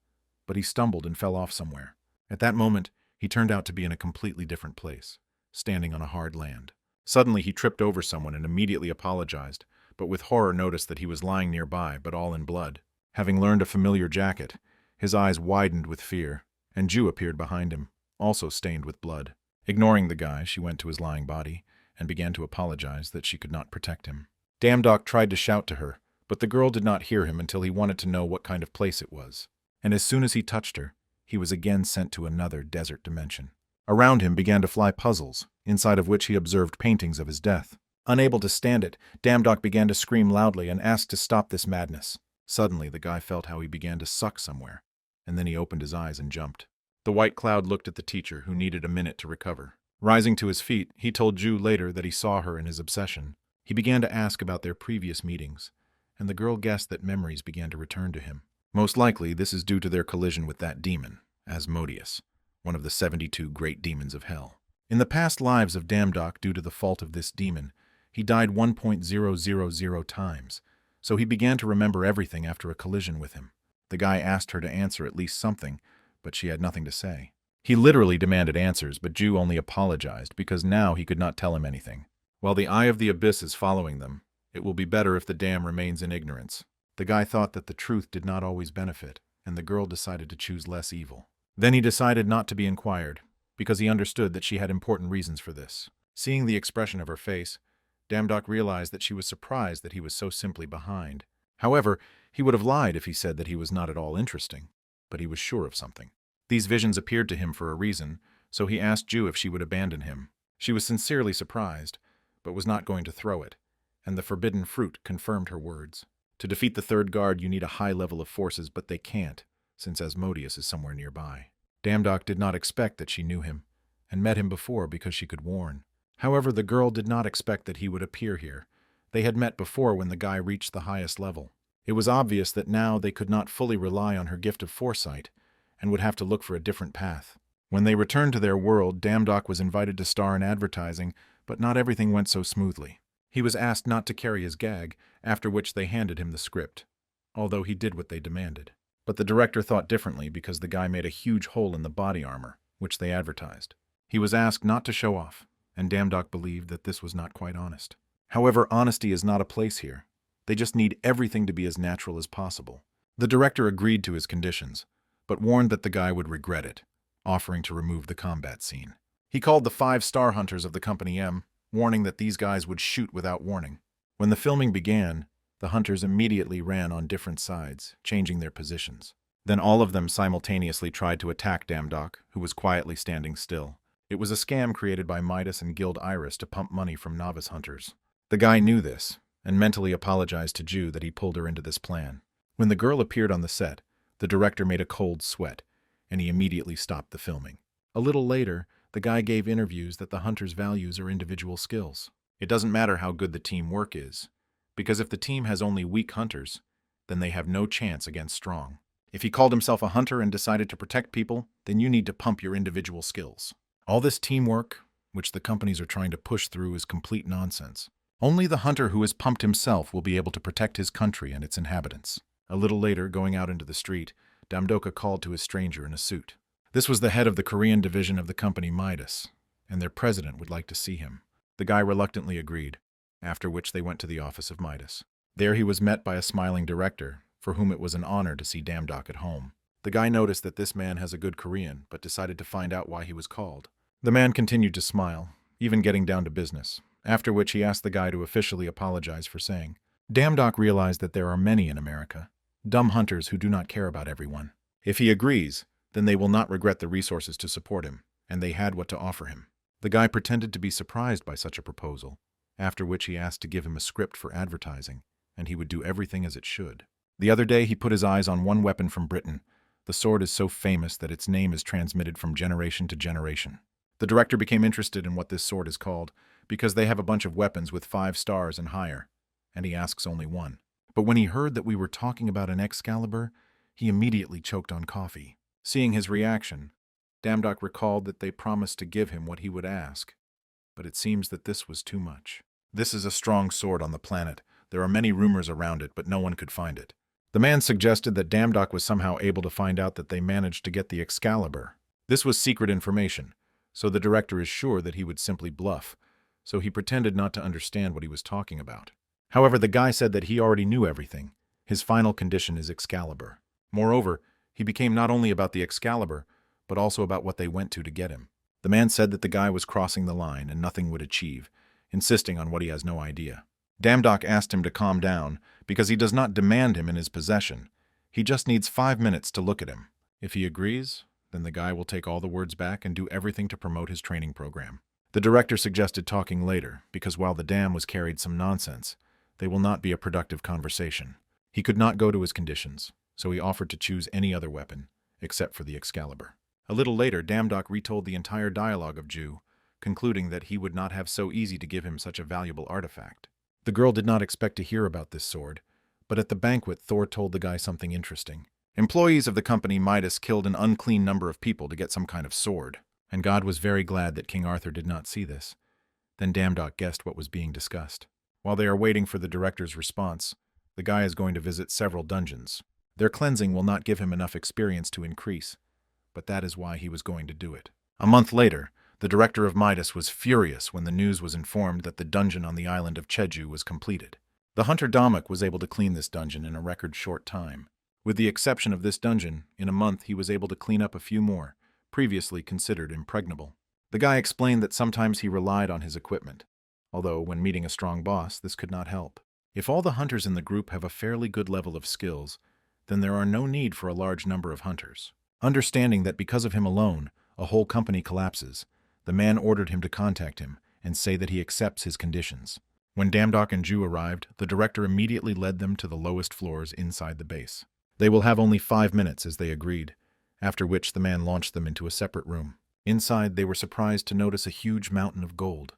But he stumbled and fell off somewhere. At that moment, he turned out to be in a completely different place, standing on a hard land. Suddenly, he tripped over someone and immediately apologized, but with horror noticed that he was lying nearby, but all in blood. Having learned a familiar jacket, his eyes widened with fear, and Ju appeared behind him, also stained with blood. Ignoring the guy, she went to his lying body and began to apologize that she could not protect him. Damdok tried to shout to her, but the girl did not hear him until he wanted to know what kind of place it was. And as soon as he touched her, he was again sent to another desert dimension. Around him began to fly puzzles, inside of which he observed paintings of his death. Unable to stand it, Damdok began to scream loudly and asked to stop this madness. Suddenly, the guy felt how he began to suck somewhere, and then he opened his eyes and jumped. The white cloud looked at the teacher, who needed a minute to recover. Rising to his feet, he told Ju later that he saw her in his obsession. He began to ask about their previous meetings, and the girl guessed that memories began to return to him. Most likely, this is due to their collision with that demon, Asmodeus, one of the 72 great demons of hell. In the past lives of Damdok, due to the fault of this demon, he died 1.000 times, so he began to remember everything after a collision with him. The guy asked her to answer at least something, but she had nothing to say. He literally demanded answers, but Ju only apologized because now he could not tell him anything. While the eye of the abyss is following them, it will be better if the dam remains in ignorance. The guy thought that the truth did not always benefit, and the girl decided to choose less evil. Then he decided not to be inquired, because he understood that she had important reasons for this. Seeing the expression of her face, Damdok realized that she was surprised that he was so simply behind. However, he would have lied if he said that he was not at all interesting, but he was sure of something. These visions appeared to him for a reason, so he asked Ju if she would abandon him. She was sincerely surprised, but was not going to throw it, and the forbidden fruit confirmed her words. To defeat the third guard, you need a high level of forces, but they can't, since Asmodeus is somewhere nearby. Damdok did not expect that she knew him, and met him before because she could warn. However, the girl did not expect that he would appear here. They had met before when the guy reached the highest level. It was obvious that now they could not fully rely on her gift of foresight, and would have to look for a different path. When they returned to their world, Damdok was invited to star in advertising, but not everything went so smoothly. He was asked not to carry his gag, after which they handed him the script, although he did what they demanded. But the director thought differently because the guy made a huge hole in the body armor, which they advertised. He was asked not to show off, and Damdok believed that this was not quite honest. However, honesty is not a place here. They just need everything to be as natural as possible. The director agreed to his conditions, but warned that the guy would regret it, offering to remove the combat scene. He called the 5-star hunters of the Company M, warning that these guys would shoot without warning. When the filming began, the hunters immediately ran on different sides, changing their positions. Then all of them simultaneously tried to attack Damdok, who was quietly standing still. It was a scam created by Midas and Guild Iris to pump money from novice hunters. The guy knew this, and mentally apologized to Ju that he pulled her into this plan. When the girl appeared on the set, the director made a cold sweat, and he immediately stopped the filming. A little later, the guy gave interviews that the hunters' values are individual skills. It doesn't matter how good the teamwork is, because if the team has only weak hunters, then they have no chance against strong. If he called himself a hunter and decided to protect people, then you need to pump your individual skills. All this teamwork, which the companies are trying to push through, is complete nonsense. Only the hunter who has pumped himself will be able to protect his country and its inhabitants. A little later, going out into the street, Damdoka called to a stranger in a suit. This was the head of the Korean division of the company Midas, and their president would like to see him. The guy reluctantly agreed, after which they went to the office of Midas. There he was met by a smiling director, for whom it was an honor to see Damdok at home. The guy noticed that this man has a good Korean, but decided to find out why he was called. The man continued to smile, even getting down to business, after which he asked the guy to officially apologize for saying, Damdok realized that there are many in America, dumb hunters who do not care about everyone. If he agrees, then they will not regret the resources to support him, and they had what to offer him. The guy pretended to be surprised by such a proposal, after which he asked to give him a script for advertising, and he would do everything as it should. The other day he put his eyes on one weapon from Britain. The sword is so famous that its name is transmitted from generation to generation. The director became interested in what this sword is called, because they have a bunch of weapons with 5 stars and higher, and he asks only one. But when he heard that we were talking about an Excalibur, he immediately choked on coffee. Seeing his reaction, Damdok recalled that they promised to give him what he would ask, but it seems that this was too much. This is a strong sword on the planet. There are many rumors around it, but no one could find it. The man suggested that Damdok was somehow able to find out that they managed to get the Excalibur. This was secret information, so the director is sure that he would simply bluff, so he pretended not to understand what he was talking about. However, the guy said that he already knew everything. His final condition is Excalibur. Moreover, he became not only about the Excalibur, but also about what they went to get him. The man said that the guy was crossing the line and nothing would achieve, insisting on what he has no idea. Damdok asked him to calm down, because he does not demand him in his possession. He just needs 5 minutes to look at him. If he agrees, then the guy will take all the words back and do everything to promote his training program. The director suggested talking later, because while the dam was carried some nonsense, they will not be a productive conversation. He could not go to his conditions, so he offered to choose any other weapon, except for the Excalibur. A little later, Damdok retold the entire dialogue of Jew, concluding that he would not have so easy to give him such a valuable artifact. The girl did not expect to hear about this sword, but at the banquet Thor told the guy something interesting. Employees of the company Midas killed an unclean number of people to get some kind of sword, and God was very glad that King Arthur did not see this. Then Damdok guessed what was being discussed. While they are waiting for the director's response, the guy is going to visit several dungeons. Their cleansing will not give him enough experience to increase, but that is why he was going to do it. A month later, the director of Midas was furious when the news was informed that the dungeon on the island of Cheju was completed. The hunter Damak was able to clean this dungeon in a record short time. With the exception of this dungeon, in a month he was able to clean up a few more, previously considered impregnable. The guy explained that sometimes he relied on his equipment, although when meeting a strong boss, this could not help. If all the hunters in the group have a fairly good level of skills, then there are no need for a large number of hunters. Understanding that because of him alone, a whole company collapses, the man ordered him to contact him and say that he accepts his conditions. When Damdok and Jew arrived, the director immediately led them to the lowest floors inside the base. They will have only 5 minutes, as they agreed, after which the man launched them into a separate room. Inside, they were surprised to notice a huge mountain of gold,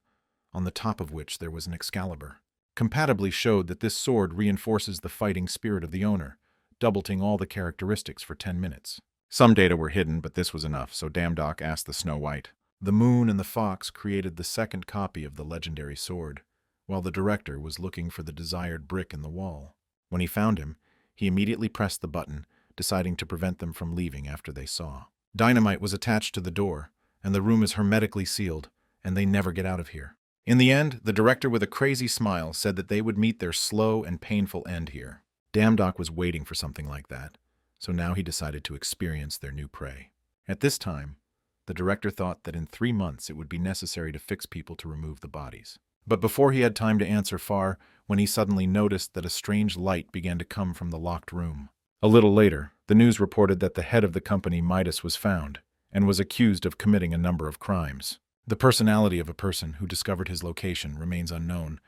on the top of which there was an Excalibur. Compatibly showed that this sword reinforces the fighting spirit of the owner, doubling all the characteristics for 10 minutes. Some data were hidden, but this was enough, so Damdok asked the Snow White. The moon and the fox created the second copy of the legendary sword, while the director was looking for the desired brick in the wall. When he found him, he immediately pressed the button, deciding to prevent them from leaving after they saw. Dynamite was attached to the door, and the room is hermetically sealed, and they never get out of here. In the end, the director with a crazy smile said that they would meet their slow and painful end here. Damdok was waiting for something like that, so now he decided to experience their new prey. At this time, the director thought that in 3 months it would be necessary to fix people to remove the bodies. But before he had time to answer far, when he suddenly noticed that a strange light began to come from the locked room. A little later, the news reported that the head of the company Midas was found, and was accused of committing a number of crimes. The personality of a person who discovered his location remains unknown,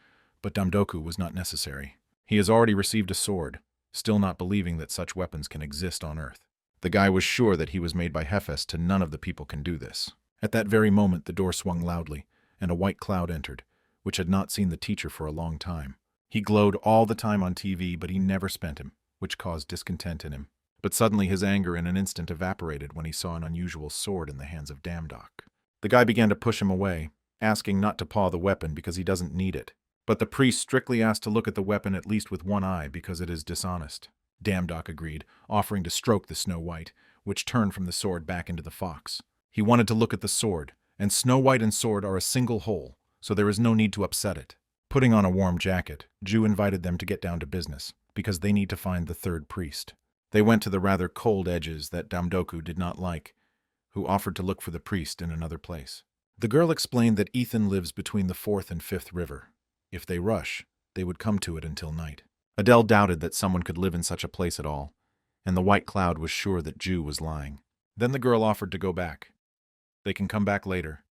but Damdoku was not necessary. He has already received a sword, still not believing that such weapons can exist on Earth. The guy was sure that he was made by Hephaestus, and none of the people can do this. At that very moment, the door swung loudly, and a white cloud entered, which had not seen the teacher for a long time. He glowed all the time on TV, but he never spent him, which caused discontent in him. But suddenly his anger in an instant evaporated when he saw an unusual sword in the hands of Damdok. The guy began to push him away, asking not to paw the weapon because he doesn't need it. But the priest strictly asked to look at the weapon at least with one eye because it is dishonest. Damdok agreed, offering to stroke the Snow White, which turned from the sword back into the fox. He wanted to look at the sword, and Snow White and sword are a single whole, so there is no need to upset it. Putting on a warm jacket, Jew invited them to get down to business, because they need to find the third priest. They went to the rather cold edges that Damdoku did not like, who offered to look for the priest in another place. The girl explained that Ethan lives between the 4th and 5th river. If they rush, they would come to it until night. Adele doubted that someone could live in such a place at all, and the white cloud was sure that Jew was lying. Then the girl offered to go back. They can come back later,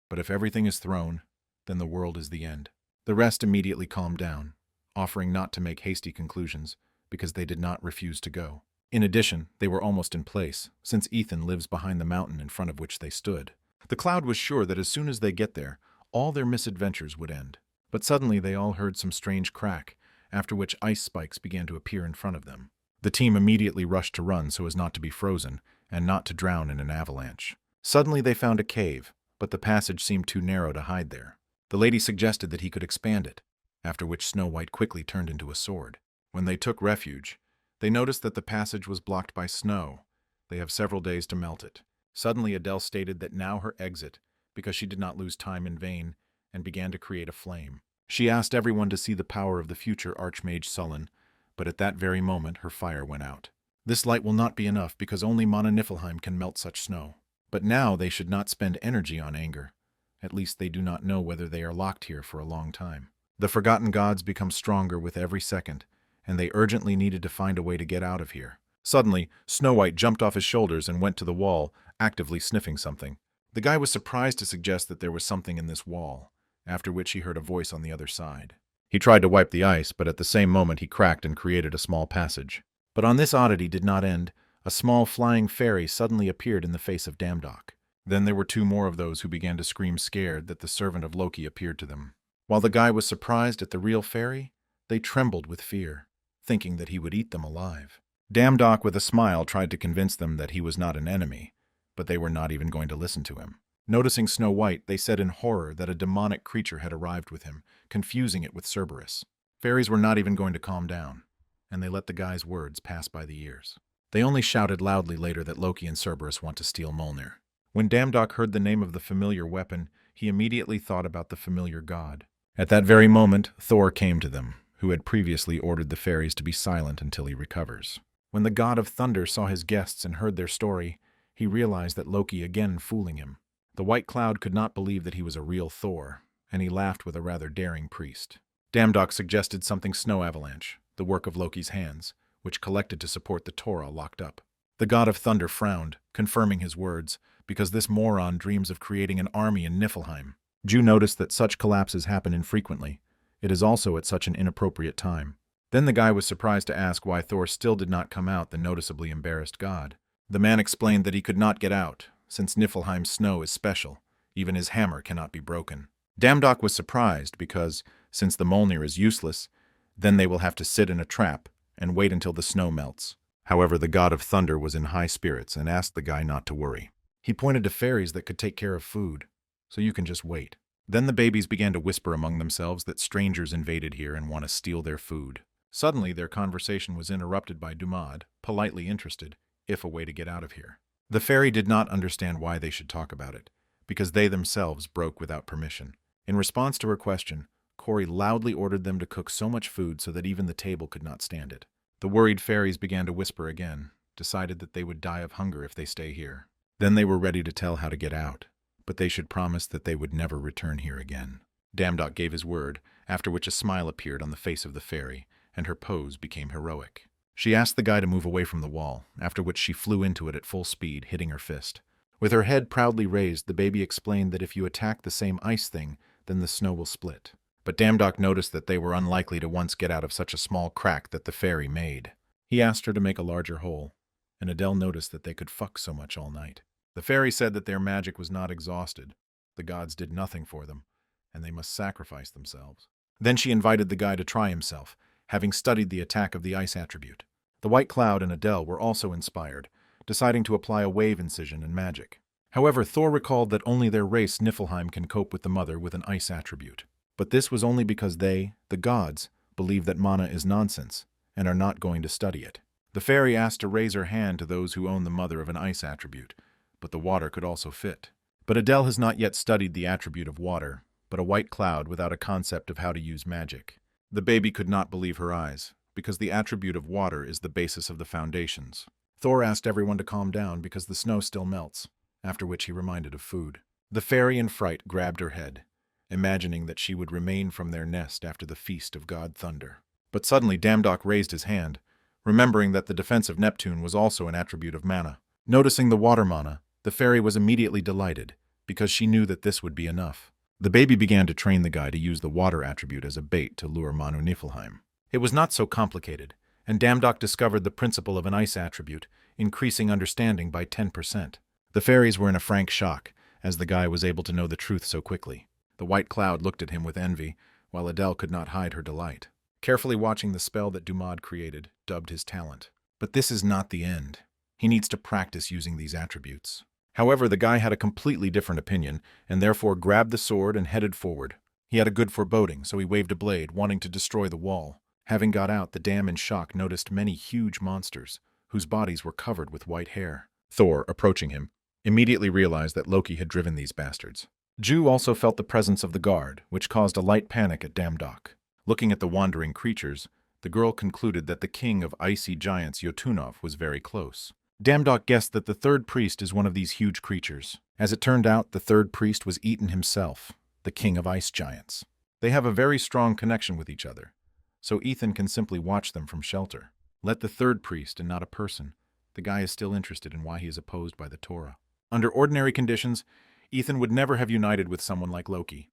but if everything is thrown, then the world is the end. The rest immediately calmed down, offering not to make hasty conclusions, because they did not refuse to go. In addition, they were almost in place, since Ethan lives behind the mountain in front of which they stood. The cloud was sure that as soon as they get there, all their misadventures would end. But suddenly they all heard some strange crack, after which ice spikes began to appear in front of them. The team immediately rushed to run so as not to be frozen, and not to drown in an avalanche. Suddenly they found a cave, but the passage seemed too narrow to hide there. The lady suggested that he could expand it, after which Snow White quickly turned into a sword. When they took refuge, they noticed that the passage was blocked by snow. They have several days to melt it. Suddenly Adele stated that now her exit, because she did not lose time in vain, and began to create a flame. She asked everyone to see the power of the future Archmage Sullen, but at that very moment her fire went out. This light will not be enough because only Mana Niflheim can melt such snow. But now they should not spend energy on anger. At least they do not know whether they are locked here for a long time. The forgotten gods become stronger with every second, and they urgently needed to find a way to get out of here. Suddenly, Snow White jumped off his shoulders and went to the wall, actively sniffing something. The guy was surprised to suggest that there was something in this wall, after which he heard a voice on the other side. He tried to wipe the ice, but at the same moment he cracked and created a small passage. But on this oddity did not end. A small flying fairy suddenly appeared in the face of Damdok. Then there were two more of those who began to scream scared that the servant of Loki appeared to them. While the guy was surprised at the real fairy, they trembled with fear, thinking that he would eat them alive. Damdok, with a smile, tried to convince them that he was not an enemy, but they were not even going to listen to him. Noticing Snow White, they said in horror that a demonic creature had arrived with him, confusing it with Cerberus. Fairies were not even going to calm down, and they let the guy's words pass by the ears. They only shouted loudly later that Loki and Cerberus want to steal Mjolnir. When Damdok heard the name of the familiar weapon, he immediately thought about the familiar god. At that very moment, Thor came to them, who had previously ordered the fairies to be silent until he recovers. When the god of thunder saw his guests and heard their story, he realized that Loki again fooling him. The white cloud could not believe that he was a real Thor, and he laughed with a rather daring priest. Damdok suggested something snow avalanche, the work of Loki's hands, which collected to support the Torah locked up. The god of thunder frowned, confirming his words, because this moron dreams of creating an army in Niflheim. Ju noticed that such collapses happen infrequently. It is also at such an inappropriate time. Then the guy was surprised to ask why Thor still did not come out, the noticeably embarrassed god. The man explained that he could not get out, since Niflheim's snow is special. Even his hammer cannot be broken. Damdok was surprised because, since the Mjolnir is useless, then they will have to sit in a trap and wait until the snow melts. However, the god of thunder was in high spirits and asked the guy not to worry. He pointed to fairies that could take care of food, so you can just wait. Then the babies began to whisper among themselves that strangers invaded here and want to steal their food. Suddenly, their conversation was interrupted by Dumad, politely interested, if a way to get out of here. The fairy did not understand why they should talk about it, because they themselves broke without permission. In response to her question, Corey loudly ordered them to cook so much food so that even the table could not stand it. The worried fairies began to whisper again, decided that they would die of hunger if they stay here. Then they were ready to tell how to get out, but they should promise that they would never return here again. Damdok gave his word, after which a smile appeared on the face of the fairy, and her pose became heroic. She asked the guy to move away from the wall, after which she flew into it at full speed, hitting her fist. With her head proudly raised, the baby explained that if you attack the same ice thing, then the snow will split. But Damdok noticed that they were unlikely to once get out of such a small crack that the fairy made. He asked her to make a larger hole, and Adele noticed that they could fuck so much all night. The fairy said that their magic was not exhausted. The gods did nothing for them, and they must sacrifice themselves. Then she invited the guy to try himself, having studied the attack of the ice attribute. The White Cloud and Adele were also inspired, deciding to apply a wave incision and magic. However, Thor recalled that only their race Niflheim can cope with the mother with an ice attribute. But this was only because they, the gods, believe that mana is nonsense, and are not going to study it. The fairy asked to raise her hand to those who own the mother of an ice attribute, but the water could also fit. But Adele has not yet studied the attribute of water, but a white cloud without a concept of how to use magic. The baby could not believe her eyes, because the attribute of water is the basis of the foundations. Thor asked everyone to calm down because the snow still melts, after which he reminded of food. The fairy in fright grabbed her head, imagining that she would remain from their nest after the feast of God Thunder. But suddenly Damdok raised his hand, remembering that the defense of Neptune was also an attribute of mana. Noticing the water mana, the fairy was immediately delighted, because she knew that this would be enough. The baby began to train the guy to use the water attribute as a bait to lure Manu Niflheim. It was not so complicated, and Damdok discovered the principle of an ice attribute, increasing understanding by 10%. The fairies were in a frank shock, as the guy was able to know the truth so quickly. The white cloud looked at him with envy, while Adele could not hide her delight. Carefully watching the spell that Dumad created, dubbed his talent. But this is not the end. He needs to practice using these attributes. However, the guy had a completely different opinion, and therefore grabbed the sword and headed forward. He had a good foreboding, so he waved a blade, wanting to destroy the wall. Having got out, the dam in shock noticed many huge monsters, whose bodies were covered with white hair. Thor, approaching him, immediately realized that Loki had driven these bastards. Ju also felt the presence of the guard, which caused a light panic at Damdok. Looking at the wandering creatures, the girl concluded that the king of icy giants Jotunov was very close. Damdok guessed that the third priest is one of these huge creatures. As it turned out, the third priest was Ethan himself, the king of ice giants. They have a very strong connection with each other, so Ethan can simply watch them from shelter. Let the third priest and not a person. The guy is still interested in why he is opposed by the Torah. Under ordinary conditions, Ethan would never have united with someone like Loki,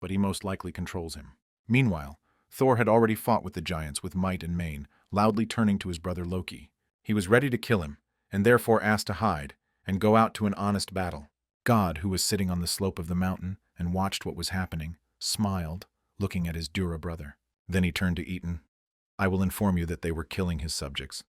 but he most likely controls him. Meanwhile, Thor had already fought with the giants with might and main, loudly turning to his brother Loki. He was ready to kill him, and therefore asked to hide and go out to an honest battle. God, who was sitting on the slope of the mountain and watched what was happening, smiled, looking at his Dura brother. Then he turned to Ethan. I will inform you that they were killing his subjects,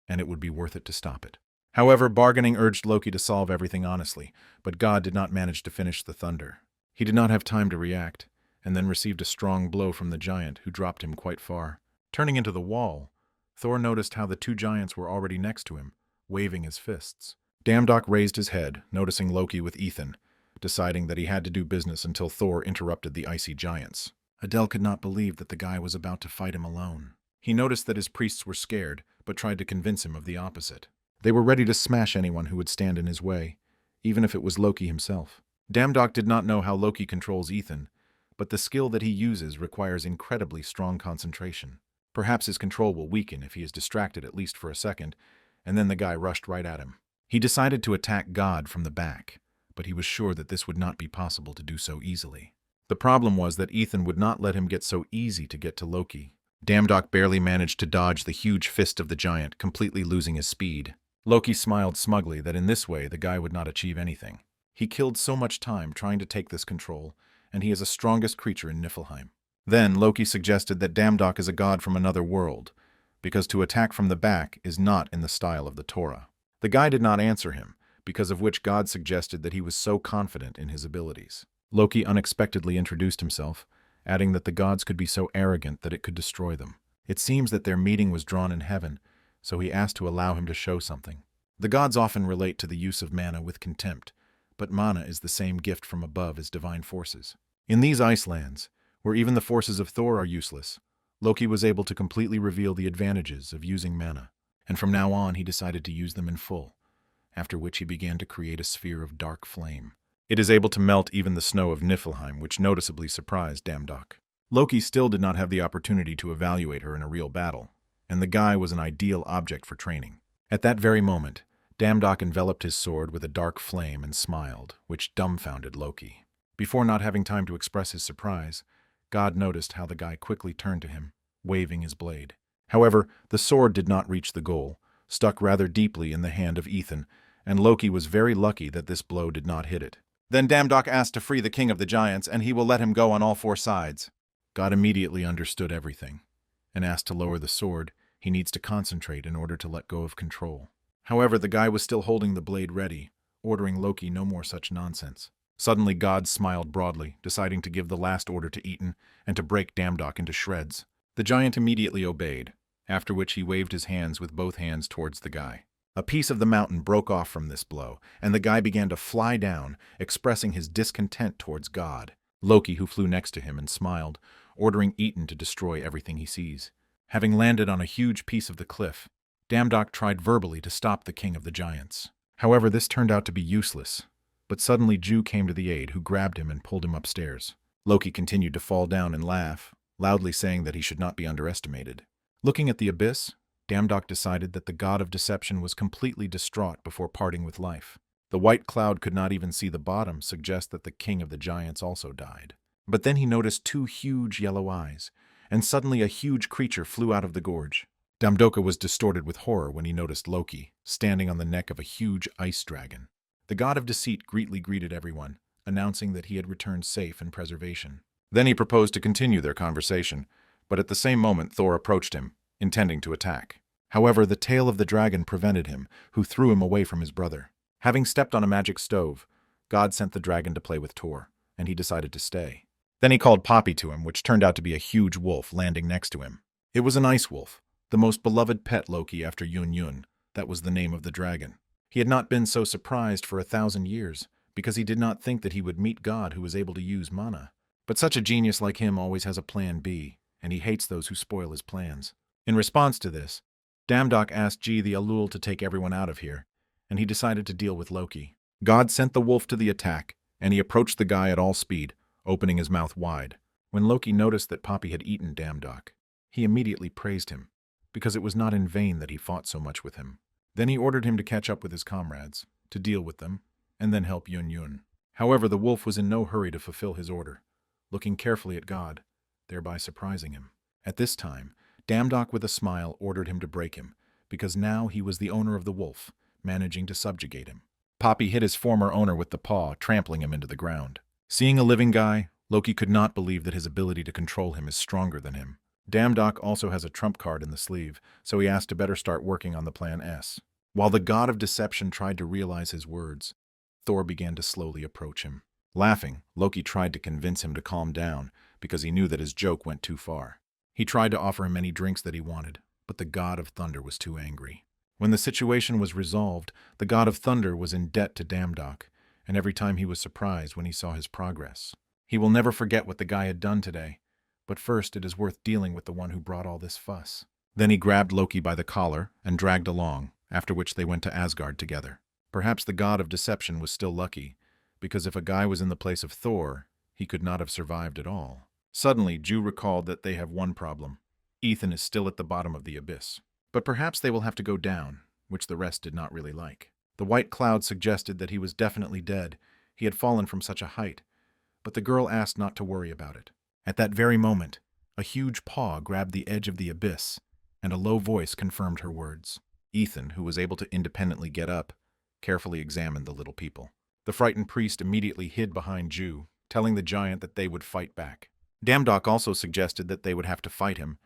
and it would be worth it to stop it. However, bargaining urged Loki to solve everything honestly, but God did not manage to finish the thunder. He did not have time to react, and then received a strong blow from the giant, who dropped him quite far. Turning into the wall, Thor noticed how the two giants were already next to him, waving his fists. Damdok raised his head, noticing Loki with Ethan, deciding that he had to do business until Thor interrupted the icy giants. Adele could not believe that the guy was about to fight him alone. He noticed that his priests were scared, but tried to convince him of the opposite. They were ready to smash anyone who would stand in his way, even if it was Loki himself. Damdok did not know how Loki controls Ethan, but the skill that he uses requires incredibly strong concentration. Perhaps his control will weaken if he is distracted at least for a second, and then the guy rushed right at him. He decided to attack God from the back, but he was sure that this would not be possible to do so easily. The problem was that Ethan would not let him get so easy to get to Loki. Damdok barely managed to dodge the huge fist of the giant, completely losing his speed. Loki smiled smugly that in this way the guy would not achieve anything. He killed so much time trying to take this control, and he is the strongest creature in Niflheim. Then Loki suggested that Damdok is a god from another world, because to attack from the back is not in the style of the Torah. The guy did not answer him, because of which God suggested that he was so confident in his abilities. Loki unexpectedly introduced himself, adding that the gods could be so arrogant that it could destroy them. It seems that their meeting was drawn in heaven, so he asked to allow him to show something. The gods often relate to the use of mana with contempt, but mana is the same gift from above as divine forces. In these ice lands, where even the forces of Thor are useless, Loki was able to completely reveal the advantages of using mana, and from now on he decided to use them in full, after which he began to create a sphere of dark flame. It is able to melt even the snow of Niflheim, which noticeably surprised Damdok. Loki still did not have the opportunity to evaluate her in a real battle, and the guy was an ideal object for training. At that very moment, Damdok enveloped his sword with a dark flame and smiled, which dumbfounded Loki. Before not having time to express his surprise, God noticed how the guy quickly turned to him, waving his blade. However, the sword did not reach the goal, stuck rather deeply in the hand of Ethan, and Loki was very lucky that this blow did not hit it. Then Damdok asked to free the king of the giants, and he will let him go on all four sides. God immediately understood everything, and asked to lower the sword. He needs to concentrate in order to let go of control. However, the guy was still holding the blade ready, ordering Loki no more such nonsense. Suddenly God smiled broadly, deciding to give the last order to Ethan and to break Damdok into shreds. The giant immediately obeyed, after which he waved his hands with both hands towards the guy. A piece of the mountain broke off from this blow, and the guy began to fly down, expressing his discontent towards God. Loki, who flew next to him and smiled, ordering Ethan to destroy everything he sees. Having landed on a huge piece of the cliff, Damdok tried verbally to stop the king of the giants. However, this turned out to be useless, but suddenly Ju came to the aid, who grabbed him and pulled him upstairs. Loki continued to fall down and laugh, loudly saying that he should not be underestimated. Looking at the abyss, Damdok decided that the god of deception was completely distraught before parting with life. The white cloud could not even see the bottom, suggest that the king of the giants also died. But then he noticed two huge yellow eyes, and suddenly a huge creature flew out of the gorge. Damdoka was distorted with horror when he noticed Loki, standing on the neck of a huge ice dragon. The god of deceit greeted everyone, announcing that he had returned safe and preservation. Then he proposed to continue their conversation, but at the same moment Thor approached him, intending to attack. However, the tail of the dragon prevented him, who threw him away from his brother. Having stepped on a magic stove, God sent the dragon to play with Thor, and he decided to stay. Then he called Poppy to him, which turned out to be a huge wolf landing next to him. It was an ice wolf, the most beloved pet Loki after Yun. That was the name of the dragon. He had not been so surprised for 1,000 years, because he did not think that he would meet God who was able to use mana. But such a genius like him always has a plan B, and he hates those who spoil his plans. In response to this, Damdok asked G the Alul to take everyone out of here, and he decided to deal with Loki. God sent the wolf to the attack, and he approached the guy at all speed, opening his mouth wide. When Loki noticed that Poppy had eaten Damdok, he immediately praised him, because it was not in vain that he fought so much with him. Then he ordered him to catch up with his comrades, to deal with them, and then help Yun. However, the wolf was in no hurry to fulfill his order, looking carefully at God, thereby surprising him. At this time, Damdok with a smile ordered him to break him, because now he was the owner of the wolf, managing to subjugate him. Poppy hit his former owner with the paw, trampling him into the ground. Seeing a living guy, Loki could not believe that his ability to control him is stronger than him. Damdok also has a trump card in the sleeve, so he asked to better start working on the Plan S. While the god of deception tried to realize his words, Thor began to slowly approach him. Laughing, Loki tried to convince him to calm down, because he knew that his joke went too far. He tried to offer him any drinks that he wanted, but the god of thunder was too angry. When the situation was resolved, the god of thunder was in debt to Damdok, and every time he was surprised when he saw his progress. He will never forget what the guy had done today, but first it is worth dealing with the one who brought all this fuss. Then he grabbed Loki by the collar and dragged along, after which they went to Asgard together. Perhaps the god of deception was still lucky, because if a guy was in the place of Thor, he could not have survived at all. Suddenly, Ju recalled that they have one problem. Ethan is still at the bottom of the abyss. But perhaps they will have to go down, which the rest did not really like. The white cloud suggested that he was definitely dead. He had fallen from such a height. But the girl asked not to worry about it. At that very moment, a huge paw grabbed the edge of the abyss, and a low voice confirmed her words. Ethan, who was able to independently get up, carefully examined the little people. The frightened priest immediately hid behind Ju, telling the giant that they would fight back. Damdok also suggested that they would have to fight him,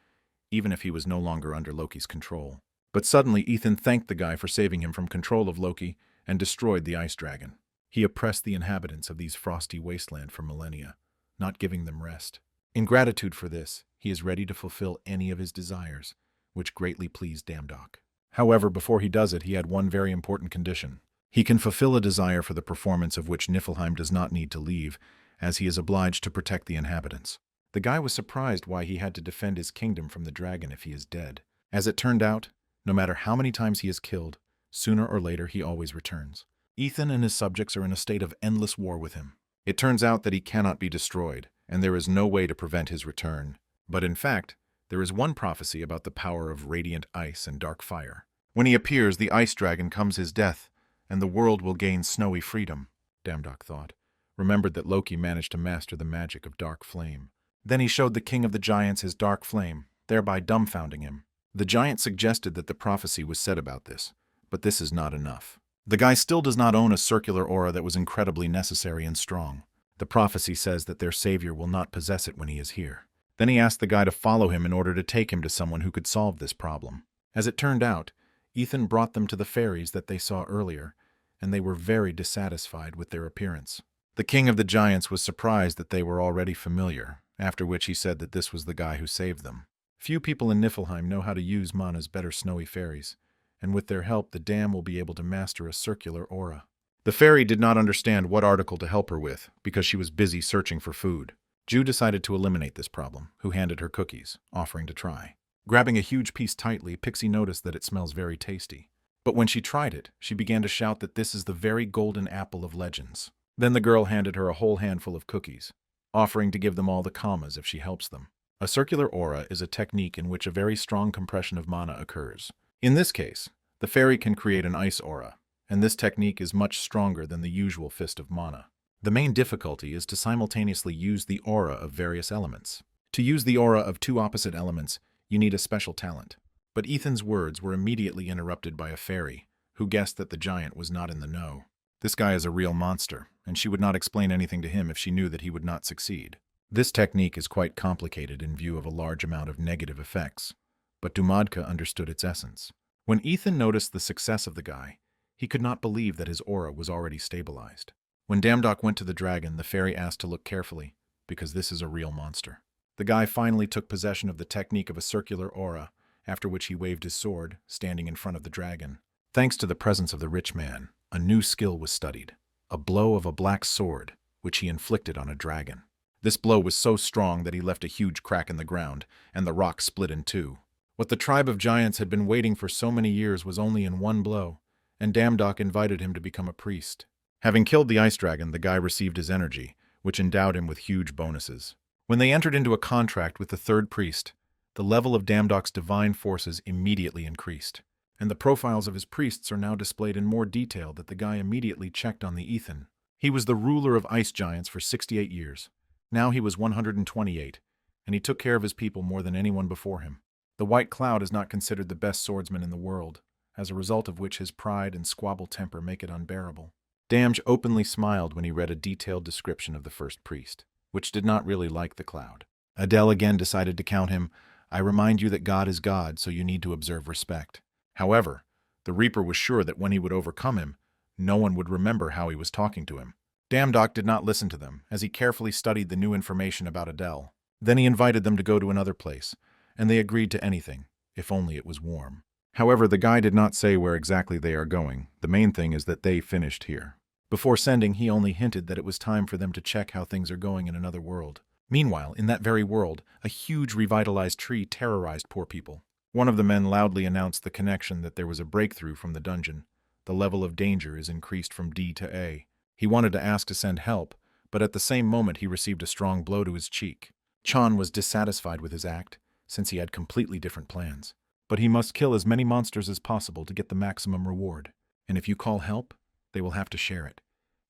even if he was no longer under Loki's control. But suddenly Ethan thanked the guy for saving him from control of Loki and destroyed the ice dragon. He oppressed the inhabitants of these frosty wasteland for millennia, not giving them rest. In gratitude for this, he is ready to fulfill any of his desires, which greatly pleased Damdok. However, before he does it, he had one very important condition. He can fulfill a desire for the performance of which Niflheim does not need to leave, as he is obliged to protect the inhabitants. The guy was surprised why he had to defend his kingdom from the dragon if he is dead. As it turned out, no matter how many times he is killed, sooner or later he always returns. Ethan and his subjects are in a state of endless war with him. It turns out that he cannot be destroyed, and there is no way to prevent his return. But in fact, there is one prophecy about the power of radiant ice and dark fire. When he appears, the ice dragon comes his death, and the world will gain snowy freedom, Damdok thought, remembered that Loki managed to master the magic of dark flame. Then he showed the king of the giants his dark flame, thereby dumbfounding him. The giant suggested that the prophecy was said about this, but this is not enough. The guy still does not own a circular aura that was incredibly necessary and strong. The prophecy says that their savior will not possess it when he is here. Then he asked the guy to follow him in order to take him to someone who could solve this problem. As it turned out, Ethan brought them to the fairies that they saw earlier, and they were very dissatisfied with their appearance. The king of the giants was surprised that they were already familiar, after which he said that this was the guy who saved them. Few people in Niflheim know how to use Mana's better snowy fairies, and with their help the dam will be able to master a circular aura. The fairy did not understand what article to help her with, because she was busy searching for food. Ju decided to eliminate this problem, who handed her cookies, offering to try. Grabbing a huge piece tightly, Pixie noticed that it smells very tasty. But when she tried it, she began to shout that this is the very golden apple of legends. Then the girl handed her a whole handful of cookies, offering to give them all the commas if she helps them. A circular aura is a technique in which a very strong compression of mana occurs. In this case, the fairy can create an ice aura, and this technique is much stronger than the usual fist of mana. The main difficulty is to simultaneously use the aura of various elements. To use the aura of two opposite elements, you need a special talent. But Ethan's words were immediately interrupted by a fairy, who guessed that the giant was not in the know. This guy is a real monster, and she would not explain anything to him if she knew that he would not succeed. This technique is quite complicated in view of a large amount of negative effects, but Dumadka understood its essence. When Ethan noticed the success of the guy, he could not believe that his aura was already stabilized. When Damdok went to the dragon, the fairy asked to look carefully, because this is a real monster. The guy finally took possession of the technique of a circular aura, after which he waved his sword, standing in front of the dragon. Thanks to the presence of the rich man, a new skill was studied, a blow of a black sword, which he inflicted on a dragon. This blow was so strong that he left a huge crack in the ground, and the rock split in two. What the tribe of giants had been waiting for so many years was only in one blow, and Damdok invited him to become a priest. Having killed the ice dragon, the guy received his energy, which endowed him with huge bonuses. When they entered into a contract with the third priest, the level of Damdok's divine forces immediately increased, and the profiles of his priests are now displayed in more detail that the guy immediately checked on the Ethan. He was the ruler of ice giants for 68 years. Now he was 128, and he took care of his people more than anyone before him. The White Cloud is not considered the best swordsman in the world, as a result of which his pride and squabble temper make it unbearable. Damge openly smiled when he read a detailed description of the first priest, which did not really like the cloud. Adele again decided to count him. I remind you that God is God, so you need to observe respect. However, the Reaper was sure that when he would overcome him, no one would remember how he was talking to him. Damdock did not listen to them, as he carefully studied the new information about Adele. Then he invited them to go to another place, and they agreed to anything, if only it was warm. However, the guy did not say where exactly they are going. The main thing is that they finished here. Before sending, he only hinted that it was time for them to check how things are going in another world. Meanwhile, in that very world, a huge revitalized tree terrorized poor people. One of the men loudly announced the connection that there was a breakthrough from the dungeon. The level of danger is increased from D to A. He wanted to ask to send help, but at the same moment he received a strong blow to his cheek. Chan was dissatisfied with his act, since he had completely different plans. But he must kill as many monsters as possible to get the maximum reward. And if you call help, they will have to share it.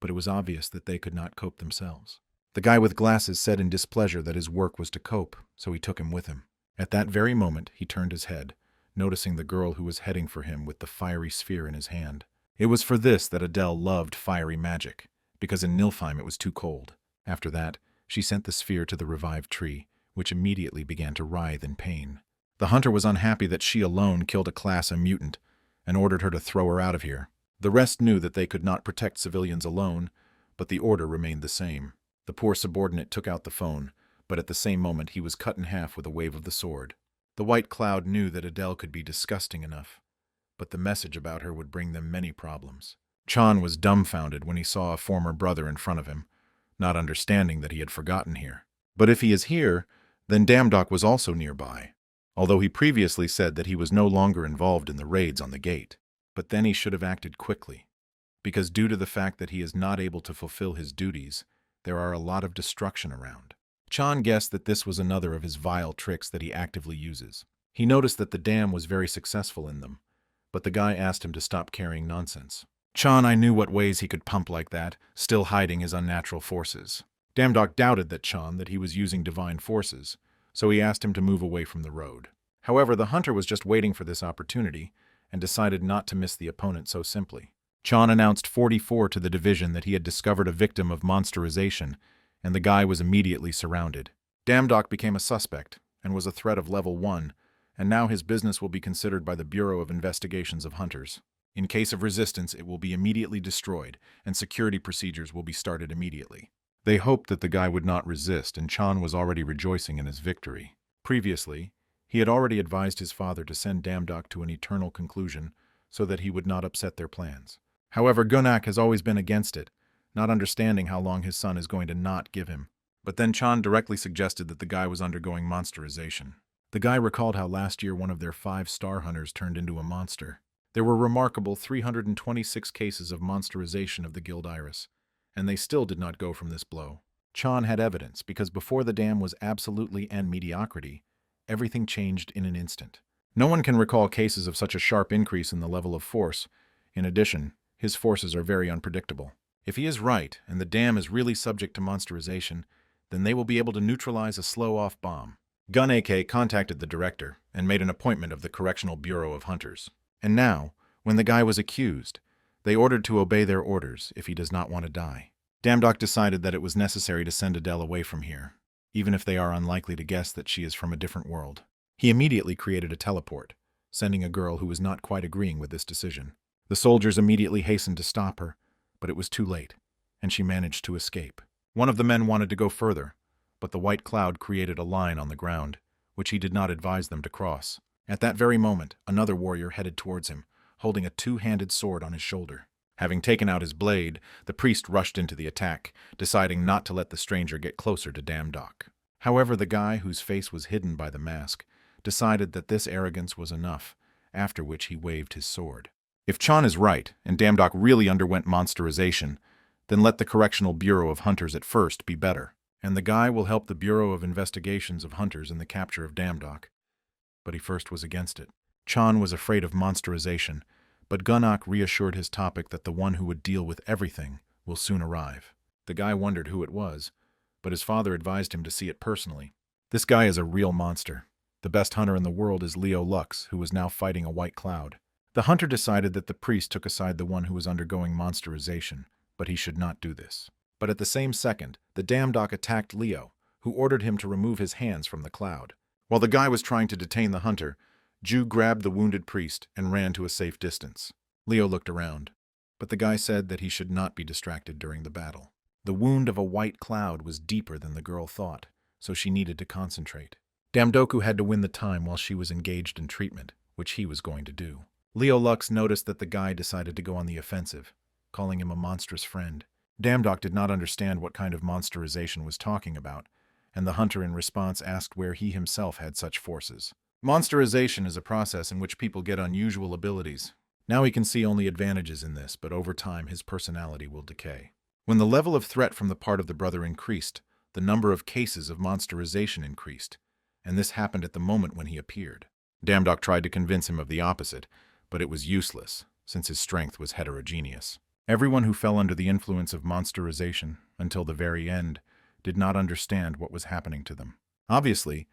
But it was obvious that they could not cope themselves. The guy with glasses said in displeasure that his work was to cope, so he took him with him. At that very moment, he turned his head, noticing the girl who was heading for him with the fiery sphere in his hand. It was for this that Adele loved fiery magic, because in Nilfheim it was too cold. After that, she sent the sphere to the revived tree, which immediately began to writhe in pain. The hunter was unhappy that she alone killed a class A mutant, and ordered her to throw her out of here. The rest knew that they could not protect civilians alone, but the order remained the same. The poor subordinate took out the phone, but at the same moment he was cut in half with a wave of the sword. The White Cloud knew that Adele could be disgusting enough, but the message about her would bring them many problems. Chan was dumbfounded when he saw a former brother in front of him, not understanding that he had forgotten here. But if he is here, then Damdock was also nearby, although he previously said that he was no longer involved in the raids on the gate. But then he should have acted quickly, because due to the fact that he is not able to fulfill his duties, there are a lot of destruction around. Chan guessed that this was another of his vile tricks that he actively uses. He noticed that the dam was very successful in them, but the guy asked him to stop carrying nonsense. I knew what ways he could pump like that, still hiding his unnatural forces. Damdock doubted that he was using divine forces, so he asked him to move away from the road. However, the hunter was just waiting for this opportunity, and decided not to miss the opponent so simply. Chan announced 44 to the division that he had discovered a victim of monsterization, and the guy was immediately surrounded. Damdock became a suspect, and was a threat of level 1, and now his business will be considered by the Bureau of Investigations of Hunters. In case of resistance, it will be immediately destroyed, and security procedures will be started immediately. They hoped that the guy would not resist, and Chan was already rejoicing in his victory. Previously, he had already advised his father to send Damdock to an eternal conclusion so that he would not upset their plans. However, Gunnak has always been against it, not understanding how long his son is going to not give him. But then Chan directly suggested that the guy was undergoing monsterization. The guy recalled how last year one of their 5-star hunters turned into a monster. There were remarkable 326 cases of monsterization of the Guild Iris, and they still did not go from this blow. Chan had evidence, because before the dam was absolutely and mediocrity, everything changed in an instant. No one can recall cases of such a sharp increase in the level of force. In addition, his forces are very unpredictable. If he is right, and the dam is really subject to monsterization, then they will be able to neutralize a slow-off bomb. Gun AK contacted the director and made an appointment of the Correctional Bureau of Hunters. And now, when the guy was accused, they ordered to obey their orders if he does not want to die. Damdock decided that it was necessary to send Adele away from here, even if they are unlikely to guess that she is from a different world. He immediately created a teleport, sending a girl who was not quite agreeing with this decision. The soldiers immediately hastened to stop her, but it was too late, and she managed to escape. One of the men wanted to go further, but the White Cloud created a line on the ground, which he did not advise them to cross. At that very moment, another warrior headed towards him, holding a 2-handed sword on his shoulder. Having taken out his blade, the priest rushed into the attack, deciding not to let the stranger get closer to Damdock. However, the guy, whose face was hidden by the mask, decided that this arrogance was enough, after which he waved his sword. If Chan is right, and Damdock really underwent monsterization, then let the Correctional Bureau of Hunters at first be better, and the guy will help the Bureau of Investigations of Hunters in the capture of Damdock. But he first was against it. Chan was afraid of monsterization, but Gunnak reassured his topic that the one who would deal with everything will soon arrive. The guy wondered who it was, but his father advised him to see it personally. This guy is a real monster. The best hunter in the world is Leo Lux, who was now fighting a white cloud. The hunter decided that the priest took aside the one who was undergoing monsterization, but he should not do this. But at the same second, the Damdok attacked Leo, who ordered him to remove his hands from the cloud. While the guy was trying to detain the hunter, Ju grabbed the wounded priest and ran to a safe distance. Leo looked around, but the guy said that he should not be distracted during the battle. The wound of a white cloud was deeper than the girl thought, so she needed to concentrate. Damdoku had to win the time while she was engaged in treatment, which he was going to do. Leo Lux noticed that the guy decided to go on the offensive, calling him a monstrous friend. Damdok did not understand what kind of monsterization was talking about, and the hunter in response asked where he himself had such forces. Monsterization is a process in which people get unusual abilities. Now he can see only advantages in this, but over time his personality will decay. When the level of threat from the part of the brother increased, the number of cases of monsterization increased, and this happened at the moment when he appeared. Damdok tried to convince him of the opposite, but it was useless, since his strength was heterogeneous. Everyone who fell under the influence of monsterization, until the very end, did not understand what was happening to them. Obviously,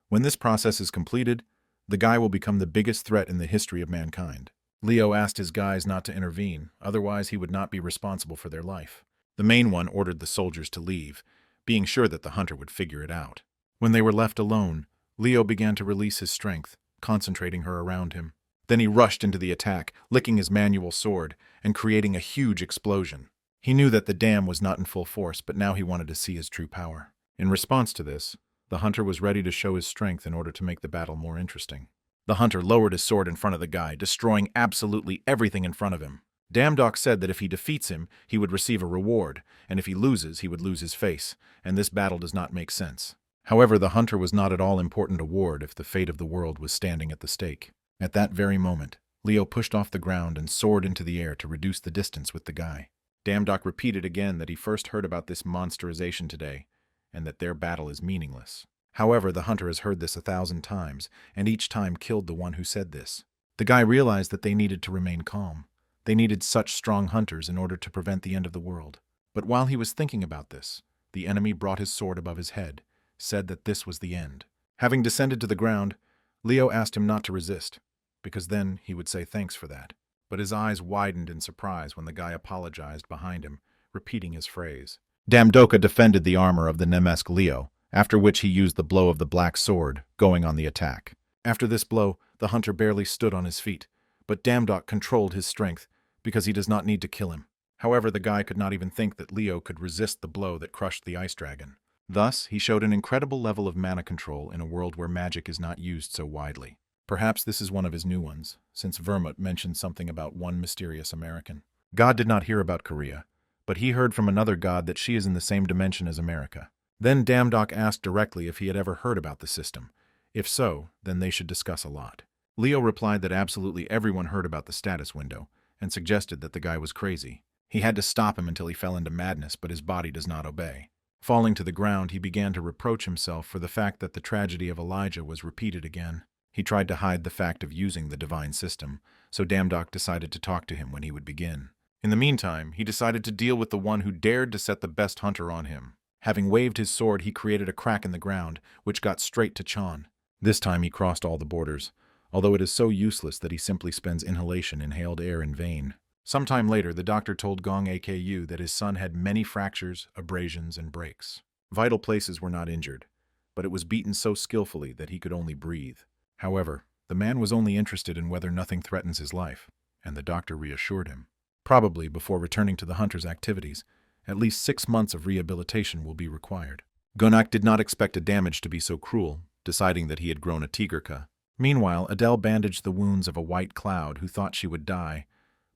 when this process is completed, the guy will become the biggest threat in the history of mankind. Leo asked his guys not to intervene, otherwise he would not be responsible for their life. The main one ordered the soldiers to leave, being sure that the hunter would figure it out. When they were left alone, Leo began to release his strength, concentrating her around him. Then he rushed into the attack, licking his manual sword, and creating a huge explosion. He knew that the dam was not in full force, but now he wanted to see his true power. In response to this, the hunter was ready to show his strength in order to make the battle more interesting. The hunter lowered his sword in front of the guy, destroying absolutely everything in front of him. Damdok said that if he defeats him, he would receive a reward, and if he loses, he would lose his face, and this battle does not make sense. However, the hunter was not at all important award if the fate of the world was standing at the stake. At that very moment, Leo pushed off the ground and soared into the air to reduce the distance with the guy. Damdok repeated again that he first heard about this monsterization today, and that their battle is meaningless. However, the hunter has heard this 1,000 times, and each time killed the one who said this. The guy realized that they needed to remain calm. They needed such strong hunters in order to prevent the end of the world. But while he was thinking about this, the enemy brought his sword above his head, said that this was the end. Having descended to the ground, Leo asked him not to resist, because then he would say thanks for that. But his eyes widened in surprise when the guy apologized behind him, repeating his phrase. Damdoka defended the armor of the Nemesk Leo, after which he used the blow of the black sword, going on the attack. After this blow, the hunter barely stood on his feet, but Damdok controlled his strength, because he does not need to kill him. However, the guy could not even think that Leo could resist the blow that crushed the ice dragon. Thus, he showed an incredible level of mana control in a world where magic is not used so widely. Perhaps this is one of his new ones, since Vermut mentioned something about one mysterious American. God did not hear about Korea, but he heard from another god that she is in the same dimension as America. Then Damdok asked directly if he had ever heard about the system. If so, then they should discuss a lot. Leo replied that absolutely everyone heard about the status window, and suggested that the guy was crazy. He had to stop him until he fell into madness, but his body does not obey. Falling to the ground, he began to reproach himself for the fact that the tragedy of Elijah was repeated again. He tried to hide the fact of using the divine system, so Damdok decided to talk to him when he would begin. In the meantime, he decided to deal with the one who dared to set the best hunter on him. Having waved his sword, he created a crack in the ground, which got straight to Chan. This time he crossed all the borders, although it is so useless that he simply spends inhalation inhaled air in vain. Sometime later, the doctor told Gong AKU that his son had many fractures, abrasions, and breaks. Vital places were not injured, but it was beaten so skillfully that he could only breathe. However, the man was only interested in whether nothing threatens his life, and the doctor reassured him. Probably before returning to the hunter's activities, at least 6 months of rehabilitation will be required. Gonak did not expect a damage to be so cruel, deciding that he had grown a tigerka. Meanwhile, Adele bandaged the wounds of a white cloud who thought she would die,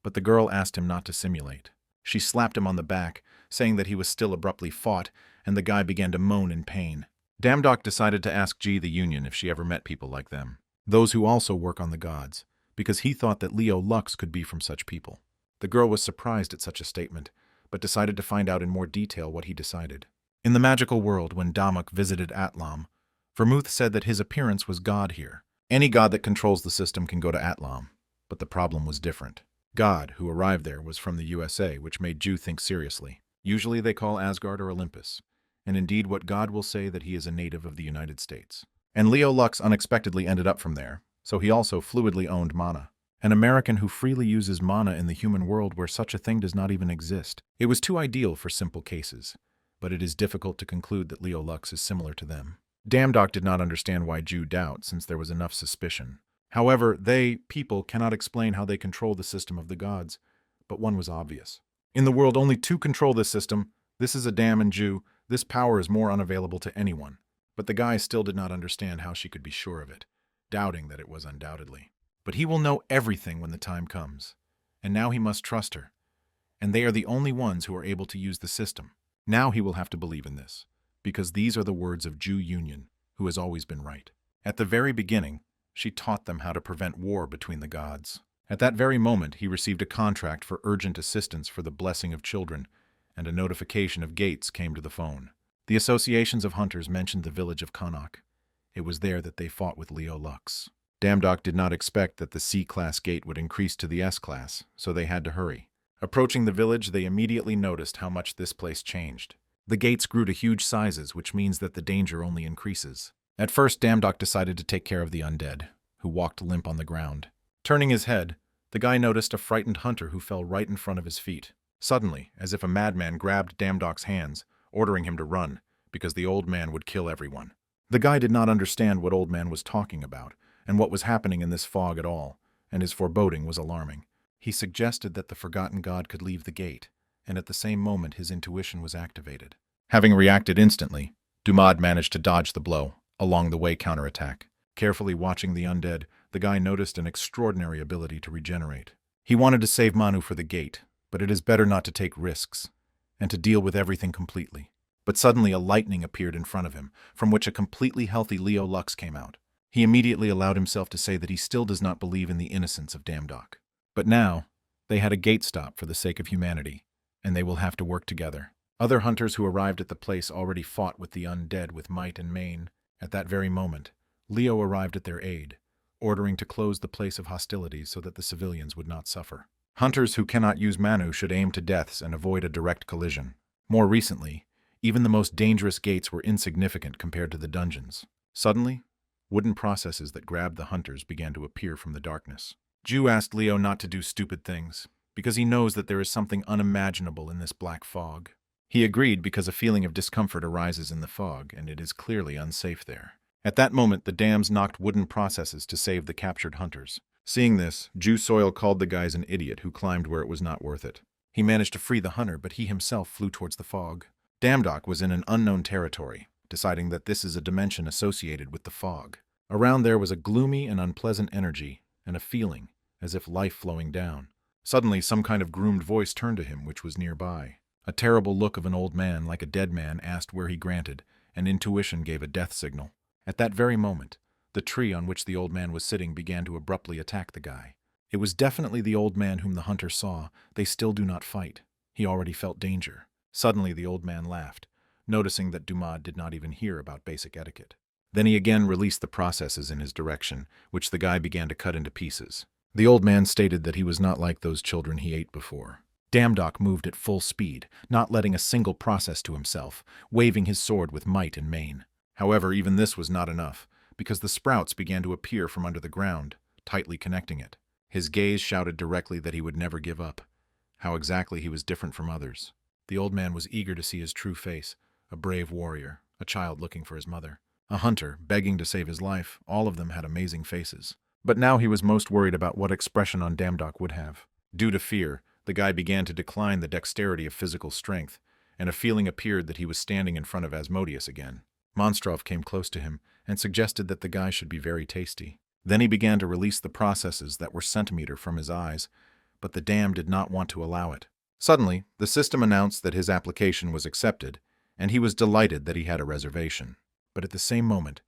but the girl asked him not to simulate. She slapped him on the back, saying that he was still abruptly fought, and the guy began to moan in pain. Damdok decided to ask G the Union if she ever met people like them, those who also work on the gods, because he thought that Leo Lux could be from such people. The girl was surprised at such a statement, but decided to find out in more detail what he decided. In the magical world, when Damok visited Atlam, Vermuth said that his appearance was God here. Any god that controls the system can go to Atlam, but the problem was different. God, who arrived there, was from the USA, which made Ju think seriously. Usually they call Asgard or Olympus, and indeed what God will say that he is a native of the United States. And Leo Lux unexpectedly ended up from there, so he also fluidly owned mana. An American who freely uses mana in the human world where such a thing does not even exist. It was too ideal for simple cases, but it is difficult to conclude that Leo Lux is similar to them. Damdock did not understand why Ju doubt, since there was enough suspicion. However, people, cannot explain how they control the system of the gods, but one was obvious. In the world, only two control this system. This is a Dam and Ju. This power is more unavailable to anyone. But the guy still did not understand how she could be sure of it, doubting that it was undoubtedly. But he will know everything when the time comes. And now he must trust her. And they are the only ones who are able to use the system. Now he will have to believe in this, because these are the words of Ju Union, who has always been right. At the very beginning, she taught them how to prevent war between the gods. At that very moment, he received a contract for urgent assistance for the blessing of children, and a notification of gates came to the phone. The associations of hunters mentioned the village of Connaught. It was there that they fought with Leo Lux. Damdock did not expect that the C-class gate would increase to the S-class, so they had to hurry. Approaching the village, they immediately noticed how much this place changed. The gates grew to huge sizes, which means that the danger only increases. At first, Damdock decided to take care of the undead, who walked limp on the ground. Turning his head, the guy noticed a frightened hunter who fell right in front of his feet. Suddenly, as if a madman grabbed Damdock's hands, ordering him to run, because the old man would kill everyone. The guy did not understand what old man was talking about, and what was happening in this fog at all, and his foreboding was alarming. He suggested that the forgotten god could leave the gate, and at the same moment his intuition was activated. Having reacted instantly, Dumad managed to dodge the blow, along the way counterattack. Carefully watching the undead, the guy noticed an extraordinary ability to regenerate. He wanted to save Manu for the gate, but it is better not to take risks, and to deal with everything completely. But suddenly a lightning appeared in front of him, from which a completely healthy Leo Lux came out. He immediately allowed himself to say that he still does not believe in the innocence of Damdock. But now, they had a gate stop for the sake of humanity, and they will have to work together. Other hunters who arrived at the place already fought with the undead with might and main. At that very moment, Leo arrived at their aid, ordering to close the place of hostilities so that the civilians would not suffer. Hunters who cannot use Manu should aim to deaths and avoid a direct collision. More recently, even the most dangerous gates were insignificant compared to the dungeons. Suddenly, wooden processes that grabbed the hunters began to appear from the darkness. Ju asked Leo not to do stupid things, because he knows that there is something unimaginable in this black fog. He agreed because a feeling of discomfort arises in the fog, and it is clearly unsafe there. At that moment, the dams knocked wooden processes to save the captured hunters. Seeing this, Ju Soil called the guys an idiot who climbed where it was not worth it. He managed to free the hunter, but he himself flew towards the fog. Damdock was in an unknown territory, deciding that this is a dimension associated with the fog. Around there was a gloomy and unpleasant energy, and a feeling, as if life flowing down. Suddenly, some kind of groomed voice turned to him, which was nearby. A terrible look of an old man, like a dead man, asked where he granted, and intuition gave a death signal. At that very moment, the tree on which the old man was sitting began to abruptly attack the guy. It was definitely the old man whom the hunter saw. They still do not fight. He already felt danger. Suddenly the old man laughed, noticing that Dumad did not even hear about basic etiquette. Then he again released the processes in his direction, which the guy began to cut into pieces. The old man stated that he was not like those children he ate before. Damdock moved at full speed, not letting a single process to himself, waving his sword with might and main. However, even this was not enough, because the sprouts began to appear from under the ground, tightly connecting it. His gaze shouted directly that he would never give up. How exactly he was different from others. The old man was eager to see his true face, a brave warrior, a child looking for his mother, a hunter begging to save his life. All of them had amazing faces. But now he was most worried about what expression on Damdock would have. Due to fear, the guy began to decline the dexterity of physical strength, and a feeling appeared that he was standing in front of Asmodeus again. Monstrov came close to him and suggested that the guy should be very tasty. Then he began to release the processes that were centimeter from his eyes, but the dam did not want to allow it. Suddenly, the system announced that his application was accepted, and he was delighted that he had a reservation. But at the same moment,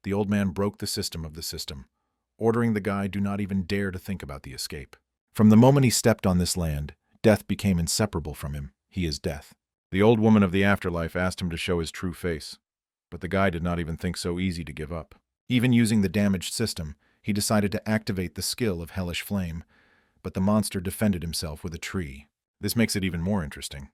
the old man broke the system of the system, ordering the guy do not even dare to think about the escape. From the moment he stepped on this land, death became inseparable from him. He is death. The old woman of the afterlife asked him to show his true face, but the guy did not even think so easy to give up. Even using the damaged system, he decided to activate the skill of Hellish Flame, but the monster defended himself with a tree. This makes it even more interesting.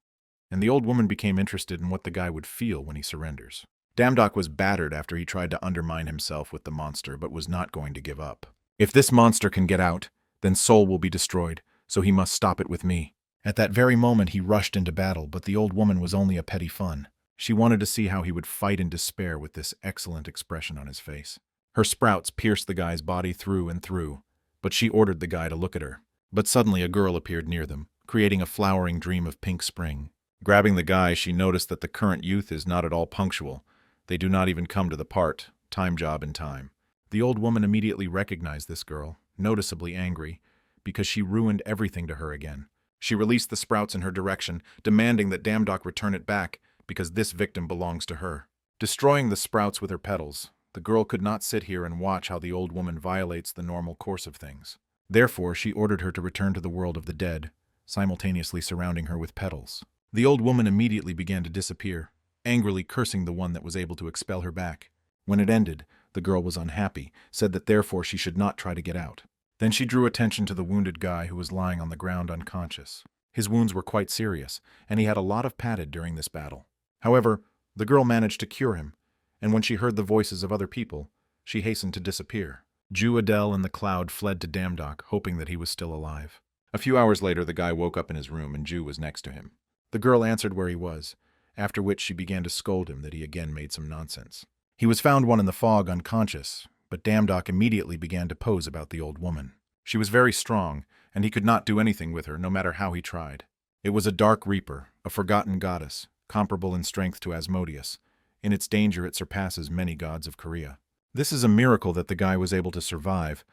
And the old woman became interested in what the guy would feel when he surrenders. Damdok was battered after he tried to undermine himself with the monster, but was not going to give up. If this monster can get out, then Sol will be destroyed, so he must stop it with me. At that very moment he rushed into battle, but the old woman was only a petty fun. She wanted to see how he would fight in despair with this excellent expression on his face. Her sprouts pierced the guy's body through and through, but she ordered the guy to look at her. But suddenly a girl appeared near them, creating a flowering dream of pink spring. Grabbing the guy, she noticed that the current youth is not at all punctual. They do not even come to the part, time job in time. The old woman immediately recognized this girl, noticeably angry, because she ruined everything to her again. She released the sprouts in her direction, demanding that Damdok return it back, because this victim belongs to her. Destroying the sprouts with her petals, the girl could not sit here and watch how the old woman violates the normal course of things. Therefore, she ordered her to return to the world of the dead, simultaneously surrounding her with petals. The old woman immediately began to disappear, angrily cursing the one that was able to expel her back. When it ended, the girl was unhappy, said that therefore she should not try to get out. Then she drew attention to the wounded guy who was lying on the ground unconscious. His wounds were quite serious, and he had a lot of padded during this battle. However, the girl managed to cure him, and when she heard the voices of other people, she hastened to disappear. Jew Adele and the cloud fled to Damdok, hoping that he was still alive. A few hours later, the guy woke up in his room and Jew was next to him. The girl answered where he was, after which she began to scold him that he again made some nonsense. He was found one in the fog unconscious, but Damdok immediately began to pose about the old woman. She was very strong, and he could not do anything with her no matter how he tried. It was a dark reaper, a forgotten goddess, comparable in strength to Asmodeus. In its danger it surpasses many gods of Korea. This is a miracle that the guy was able to survive,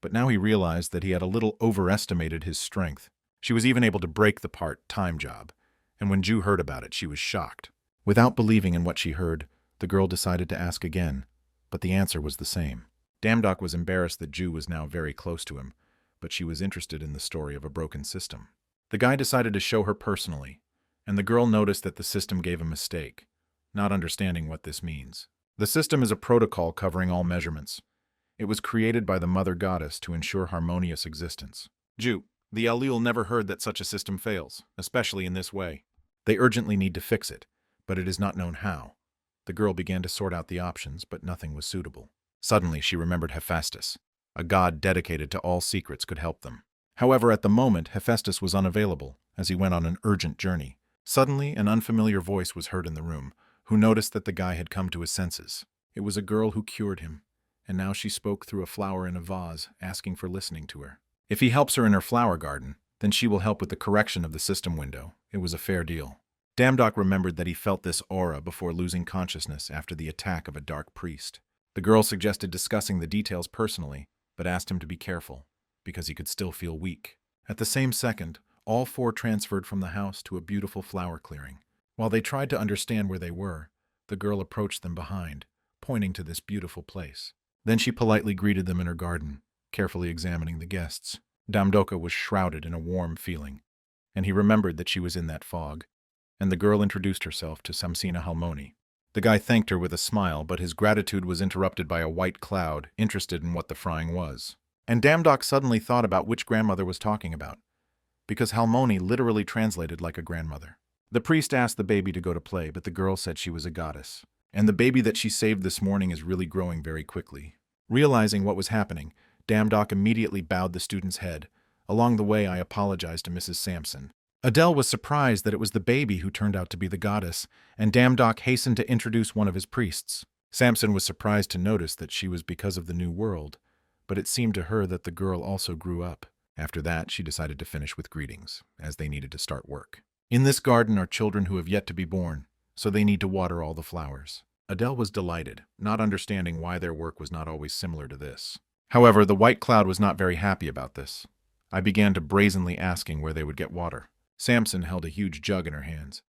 but now he realized that he had a little overestimated his strength. She was even able to break the part-time job, and when Jew heard about it, she was shocked. Without believing in what she heard, the girl decided to ask again, but the answer was the same. Damdok was embarrassed that Jew was now very close to him, but she was interested in the story of a broken system. The guy decided to show her personally, and the girl noticed that the system gave a mistake, not understanding what this means. The system is a protocol covering all measurements. It was created by the mother goddess to ensure harmonious existence. Jew, the Elul never heard that such a system fails, especially in this way. They urgently need to fix it, but it is not known how. The girl began to sort out the options, but nothing was suitable. Suddenly, she remembered Hephaestus. A god dedicated to all secrets could help them. However, at the moment, Hephaestus was unavailable, as he went on an urgent journey. Suddenly, an unfamiliar voice was heard in the room, who noticed that the guy had come to his senses. It was a girl who cured him, and now she spoke through a flower in a vase, asking for listening to her. If he helps her in her flower garden, then she will help with the correction of the system window. It was a fair deal. Damdok remembered that he felt this aura before losing consciousness after the attack of a dark priest. The girl suggested discussing the details personally, but asked him to be careful, because he could still feel weak. At the same second, all four transferred from the house to a beautiful flower clearing. While they tried to understand where they were, the girl approached them behind, pointing to this beautiful place. Then she politely greeted them in her garden, carefully examining the guests. Damdoka was shrouded in a warm feeling, and he remembered that she was in that fog, and the girl introduced herself to Samsina Halmoni. The guy thanked her with a smile, but his gratitude was interrupted by a white cloud, interested in what the frying was. And Damdok suddenly thought about which grandmother was talking about, because Halmoni literally translated like a grandmother. The priest asked the baby to go to play, but the girl said she was a goddess. And the baby that she saved this morning is really growing very quickly. Realizing what was happening, Damdok immediately bowed the student's head. Along the way, I apologized to Mrs. Sampson. Adele was surprised that it was the baby who turned out to be the goddess, and Damdok hastened to introduce one of his priests. Samson was surprised to notice that she was because of the new world, but it seemed to her that the girl also grew up. After that, she decided to finish with greetings, as they needed to start work. In this garden are children who have yet to be born, so they need to water all the flowers. Adele was delighted, not understanding why their work was not always similar to this. However, the white cloud was not very happy about this. I began to brazenly asking where they would get water. Samson held a huge jug in her hands.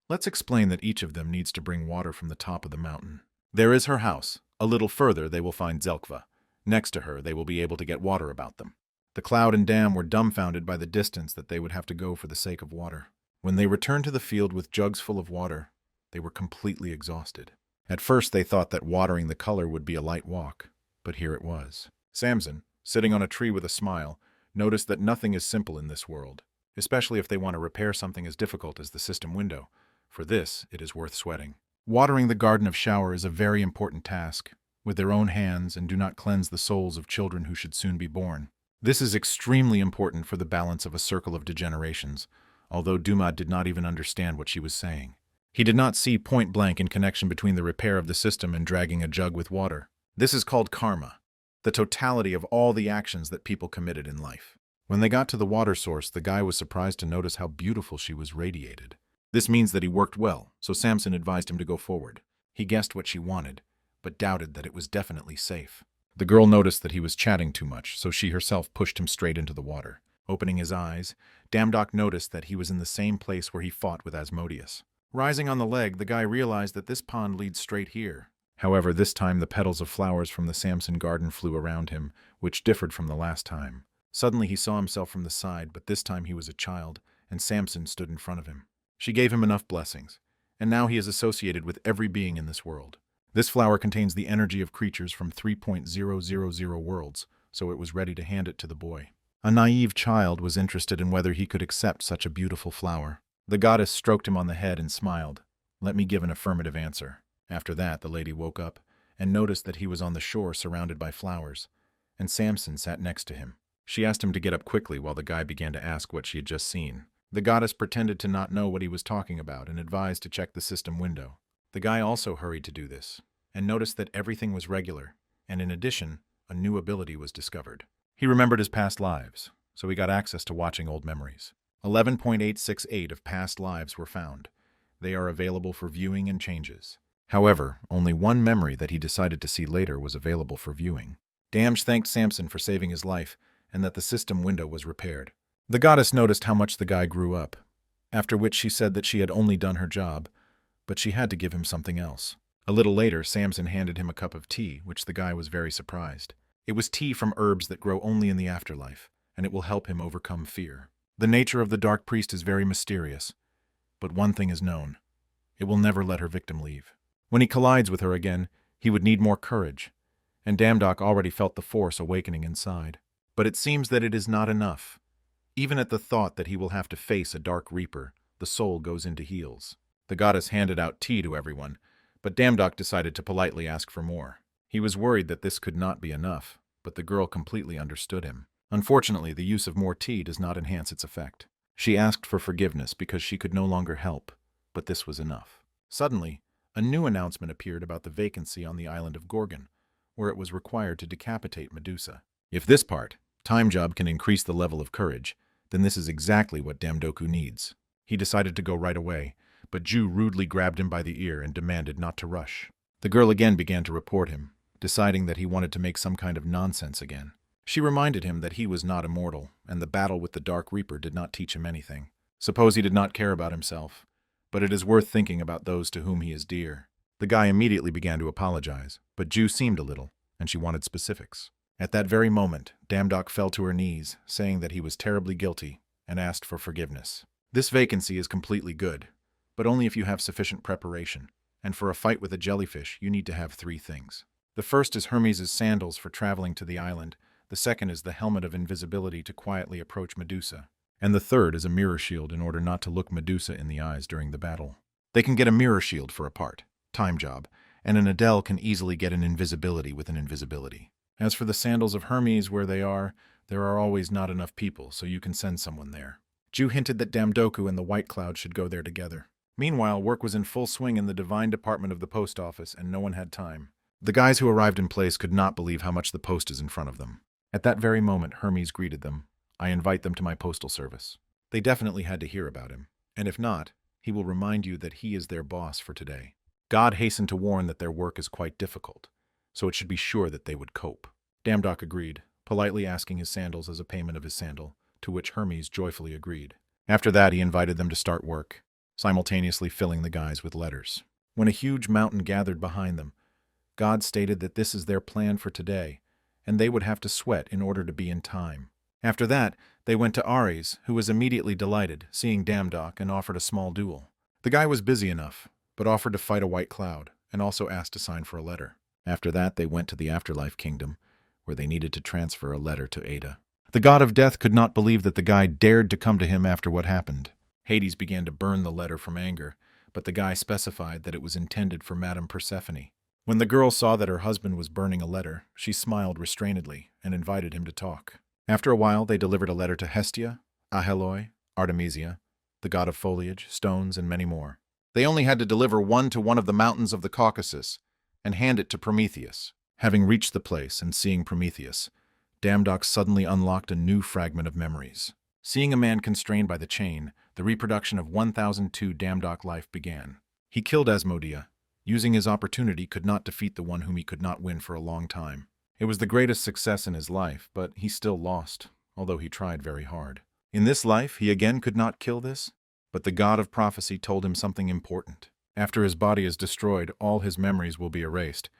Let's explain that each of them needs to bring water from the top of the mountain. There is her house. A little further they will find Zelkva. Next to her they will be able to get water about them. The cloud and dam were dumbfounded by the distance that they would have to go for the sake of water. When they returned to the field with jugs full of water, they were completely exhausted. At first they thought that watering the color would be a light walk, but here it was. Samson, sitting on a tree with a smile, Notice that nothing is simple in this world, especially if they want to repair something as difficult as the system window. For this, it is worth sweating. Watering the garden of shower is a very important task, with their own hands, and do not cleanse the souls of children who should soon be born. This is extremely important for the balance of a circle of degenerations, although Dumad did not even understand what she was saying. He did not see point blank in connection between the repair of the system and dragging a jug with water. This is called karma, the totality of all the actions that people committed in life. When they got to the water source, the guy was surprised to notice how beautiful she was radiated. This means that he worked well, so Samson advised him to go forward. He guessed what she wanted, but doubted that it was definitely safe. The girl noticed that he was chatting too much, so she herself pushed him straight into the water. Opening his eyes, Damdok noticed that he was in the same place where he fought with Asmodeus. Rising on the leg, the guy realized that this pond leads straight here. However, this time the petals of flowers from the Samson garden flew around him, which differed from the last time. Suddenly he saw himself from the side, but this time he was a child, and Samson stood in front of him. She gave him enough blessings, and now he is associated with every being in this world. This flower contains the energy of creatures from 3.000 worlds, so it was ready to hand it to the boy. A naive child was interested in whether he could accept such a beautiful flower. The goddess stroked him on the head and smiled. Let me give an affirmative answer. After that, the lady woke up and noticed that he was on the shore surrounded by flowers, and Samson sat next to him. She asked him to get up quickly while the guy began to ask what she had just seen. The goddess pretended to not know what he was talking about and advised to check the system window. The guy also hurried to do this, and noticed that everything was regular, and in addition, a new ability was discovered. He remembered his past lives, so he got access to watching old memories. 11.868 of past lives were found. They are available for viewing and changes. However, only one memory that he decided to see later was available for viewing. Damj thanked Samson for saving his life, and that the system window was repaired. The goddess noticed how much the guy grew up, after which she said that she had only done her job, but she had to give him something else. A little later, Samson handed him a cup of tea, which the guy was very surprised. It was tea from herbs that grow only in the afterlife, and it will help him overcome fear. The nature of the Dark Priest is very mysterious, but one thing is known. It will never let her victim leave. When he collides with her again, he would need more courage, and Damdok already felt the force awakening inside. But it seems that it is not enough. Even at the thought that he will have to face a Dark Reaper, the soul goes into heels. The goddess handed out tea to everyone, but Damdok decided to politely ask for more. He was worried that this could not be enough, but the girl completely understood him. Unfortunately, the use of more tea does not enhance its effect. She asked for forgiveness because she could no longer help, but this was enough. Suddenly, a new announcement appeared about the vacancy on the island of Gorgon, where it was required to decapitate Medusa. If this part, time job, can increase the level of courage, then this is exactly what Damdoku needs. He decided to go right away, but Ju rudely grabbed him by the ear and demanded not to rush. The girl again began to report him, deciding that he wanted to make some kind of nonsense again. She reminded him that he was not immortal, and the battle with the Dark Reaper did not teach him anything. Suppose he did not care about himself, but it is worth thinking about those to whom he is dear. The guy immediately began to apologize, but Ju seemed a little, and she wanted specifics. At that very moment, Damdok fell to her knees, saying that he was terribly guilty, and asked for forgiveness. This vacancy is completely good, but only if you have sufficient preparation, and for a fight with a jellyfish, you need to have 3 things. The first is Hermes' sandals for traveling to the island, the second is the helmet of invisibility to quietly approach Medusa, and the third is a mirror shield in order not to look Medusa in the eyes during the battle. They can get a mirror shield for a part, time job, and an Adele can easily get an invisibility with an invisibility. As for the sandals of Hermes, where they are, there are always not enough people, so you can send someone there. Ju hinted that Damdoku and the White Cloud should go there together. Meanwhile, work was in full swing in the divine department of the post office, and no one had time. The guys who arrived in place could not believe how much the post is in front of them. At that very moment, Hermes greeted them. I invite them to my postal service. They definitely had to hear about him, and if not, he will remind you that he is their boss for today. God hastened to warn that their work is quite difficult, so it should be sure that they would cope. Damdok agreed, politely asking his sandals as a payment of his sandal, to which Hermes joyfully agreed. After that, he invited them to start work, simultaneously filling the guys with letters. When a huge mountain gathered behind them, God stated that this is their plan for today, and they would have to sweat in order to be in time. After that, they went to Ares, who was immediately delighted, seeing Damdok, and offered a small duel. The guy was busy enough, but offered to fight a White Cloud, and also asked to sign for a letter. After that, they went to the Afterlife Kingdom, where they needed to transfer a letter to Ada. The god of death could not believe that the guy dared to come to him after what happened. Hades began to burn the letter from anger, but the guy specified that it was intended for Madame Persephone. When the girl saw that her husband was burning a letter, she smiled restrainedly and invited him to talk. After a while, they delivered a letter to Hestia, Aheloi, Artemisia, the god of foliage, stones, and many more. They only had to deliver one to one of the mountains of the Caucasus and hand it to Prometheus. Having reached the place and seeing Prometheus, Damdok suddenly unlocked a new fragment of memories. Seeing a man constrained by the chain, the reproduction of 1002 Damdok life began. He killed Asmodea. Using his opportunity, could not defeat the one whom he could not win for a long time. It was the greatest success in his life, but he still lost, although he tried very hard. In this life, he again could not kill this, but the god of prophecy told him something important. After his body is destroyed, all his memories will be erased,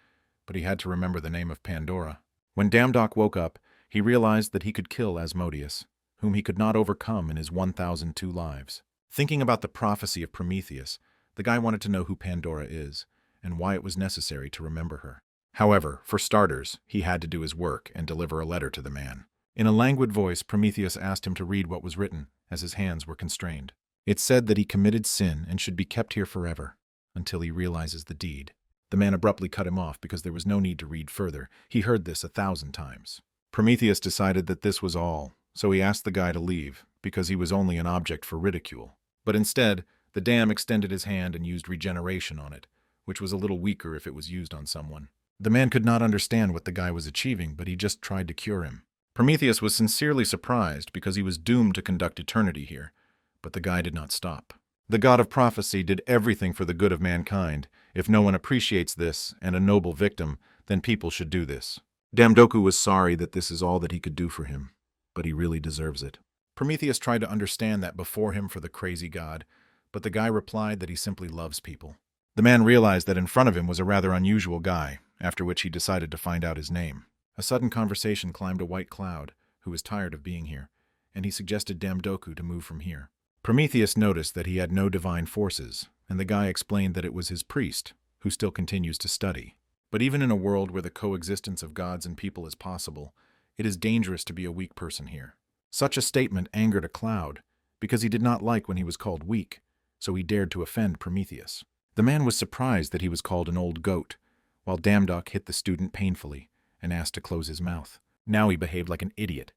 but he had to remember the name of Pandora. When Damdok woke up, he realized that he could kill Asmodeus, whom he could not overcome in his 1002 lives. Thinking about the prophecy of Prometheus, the guy wanted to know who Pandora is, and why it was necessary to remember her. However, for starters, he had to do his work and deliver a letter to the man. In a languid voice, Prometheus asked him to read what was written, as his hands were constrained. It said that he committed sin and should be kept here forever, until he realizes the deed. The man abruptly cut him off because there was no need to read further. He heard this 1,000 times. Prometheus decided that this was all, so he asked the guy to leave, because he was only an object for ridicule. But instead, the dam extended his hand and used regeneration on it, which was a little weaker if it was used on someone. The man could not understand what the guy was achieving, but he just tried to cure him. Prometheus was sincerely surprised because he was doomed to conduct eternity here, but the guy did not stop. The god of prophecy did everything for the good of mankind. If no one appreciates this, and a noble victim, then people should do this. Damdoku was sorry that this is all that he could do for him, but he really deserves it. Prometheus tried to understand that before him for the crazy god, but the guy replied that he simply loves people. The man realized that in front of him was a rather unusual guy, after which he decided to find out his name. A sudden conversation climbed a white cloud, who was tired of being here, and he suggested Damdoku to move from here. Prometheus noticed that he had no divine forces, and the guy explained that it was his priest, who still continues to study. But even in a world where the coexistence of gods and people is possible, it is dangerous to be a weak person here. Such a statement angered a cloud, because he did not like when he was called weak, so he dared to offend Prometheus. The man was surprised that he was called an old goat, while Damdok hit the student painfully and asked to close his mouth. Now he behaved like an idiot,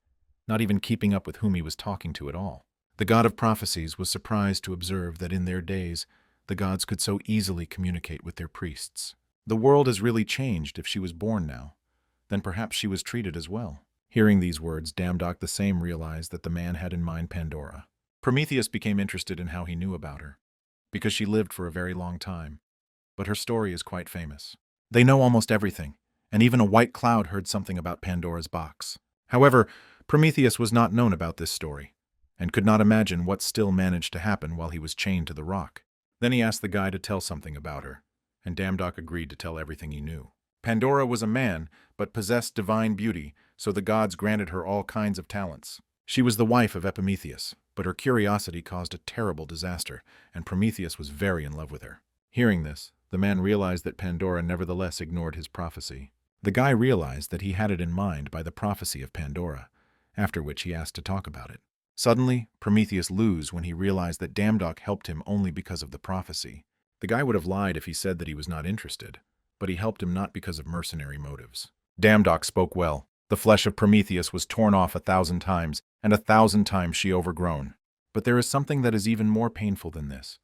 not even keeping up with whom he was talking to at all. The god of prophecies was surprised to observe that in their days, the gods could so easily communicate with their priests. The world has really changed if she was born now. Then perhaps she was treated as well. Hearing these words, Damdok the same realized that the man had in mind Pandora. Prometheus became interested in how he knew about her, because she lived for a very long time, but her story is quite famous. They know almost everything, and even a white cloud heard something about Pandora's box. However, Prometheus was not known about this story, and could not imagine what still managed to happen while he was chained to the rock. Then he asked the guy to tell something about her, and Damdok agreed to tell everything he knew. Pandora was a man, but possessed divine beauty, so the gods granted her all kinds of talents. She was the wife of Epimetheus, but her curiosity caused a terrible disaster, and Prometheus was very in love with her. Hearing this, the man realized that Pandora nevertheless ignored his prophecy. The guy realized that he had it in mind by the prophecy of Pandora, after which he asked to talk about it. Suddenly, Prometheus lost when he realized that Damdok helped him only because of the prophecy. The guy would have lied if he said that he was not interested, but he helped him not because of mercenary motives. Damdok spoke well. The flesh of Prometheus was torn off 1,000 times, and 1,000 times she overgrown. But there is something that is even more painful than this.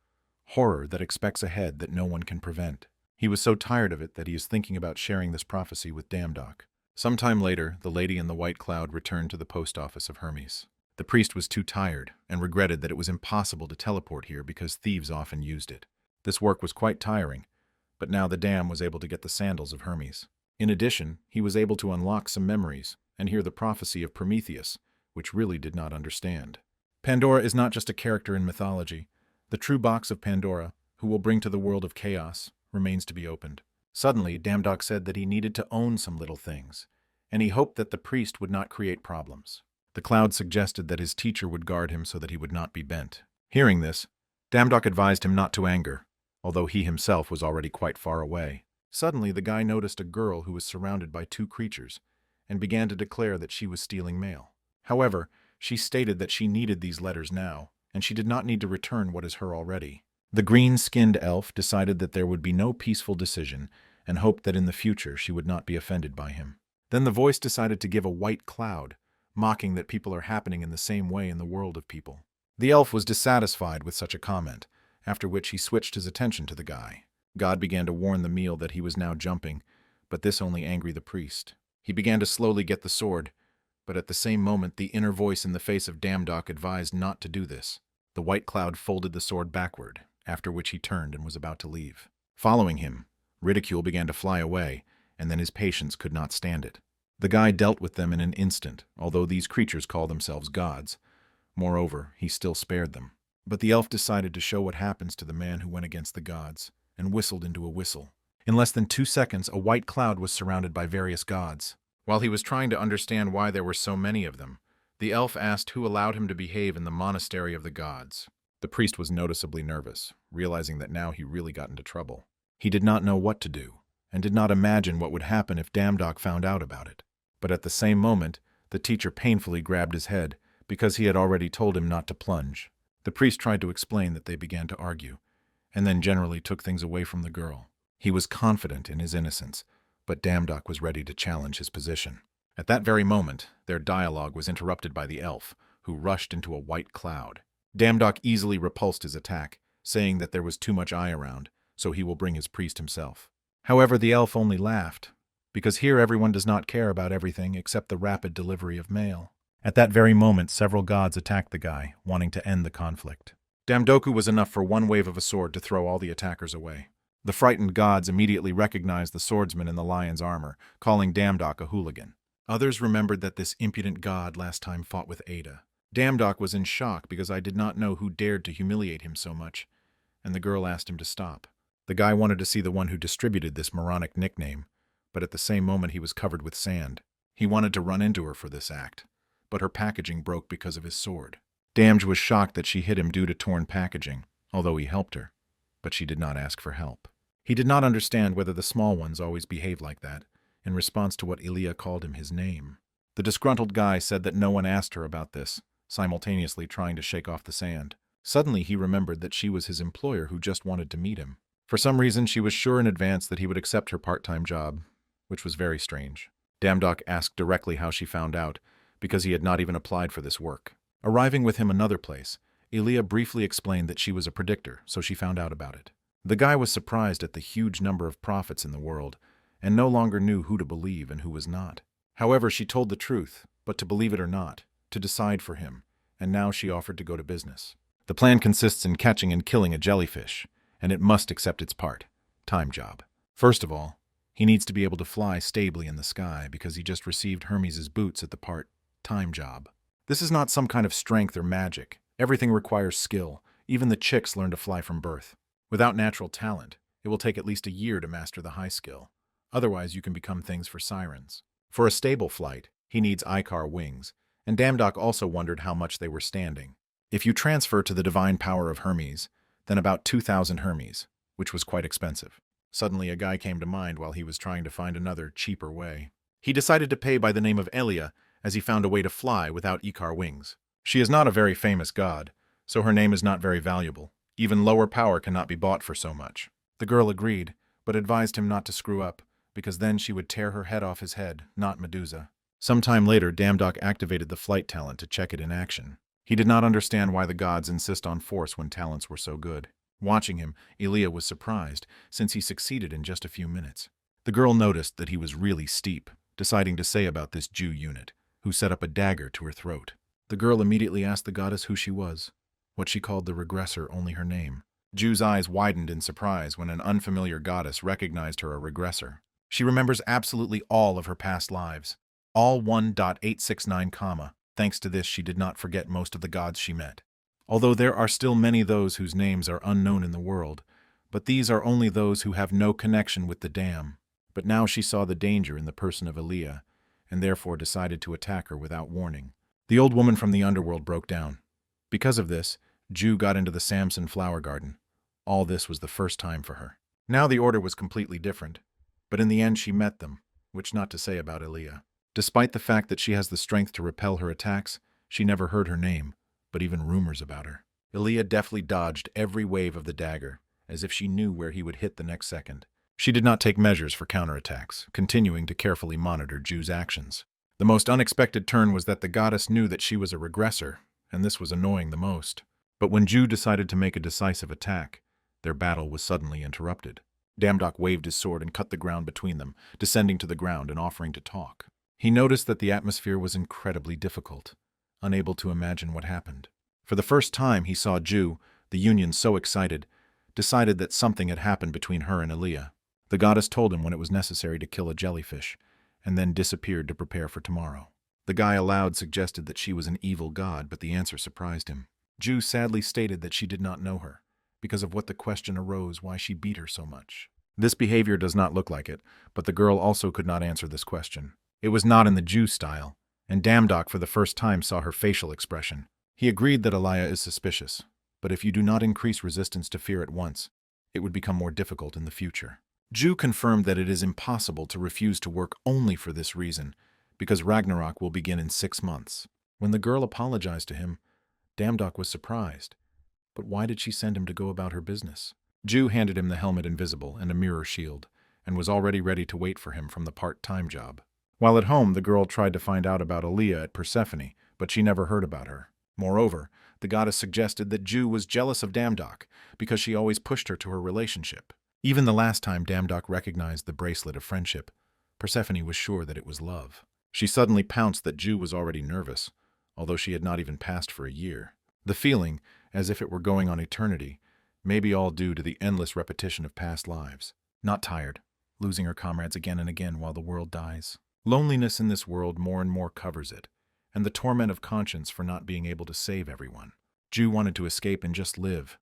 Horror that expects a head that no one can prevent. He was so tired of it that he is thinking about sharing this prophecy with Damdok. Some time later, the lady in the white cloud returned to the post office of Hermes. The priest was too tired, and regretted that it was impossible to teleport here because thieves often used it. This work was quite tiring, but now the dam was able to get the sandals of Hermes. In addition, he was able to unlock some memories and hear the prophecy of Prometheus, which really did not understand. Pandora is not just a character in mythology. The true box of Pandora, who will bring to the world of chaos, remains to be opened. Suddenly, Damdok said that he needed to own some little things, and he hoped that the priest would not create problems. The cloud suggested that his teacher would guard him so that he would not be bent. Hearing this, Damdok advised him not to anger, although he himself was already quite far away. Suddenly, the guy noticed a girl who was surrounded by two creatures, and began to declare that she was stealing mail. However, she stated that she needed these letters now, and she did not need to return what is her already. The green-skinned elf decided that there would be no peaceful decision and hoped that in the future she would not be offended by him. Then the voice decided to give a white cloud, mocking that people are happening in the same way in the world of people. The elf was dissatisfied with such a comment, after which he switched his attention to the guy. God began to warn the meal that he was now jumping, but this only angered the priest. He began to slowly get the sword, but at the same moment the inner voice in the face of Damdok advised not to do this. The white cloud folded the sword backward, after which he turned and was about to leave. Following him, ridicule began to fly away, and then his patience could not stand it. The guy dealt with them in an instant, although these creatures call themselves gods. Moreover, he still spared them. But the elf decided to show what happens to the man who went against the gods, and whistled into a whistle. In less than 2 seconds, a white cloud was surrounded by various gods. While he was trying to understand why there were so many of them, the elf asked who allowed him to behave in the monastery of the gods. The priest was noticeably nervous, realizing that now he really got into trouble. He did not know what to do, and did not imagine what would happen if Damdok found out about it. But at the same moment, the teacher painfully grabbed his head, because he had already told him not to plunge. The priest tried to explain that they began to argue, and then generally took things away from the girl. He was confident in his innocence, but Damdok was ready to challenge his position. At that very moment, their dialogue was interrupted by the elf, who rushed into a white cloud. Damdok easily repulsed his attack, saying that there was too much eye around, so he will bring his priest himself. However, the elf only laughed, because here everyone does not care about everything except the rapid delivery of mail. At that very moment, several gods attacked the guy, wanting to end the conflict. Damdoku was enough for one wave of a sword to throw all the attackers away. The frightened gods immediately recognized the swordsman in the lion's armor, calling Damdok a hooligan. Others remembered that this impudent god last time fought with Ada. Damdok was in shock because I did not know who dared to humiliate him so much, and the girl asked him to stop. The guy wanted to see the one who distributed this moronic nickname, but at the same moment he was covered with sand. He wanted to run into her for this act, but her packaging broke because of his sword. Damj was shocked that she hit him due to torn packaging, although he helped her, but she did not ask for help. He did not understand whether the small ones always behave like that, in response to what Elia called him his name. The disgruntled guy said that no one asked her about this, simultaneously trying to shake off the sand. Suddenly he remembered that she was his employer who just wanted to meet him. For some reason she was sure in advance that he would accept her part-time job, which was very strange. Damdok asked directly how she found out, because he had not even applied for this work. Arriving with him another place, Elia briefly explained that she was a predictor, so she found out about it. The guy was surprised at the huge number of prophets in the world, and no longer knew who to believe and who was not. However, she told the truth, but to believe it or not, to decide for him, and now she offered to go to business. The plan consists in catching and killing a jellyfish, and it must accept its part. Time job. First of all, he needs to be able to fly stably in the sky because he just received Hermes' boots at the part time job. This is not some kind of strength or magic. Everything requires skill. Even the chicks learn to fly from birth. Without natural talent, it will take at least a year to master the high skill. Otherwise, you can become things for sirens. For a stable flight, he needs Icar wings, and Damdok also wondered how much they were standing. If you transfer to the divine power of Hermes, then about 2,000 Hermes, which was quite expensive. Suddenly, a guy came to mind while he was trying to find another, cheaper way. He decided to pay by the name of Elia, as he found a way to fly without Icar wings. She is not a very famous god, so her name is not very valuable. Even lower power cannot be bought for so much. The girl agreed, but advised him not to screw up, because then she would tear her head off his head, not Medusa. Sometime later, Damdok activated the flight talent to check it in action. He did not understand why the gods insist on force when talents were so good. Watching him, Elia was surprised, since he succeeded in just a few minutes. The girl noticed that he was really steep, deciding to say about this Jew unit, who set up a dagger to her throat. The girl immediately asked the goddess who she was, what she called the regressor, only her name. Jew's eyes widened in surprise when an unfamiliar goddess recognized her a regressor. She remembers absolutely all of her past lives, all 1.869 comma. Thanks to this, she did not forget most of the gods she met. Although there are still many those whose names are unknown in the world, but these are only those who have no connection with the dam. But now she saw the danger in the person of Elia, and therefore decided to attack her without warning. The old woman from the underworld broke down. Because of this, Jew got into the Samson flower garden. All this was the first time for her. Now the order was completely different, but in the end she met them, which not to say about Elia. Despite the fact that she has the strength to repel her attacks, she never heard her name, but even rumors about her. Elia deftly dodged every wave of the dagger, as if she knew where he would hit the next second. She did not take measures for counterattacks, continuing to carefully monitor Ju's actions. The most unexpected turn was that the goddess knew that she was a regressor, and this was annoying the most. But when Ju decided to make a decisive attack, their battle was suddenly interrupted. Damdok waved his sword and cut the ground between them, descending to the ground and offering to talk. He noticed that the atmosphere was incredibly difficult, unable to imagine what happened. For the first time he saw Ju, the union so excited, decided that something had happened between her and Elia. The goddess told him when it was necessary to kill a jellyfish, and then disappeared to prepare for tomorrow. The guy aloud suggested that she was an evil god, but the answer surprised him. Ju sadly stated that she did not know her, because of what the question arose why she beat her so much. This behavior does not look like it, but the girl also could not answer this question. It was not in the Ju style, and Damdok for the first time saw her facial expression. He agreed that Elia is suspicious, but if you do not increase resistance to fear at once, it would become more difficult in the future. Ju confirmed that it is impossible to refuse to work only for this reason, because Ragnarok will begin in 6 months. When the girl apologized to him, Damdok was surprised. But why did she send him to go about her business? Ju handed him the helmet invisible and a mirror shield, and was already ready to wait for him from the part-time job. While at home, the girl tried to find out about Elia at Persephone, but she never heard about her. Moreover, the goddess suggested that Ju was jealous of Damdok because she always pushed her to her relationship. Even the last time Damdok recognized the bracelet of friendship, Persephone was sure that it was love. She suddenly pounced that Ju was already nervous, although she had not even passed for a year. The feeling, as if it were going on eternity, may be all due to the endless repetition of past lives. Not tired, losing her comrades again and again while the world dies. Loneliness in this world more and more covers it, and the torment of conscience for not being able to save everyone. Ju wanted to escape and just live,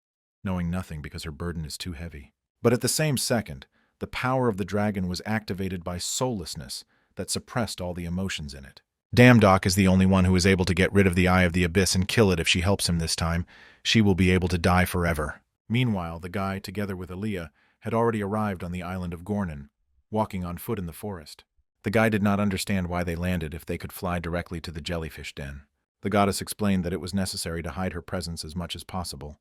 knowing nothing because her burden is too heavy. But at the same second, the power of the dragon was activated by soullessness that suppressed all the emotions in it. Damdok is the only one who is able to get rid of the Eye of the Abyss and kill it if she helps him this time. She will be able to die forever. Meanwhile, the guy, together with Elia, had already arrived on the island of Gornan, walking on foot in the forest. The guy did not understand why they landed if they could fly directly to the jellyfish den. The goddess explained that it was necessary to hide her presence as much as possible,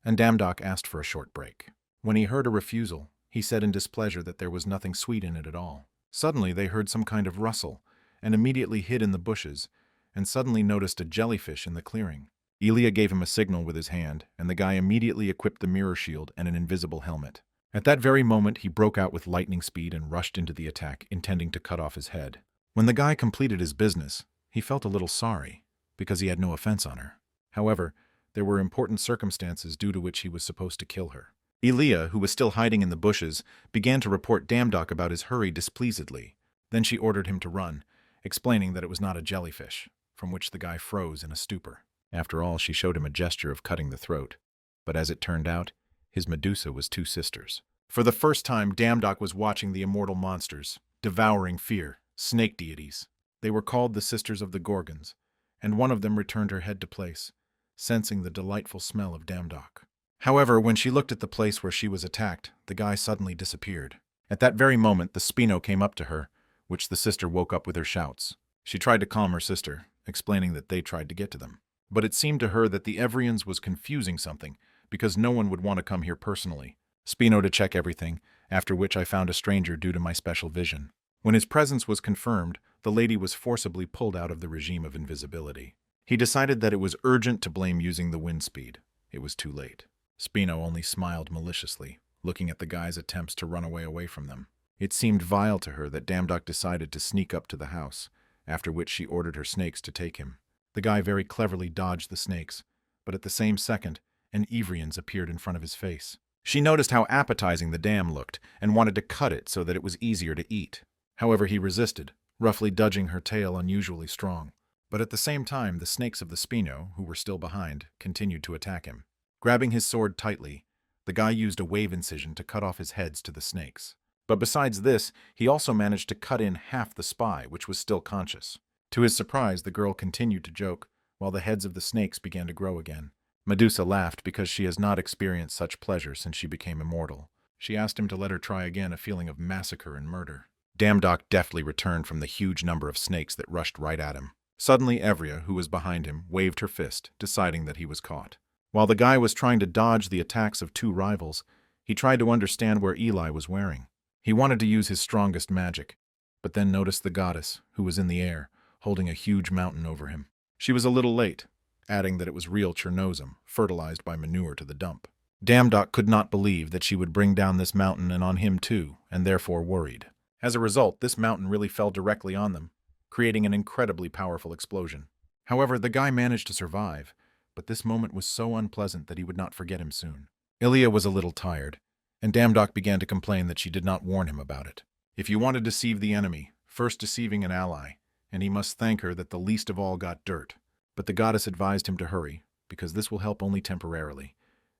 and Damdok asked for a short break. When he heard a refusal, he said in displeasure that there was nothing sweet in it at all. Suddenly they heard some kind of rustle, and immediately hid in the bushes, and suddenly noticed a jellyfish in the clearing. Elia gave him a signal with his hand, and the guy immediately equipped the mirror shield and an invisible helmet. At that very moment, he broke out with lightning speed and rushed into the attack, intending to cut off his head. When the guy completed his business, he felt a little sorry, because he had no offense on her. However, there were important circumstances due to which he was supposed to kill her. Elia, who was still hiding in the bushes, began to report Damdok about his hurry displeasedly. Then she ordered him to run, explaining that it was not a jellyfish, from which the guy froze in a stupor. After all, she showed him a gesture of cutting the throat. But as it turned out, his Medusa was 2 sisters. For the first time, Damdok was watching the immortal monsters, devouring fear, snake deities. They were called the Sisters of the Gorgons, and one of them returned her head to place, sensing the delightful smell of Damdok. However, when she looked at the place where she was attacked, the guy suddenly disappeared. At that very moment, the Spino came up to her, which the sister woke up with her shouts. She tried to calm her sister, explaining that they tried to get to them. But it seemed to her that the Evrians was confusing something, because no one would want to come here personally. Spino to check everything, after which I found a stranger due to my special vision. When his presence was confirmed, the lady was forcibly pulled out of the regime of invisibility. He decided that it was urgent to blame using the wind speed. It was too late. Spino only smiled maliciously, looking at the guy's attempts to run away from them. It seemed vile to her that Damdok decided to sneak up to the house, after which she ordered her snakes to take him. The guy very cleverly dodged the snakes, but at the same second, an Evrian's appeared in front of his face. She noticed how appetizing the dam looked, and wanted to cut it so that it was easier to eat. However, he resisted, roughly dodging her tail unusually strong. But at the same time, the snakes of the Spino, who were still behind, continued to attack him. Grabbing his sword tightly, the guy used a wave incision to cut off his heads to the snakes. But besides this, he also managed to cut in half the spy, which was still conscious. To his surprise, the girl continued to joke, while the heads of the snakes began to grow again. Medusa laughed because she has not experienced such pleasure since she became immortal. She asked him to let her try again a feeling of massacre and murder. Damdok deftly returned from the huge number of snakes that rushed right at him. Suddenly, Evria, who was behind him, waved her fist, deciding that he was caught. While the guy was trying to dodge the attacks of two rivals, he tried to understand where Eli was wearing. He wanted to use his strongest magic, but then noticed the goddess, who was in the air, holding a huge mountain over him. She was a little late, adding that it was real Chernosm, fertilized by manure to the dump. Damdok could not believe that she would bring down this mountain and on him too, and therefore worried. As a result, this mountain really fell directly on them, creating an incredibly powerful explosion. However, the guy managed to survive, but this moment was so unpleasant that he would not forget him soon. Ilya was a little tired, and Damdok began to complain that she did not warn him about it. If you want to deceive the enemy, first deceiving an ally, and he must thank her that the least of all got dirt. But the goddess advised him to hurry, because this will help only temporarily,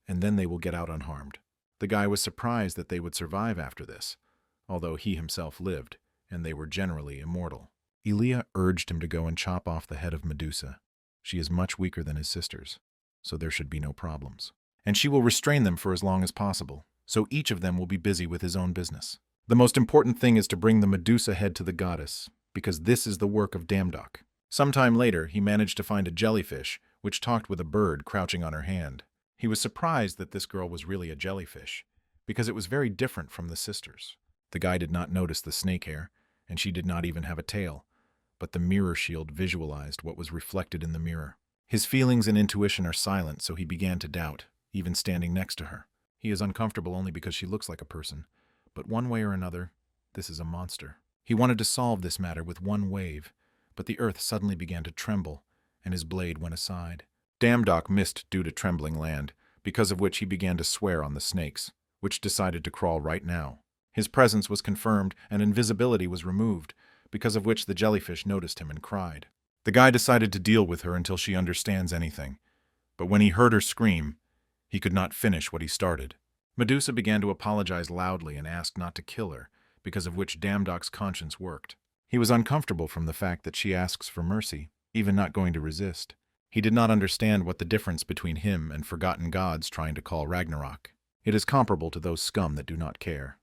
and then they will get out unharmed. The guy was surprised that they would survive after this, although he himself lived, and they were generally immortal. Ilya urged him to go and chop off the head of Medusa. She is much weaker than his sisters, so there should be no problems. And she will restrain them for as long as possible, so each of them will be busy with his own business. The most important thing is to bring the Medusa head to the goddess, because this is the work of Damdok. Sometime later, he managed to find a jellyfish, which talked with a bird crouching on her hand. He was surprised that this girl was really a jellyfish, because it was very different from the sisters. The guy did not notice the snake hair, and she did not even have a tail, but the mirror shield visualized what was reflected in the mirror. His feelings and intuition are silent, so he began to doubt, even standing next to her. He is uncomfortable only because she looks like a person, but one way or another, this is a monster. He wanted to solve this matter with one wave, but the earth suddenly began to tremble, and his blade went aside. Damdok missed due to trembling land, because of which he began to swear on the snakes, which decided to crawl right now. His presence was confirmed, and invisibility was removed, because of which the jellyfish noticed him and cried. The guy decided to deal with her until she understands anything, but when he heard her scream, he could not finish what he started. Medusa began to apologize loudly and asked not to kill her, because of which Damdok's conscience worked. He was uncomfortable from the fact that she asks for mercy, even not going to resist. He did not understand what the difference between him and forgotten gods trying to call Ragnarok. It is comparable to those scum that do not care.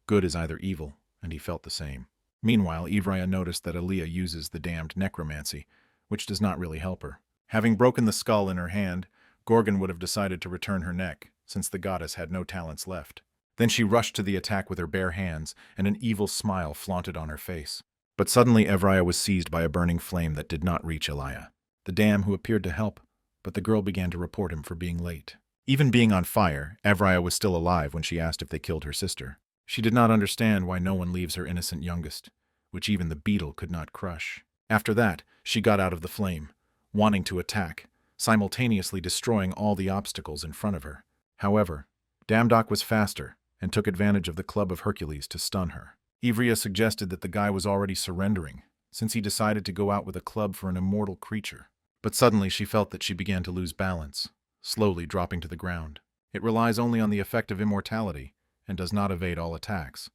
Good is either evil, and he felt the same. Meanwhile, Ivrea noticed that Aaliyah uses the damned necromancy, which does not really help her. Having broken the skull in her hand, Gorgon would have decided to return her neck, since the goddess had no talents left. Then she rushed to the attack with her bare hands, and an evil smile flaunted on her face. But suddenly Evria was seized by a burning flame that did not reach Elia, the dam who appeared to help, but the girl began to report him for being late. Even being on fire, Evria was still alive when she asked if they killed her sister. She did not understand why no one leaves her innocent youngest, which even the beetle could not crush. After that, she got out of the flame, wanting to attack, simultaneously destroying all the obstacles in front of her. However, Damdok was faster and took advantage of the club of Hercules to stun her. Ivrea suggested that the guy was already surrendering, since he decided to go out with a club for an immortal creature. But suddenly she felt that she began to lose balance, slowly dropping to the ground. It relies only on the effect of immortality, and does not evade all attacks.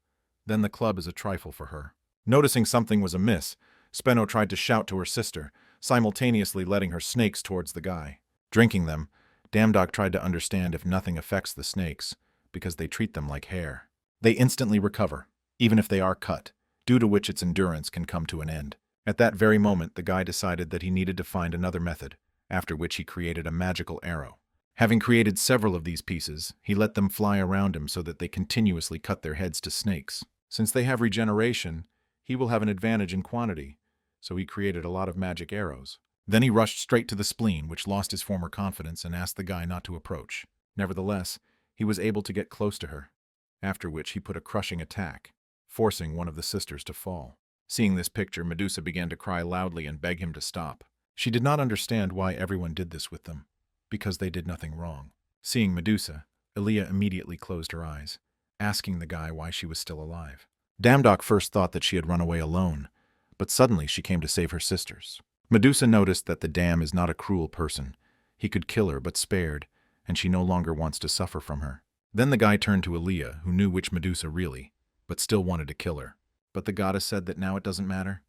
Then the club is a trifle for her. Noticing something was amiss, Spenno tried to shout to her sister, simultaneously letting her snakes towards the guy. Drinking them, Damdok tried to understand if nothing affects the snakes, because they treat them like hair. They instantly recover, even if they are cut, due to which its endurance can come to an end. At that very moment, the guy decided that he needed to find another method, after which he created a magical arrow. Having created several of these pieces, he let them fly around him so that they continuously cut their heads to snakes. Since they have regeneration, he will have an advantage in quantity, so he created a lot of magic arrows. Then he rushed straight to the spleen, which lost his former confidence and asked the guy not to approach. Nevertheless, he was able to get close to her, after which he put a crushing attack, forcing one of the sisters to fall. Seeing this picture, Medusa began to cry loudly and beg him to stop. She did not understand why everyone did this with them, because they did nothing wrong. Seeing Medusa, Aaliyah immediately closed her eyes, asking the guy why she was still alive. Damdok first thought that she had run away alone, but suddenly she came to save her sisters. Medusa noticed that the dam is not a cruel person. He could kill her but spared, and she no longer wants to suffer from her. Then the guy turned to Aaliyah, who knew which Medusa really, but still wanted to kill her. But the goddess said that now it doesn't matter,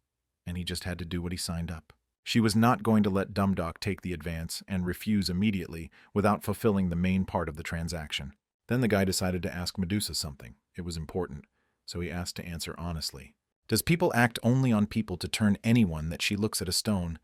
and he just had to do what he signed up. She was not going to let Damdok take the advance and refuse immediately without fulfilling the main part of the transaction. Then the guy decided to ask Medusa something. It was important, so he asked to answer honestly. Does people act only on people to turn anyone that she looks at a stone?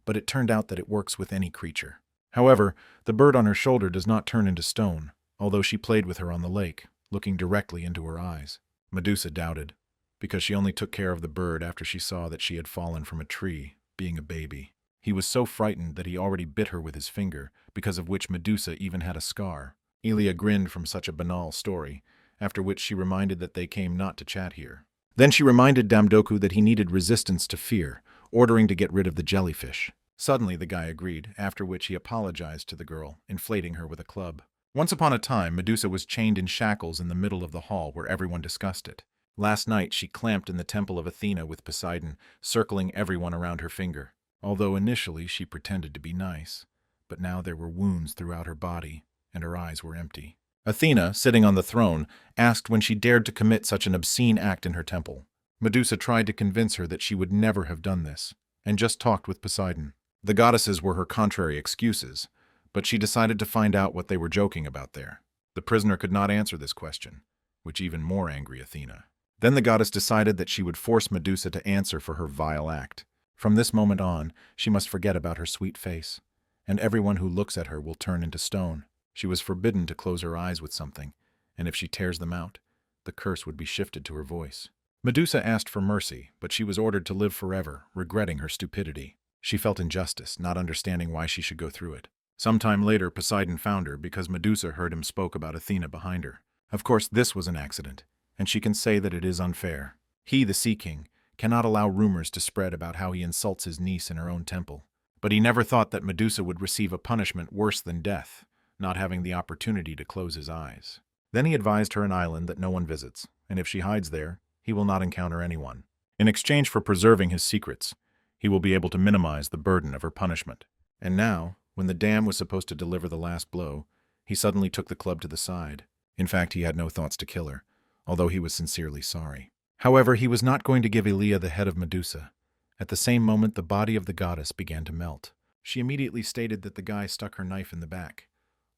But it turned out that it works with any creature. However, the bird on her shoulder does not turn into stone, although she played with her on the lake, looking directly into her eyes. Medusa doubted, because she only took care of the bird after she saw that she had fallen from a tree, being a baby. He was so frightened that he already bit her with his finger, because of which Medusa even had a scar. Elia grinned from such a banal story, after which she reminded that they came not to chat here. Then she reminded Damdoku that he needed resistance to fear, ordering to get rid of the jellyfish. Suddenly the guy agreed, after which he apologized to the girl, inflating her with a club. Once upon a time, Medusa was chained in shackles in the middle of the hall where everyone discussed it. Last night she clamped in the temple of Athena with Poseidon, circling everyone around her finger. Although initially she pretended to be nice, but now there were wounds throughout her body, and her eyes were empty. Athena, sitting on the throne, asked when she dared to commit such an obscene act in her temple. Medusa tried to convince her that she would never have done this, and just talked with Poseidon. The goddesses were her contrary excuses, but she decided to find out what they were joking about there. The prisoner could not answer this question, which even more angry Athena. Then the goddess decided that she would force Medusa to answer for her vile act. From this moment on, she must forget about her sweet face, and everyone who looks at her will turn into stone. She was forbidden to close her eyes with something, and if she tears them out, the curse would be shifted to her voice. Medusa asked for mercy, but she was ordered to live forever, regretting her stupidity. She felt injustice, not understanding why she should go through it. Sometime later, Poseidon found her because Medusa heard him spoke about Athena behind her. Of course, this was an accident, and she can say that it is unfair. He, the Sea King, cannot allow rumors to spread about how he insults his niece in her own temple. But he never thought that Medusa would receive a punishment worse than death, not having the opportunity to close his eyes. Then he advised her an island that no one visits, and if she hides there, he will not encounter anyone. In exchange for preserving his secrets, he will be able to minimize the burden of her punishment. And now, when the dam was supposed to deliver the last blow, he suddenly took the club to the side. In fact, he had no thoughts to kill her, although he was sincerely sorry. However, he was not going to give Elia the head of Medusa. At the same moment, the body of the goddess began to melt. She immediately stated that the guy stuck her knife in the back,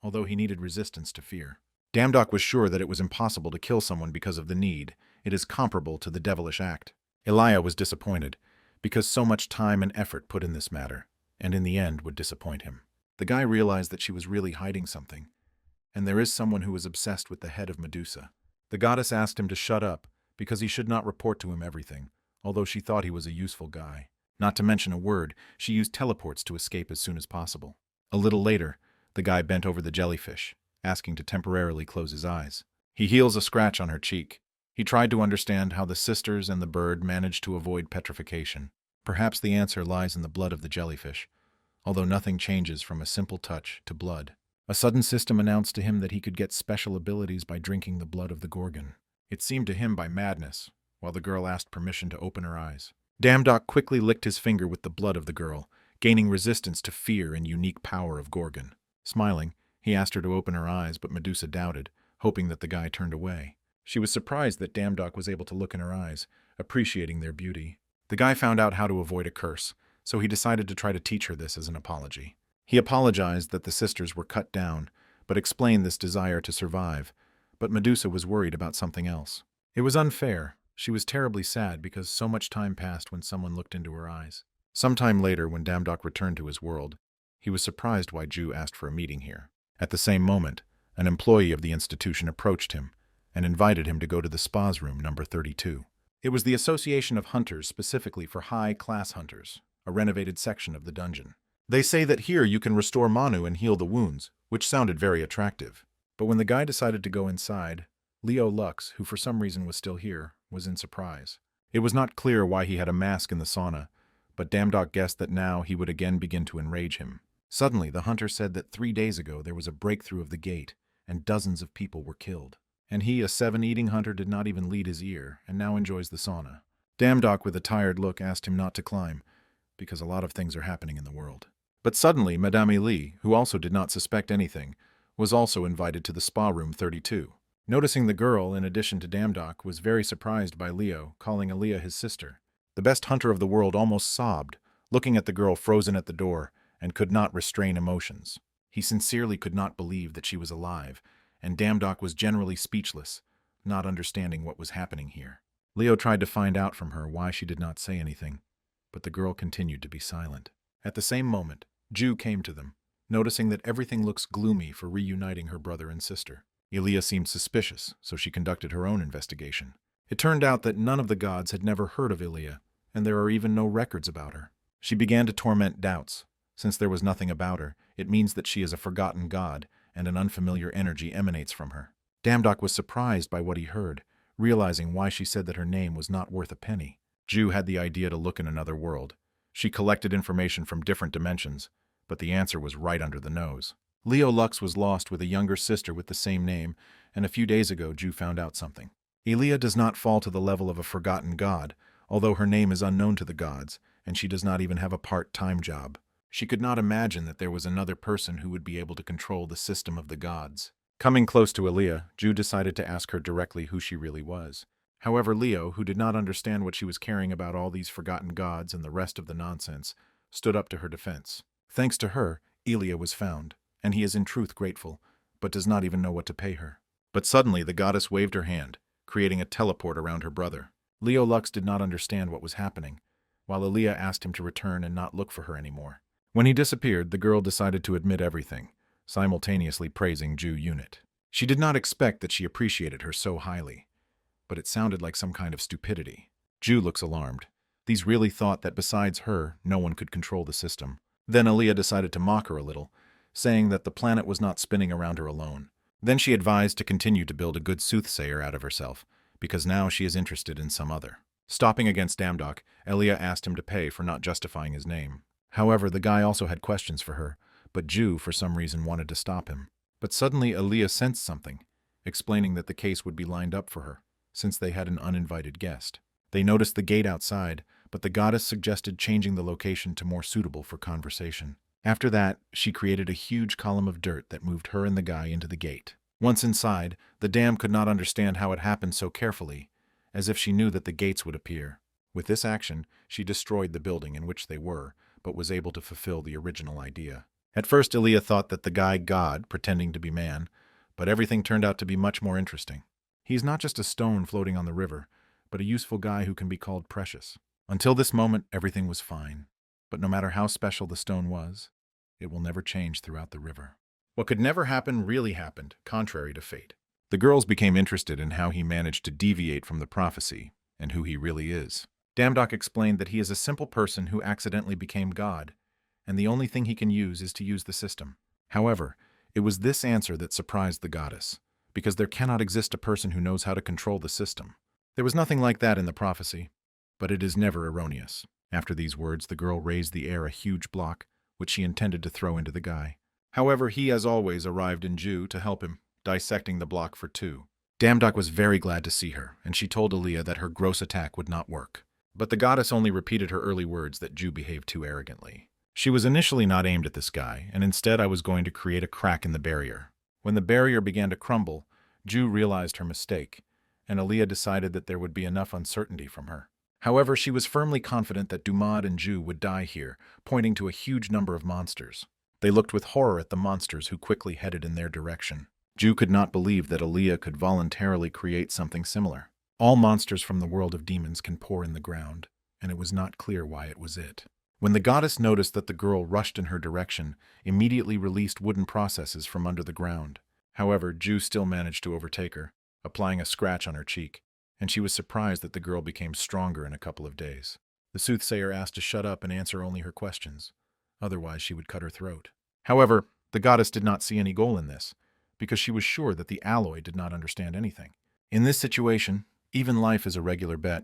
although he needed resistance to fear. Damdok was sure that it was impossible to kill someone because of the need. It is comparable to the devilish act. Elia was disappointed, because so much time and effort put in this matter, and in the end would disappoint him. The guy realized that she was really hiding something, and there is someone who is obsessed with the head of Medusa. The goddess asked him to shut up, because he should not report to him everything, although she thought he was a useful guy. Not to mention a word, she used teleports to escape as soon as possible. A little later, the guy bent over the jellyfish, asking to temporarily close his eyes. He heals a scratch on her cheek. He tried to understand how the sisters and the bird managed to avoid petrification. Perhaps the answer lies in the blood of the jellyfish, although nothing changes from a simple touch to blood. A sudden system announced to him that he could get special abilities by drinking the blood of the Gorgon. It seemed to him by madness, while the girl asked permission to open her eyes. Damdok quickly licked his finger with the blood of the girl, gaining resistance to fear and unique power of Gorgon. Smiling, he asked her to open her eyes, but Medusa doubted, hoping that the guy turned away. She was surprised that Damdok was able to look in her eyes, appreciating their beauty. The guy found out how to avoid a curse, so he decided to try to teach her this as an apology. He apologized that the sisters were cut down, but explained this desire to survive. But Medusa was worried about something else. It was unfair. She was terribly sad because so much time passed when someone looked into her eyes. Sometime later, when Damdok returned to his world, he was surprised why Ju asked for a meeting here. At the same moment, an employee of the institution approached him and invited him to go to the spa's room number 32. It was the Association of Hunters specifically for high-class hunters, a renovated section of the dungeon. They say that here you can restore Manu and heal the wounds, which sounded very attractive. But when the guy decided to go inside, Leo Lux, who for some reason was still here, was in surprise. It was not clear why he had a mask in the sauna, but Damdok guessed that now he would again begin to enrage him. Suddenly, the hunter said that 3 days ago there was a breakthrough of the gate, and dozens of people were killed. And he, a 7-eating hunter, did not even lead his ear, and now enjoys the sauna. Damdok, with a tired look, asked him not to climb, because a lot of things are happening in the world. But suddenly, Madame Elie, who also did not suspect anything, was also invited to the spa room 32. Noticing the girl, in addition to Damdok, was very surprised by Leo, calling Elia his sister. The best hunter of the world almost sobbed, looking at the girl frozen at the door, and could not restrain emotions. He sincerely could not believe that she was alive, and Damdok was generally speechless, not understanding what was happening here. Leo tried to find out from her why she did not say anything, but the girl continued to be silent. At the same moment, Ju came to them, noticing that everything looks gloomy for reuniting her brother and sister. Elia seemed suspicious, so she conducted her own investigation. It turned out that none of the gods had never heard of Ilia, and there are even no records about her. She began to torment doubts. Since there was nothing about her, it means that she is a forgotten god, and an unfamiliar energy emanates from her. Damdok was surprised by what he heard, realizing why she said that her name was not worth a penny. Ju had the idea to look in another world. She collected information from different dimensions, but the answer was right under the nose. Leo Lux was lost with a younger sister with the same name, and a few days ago Ju found out something. Elia does not fall to the level of a forgotten god, although her name is unknown to the gods, and she does not even have a part-time job. She could not imagine that there was another person who would be able to control the system of the gods. Coming close to Elia, Ju decided to ask her directly who she really was. However, Leo, who did not understand what she was caring about all these forgotten gods and the rest of the nonsense, stood up to her defense. Thanks to her, Elia was found, and he is in truth grateful, but does not even know what to pay her. But suddenly the goddess waved her hand, creating a teleport around her brother. Leo Lux did not understand what was happening, while Elia asked him to return and not look for her anymore. When he disappeared, the girl decided to admit everything, simultaneously praising Ju Unit. She did not expect that she appreciated her so highly, but it sounded like some kind of stupidity. Ju looks alarmed. These really thought that besides her, no one could control the system. Then Elia decided to mock her a little, saying that the planet was not spinning around her alone. Then she advised to continue to build a good soothsayer out of herself, because now she is interested in some other. Stopping against Damdok, Elia asked him to pay for not justifying his name. However, the guy also had questions for her, but Ju, for some reason, wanted to stop him. But suddenly Elia sensed something, explaining that the case would be lined up for her, since they had an uninvited guest. They noticed the gate outside, but the goddess suggested changing the location to more suitable for conversation. After that, she created a huge column of dirt that moved her and the guy into the gate. Once inside, the dam could not understand how it happened so carefully, as if she knew that the gates would appear. With this action, she destroyed the building in which they were, but was able to fulfill the original idea. At first, Elia thought that the guy God, pretending to be man, but everything turned out to be much more interesting. He's not just a stone floating on the river, but a useful guy who can be called precious. Until this moment, everything was fine. But no matter how special the stone was, it will never change throughout the river. What could never happen really happened, contrary to fate. The girls became interested in how he managed to deviate from the prophecy, and who he really is. Damdok explained that he is a simple person who accidentally became God, and the only thing he can use is to use the system. However, it was this answer that surprised the goddess, because there cannot exist a person who knows how to control the system. There was nothing like that in the prophecy, but it is never erroneous. After these words, the girl raised the air a huge block, which she intended to throw into the guy. However, he, as always, arrived in Ju to help him, dissecting the block for two. Damdok was very glad to see her, and she told Elia that her gross attack would not work. But the goddess only repeated her early words that Ju behaved too arrogantly. She was initially not aimed at this guy, and instead I was going to create a crack in the barrier. When the barrier began to crumble, Ju realized her mistake, and Elia decided that there would be enough uncertainty from her. However, she was firmly confident that Dumad and Ju would die here, pointing to a huge number of monsters. They looked with horror at the monsters who quickly headed in their direction. Ju could not believe that Elia could voluntarily create something similar. All monsters from the world of demons can pour in the ground, and it was not clear why it was it. When the goddess noticed that the girl rushed in her direction, immediately released wooden processes from under the ground. However, Ju still managed to overtake her, applying a scratch on her cheek, and she was surprised that the girl became stronger in a couple of days. The soothsayer asked to shut up and answer only her questions. Otherwise, she would cut her throat. However, the goddess did not see any goal in this, because she was sure that the alloy did not understand anything. In this situation, even life is a regular bet.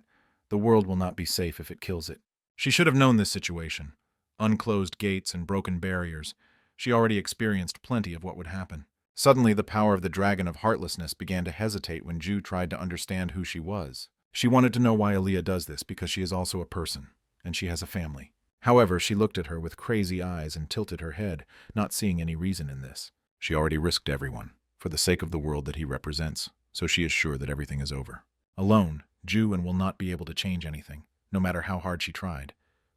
The world will not be safe if it kills it. She should have known this situation. Unclosed gates and broken barriers. She already experienced plenty of what would happen. Suddenly, the power of the dragon of heartlessness began to hesitate when Ju tried to understand who she was. She wanted to know why Elia does this because she is also a person, and she has a family. However, she looked at her with crazy eyes and tilted her head, not seeing any reason in this. She already risked everyone, for the sake of the world that he represents, so she is sure that everything is over. Alone, Ju will not be able to change anything, no matter how hard she tried,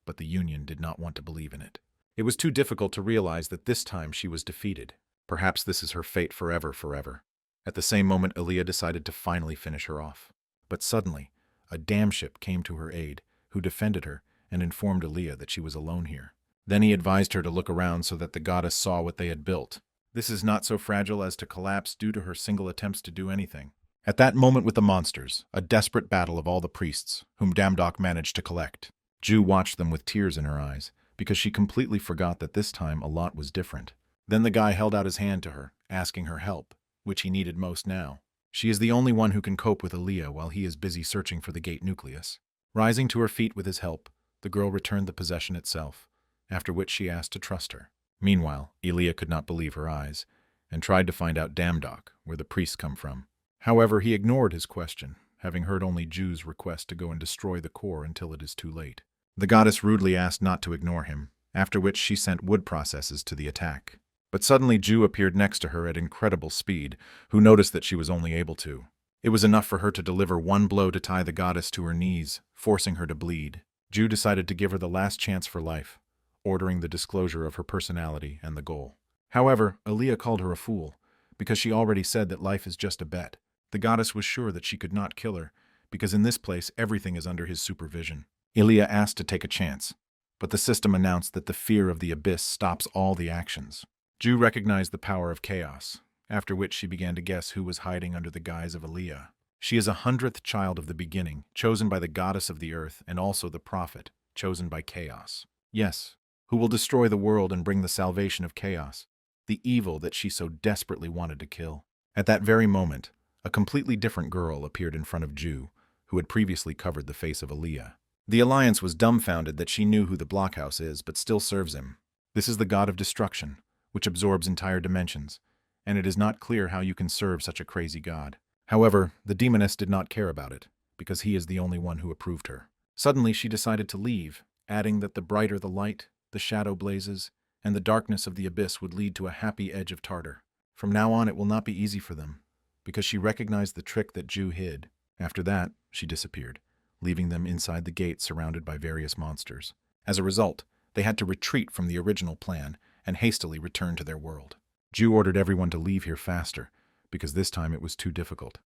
but the Union did not want to believe in it. It was too difficult to realize that this time she was defeated. Perhaps this is her fate forever. At the same moment, Elia decided to finally finish her off. But suddenly, a dam ship came to her aid, who defended her and informed Aaliyah that she was alone here. Then he advised her to look around so that the goddess saw what they had built. This is not so fragile as to collapse due to her single attempts to do anything. At that moment with the monsters, a desperate battle of all the priests, whom Damdok managed to collect. Ju watched them with tears in her eyes, because she completely forgot that this time a lot was different. Then the guy held out his hand to her, asking her help, which he needed most now. She is the only one who can cope with Aaliyah while he is busy searching for the gate nucleus. Rising to her feet with his help, the girl returned the possession itself, after which she asked to trust her. Meanwhile, Aaliyah could not believe her eyes, and tried to find out Damdok, where the priests come from. However, he ignored his question, having heard only Ju's request to go and destroy the core until it is too late. The goddess rudely asked not to ignore him, after which she sent wood processes to the attack. But suddenly Ju appeared next to her at incredible speed, who noticed that she was only able to. It was enough for her to deliver one blow to tie the goddess to her knees, forcing her to bleed. Ju decided to give her the last chance for life, ordering the disclosure of her personality and the goal. However, Aaliyah called her a fool, because she already said that life is just a bet. The goddess was sure that she could not kill her, because in this place everything is under his supervision. Aaliyah asked to take a chance, but the system announced that the fear of the abyss stops all the actions. Ju recognized the power of chaos, after which she began to guess who was hiding under the guise of Aaliyah. She is 100th child of the beginning, chosen by the goddess of the earth, and also the prophet, chosen by chaos. Yes, who will destroy the world and bring the salvation of chaos, the evil that she so desperately wanted to kill. At that very moment, a completely different girl appeared in front of Ju, who had previously covered the face of Aaliyah. The Alliance was dumbfounded that she knew who the Blockhouse is, but still serves him. This is the god of destruction, which absorbs entire dimensions, and it is not clear how you can serve such a crazy god. However, the demoness did not care about it, because he is the only one who approved her. Suddenly she decided to leave, adding that the brighter the light, the shadow blazes, and the darkness of the abyss would lead to a happy edge of Tartar. From now on it will not be easy for them, because she recognized the trick that Ju hid. After that, she disappeared, leaving them inside the gate surrounded by various monsters. As a result, they had to retreat from the original plan and hastily return to their world. Ju ordered everyone to leave here faster, because this time it was too difficult,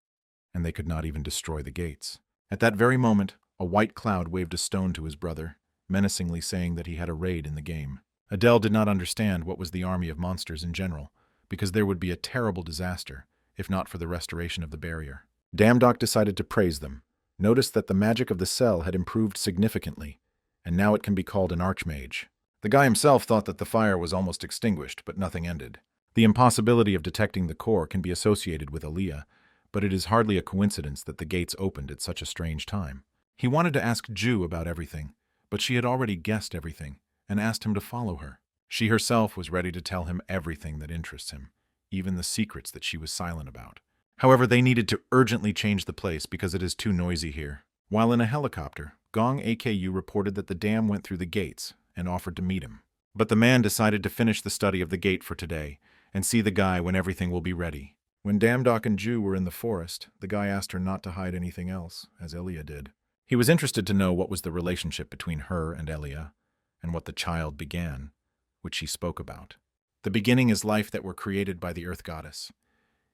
and they could not even destroy the gates. At that very moment, a white cloud waved a stone to his brother, menacingly saying that he had a raid in the game. Adele did not understand what was the army of monsters in general, because there would be a terrible disaster, if not for the restoration of the barrier. Damdok decided to praise them, noticed that the magic of the cell had improved significantly, and now it can be called an archmage. The guy himself thought that the fire was almost extinguished, but nothing ended. The impossibility of detecting the core can be associated with Aaliyah, but it is hardly a coincidence that the gates opened at such a strange time. He wanted to ask Ju about everything, but she had already guessed everything, and asked him to follow her. She herself was ready to tell him everything that interests him, even the secrets that she was silent about. However, they needed to urgently change the place because it is too noisy here. While in a helicopter, Gong AKU reported that the dam went through the gates and offered to meet him. But the man decided to finish the study of the gate for today and see the guy when everything will be ready. When Damdok and Ju were in the forest, the guy asked her not to hide anything else, as Elia did. He was interested to know what was the relationship between her and Elia, and what the child began, which she spoke about. The beginning is life that were created by the Earth Goddess.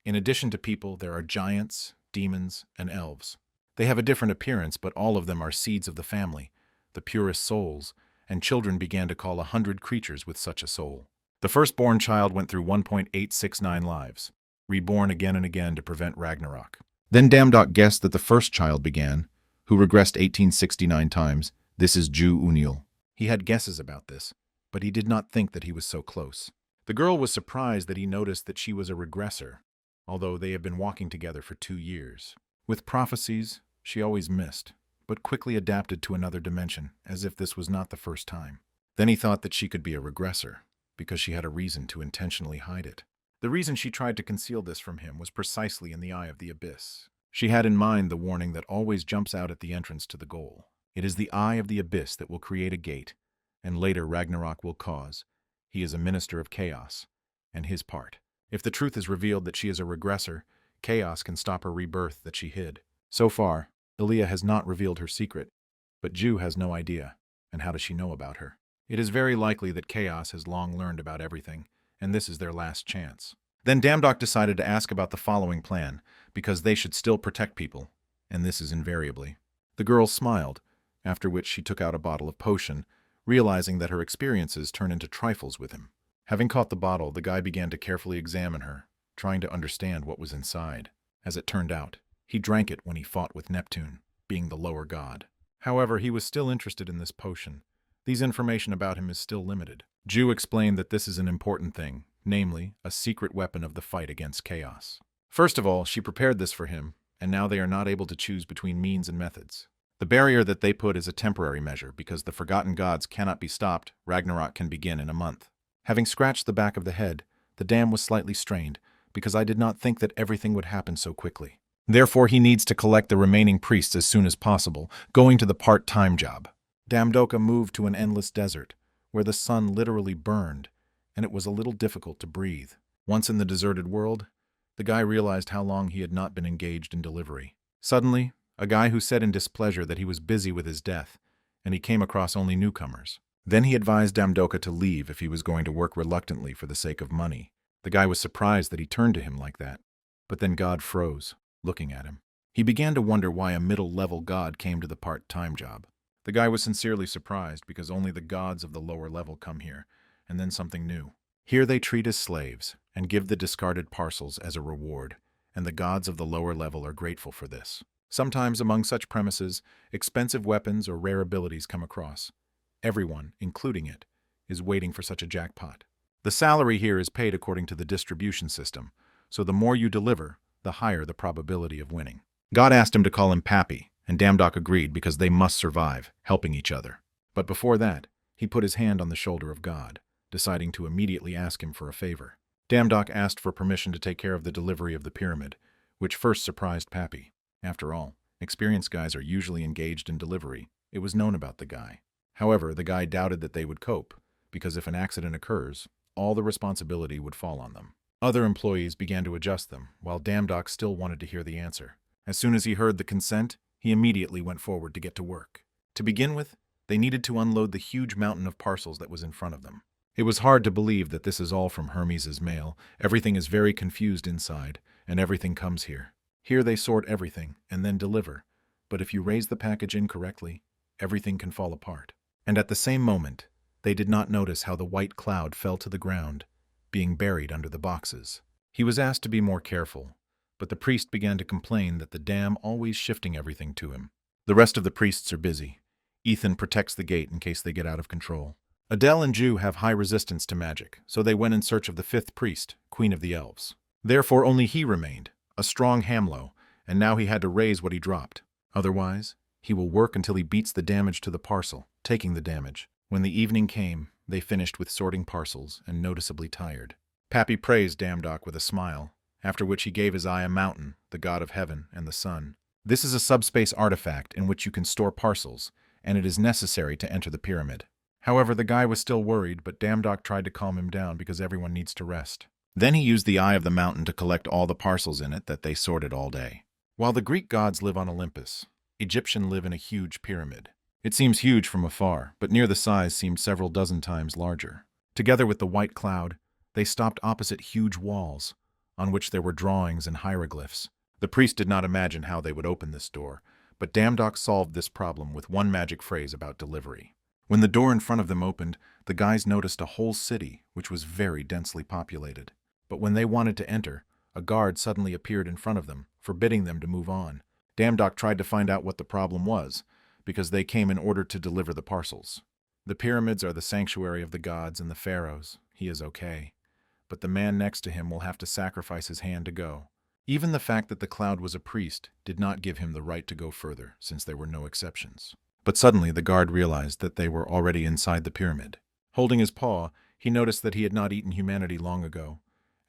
In addition to people, there are giants, demons, and elves. They have a different appearance, but all of them are seeds of the family, the purest souls, and children began to call 100 creatures with such a soul. The firstborn child went through 1.869 lives, reborn again and again to prevent Ragnarok. Then Damdok guessed that the first child began, who regressed 1869 times. This is Ju Uniel. He had guesses about this, but he did not think that he was so close. The girl was surprised that he noticed that she was a regressor, although they had been walking together for 2 years. With prophecies, she always missed, but quickly adapted to another dimension, as if this was not the first time. Then he thought that she could be a regressor, because she had a reason to intentionally hide it. The reason she tried to conceal this from him was precisely in the eye of the abyss. She had in mind the warning that always jumps out at the entrance to the goal. It is the eye of the abyss that will create a gate, and later Ragnarok will cause. He is a minister of chaos, and his part. If the truth is revealed that she is a regressor, chaos can stop her rebirth that she hid. So far, Elia has not revealed her secret, but Ju has no idea, and how does she know about her? It is very likely that chaos has long learned about everything, and this is their last chance. Then Damdok decided to ask about the following plan, because they should still protect people, and this is invariably. The girl smiled, after which she took out a bottle of potion, realizing that her experiences turn into trifles with him. Having caught the bottle, the guy began to carefully examine her, trying to understand what was inside. As it turned out, he drank it when he fought with Neptune, being the lower god. However, he was still interested in this potion. These information about him is still limited. Ju explained that this is an important thing, namely, a secret weapon of the fight against chaos. First of all, she prepared this for him, and now they are not able to choose between means and methods. The barrier that they put is a temporary measure, because the forgotten gods cannot be stopped. Ragnarok can begin in a month. Having scratched the back of the head, the dam was slightly strained, because I did not think that everything would happen so quickly. Therefore, he needs to collect the remaining priests as soon as possible, going to the part-time job. Damdoka moved to an endless desert, where the sun literally burned, and it was a little difficult to breathe. Once in the deserted world, the guy realized how long he had not been engaged in delivery. Suddenly, a guy who said in displeasure that he was busy with his death, and he came across only newcomers. Then he advised Damdoka to leave if he was going to work reluctantly for the sake of money. The guy was surprised that he turned to him like that, but then God froze, looking at him. He began to wonder why a middle-level god came to the part-time job. The guy was sincerely surprised because only the gods of the lower level come here, and then something new. Here they treat as slaves and give the discarded parcels as a reward, and the gods of the lower level are grateful for this. Sometimes among such premises, expensive weapons or rare abilities come across. Everyone, including it, is waiting for such a jackpot. The salary here is paid according to the distribution system, so the more you deliver, the higher the probability of winning. God asked him to call him Pappy, and Damdock agreed because they must survive, helping each other. But before that, he put his hand on the shoulder of God, deciding to immediately ask him for a favor. Damdock asked for permission to take care of the delivery of the pyramid, which first surprised Pappy. After all, experienced guys are usually engaged in delivery. It was known about the guy. However, the guy doubted that they would cope, because if an accident occurs, all the responsibility would fall on them. Other employees began to adjust them, while Damdock still wanted to hear the answer. As soon as he heard the consent, he immediately went forward to get to work. To begin with, they needed to unload the huge mountain of parcels that was in front of them. It was hard to believe that this is all from Hermes' mail. Everything is very confused inside, and everything comes here. Here they sort everything, and then deliver. But if you raise the package incorrectly, everything can fall apart. And at the same moment, they did not notice how the white cloud fell to the ground, being buried under the boxes. He was asked to be more careful, but the priest began to complain that the dam always shifting everything to him. The rest of the priests are busy. Ethan protects the gate in case they get out of control. Adele and Ju have high resistance to magic, so they went in search of the fifth priest, Queen of the Elves. Therefore only he remained, a strong Hamlo, and now he had to raise what he dropped. Otherwise, he will work until he beats the damage to the parcel, taking the damage. When the evening came, they finished with sorting parcels and noticeably tired. Pappy praised Damdock with a smile, after which he gave his eye a mountain, the god of heaven and the sun. This is a subspace artifact in which you can store parcels, and it is necessary to enter the pyramid. However, the guy was still worried, but Damdock tried to calm him down because everyone needs to rest. Then he used the eye of the mountain to collect all the parcels in it that they sorted all day. While the Greek gods live on Olympus, Egyptian live in a huge pyramid. It seems huge from afar, but near the size seemed several dozen times larger. Together with the white cloud, they stopped opposite huge walls, on which there were drawings and hieroglyphs. The priest did not imagine how they would open this door, but Damdock solved this problem with one magic phrase about delivery. When the door in front of them opened, the guys noticed a whole city, which was very densely populated. But when they wanted to enter, a guard suddenly appeared in front of them, forbidding them to move on. Damdock tried to find out what the problem was, because they came in order to deliver the parcels. The pyramids are the sanctuary of the gods and the pharaohs. He is okay. But the man next to him will have to sacrifice his hand to go. Even the fact that the cloud was a priest did not give him the right to go further, since there were no exceptions. But suddenly the guard realized that they were already inside the pyramid. Holding his paw, he noticed that he had not eaten humanity long ago,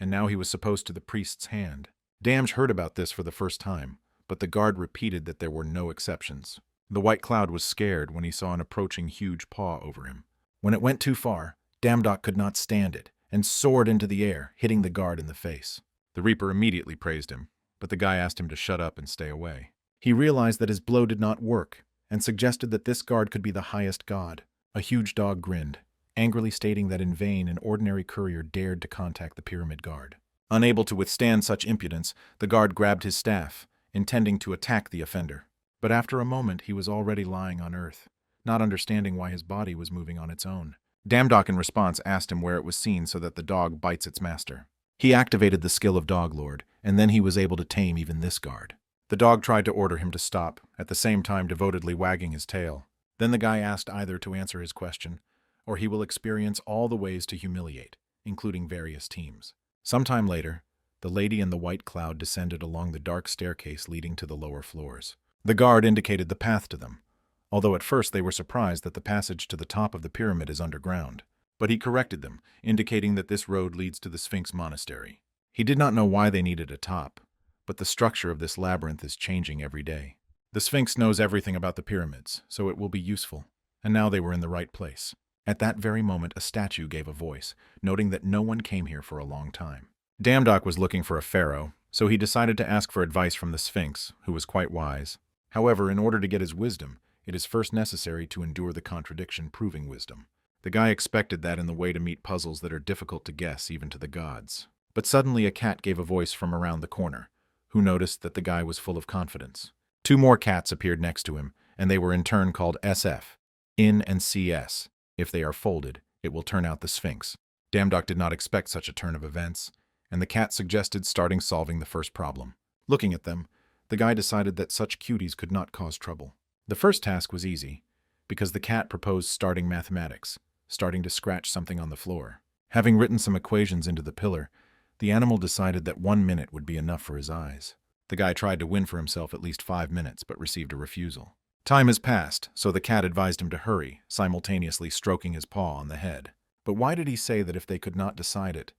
and now he was supposed to the priest's hand. Damge heard about this for the first time, but the guard repeated that there were no exceptions. The white cloud was scared when he saw an approaching huge paw over him. When it went too far, Damdock could not stand it, and soared into the air, hitting the guard in the face. The Reaper immediately praised him, but the guy asked him to shut up and stay away. He realized that his blow did not work, and suggested that this guard could be the highest god. A huge dog grinned, angrily stating that in vain an ordinary courier dared to contact the pyramid guard. Unable to withstand such impudence, the guard grabbed his staff, intending to attack the offender. But after a moment, he was already lying on earth, not understanding why his body was moving on its own. Damdok in response asked him where it was seen so that the dog bites its master. He activated the skill of Dog Lord, and then he was able to tame even this guard. The dog tried to order him to stop, at the same time devotedly wagging his tail. Then the guy asked either to answer his question, or he will experience all the ways to humiliate, including various teams. Sometime later, the lady in the white cloud descended along the dark staircase leading to the lower floors. The guard indicated the path to them, although at first they were surprised that the passage to the top of the pyramid is underground. But he corrected them, indicating that this road leads to the Sphinx monastery. He did not know why they needed a top, but the structure of this labyrinth is changing every day. The Sphinx knows everything about the pyramids, so it will be useful, and now they were in the right place. At that very moment, a statue gave a voice, noting that no one came here for a long time. Damdok was looking for a pharaoh, so he decided to ask for advice from the Sphinx, who was quite wise. However, in order to get his wisdom, it is first necessary to endure the contradiction proving wisdom. The guy expected that in the way to meet puzzles that are difficult to guess even to the gods. But suddenly a cat gave a voice from around the corner, who noticed that the guy was full of confidence. 2 more cats appeared next to him, and they were in turn called SF, In and CS. If they are folded, it will turn out the Sphinx. Damdok did not expect such a turn of events, and the cat suggested starting solving the first problem. Looking at them, the guy decided that such cuties could not cause trouble. The first task was easy, because the cat proposed starting mathematics, starting to scratch something on the floor. Having written some equations into the pillar, the animal decided that 1 minute would be enough for his eyes. The guy tried to win for himself at least 5 minutes, but received a refusal. Time has passed, so the cat advised him to hurry, simultaneously stroking his paw on the head. But why did he say that if they could not decide it,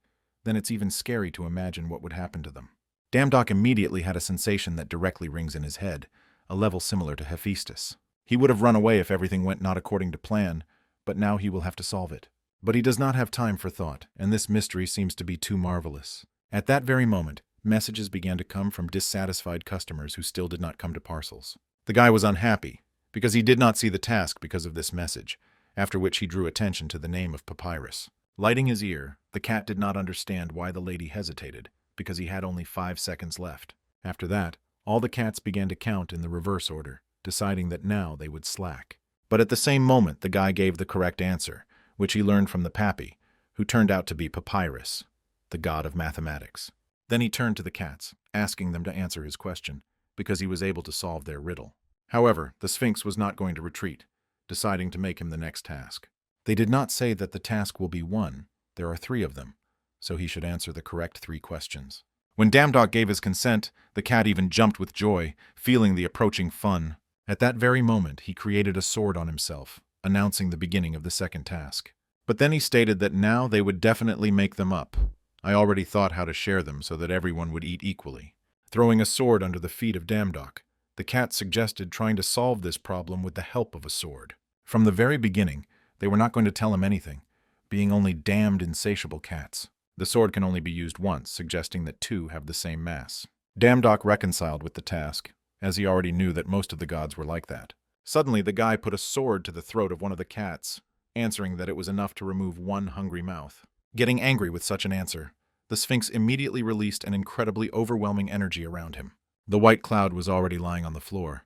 then it's even scary to imagine what would happen to them? Damdok immediately had a sensation that directly rings in his head, a level similar to Hephaestus. He would have run away if everything went not according to plan, but now he will have to solve it. But he does not have time for thought, and this mystery seems to be too marvelous. At that very moment, messages began to come from dissatisfied customers who still did not come to parcels. The guy was unhappy, because he did not see the task because of this message, after which he drew attention to the name of Papyrus. Lighting his ear, the cat did not understand why the lady hesitated, because he had only 5 seconds left. After that, all the cats began to count in the reverse order, deciding that now they would slack. But at the same moment, the guy gave the correct answer, which he learned from the pappy, who turned out to be Papyrus, the god of mathematics. Then he turned to the cats, asking them to answer his question, because he was able to solve their riddle. However, the Sphinx was not going to retreat, deciding to make him the next task. They did not say that the task will be 1, there are 3 of them, so he should answer the correct 3 questions. When Damdok gave his consent, the cat even jumped with joy, feeling the approaching fun. At that very moment, he created a sword on himself, announcing the beginning of the second task. But then he stated that now they would definitely make them up. I already thought how to share them so that everyone would eat equally. Throwing a sword under the feet of Damdok, the cat suggested trying to solve this problem with the help of a sword. From the very beginning, they were not going to tell him anything, being only damned insatiable cats. The sword can only be used once, suggesting that 2 have the same mass. Damdok reconciled with the task, as he already knew that most of the gods were like that. Suddenly, the guy put a sword to the throat of one of the cats, answering that it was enough to remove 1 hungry mouth. Getting angry with such an answer, the Sphinx immediately released an incredibly overwhelming energy around him. The white cloud was already lying on the floor,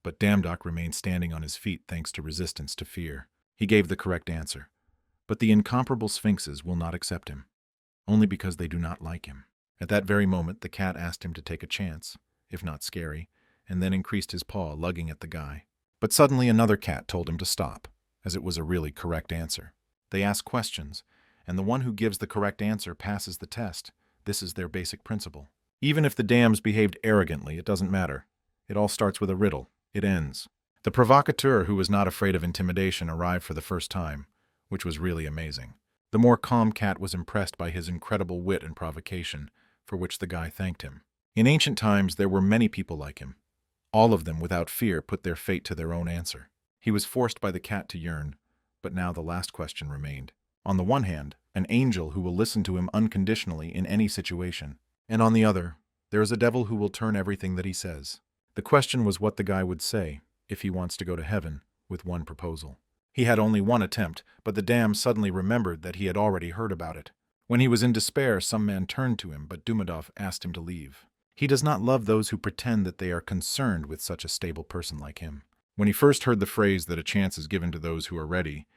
but Damdok remained standing on his feet thanks to resistance to fear. He gave the correct answer, but the incomparable Sphinxes will not accept him, only because they do not like him. At that very moment, the cat asked him to take a chance, if not scary, and then increased his paw, lugging at the guy. But suddenly another cat told him to stop, as it was a really correct answer. They ask questions, and the one who gives the correct answer passes the test. This is their basic principle. Even if the dams behaved arrogantly, it doesn't matter. It all starts with a riddle. It ends. The provocateur, who was not afraid of intimidation, arrived for the first time, which was really amazing. The more calm cat was impressed by his incredible wit and provocation, for which the guy thanked him. In ancient times, there were many people like him. All of them, without fear, put their fate to their own answer. He was forced by the cat to yearn, but now the last question remained. On the one hand, an angel who will listen to him unconditionally in any situation, and on the other, there is a devil who will turn everything that he says. The question was what the guy would say, if he wants to go to heaven, with one proposal. He had only 1 attempt, but the dam suddenly remembered that he had already heard about it. When he was in despair, some man turned to him, but Dumidov asked him to leave. He does not love those who pretend that they are concerned with such a stable person like him. When he first heard the phrase that a chance is given to those who are ready,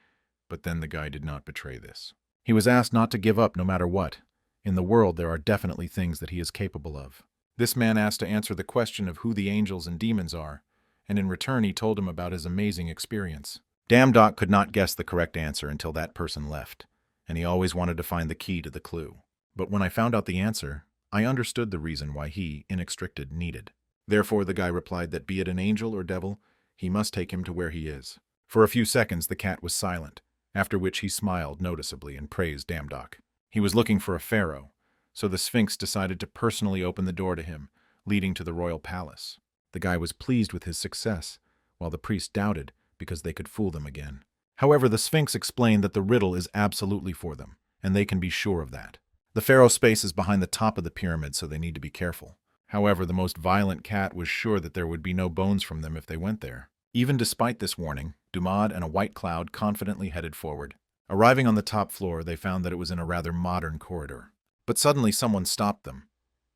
but then the guy did not betray this. He was asked not to give up no matter what. In the world, there are definitely things that he is capable of. This man asked to answer the question of who the angels and demons are, and in return he told him about his amazing experience. Damdock could not guess the correct answer until that person left, and he always wanted to find the key to the clue. But when I found out the answer, I understood the reason why he, inextricted, needed. Therefore the guy replied that be it an angel or devil, he must take him to where he is. For a few seconds the cat was silent, after which he smiled noticeably and praised Damdock. He was looking for a pharaoh, so the Sphinx decided to personally open the door to him, leading to the royal palace. The guy was pleased with his success, while the priest doubted because they could fool them again. However, the Sphinx explained that the riddle is absolutely for them, and they can be sure of that. The pharaoh's space is behind the top of the pyramid, so they need to be careful. However, the most violent cat was sure that there would be no bones from them if they went there. Even despite this warning, Dumad and a white cloud confidently headed forward. Arriving on the top floor, they found that it was in a rather modern corridor. But suddenly someone stopped them,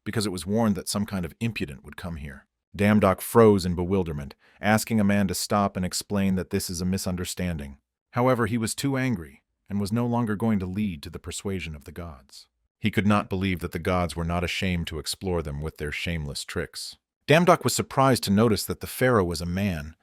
because it was warned that some kind of impudent would come here. Damdock froze in bewilderment, asking a man to stop and explain that this is a misunderstanding. However, he was too angry, and was no longer going to lead to the persuasion of the gods. He could not believe that the gods were not ashamed to explore them with their shameless tricks. Damdock was surprised to notice that the pharaoh was a man,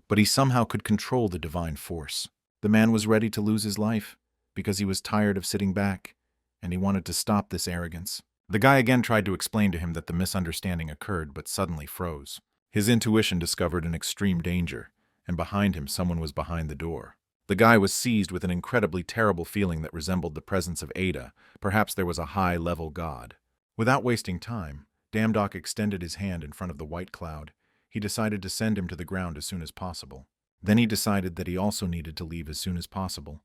but he somehow could control the divine force. The man was ready to lose his life, because he was tired of sitting back, and he wanted to stop this arrogance. The guy again tried to explain to him that the misunderstanding occurred, but suddenly froze. His intuition discovered an extreme danger, and behind him someone was behind the door. The guy was seized with an incredibly terrible feeling that resembled the presence of Ada. Perhaps there was a high-level god. Without wasting time, Damdock extended his hand in front of the white cloud. He decided to send him to the ground as soon as possible. Then he decided that he also needed to leave as soon as possible,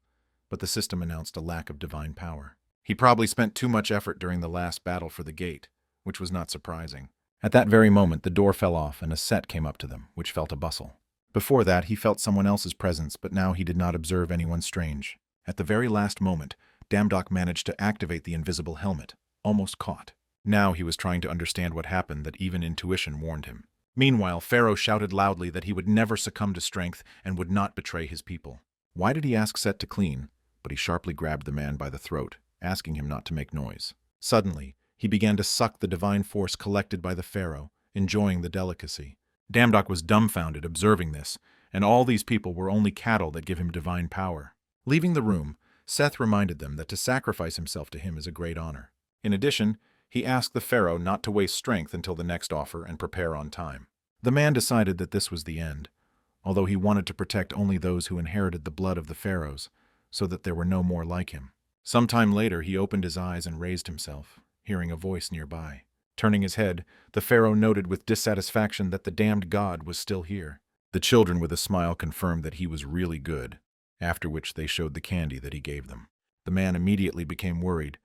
but the system announced a lack of divine power. He probably spent too much effort during the last battle for the gate, which was not surprising. At that very moment, the door fell off and a set came up to them, which felt a bustle. Before that, he felt someone else's presence, but now he did not observe anyone strange. At the very last moment, Damdock managed to activate the invisible helmet, almost caught. Now he was trying to understand what happened that even intuition warned him. Meanwhile, Pharaoh shouted loudly that he would never succumb to strength and would not betray his people. Why did he ask Set to clean? But he sharply grabbed the man by the throat, asking him not to make noise. Suddenly, he began to suck the divine force collected by the pharaoh, enjoying the delicacy. Damdock was dumbfounded observing this, and all these people were only cattle that give him divine power. Leaving the room, Seth reminded them that to sacrifice himself to him is a great honor. In addition, he asked the pharaoh not to waste strength until the next offer and prepare on time. The man decided that this was the end, although he wanted to protect only those who inherited the blood of the pharaohs, so that there were no more like him. Sometime later, he opened his eyes and raised himself, hearing a voice nearby. Turning his head, the pharaoh noted with dissatisfaction that the damned god was still here. The children with a smile confirmed that he was really good, after which they showed the candy that he gave them. The man immediately became worried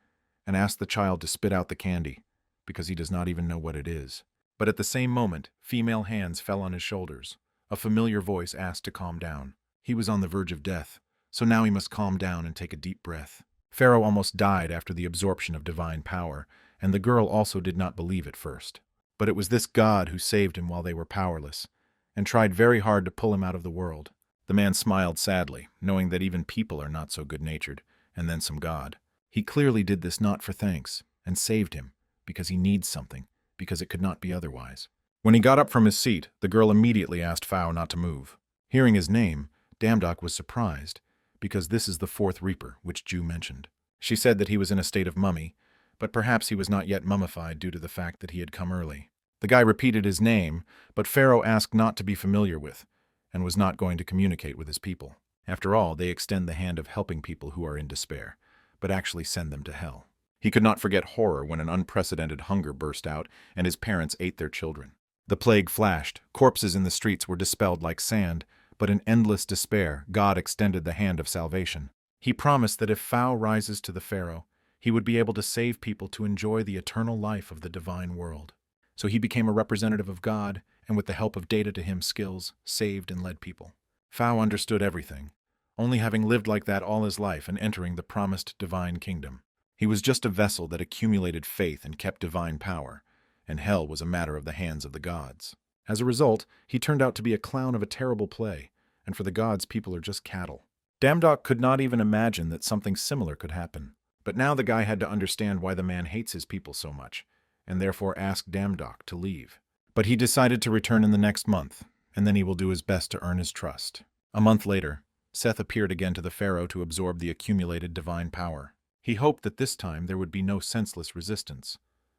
and asked the child to spit out the candy, because he does not even know what it is. But at the same moment, female hands fell on his shoulders. A familiar voice asked to calm down. He was on the verge of death, so now he must calm down and take a deep breath. Pharaoh almost died after the absorption of divine power, and the girl also did not believe at first. But it was this god who saved him while they were powerless, and tried very hard to pull him out of the world. The man smiled sadly, knowing that even people are not so good-natured, and then some god. He clearly did this not for thanks, and saved him, because he needs something, because it could not be otherwise. When he got up from his seat, the girl immediately asked Pharaoh not to move. Hearing his name, Damdock was surprised, because this is the fourth reaper, which Jew mentioned. She said that he was in a state of mummy, but perhaps he was not yet mummified due to the fact that he had come early. The guy repeated his name, but Pharaoh asked not to be familiar with, and was not going to communicate with his people. After all, they extend the hand of helping people who are in despair, but actually send them to hell. He could not forget horror when an unprecedented hunger burst out and his parents ate their children. The plague flashed, corpses in the streets were dispelled like sand, but in endless despair, God extended the hand of salvation. He promised that if Pharaoh rises to the pharaoh, he would be able to save people to enjoy the eternal life of the divine world. So he became a representative of God, and with the help of data to him skills, saved and led people. Pharaoh understood everything, only having lived like that all his life and entering the promised divine kingdom. He was just a vessel that accumulated faith and kept divine power, and hell was a matter of the hands of the gods. As a result, he turned out to be a clown of a terrible play, and for the gods, people are just cattle. Damdok could not even imagine that something similar could happen. But now the guy had to understand why the man hates his people so much, and therefore asked Damdok to leave. But he decided to return in the next month, and then he will do his best to earn his trust. A month later, Seth appeared again to the pharaoh to absorb the accumulated divine power. He hoped that this time there would be no senseless resistance.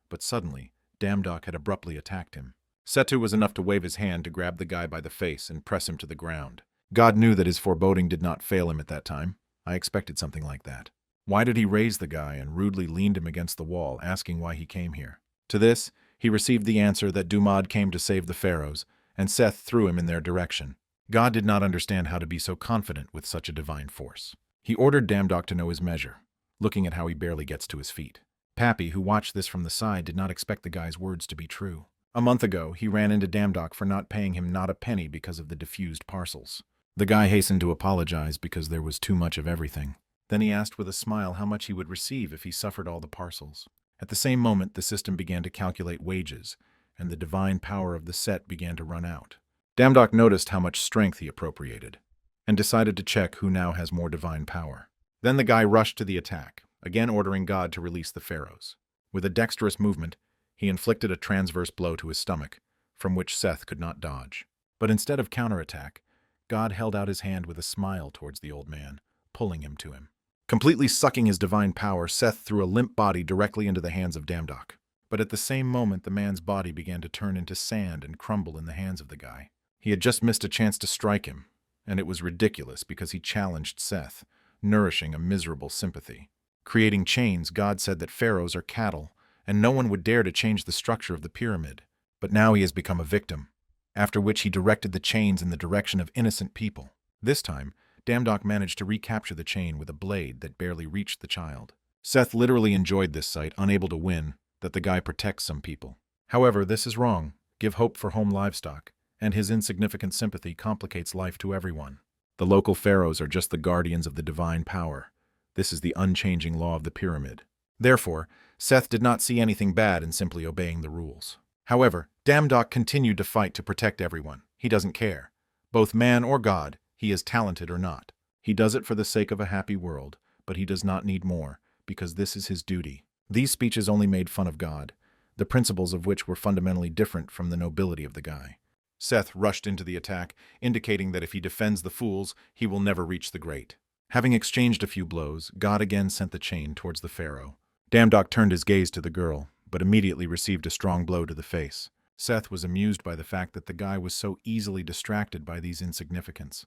But suddenly, Damdok had abruptly attacked him. Setu was enough to wave his hand to grab the guy by the face and press him to the ground. God knew that his foreboding did not fail him at that time. I expected something like that. Why did he raise the guy and rudely leaned him against the wall, asking why he came here? To this, he received the answer that Dumad came to save the pharaohs, and Seth threw him in their direction. God did not understand how to be so confident with such a divine force. He ordered Damdok to know his measure, looking at how he barely gets to his feet. Pappy, who watched this from the side, did not expect the guy's words to be true. A month ago, he ran into Damdok for not paying him not a penny because of the diffused parcels. The guy hastened to apologize because there was too much of everything. Then he asked with a smile how much he would receive if he suffered all the parcels. At the same moment, the system began to calculate wages, and the divine power of the set began to run out. Damdok noticed how much strength he appropriated, and decided to check who now has more divine power. Then the guy rushed to the attack, again ordering God to release the pharaohs. With a dexterous movement, he inflicted a transverse blow to his stomach, from which Seth could not dodge. But instead of counterattack, God held out his hand with a smile towards the old man, pulling him to him. Completely sucking his divine power, Seth threw a limp body directly into the hands of Damdok. But at the same moment, the man's body began to turn into sand and crumble in the hands of the guy. He had just missed a chance to strike him, and it was ridiculous because he challenged Seth, nourishing a miserable sympathy. Creating chains, God said that pharaohs are cattle, and no one would dare to change the structure of the pyramid. But now he has become a victim, after which he directed the chains in the direction of innocent people. This time, Damdok managed to recapture the chain with a blade that barely reached the child. Seth literally enjoyed this sight, unable to win, that the guy protects some people. However, this is wrong. Give hope for home livestock, and his insignificant sympathy complicates life to everyone. The local pharaohs are just the guardians of the divine power. This is the unchanging law of the pyramid. Therefore, Seth did not see anything bad in simply obeying the rules. However, Damdok continued to fight to protect everyone. He doesn't care. Both man or god, he is talented or not. He does it for the sake of a happy world, but he does not need more, because this is his duty. These speeches only made fun of God, the principles of which were fundamentally different from the nobility of the guy. Seth rushed into the attack, indicating that if he defends the fools, he will never reach the great. Having exchanged a few blows, God again sent the chain towards the pharaoh. Damdok turned his gaze to the girl, but immediately received a strong blow to the face. Seth was amused by the fact that the guy was so easily distracted by these insignificants,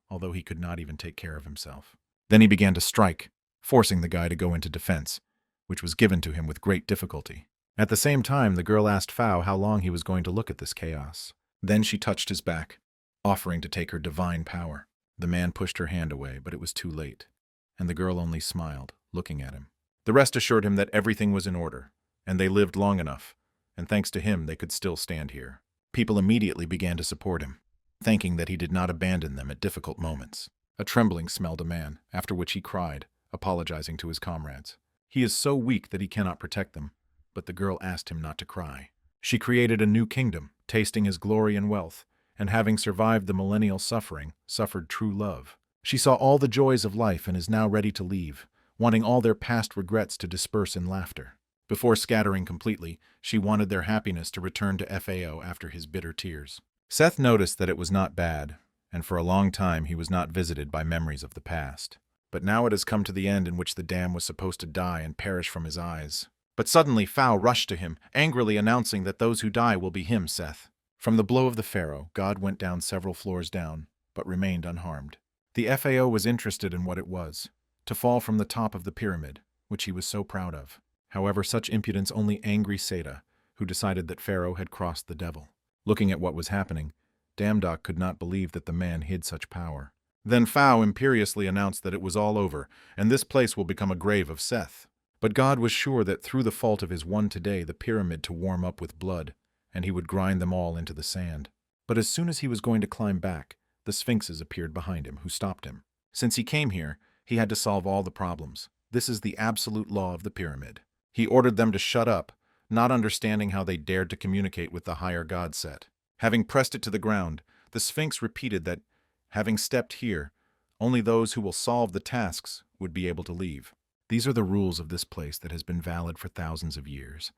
although he could not even take care of himself. Then he began to strike, forcing the guy to go into defense, which was given to him with great difficulty. At the same time, the girl asked Phao how long he was going to look at this chaos. Then she touched his back, offering to take her divine power. The man pushed her hand away, but it was too late, and the girl only smiled, looking at him. The rest assured him that everything was in order, and they lived long enough, and thanks to him they could still stand here. People immediately began to support him, thanking that he did not abandon them at difficult moments. A trembling smelled a man, after which he cried, apologizing to his comrades. He is so weak that he cannot protect them, but the girl asked him not to cry. She created a new kingdom, tasting his glory and wealth, and having survived the millennial suffering, suffered true love. She saw all the joys of life and is now ready to leave, wanting all their past regrets to disperse in laughter. Before scattering completely, she wanted their happiness to return to Phao after his bitter tears. Seth noticed that it was not bad, and for a long time he was not visited by memories of the past. But now it has come to the end in which the dam was supposed to die and perish from his eyes. But suddenly Phao rushed to him, angrily announcing that those who die will be him, Seth. From the blow of the pharaoh, God went down several floors down, but remained unharmed. The Phao was interested in what it was, to fall from the top of the pyramid, which he was so proud of. However, such impudence only angry Seta, who decided that Pharaoh had crossed the devil. Looking at what was happening, Damdok could not believe that the man hid such power. Then Phao imperiously announced that it was all over, and this place will become a grave of Seth. But God was sure that through the fault of his one today the pyramid to warm up with blood, and he would grind them all into the sand. But as soon as he was going to climb back, the Sphinxes appeared behind him, who stopped him. Since he came here, he had to solve all the problems. This is the absolute law of the pyramid. He ordered them to shut up, not understanding how they dared to communicate with the higher god set. Having pressed it to the ground, the Sphinx repeated that, having stepped here, only those who will solve the tasks would be able to leave. These are the rules of this place that has been valid for thousands of years,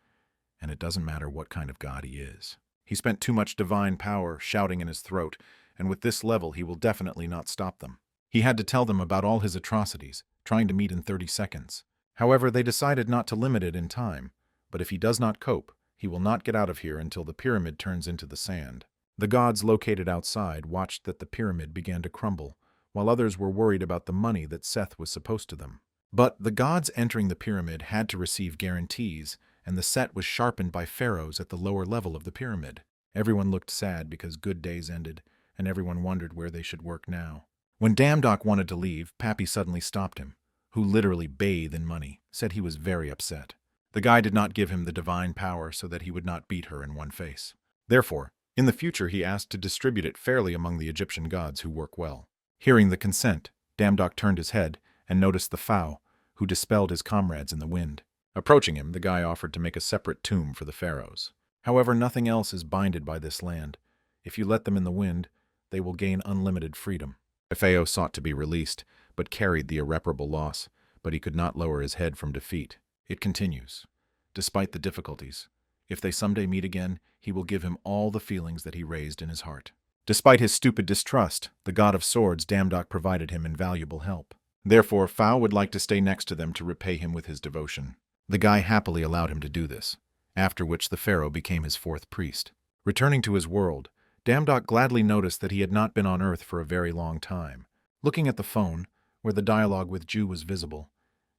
and it doesn't matter what kind of god he is. He spent too much divine power shouting in his throat, and with this level he will definitely not stop them. He had to tell them about all his atrocities, trying to meet in 30 seconds. However, they decided not to limit it in time, but if he does not cope, he will not get out of here until the pyramid turns into the sand. The gods located outside watched that the pyramid began to crumble, while others were worried about the money that Seth was supposed to them. But the gods entering the pyramid had to receive guarantees, and the set was sharpened by pharaohs at the lower level of the pyramid. Everyone looked sad because good days ended, and everyone wondered where they should work now. When Damdock wanted to leave, Pappy suddenly stopped him, who literally bathed in money, said he was very upset. The guy did not give him the divine power so that he would not beat her in one face. Therefore, in the future he asked to distribute it fairly among the Egyptian gods who work well. Hearing the consent, Damdock turned his head and noticed the pharaoh, who dispelled his comrades in the wind. Approaching him, the guy offered to make a separate tomb for the pharaohs. However, nothing else is binded by this land. If you let them in the wind, they will gain unlimited freedom. Pharaoh sought to be released, but carried the irreparable loss, but he could not lower his head from defeat. It continues. Despite the difficulties, if they someday meet again, he will give him all the feelings that he raised in his heart. Despite his stupid distrust, the god of swords Damdock provided him invaluable help. Therefore, Phao would like to stay next to them to repay him with his devotion. The guy happily allowed him to do this, after which the pharaoh became his fourth priest. Returning to his world, Damdock gladly noticed that he had not been on Earth for a very long time. Looking at the phone, where the dialogue with Ju was visible,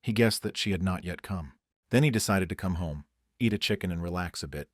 he guessed that she had not yet come. Then he decided to come home, eat a chicken and relax a bit,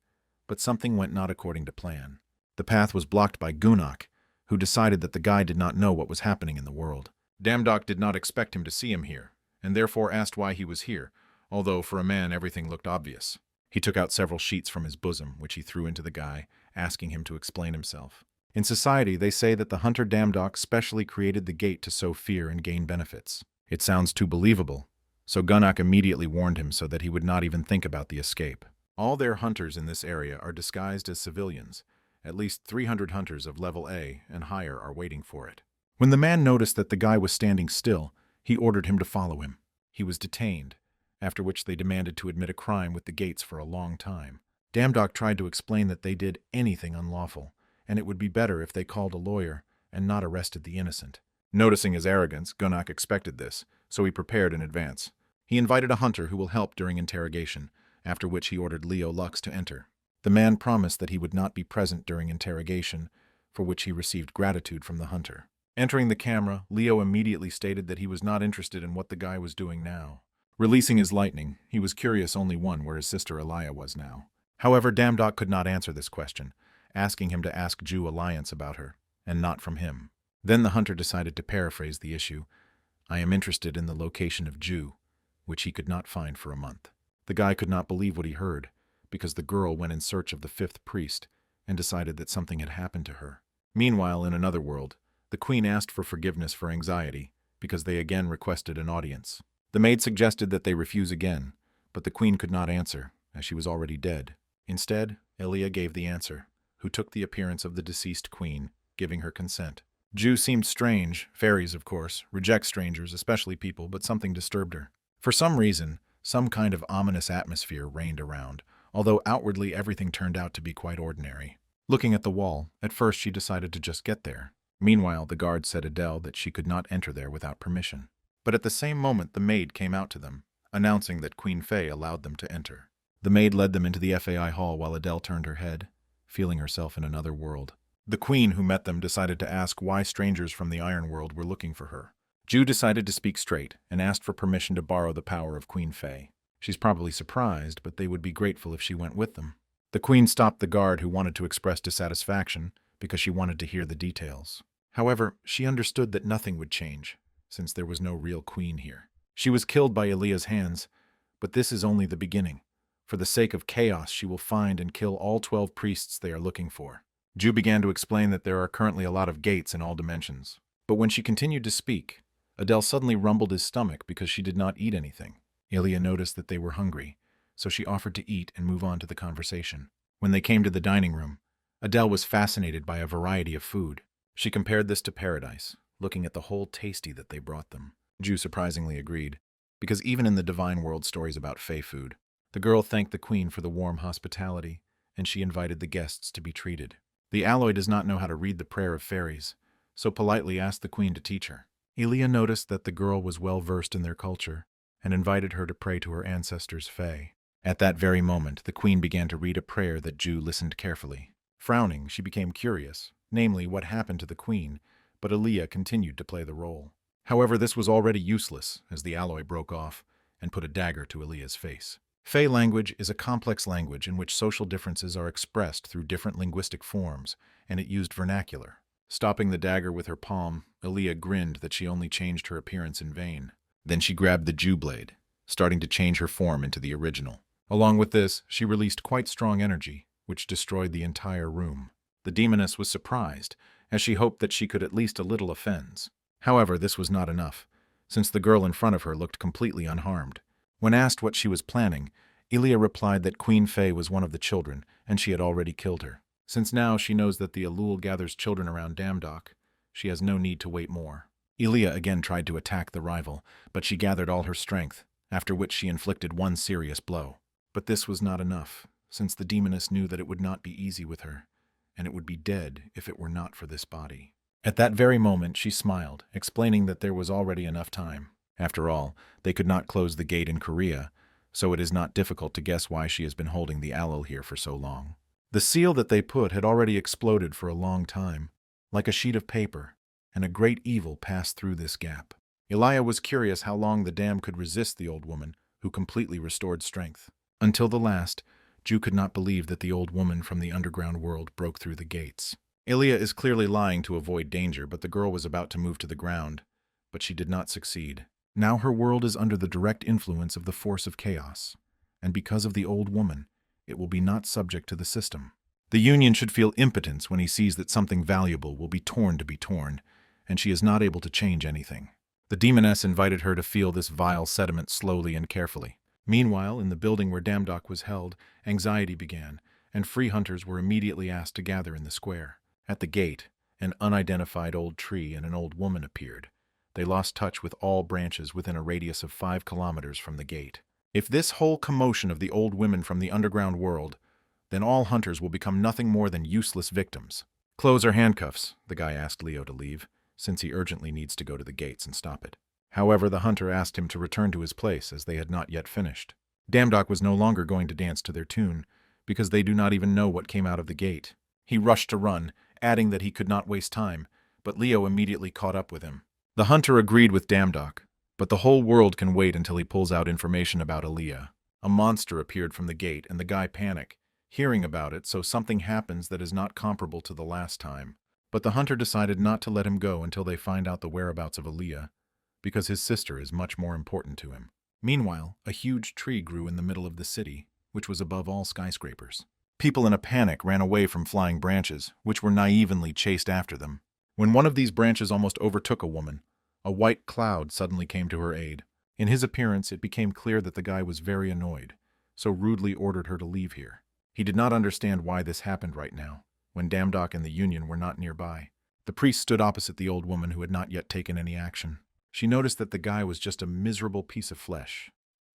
but something went not according to plan. The path was blocked by Gunok, who decided that the guy did not know what was happening in the world. Damdock did not expect him to see him here, and therefore asked why he was here, although for a man everything looked obvious. He took out several sheets from his bosom, which he threw into the guy, asking him to explain himself. In society, they say that the hunter Damdock specially created the gate to sow fear and gain benefits. It sounds too believable, so Gunok immediately warned him so that he would not even think about the escape. All their hunters in this area are disguised as civilians. At least 300 hunters of level A and higher are waiting for it. When the man noticed that the guy was standing still, he ordered him to follow him. He was detained, after which they demanded to admit a crime with the gates for a long time. Damdock tried to explain that they did anything unlawful, and it would be better if they called a lawyer and not arrested the innocent. Noticing his arrogance, Gunok expected this, so he prepared in advance. He invited a hunter who will help during interrogation, after which he ordered Leo Lux to enter. The man promised that he would not be present during interrogation, for which he received gratitude from the hunter. Entering the camera, Leo immediately stated that he was not interested in what the guy was doing now. Releasing his lightning, he was curious only one where his sister Elia was now. However, Damdock could not answer this question, asking him to ask Ju Alliance about her, and not from him. Then the hunter decided to paraphrase the issue. I am interested in the location of Ju, which he could not find for a month. The guy could not believe what he heard, because the girl went in search of the fifth priest and decided that something had happened to her. Meanwhile, in another world, the queen asked for forgiveness for anxiety, because they again requested an audience. The maid suggested that they refuse again, but the queen could not answer, as she was already dead. Instead, Elia gave the answer, who took the appearance of the deceased queen, giving her consent. Ju seemed strange. Fairies, of course, reject strangers, especially people, but something disturbed her. For some reason, some kind of ominous atmosphere reigned around, although outwardly everything turned out to be quite ordinary. Looking at the wall, at first she decided to just get there. Meanwhile, the guard said Adele that she could not enter there without permission. But at the same moment the maid came out to them, announcing that Queen Faye allowed them to enter. The maid led them into the FAI hall while Adele turned her head, feeling herself in another world. The queen who met them decided to ask why strangers from the Iron World were looking for her. Ju decided to speak straight and asked for permission to borrow the power of Queen Faye. She's probably surprised, but they would be grateful if she went with them. The queen stopped the guard who wanted to express dissatisfaction because she wanted to hear the details. However, she understood that nothing would change, since there was no real queen here. She was killed by Elia's hands, but this is only the beginning. For the sake of chaos, she will find and kill all 12 priests they are looking for. Ju began to explain that there are currently a lot of gates in all dimensions. But when she continued to speak, Adele suddenly rumbled his stomach because she did not eat anything. Elia noticed that they were hungry, so she offered to eat and move on to the conversation. When they came to the dining room, Adele was fascinated by a variety of food. She compared this to paradise, looking at the whole tasty that they brought them. Ju surprisingly agreed, because even in the divine world stories about Fey food, the girl thanked the queen for the warm hospitality, and she invited the guests to be treated. The alloy does not know how to read the prayer of fairies, so politely asked the queen to teach her. Elia noticed that the girl was well versed in their culture, and invited her to pray to her ancestors Fey. At that very moment, the queen began to read a prayer that Ju listened carefully. Frowning, she became curious, namely what happened to the queen, but Elia continued to play the role. However, this was already useless, as the alloy broke off and put a dagger to Elia's face. Fey language is a complex language in which social differences are expressed through different linguistic forms, and it used vernacular. Stopping the dagger with her palm, Elia grinned that she only changed her appearance in vain. Then she grabbed the Jew blade, starting to change her form into the original. Along with this, she released quite strong energy, which destroyed the entire room. The demoness was surprised, as she hoped that she could at least a little offend. However, this was not enough, since the girl in front of her looked completely unharmed. When asked what she was planning, Elia replied that Queen Fey was one of the children, and she had already killed her. Since now she knows that the Elul gathers children around Damdok, she has no need to wait more. Elia again tried to attack the rival, but she gathered all her strength, after which she inflicted one serious blow. But this was not enough, since the demoness knew that it would not be easy with her, and it would be dead if it were not for this body. At that very moment she smiled, explaining that there was already enough time. After all, they could not close the gate in Korea, so it is not difficult to guess why she has been holding the alloy here for so long. The seal that they put had already exploded for a long time, like a sheet of paper, and a great evil passed through this gap. Elia was curious how long the dam could resist the old woman, who completely restored strength. Until the last, Ju could not believe that the old woman from the underground world broke through the gates. Elia is clearly lying to avoid danger, but the girl was about to move to the ground, but she did not succeed. Now her world is under the direct influence of the force of chaos, and because of the old woman, it will be not subject to the system. The Union should feel impotence when he sees that something valuable will be torn to be torn, and she is not able to change anything. The demoness invited her to feel this vile sediment slowly and carefully. Meanwhile, in the building where Damdok was held, anxiety began, and free hunters were immediately asked to gather in the square. At the gate, an unidentified old tree and an old woman appeared. They lost touch with all branches within a radius of 5 kilometers from the gate. If this whole commotion of the old women from the underground world, then all hunters will become nothing more than useless victims. Clothes or handcuffs, the guy asked Leo to leave, since he urgently needs to go to the gates and stop it. However, the hunter asked him to return to his place as they had not yet finished. Damdok was no longer going to dance to their tune, because they do not even know what came out of the gate. He rushed to run, adding that he could not waste time, but Leo immediately caught up with him. The hunter agreed with Damdok, but the whole world can wait until he pulls out information about Elia. A monster appeared from the gate, and the guy panicked, hearing about it, so something happens that is not comparable to the last time. But the hunter decided not to let him go until they find out the whereabouts of Elia, because his sister is much more important to him. Meanwhile, a huge tree grew in the middle of the city, which was above all skyscrapers. People in a panic ran away from flying branches, which were naively chased after them. When one of these branches almost overtook a woman, a white cloud suddenly came to her aid. In his appearance, it became clear that the guy was very annoyed, so rudely ordered her to leave here. He did not understand why this happened right now, when Damdok and the Union were not nearby. The priest stood opposite the old woman who had not yet taken any action. She noticed that the guy was just a miserable piece of flesh,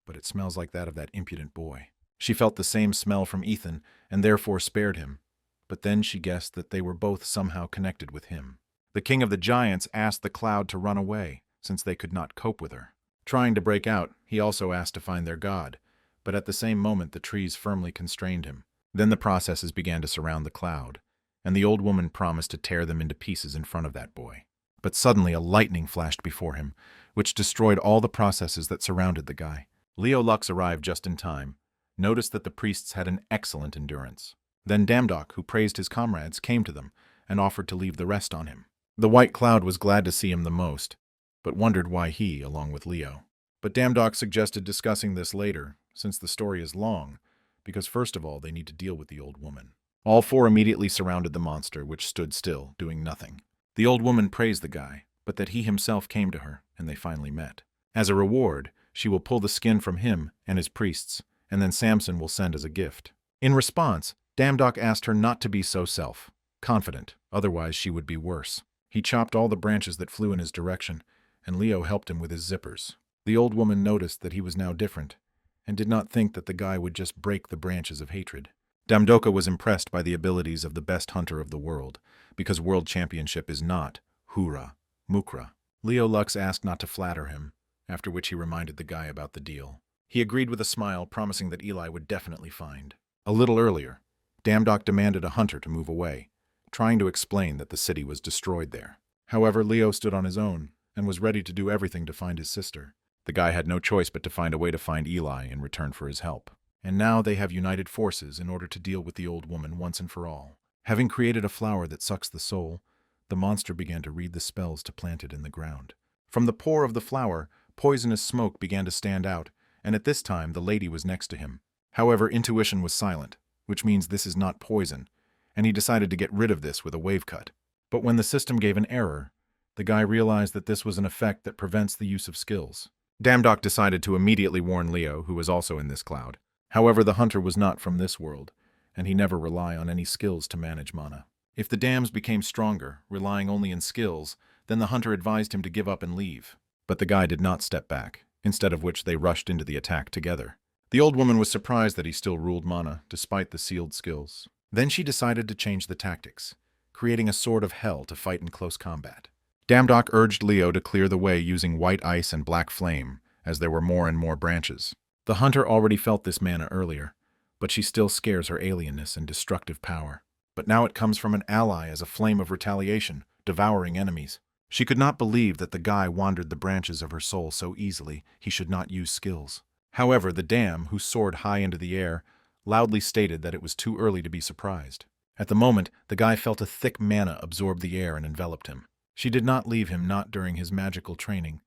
but it smells like that of that impudent boy. She felt the same smell from Ethan, and therefore spared him, but then she guessed that they were both somehow connected with him. The king of the giants asked the cloud to run away, since they could not cope with her. Trying to break out, he also asked to find their god, but at the same moment the trees firmly constrained him. Then the processes began to surround the cloud, and the old woman promised to tear them into pieces in front of that boy. But suddenly a lightning flashed before him, which destroyed all the processes that surrounded the guy. Leo Lux arrived just in time, noticed that the priests had an excellent endurance. Then Damdok, who praised his comrades, came to them and offered to leave the rest on him. The white cloud was glad to see him the most, but wondered why he, along with Leo. But Damdok suggested discussing this later, since the story is long, because first of all they need to deal with the old woman. All four immediately surrounded the monster, which stood still, doing nothing. The old woman praised the guy, but that he himself came to her, and they finally met. As a reward, she will pull the skin from him and his priests, and then Samson will send as a gift. In response, Damdok asked her not to be so self-confident, otherwise she would be worse. He chopped all the branches that flew in his direction, and Leo helped him with his zippers. The old woman noticed that he was now different, and did not think that the guy would just break the branches of hatred. Damdoka was impressed by the abilities of the best hunter of the world, because world championship is not hura, mukra. Leo Lux asked not to flatter him, after which he reminded the guy about the deal. He agreed with a smile, promising that Eli would definitely find. A little earlier, Damdok demanded a hunter to move away, trying to explain that the city was destroyed there. However, Leo stood on his own, and was ready to do everything to find his sister. The guy had no choice but to find a way to find Eli in return for his help. And now they have united forces in order to deal with the old woman once and for all. Having created a flower that sucks the soul, the monster began to read the spells to plant it in the ground. From the pore of the flower, poisonous smoke began to stand out, and at this time the lady was next to him. However, intuition was silent, which means this is not poison, and he decided to get rid of this with a wave cut. But when the system gave an error, the guy realized that this was an effect that prevents the use of skills. Damdok decided to immediately warn Leo, who was also in this cloud. However, the hunter was not from this world, and he never relied on any skills to manage mana. If the dams became stronger, relying only on skills, then the hunter advised him to give up and leave. But the guy did not step back, instead of which they rushed into the attack together. The old woman was surprised that he still ruled mana, despite the sealed skills. Then she decided to change the tactics, creating a sword of hell to fight in close combat. Damdok urged Leo to clear the way using white ice and black flame, as there were more and more branches. The hunter already felt this mana earlier, but she still scares her alienness and destructive power. But now it comes from an ally as a flame of retaliation, devouring enemies. She could not believe that the guy wandered the branches of her soul so easily he should not use skills. However, the dam, who soared high into the air, loudly stated that it was too early to be surprised. At the moment, the guy felt a thick mana absorb the air and enveloped him. She did not leave him, not during his magical training,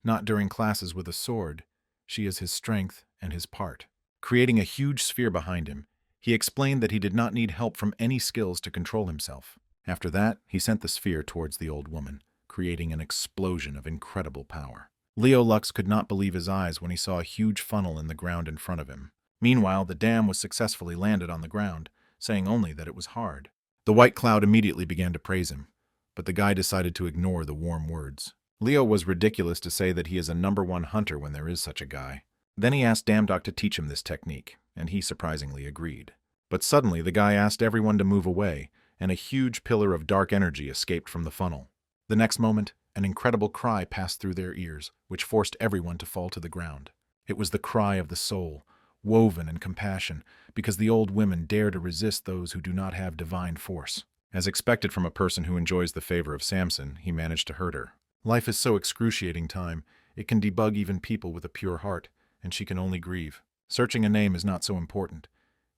not during classes with a sword. She is his strength and his part. Creating a huge sphere behind him, he explained that he did not need help from any skills to control himself. After that, he sent the sphere towards the old woman, creating an explosion of incredible power. Leo Lux could not believe his eyes when he saw a huge funnel in the ground in front of him. Meanwhile, the dam was successfully landed on the ground, saying only that it was hard. The white cloud immediately began to praise him, but the guy decided to ignore the warm words. Leo was ridiculous to say that he is a #1 hunter when there is such a guy. Then he asked Damdok to teach him this technique, and he surprisingly agreed. But suddenly the guy asked everyone to move away, and a huge pillar of dark energy escaped from the funnel. The next moment, an incredible cry passed through their ears, which forced everyone to fall to the ground. It was the cry of the soul, woven in compassion, because the old women dare to resist those who do not have divine force. As expected from a person who enjoys the favor of Samson, he managed to hurt her. Life is so excruciating time, it can debug even people with a pure heart, and she can only grieve. Searching a name is not so important.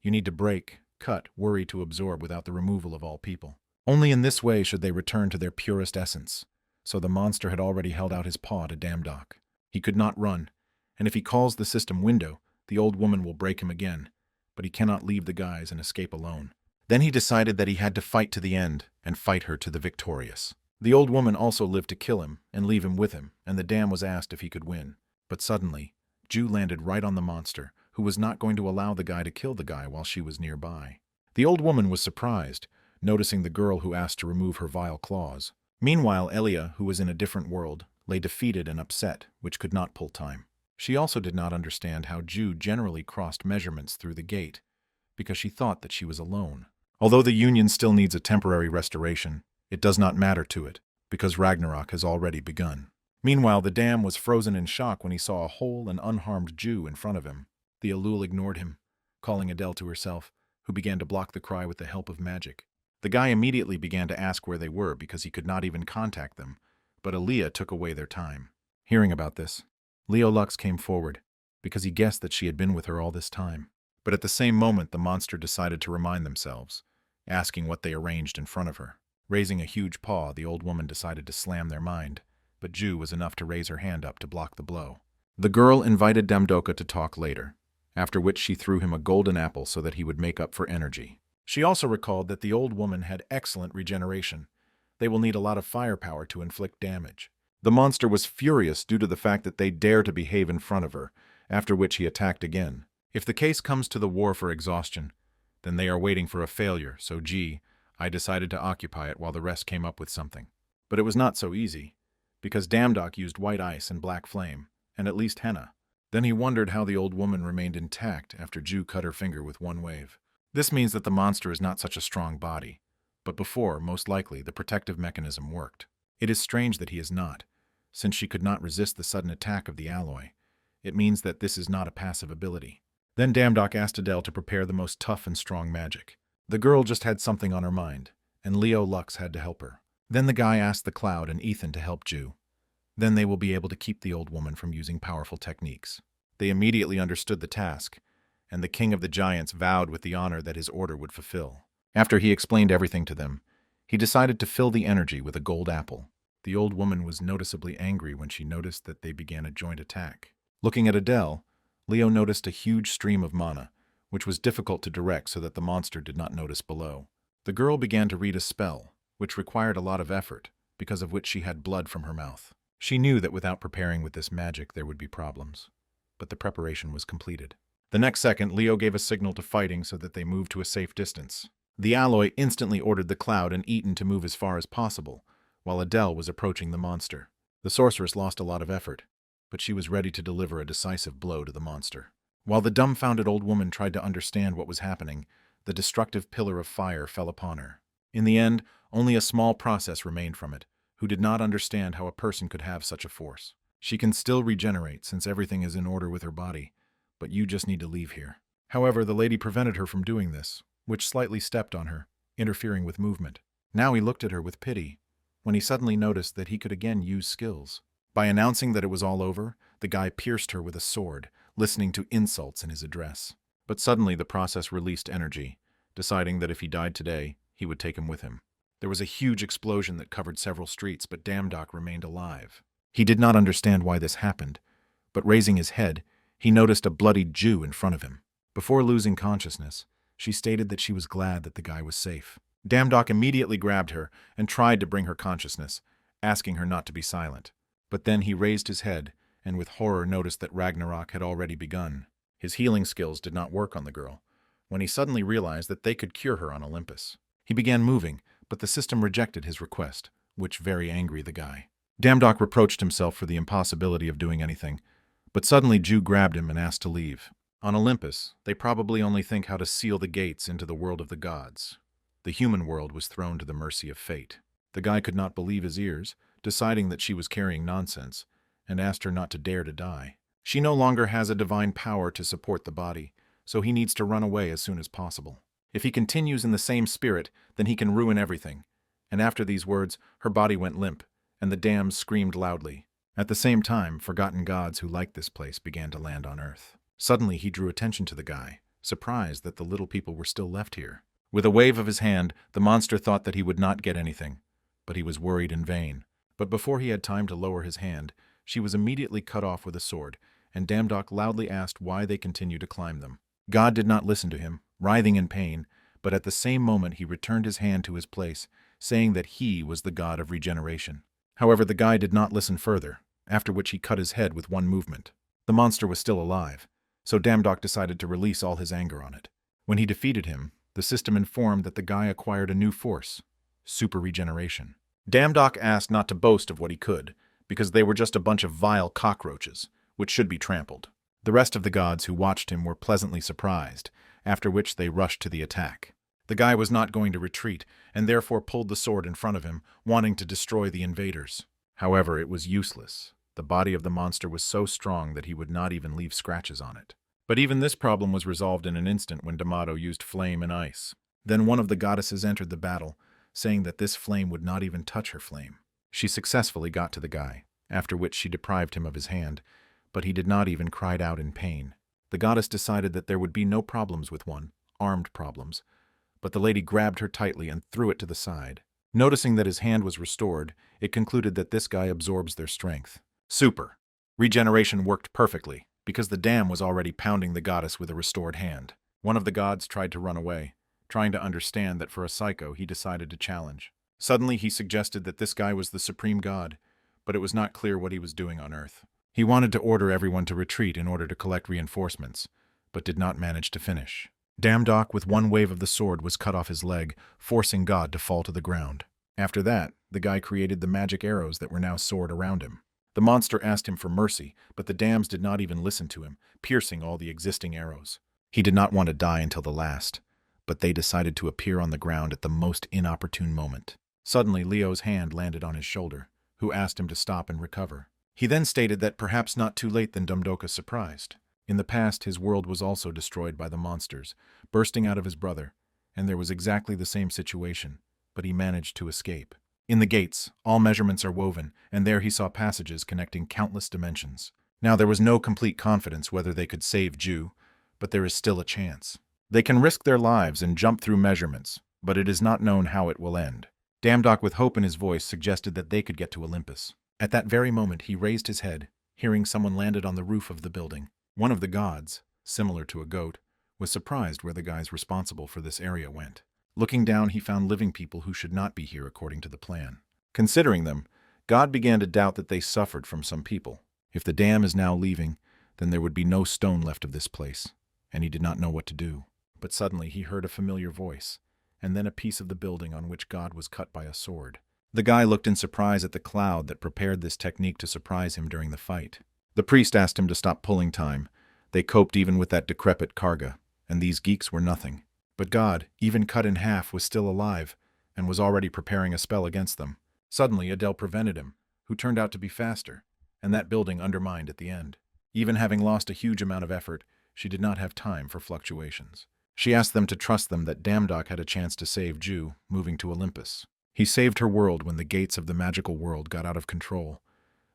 You need to break, cut, worry to absorb without the removal of all people. Only in this way should they return to their purest essence. So the monster had already held out his paw to Damdok. He could not run, and if he calls the system window, the old woman will break him again, but he cannot leave the guys and escape alone. Then he decided that he had to fight to the end and fight her to the victorious. The old woman also lived to kill him and leave him with him, and the dam was asked if he could win. But suddenly, Ju landed right on the monster, who was not going to allow the guy to kill the guy while she was nearby. The old woman was surprised, noticing the girl who asked to remove her vile claws. Meanwhile, Elia, who was in a different world, lay defeated and upset, which could not pull time. She also did not understand how Ju generally crossed measurements through the gate, because she thought that she was alone. Although the Union still needs a temporary restoration, it does not matter to it, because Ragnarok has already begun. Meanwhile, the dam was frozen in shock when he saw a whole and unharmed Jew in front of him. The Elul ignored him, calling Adele to herself, who began to block the cry with the help of magic. The guy immediately began to ask where they were because he could not even contact them, but Aaliyah took away their time. Hearing about this, Leo Lux came forward, because he guessed that she had been with her all this time. But at the same moment, the monster decided to remind themselves, asking what they arranged in front of her. Raising a huge paw, the old woman decided to slam their mind, but Ju was enough to raise her hand up to block the blow. The girl invited Damdoka to talk later, after which she threw him a golden apple so that he would make up for energy. She also recalled that the old woman had excellent regeneration. They will need a lot of firepower to inflict damage. The monster was furious due to the fact that they dare to behave in front of her, after which he attacked again. If the case comes to the war for exhaustion, then they are waiting for a failure, so I decided to occupy it while the rest came up with something. But it was not so easy, because Damdok used white ice and black flame, and at least henna. Then he wondered how the old woman remained intact after Ju cut her finger with one wave. This means that the monster is not such a strong body, but before, most likely, the protective mechanism worked. It is strange that he is not, since she could not resist the sudden attack of the alloy. It means that this is not a passive ability. Then Damdok asked Adele to prepare the most tough and strong magic. The girl just had something on her mind, and Leo Lux had to help her. Then the guy asked the Cloud and Ethan to help Ju. Then they will be able to keep the old woman from using powerful techniques. They immediately understood the task, and the king of the giants vowed with the honor that his order would fulfill. After he explained everything to them, he decided to fill the energy with a gold apple. The old woman was noticeably angry when she noticed that they began a joint attack. Looking at Adele, Leo noticed a huge stream of mana, which was difficult to direct so that the monster did not notice below. The girl began to read a spell, which required a lot of effort, because of which she had blood from her mouth. She knew that without preparing with this magic there would be problems, but the preparation was completed. The next second, Leo gave a signal to fighting so that they moved to a safe distance. The alloy instantly ordered the Cloud and Eaton to move as far as possible, while Adele was approaching the monster. The sorceress lost a lot of effort, but she was ready to deliver a decisive blow to the monster. While the dumbfounded old woman tried to understand what was happening, the destructive pillar of fire fell upon her. In the end, only a small process remained from it, who did not understand how a person could have such a force. She can still regenerate since everything is in order with her body, but you just need to leave here. However, the lady prevented her from doing this, which slightly stepped on her, interfering with movement. Now he looked at her with pity, when he suddenly noticed that he could again use skills. By announcing that it was all over, the guy pierced her with a sword, listening to insults in his address. But suddenly the process released energy, deciding that if he died today, he would take him with him. There was a huge explosion that covered several streets, but Damdok remained alive. He did not understand why this happened, but raising his head, he noticed a bloodied Jew in front of him. Before losing consciousness, she stated that she was glad that the guy was safe. Damdok immediately grabbed her and tried to bring her consciousness, asking her not to be silent. But then he raised his head, and with horror noticed that Ragnarok had already begun. His healing skills did not work on the girl, when he suddenly realized that they could cure her on Olympus. He began moving, but the system rejected his request, which very angry the guy. Damdok reproached himself for the impossibility of doing anything, but suddenly Jew grabbed him and asked to leave. On Olympus, they probably only think how to seal the gates into the world of the gods. The human world was thrown to the mercy of fate. The guy could not believe his ears, deciding that she was carrying nonsense, and asked her not to dare to die. She no longer has a divine power to support the body, so he needs to run away as soon as possible. If he continues in the same spirit, then he can ruin everything. And after these words, her body went limp, and the dams screamed loudly. At the same time, forgotten gods who liked this place began to land on Earth. Suddenly he drew attention to the guy, surprised that the little people were still left here. With a wave of his hand, the monster thought that he would not get anything, but he was worried in vain. But before he had time to lower his hand, she was immediately cut off with a sword, and Damdok loudly asked why they continued to climb them. God did not listen to him, writhing in pain, but at the same moment he returned his hand to his place, saying that he was the god of regeneration. However, the guy did not listen further, after which he cut his head with one movement. The monster was still alive, so Damdok decided to release all his anger on it. When he defeated him, the system informed that the guy acquired a new force, super regeneration. Damdok asked not to boast of what he could, because they were just a bunch of vile cockroaches, which should be trampled. The rest of the gods who watched him were pleasantly surprised, after which they rushed to the attack. The guy was not going to retreat, and therefore pulled the sword in front of him, wanting to destroy the invaders. However, it was useless. The body of the monster was so strong that he would not even leave scratches on it. But even this problem was resolved in an instant when D'Amato used flame and ice. Then one of the goddesses entered the battle, saying that this flame would not even touch her flame. She successfully got to the guy, after which she deprived him of his hand, but he did not even cry out in pain. The goddess decided that there would be no problems with one, armed problems, but the lady grabbed her tightly and threw it to the side. Noticing that his hand was restored, it concluded that this guy absorbs their strength. Super. Regeneration worked perfectly, because the dam was already pounding the goddess with a restored hand. One of the gods tried to run away, trying to understand that for a psycho he decided to challenge. Suddenly he suggested that this guy was the supreme god, but it was not clear what he was doing on Earth. He wanted to order everyone to retreat in order to collect reinforcements, but did not manage to finish. Damdok, with one wave of the sword, was cut off his leg, forcing God to fall to the ground. After that, the guy created the magic arrows that were now soared around him. The monster asked him for mercy, but the dams did not even listen to him, piercing all the existing arrows. He did not want to die until the last, but they decided to appear on the ground at the most inopportune moment. Suddenly, Leo's hand landed on his shoulder, who asked him to stop and recover. He then stated that perhaps not too late than Dumdoka surprised. In the past, his world was also destroyed by the monsters, bursting out of his brother, and there was exactly the same situation, but he managed to escape. In the gates, all measurements are woven, and there he saw passages connecting countless dimensions. Now there was no complete confidence whether they could save Ju, but there is still a chance. They can risk their lives and jump through measurements, but it is not known how it will end. Damdok, with hope in his voice, suggested that they could get to Olympus. At that very moment, he raised his head, hearing someone landed on the roof of the building. One of the gods, similar to a goat, was surprised where the guys responsible for this area went. Looking down, he found living people who should not be here according to the plan. Considering them, God began to doubt that they suffered from some people. If the dam is now leaving, then there would be no stone left of this place, and he did not know what to do. But suddenly he heard a familiar voice, and then a piece of the building on which God was cut by a sword. The guy looked in surprise at the cloud that prepared this technique to surprise him during the fight. The priest asked him to stop pulling time. They coped even with that decrepit Karga, and these geeks were nothing. But God, even cut in half, was still alive, and was already preparing a spell against them. Suddenly, Adele prevented him, who turned out to be faster, and that building undermined at the end. Even having lost a huge amount of effort, she did not have time for fluctuations. She asked them to trust them that Damdok had a chance to save Ju, moving to Olympus. He saved her world when the gates of the magical world got out of control.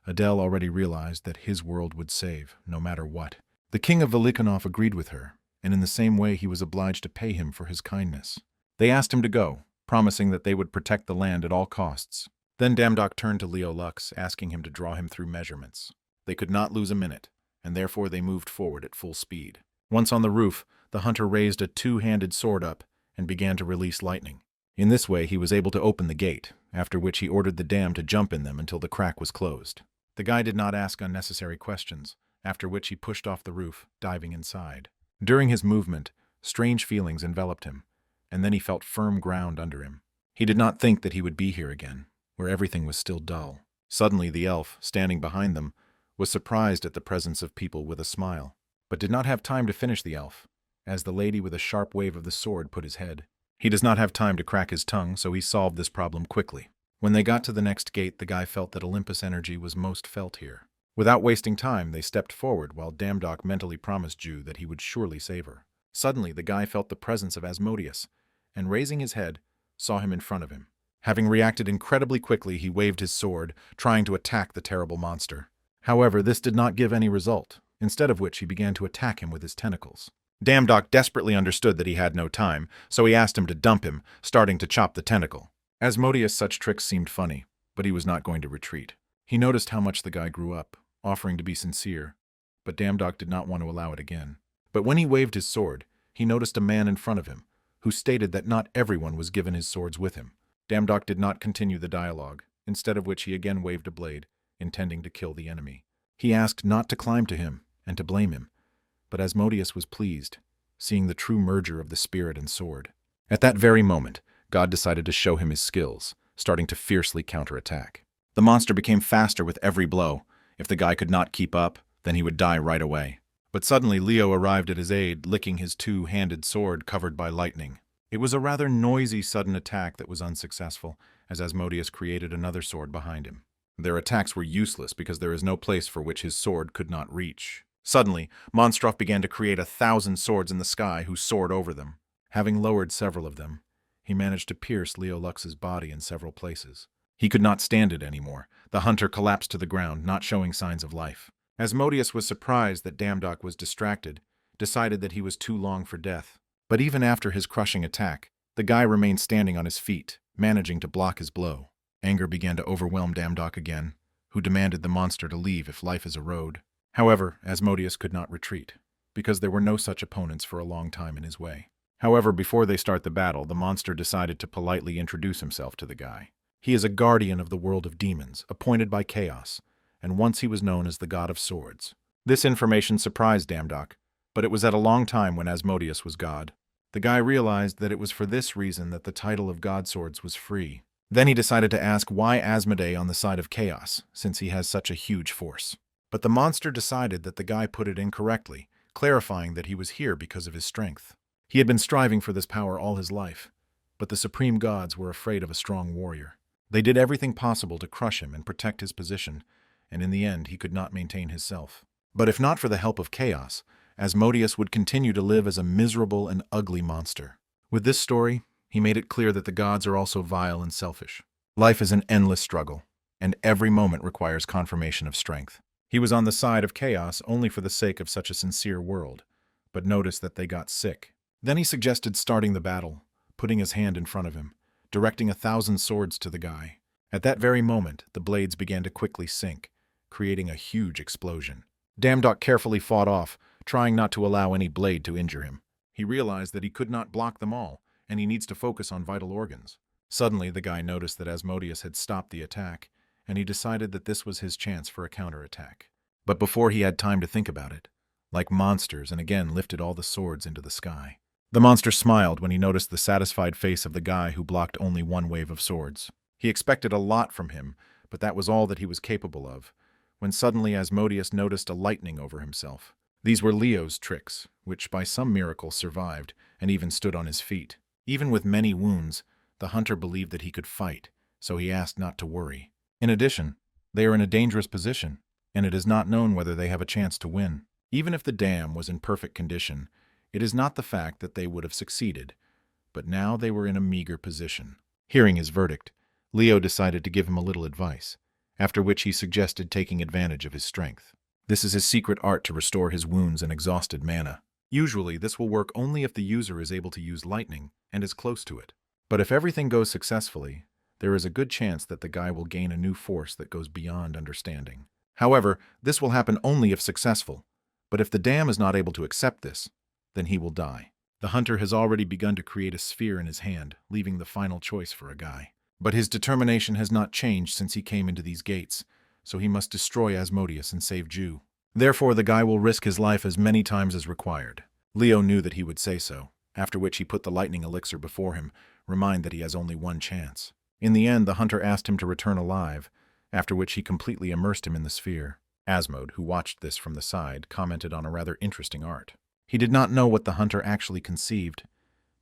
Adele already realized that his world would save, no matter what. The king of Velikonov agreed with her, and in the same way he was obliged to pay him for his kindness. They asked him to go, promising that they would protect the land at all costs. Then Damdok turned to Leo Lux, asking him to draw him through measurements. They could not lose a minute, and therefore they moved forward at full speed. Once on the roof, the hunter raised a two-handed sword up and began to release lightning. In this way he was able to open the gate, after which he ordered the dam to jump in them until the crack was closed. The guy did not ask unnecessary questions, after which he pushed off the roof, diving inside. During his movement, strange feelings enveloped him, and then he felt firm ground under him. He did not think that he would be here again, where everything was still dull. Suddenly the elf, standing behind them, was surprised at the presence of people with a smile, but did not have time to finish the elf, as the lady with a sharp wave of the sword put his head. He does not have time to crack his tongue, so he solved this problem quickly. When they got to the next gate, the guy felt that Olympus energy was most felt here. Without wasting time, they stepped forward while Damdok mentally promised Ju that he would surely save her. Suddenly, the guy felt the presence of Asmodeus, and raising his head, saw him in front of him. Having reacted incredibly quickly, he waved his sword, trying to attack the terrible monster. However, this did not give any result, instead of which he began to attack him with his tentacles. Damdok desperately understood that he had no time, so he asked him to dump him, starting to chop the tentacle. Asmodeus' such tricks seemed funny, but he was not going to retreat. He noticed how much the guy grew up, offering to be sincere, but Damdok did not want to allow it again. But when he waved his sword, he noticed a man in front of him, who stated that not everyone was given his swords with him. Damdok did not continue the dialogue, instead of which he again waved a blade, intending to kill the enemy. He asked not to climb to him and to blame him, but Asmodeus was pleased, seeing the true merger of the spirit and sword. At that very moment, God decided to show him his skills, starting to fiercely counterattack. The monster became faster with every blow. If the guy could not keep up, then he would die right away. But suddenly Leo arrived at his aid, licking his two-handed sword covered by lightning. It was a rather noisy sudden attack that was unsuccessful, as Asmodeus created another sword behind him. Their attacks were useless because there is no place for which his sword could not reach. Suddenly, Monstrov began to create 1,000 swords in the sky who soared over them. Having lowered several of them, he managed to pierce Leo Lux's body in several places. He could not stand it anymore. The hunter collapsed to the ground, not showing signs of life. Asmodeus was surprised that Damdok was distracted, decided that he was too long for death. But even after his crushing attack, the guy remained standing on his feet, managing to block his blow. Anger began to overwhelm Damdok again, who demanded the monster to leave if life is a road. However, Asmodeus could not retreat, because there were no such opponents for a long time in his way. However, before they start the battle, the monster decided to politely introduce himself to the guy. He is a guardian of the world of demons, appointed by Chaos, and once he was known as the God of Swords. This information surprised Damdok, But it was at a long time when Asmodeus was god. The guy realized that it was for this reason that the title of God Swords was free. Then he decided to ask why Asmodee on the side of chaos, since he has such a huge force. But the monster decided that the guy put it incorrectly, clarifying that he was here because of his strength. He had been striving for this power all his life, but the supreme gods were afraid of a strong warrior. They did everything possible to crush him and protect his position, and in the end he could not maintain his self. But if not for the help of chaos, Asmodeus would continue to live as a miserable and ugly monster. With this story, he made it clear that the gods are also vile and selfish. Life is an endless struggle, and every moment requires confirmation of strength. He was on the side of chaos only for the sake of such a sincere world, but noticed that they got sick. Then he suggested starting the battle, putting his hand in front of him, directing 1,000 swords to the guy. At that very moment, the blades began to quickly sink, creating a huge explosion. Damdok carefully fought off, trying not to allow any blade to injure him. He realized that he could not block them all, and he needs to focus on vital organs. Suddenly, the guy noticed that Asmodeus had stopped the attack, and he decided that this was his chance for a counterattack. But before he had time to think about it, like monsters, and again lifted all the swords into the sky. The monster smiled when he noticed the satisfied face of the guy who blocked only one wave of swords. He expected a lot from him, but that was all that he was capable of, when suddenly Asmodeus noticed a lightning over himself. These were Leo's tricks, which by some miracle survived, and even stood on his feet. Even with many wounds, the hunter believed that he could fight, so he asked not to worry. In addition, they are in a dangerous position, and it is not known whether they have a chance to win. Even if the dam was in perfect condition, it is not the fact that they would have succeeded, but now they were in a meager position. Hearing his verdict, Leo decided to give him a little advice, after which he suggested taking advantage of his strength. This is his secret art to restore his wounds and exhausted mana. Usually, this will work only if the user is able to use lightning and is close to it. But if everything goes successfully, there is a good chance that the guy will gain a new force that goes beyond understanding. However, this will happen only if successful. But if the dam is not able to accept this, then he will die. The hunter has already begun to create a sphere in his hand, leaving the final choice for a guy. But his determination has not changed since he came into these gates, so he must destroy Asmodeus and save Jew. Therefore, the guy will risk his life as many times as required. Leo knew that he would say so, after which he put the lightning elixir before him, remind that he has only one chance. In the end, the hunter asked him to return alive, after which he completely immersed him in the sphere. Asmode, who watched this from the side, commented on a rather interesting art. He did not know what the hunter actually conceived,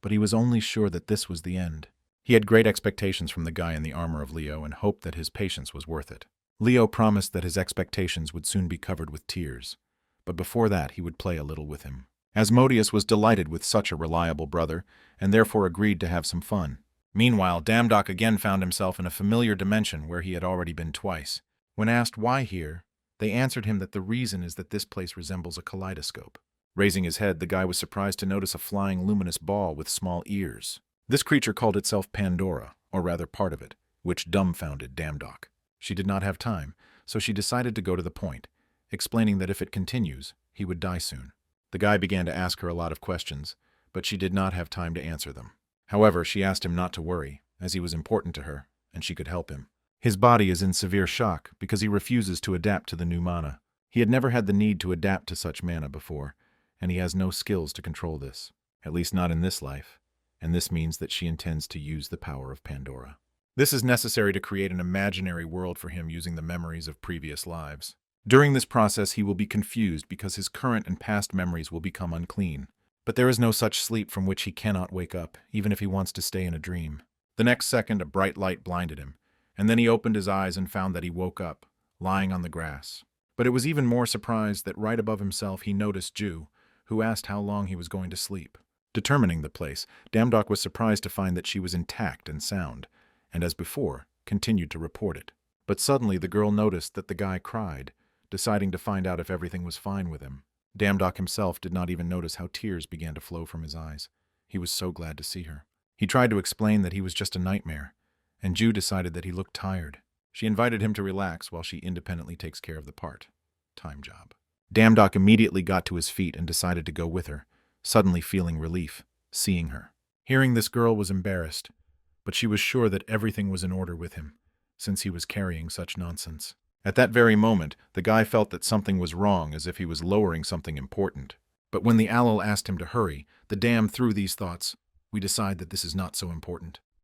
but he was only sure that this was the end. He had great expectations from the guy in the armor of Leo and hoped that his patience was worth it. Leo promised that his expectations would soon be covered with tears, but before that he would play a little with him. Asmodeus was delighted with such a reliable brother, and therefore agreed to have some fun. Meanwhile, Damdok again found himself in a familiar dimension where he had already been twice. When asked why here, they answered him that the reason is that this place resembles a kaleidoscope. Raising his head, the guy was surprised to notice a flying luminous ball with small ears. This creature called itself Pandora, or rather part of it, which dumbfounded Damdok. She did not have time, so she decided to go to the point, explaining that if it continues, he would die soon. The guy began to ask her a lot of questions, but she did not have time to answer them. However, she asked him not to worry, as he was important to her, and she could help him. His body is in severe shock because he refuses to adapt to the new mana. He had never had the need to adapt to such mana before, and he has no skills to control this, at least not in this life, and this means that she intends to use the power of Pandora. This is necessary to create an imaginary world for him using the memories of previous lives. During this process, he will be confused because his current and past memories will become unclean. But there is no such sleep from which he cannot wake up, even if he wants to stay in a dream. The next second, a bright light blinded him, and then he opened his eyes and found that he woke up, lying on the grass. But it was even more surprised that right above himself he noticed Jew, who asked how long he was going to sleep. Determining the place, Damdok was surprised to find that she was intact and sound, and as before, continued to report it. But suddenly the girl noticed that the guy cried, deciding to find out if everything was fine with him. Damdok himself did not even notice how tears began to flow from his eyes. He was so glad to see her. He tried to explain that he was just a nightmare, and Jew decided that he looked tired. She invited him to relax while she independently takes care of the part-time job. Damdok immediately got to his feet and decided to go with her, suddenly feeling relief, seeing her. Hearing this girl was embarrassed, but she was sure that everything was in order with him, since he was carrying such nonsense. At that very moment, the guy felt that something was wrong, as if he was lowering something important. But when the owl asked him to hurry, the dam threw these thoughts. We decide that this is not so important.